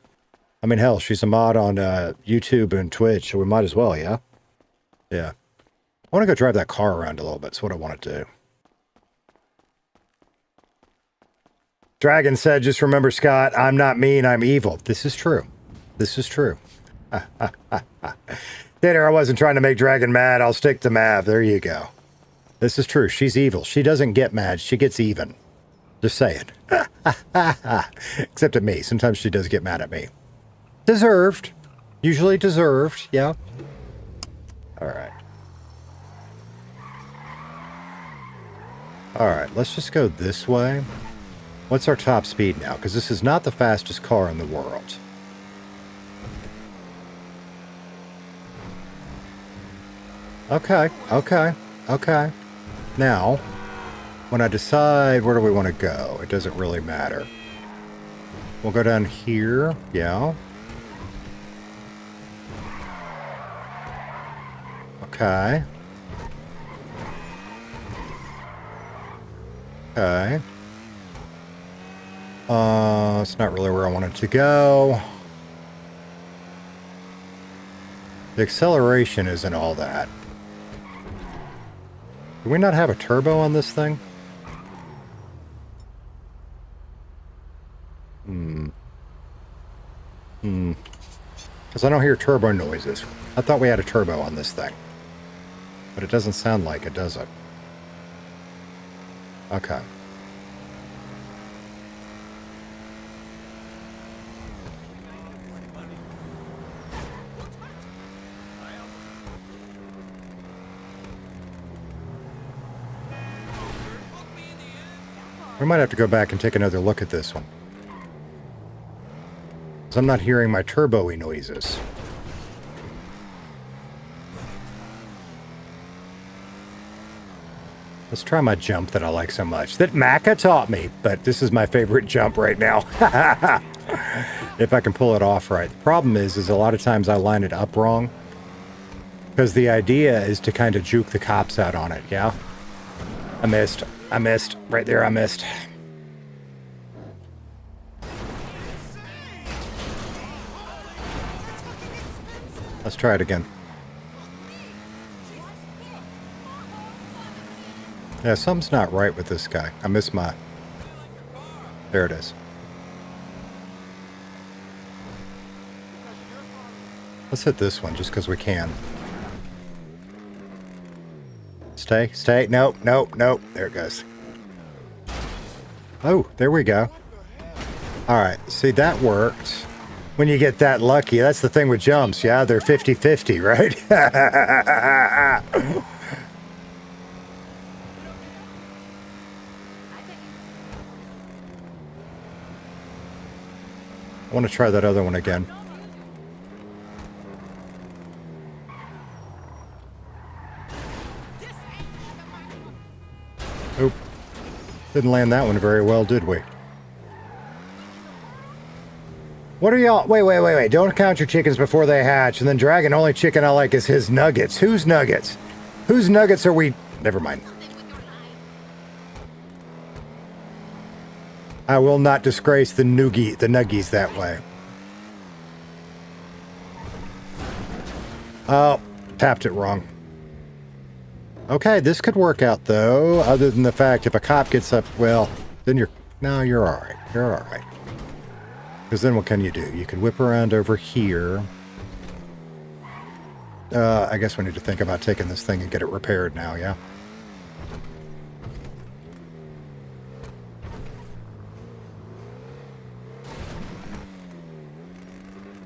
I mean, hell, she's a mod on YouTube and Twitch, so we might as well, yeah? Yeah. I want to go drive that car around a little bit. That's what I want to do. Dragon said, just remember, Scott, I'm not mean, I'm evil. This is true. Tater, I wasn't trying to make Dragon mad. I'll stick to Mav. There you go. This is true. She's evil. She doesn't get mad. She gets even. Just saying. Except at me. Sometimes she does get mad at me. Deserved. Usually deserved. Yeah. All right. All right. Let's just go this way. What's our top speed now? Because this is not the fastest car in the world. Okay. Now, when I decide where do we want to go, it doesn't really matter. We'll go down here. Yeah. Okay. It's not really where I wanted to go. The acceleration isn't all that. Do we not have a turbo on this thing? Because I don't hear turbo noises. I thought we had a turbo on this thing. But it doesn't sound like it, does it? Okay. We might have to go back and take another look at this one. Because I'm not hearing my turbo-y noises. Let's try my jump that I like so much. That Macca taught me, but this is my favorite jump right now. If I can pull it off right. The problem is a lot of times I line it up wrong. Because the idea is to kind of juke the cops out on it, yeah? I missed. Right there, I missed. Let's try it again. Yeah, something's not right with this guy. I missed my... There it is. Let's hit this one just because we can. Stay, stay. Nope, nope, nope. There it goes. Oh, there we go. All right, see, that worked. When you get that lucky, that's the thing with jumps. Yeah, they're 50-50, right? I want to try that other one again. Oop. Didn't land that one very well, did we? What are y'all... Wait. Don't count your chickens before they hatch. And then Dragon, only chicken I like is his nuggets. Whose nuggets? Whose nuggets are we... Never mind. I will not disgrace the nuggies that way. Oh, tapped it wrong. Okay, this could work out, though, other than the fact if a cop gets up, well, then you're... No, you're all right. You're all right. Because then what can you do? You can whip around over here. I guess we need to think about taking this thing and get it repaired now, yeah?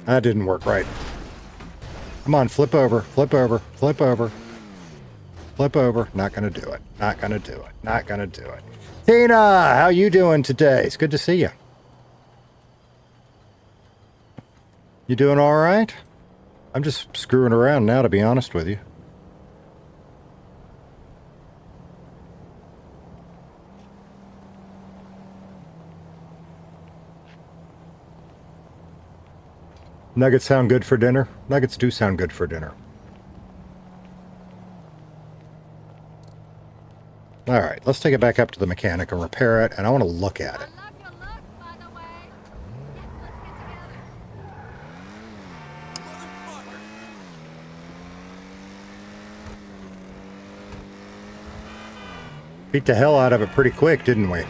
That didn't work right. Come on, flip over, flip over, flip over. Flip over. Not gonna do it. Not gonna do it. Not gonna do it. Tina, how you doing today? It's good to see you. You doing all right? I'm just screwing around now, to be honest with you. Nuggets sound good for dinner? Nuggets do sound good for dinner. All right, let's take it back up to the mechanic and repair it, and I want to look at it. Beat the hell out of it pretty quick, didn't we?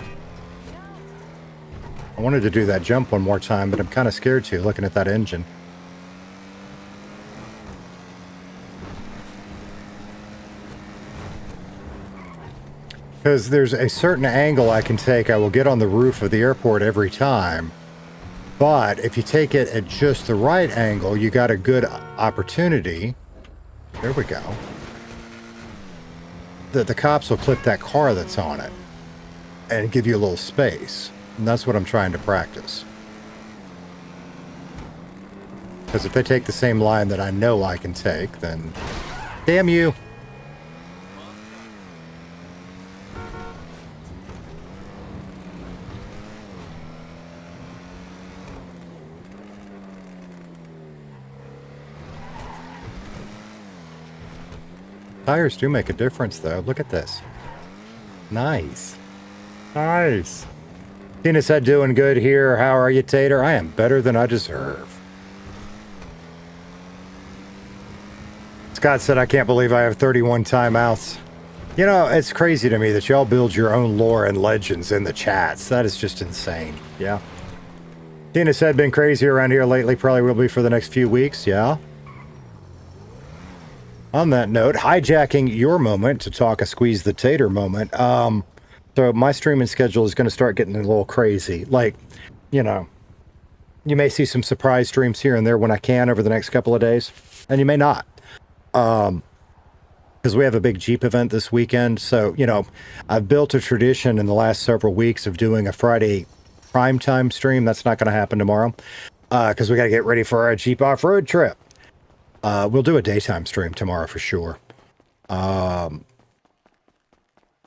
I wanted to do that jump one more time, but I'm kind of scared to, looking at that engine. Because there's a certain angle I can take, I will get on the roof of the airport every time. But if you take it at just the right angle, you got a good opportunity. There we go. The cops will clip that car that's on it and give you a little space. And that's what I'm trying to practice. Because if they take the same line that I know I can take, then damn you. Tires do make a difference, though. Look at this. Nice. Nice. Tina said, doing good here. How are you, Tater? I am better than I deserve. Scott said, I can't believe I have 31 timeouts. You know, it's crazy to me that y'all build your own lore and legends in the chats. That is just insane. Yeah. Tina said, been crazy around here lately. Probably will be for the next few weeks. Yeah. On that note, hijacking your moment to talk a squeeze the tater moment. So my streaming schedule is going to start getting a little crazy. Like, you know, you may see some surprise streams here and there when I can over the next couple of days, and you may not. Because we have a big Jeep event this weekend. So, you know, I've built a tradition in the last several weeks of doing a Friday primetime stream. That's not going to happen tomorrow because we got to get ready for our Jeep off-road trip. We'll do a daytime stream tomorrow for sure.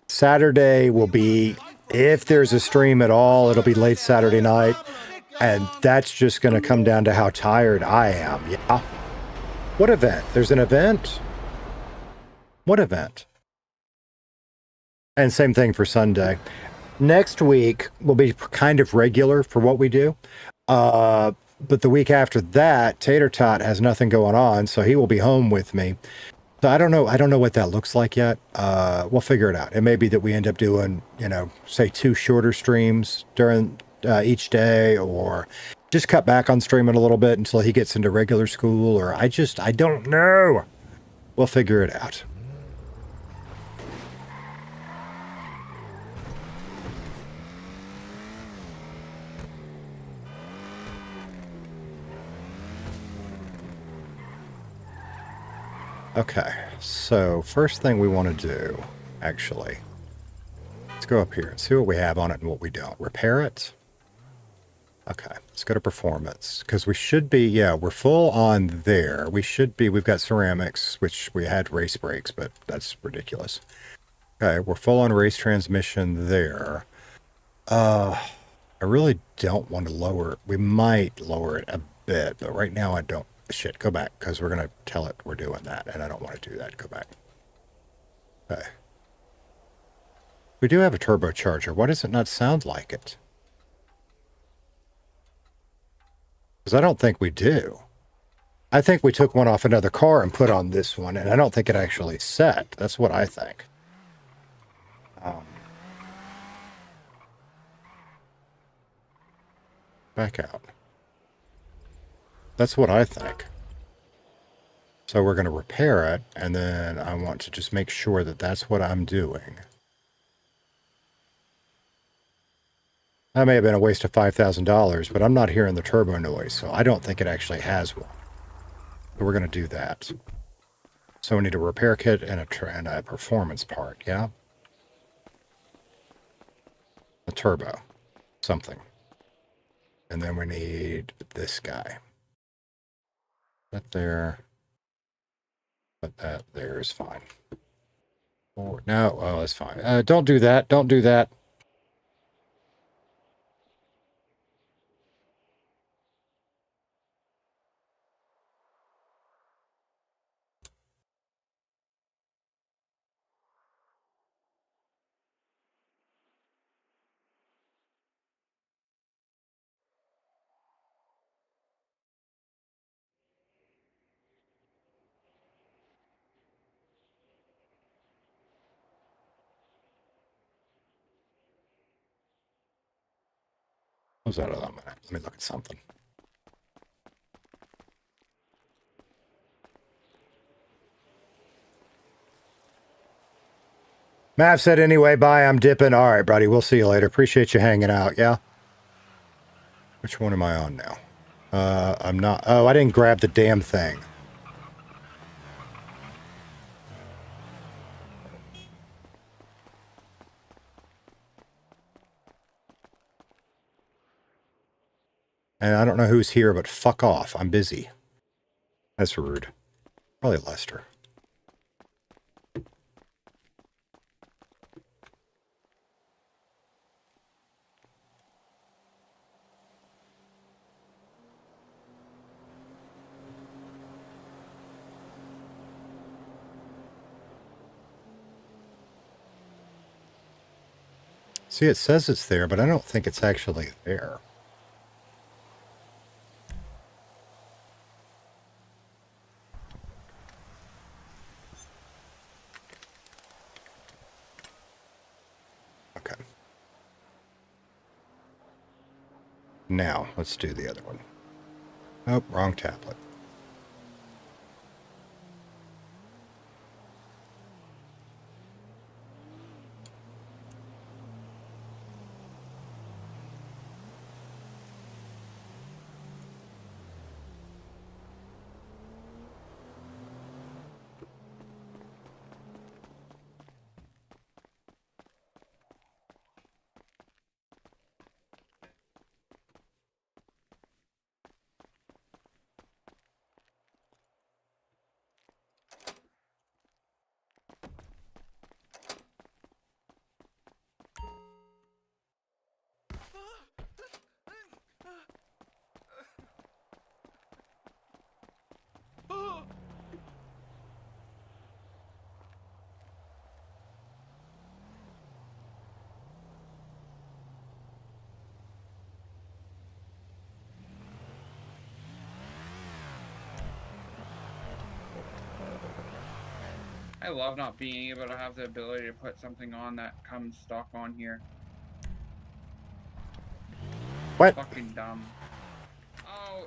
Saturday will be, if there's a stream at all, it'll be late Saturday night. And that's just going to come down to how tired I am. Yeah. What event? There's an event? What event? And same thing for Sunday. Next week will be kind of regular for what we do. But the week after that, Tater Tot has nothing going on, so he will be home with me. So I don't know. I don't know what that looks like yet. We'll figure it out. It may be that we end up doing, you know, say 2 shorter streams during each day, or just cut back on streaming a little bit until he gets into regular school, or I don't know. We'll figure it out. Okay, so first thing we want to do, actually, let's go up here and see what we have on it and what we don't. Repair it. Okay, let's go to performance, because we should be, yeah, we're full on there. We should be, we've got ceramics, which we had race brakes, but that's ridiculous. Okay, we're full on race transmission there. I really don't want to lower, we might lower it a bit, but right now I don't. Shit, go back, because we're going to tell it we're doing that, and I don't want to do that. Go back. Okay. We do have a turbocharger. Why does it not sound like it? Because I don't think we do. I think we took one off another car and put on this one, and I don't think it actually set. That's what I think. Back out. That's what I think. So we're going to repair it, and then I want to just make sure that that's what I'm doing. That may have been a waste of $5,000, but I'm not hearing the turbo noise, so I don't think it actually has one. So we're going to do that. So we need a repair kit and a performance part, yeah? A turbo. Something. And then we need this guy. That there. But that there is fine. Or, no, oh, that's fine. Don't do that. Don't do that. What was that other minute? Let me look at something. Mav said anyway, bye, I'm dipping. All right, buddy, we'll see you later. Appreciate you hanging out, yeah? Which one am I on now? I'm not... Oh, I didn't grab the damn thing. And I don't know who's here, but fuck off. I'm busy. That's rude. Probably Lester. See, it says it's there, but I don't think it's actually there. Okay. Now, let's do the other one. Oh, wrong tablet. I love not being able to have the ability to put something on that comes stock on here. What? Fucking dumb. Oh,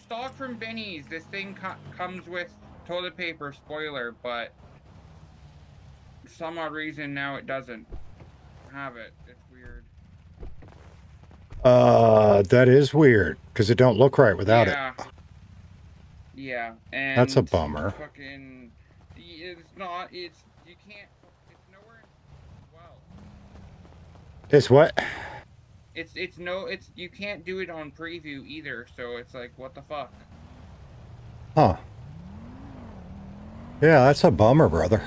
stock from Benny's. This thing comes with toilet paper, spoiler, but for some odd reason now it doesn't have it. It's weird. That is weird, because it don't look right without it. Yeah, and That's a bummer. Fucking, it's not. It's you can't. It's nowhere. Well, It's what? it's you can't do it on preview either. So it's like, what the fuck? Huh. Yeah, that's a bummer, brother.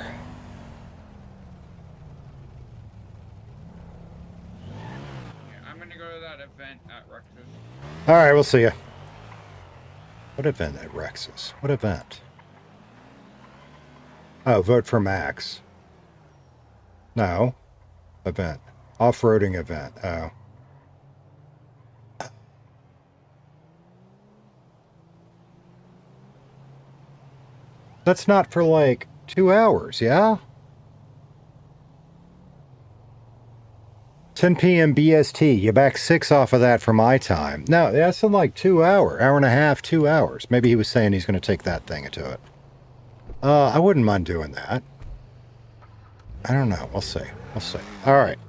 Yeah, I'm gonna go to that event at Rex's. All right, we'll see you. What event at Rex's? What event? Oh, vote for Max. No. Event. Off-roading event. Oh. That's not for like 2 hours, yeah? 10 p.m. BST. You back 6 off of that for my time. No, that's in like 2 hour and a half, 2 hours. Maybe he was saying he's going to take that thing into it. I wouldn't mind doing that. I don't know. We'll see. We'll see. All right.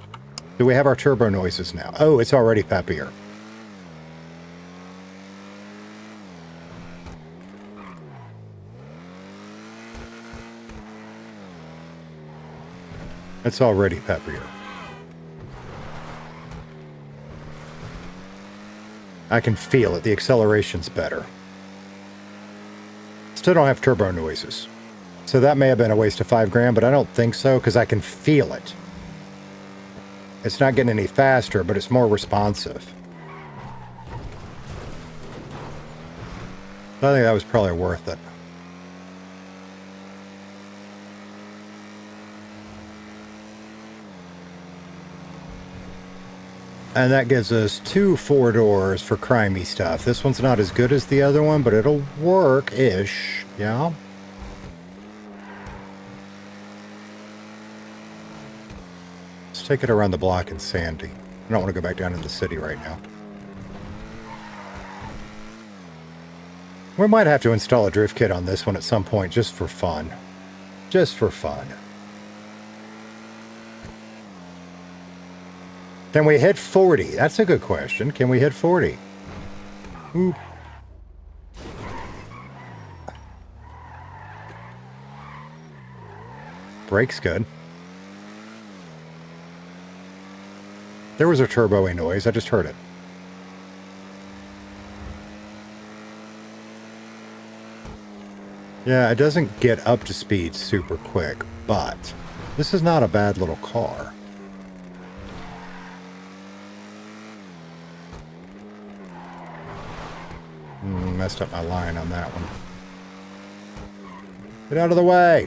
Do we have our turbo noises now? Oh, it's already peppier. It's already peppier. I can feel it. The acceleration's better. Still don't have turbo noises. So that may have been a waste of $5 grand, but I don't think so because I can feel it. It's not getting any faster, but it's more responsive. I think that was probably worth it. And that gives us 2 4-doors for crimey stuff. This one's not as good as the other one, but it'll work-ish, yeah? Let's take it around the block in Sandy. I don't want to go back down in the city right now. We might have to install a drift kit on this one at some point, just for fun. Just for fun. Can we hit 40? That's a good question. Can we hit 40? Ooh. Brake's good. There was a turbo-y noise. I just heard it. Yeah, it doesn't get up to speed super quick, but this is not a bad little car. Messed up my line on that one. Get out of the way!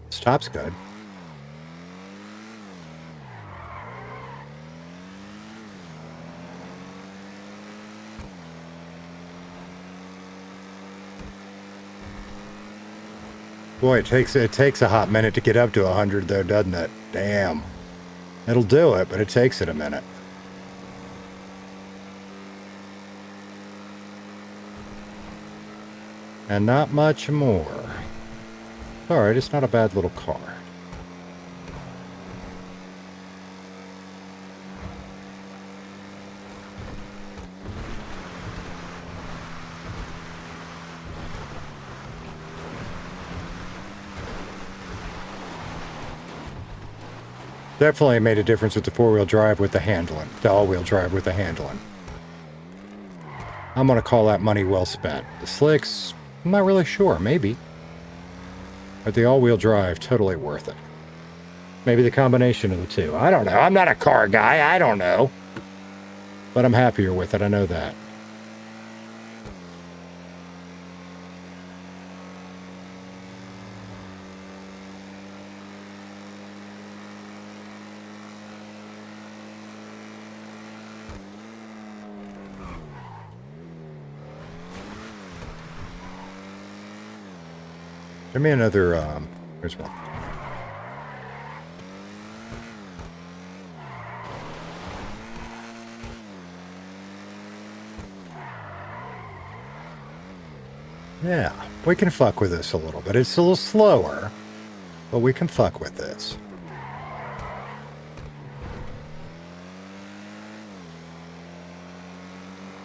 Stop's good. Boy, it takes a hot minute to get up to 100 though, doesn't it? Damn. It'll do it, but it takes it a minute. And not much more. Alright, it's not a bad little car. Definitely made a difference with the 4-wheel drive with the handling. The all-wheel drive with the handling. I'm going to call that money well spent. The slicks, I'm not really sure. Maybe. But the all-wheel drive, totally worth it. Maybe the combination of the two. I don't know. I'm not a car guy. I don't know. But I'm happier with it. I know that. Give me another, here's one. Yeah, we can fuck with this a little bit. It's a little slower, but we can fuck with this.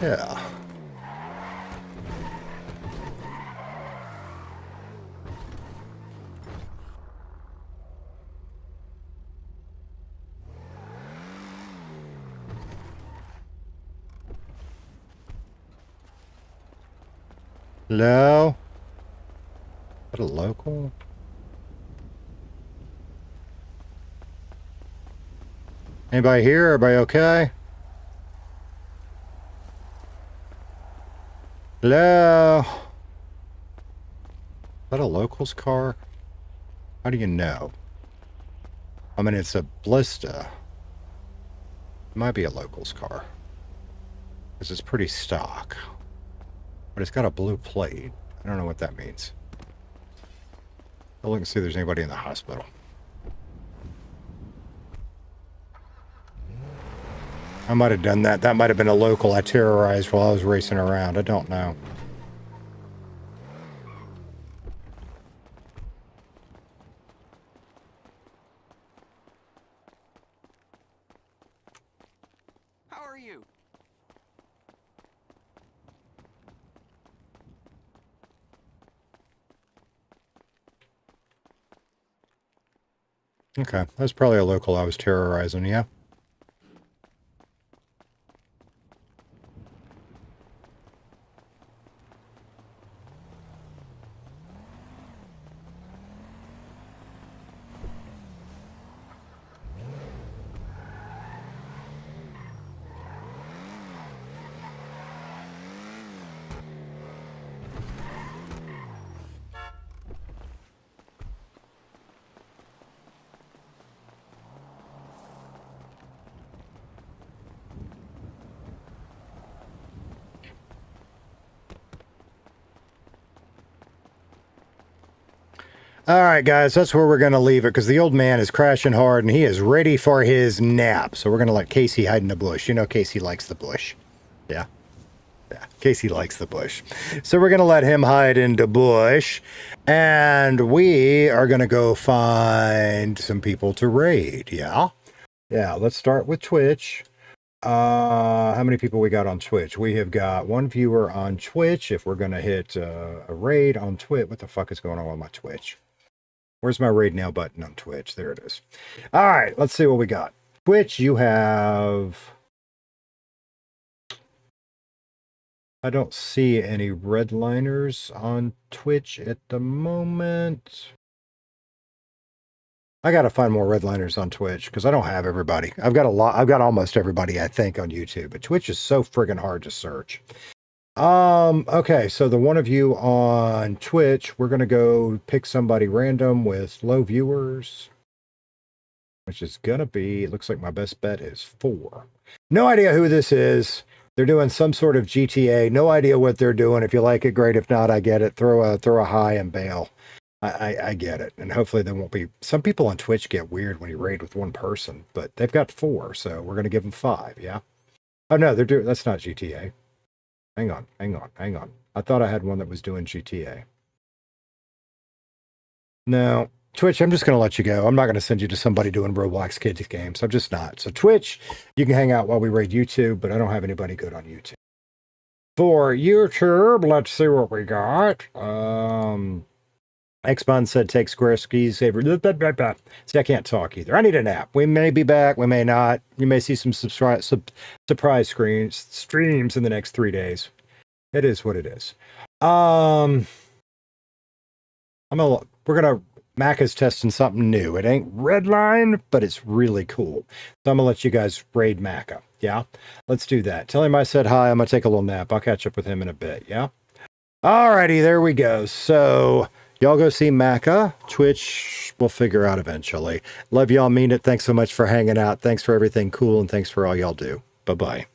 Yeah. Hello? Is that a local? Anybody here? Everybody okay? Hello? Is that a local's car? How do you know? I mean, it's a Blista. It might be a local's car. Because it's pretty stock. But it's got a blue plate. I don't know what that means. I'll look and see if there's anybody in the hospital. I might have done that. That might have been a local I terrorized while I was racing around. I don't know. How are you? Okay, that's probably a local I was terrorizing, yeah. All right, guys, that's where we're going to leave it because the old man is crashing hard and he is ready for his nap. So we're going to let Casey hide in the bush. You know Casey likes the bush. Yeah. Yeah, Casey likes the bush. So we're going to let him hide in the bush. And we are going to go find some people to raid. Yeah? Yeah, let's start with Twitch. How many people we got on Twitch? We have got one viewer on Twitch. If we're going to hit a raid on Twitch. What the fuck is going on with my Twitch? Where's my raid now button on Twitch? There it is. All right, let's see what we got. Twitch, you have... I don't see any redliners on Twitch at the moment. I got to find more redliners on Twitch because I don't have everybody. I've got a lot. I've got almost everybody, I think, on YouTube. But Twitch is so friggin' hard to search. Okay, so the one of you on Twitch, we're gonna go pick somebody random with low viewers, which is gonna be, it looks like my best bet is 4. No idea who this is. They're doing some sort of GTA. No idea what they're doing. If you like it, great. If not, I get it. Throw a high and bail. I get it. And hopefully there won't be, some people on Twitch get weird when you raid with one person, but they've got 4, so we're gonna give them 5, yeah? Oh no, they're doing, that's not GTA. Hang on. I thought I had one that was doing GTA. No, Twitch, I'm just going to let you go. I'm not going to send you to somebody doing Roblox kids games. I'm just not. So Twitch, you can hang out while we raid YouTube, but I don't have anybody good on YouTube. For YouTube, let's see what we got. Xbon said take square skis. See, I can't talk either. I need a nap. We may be back. We may not. You may see some surprise streams in the next 3 days. It is what it is. We're gonna Mac is testing something new. It ain't Redline, but it's really cool. So I'm gonna let you guys raid Maca. Yeah, let's do that. Tell him I said hi. I'm gonna take a little nap. I'll catch up with him in a bit. Yeah. Alrighty, there we go. So. Y'all go see Maca. Twitch, we'll figure out eventually. Love y'all, mean it. Thanks so much for hanging out. Thanks for everything cool, and thanks for all y'all do. Bye-bye.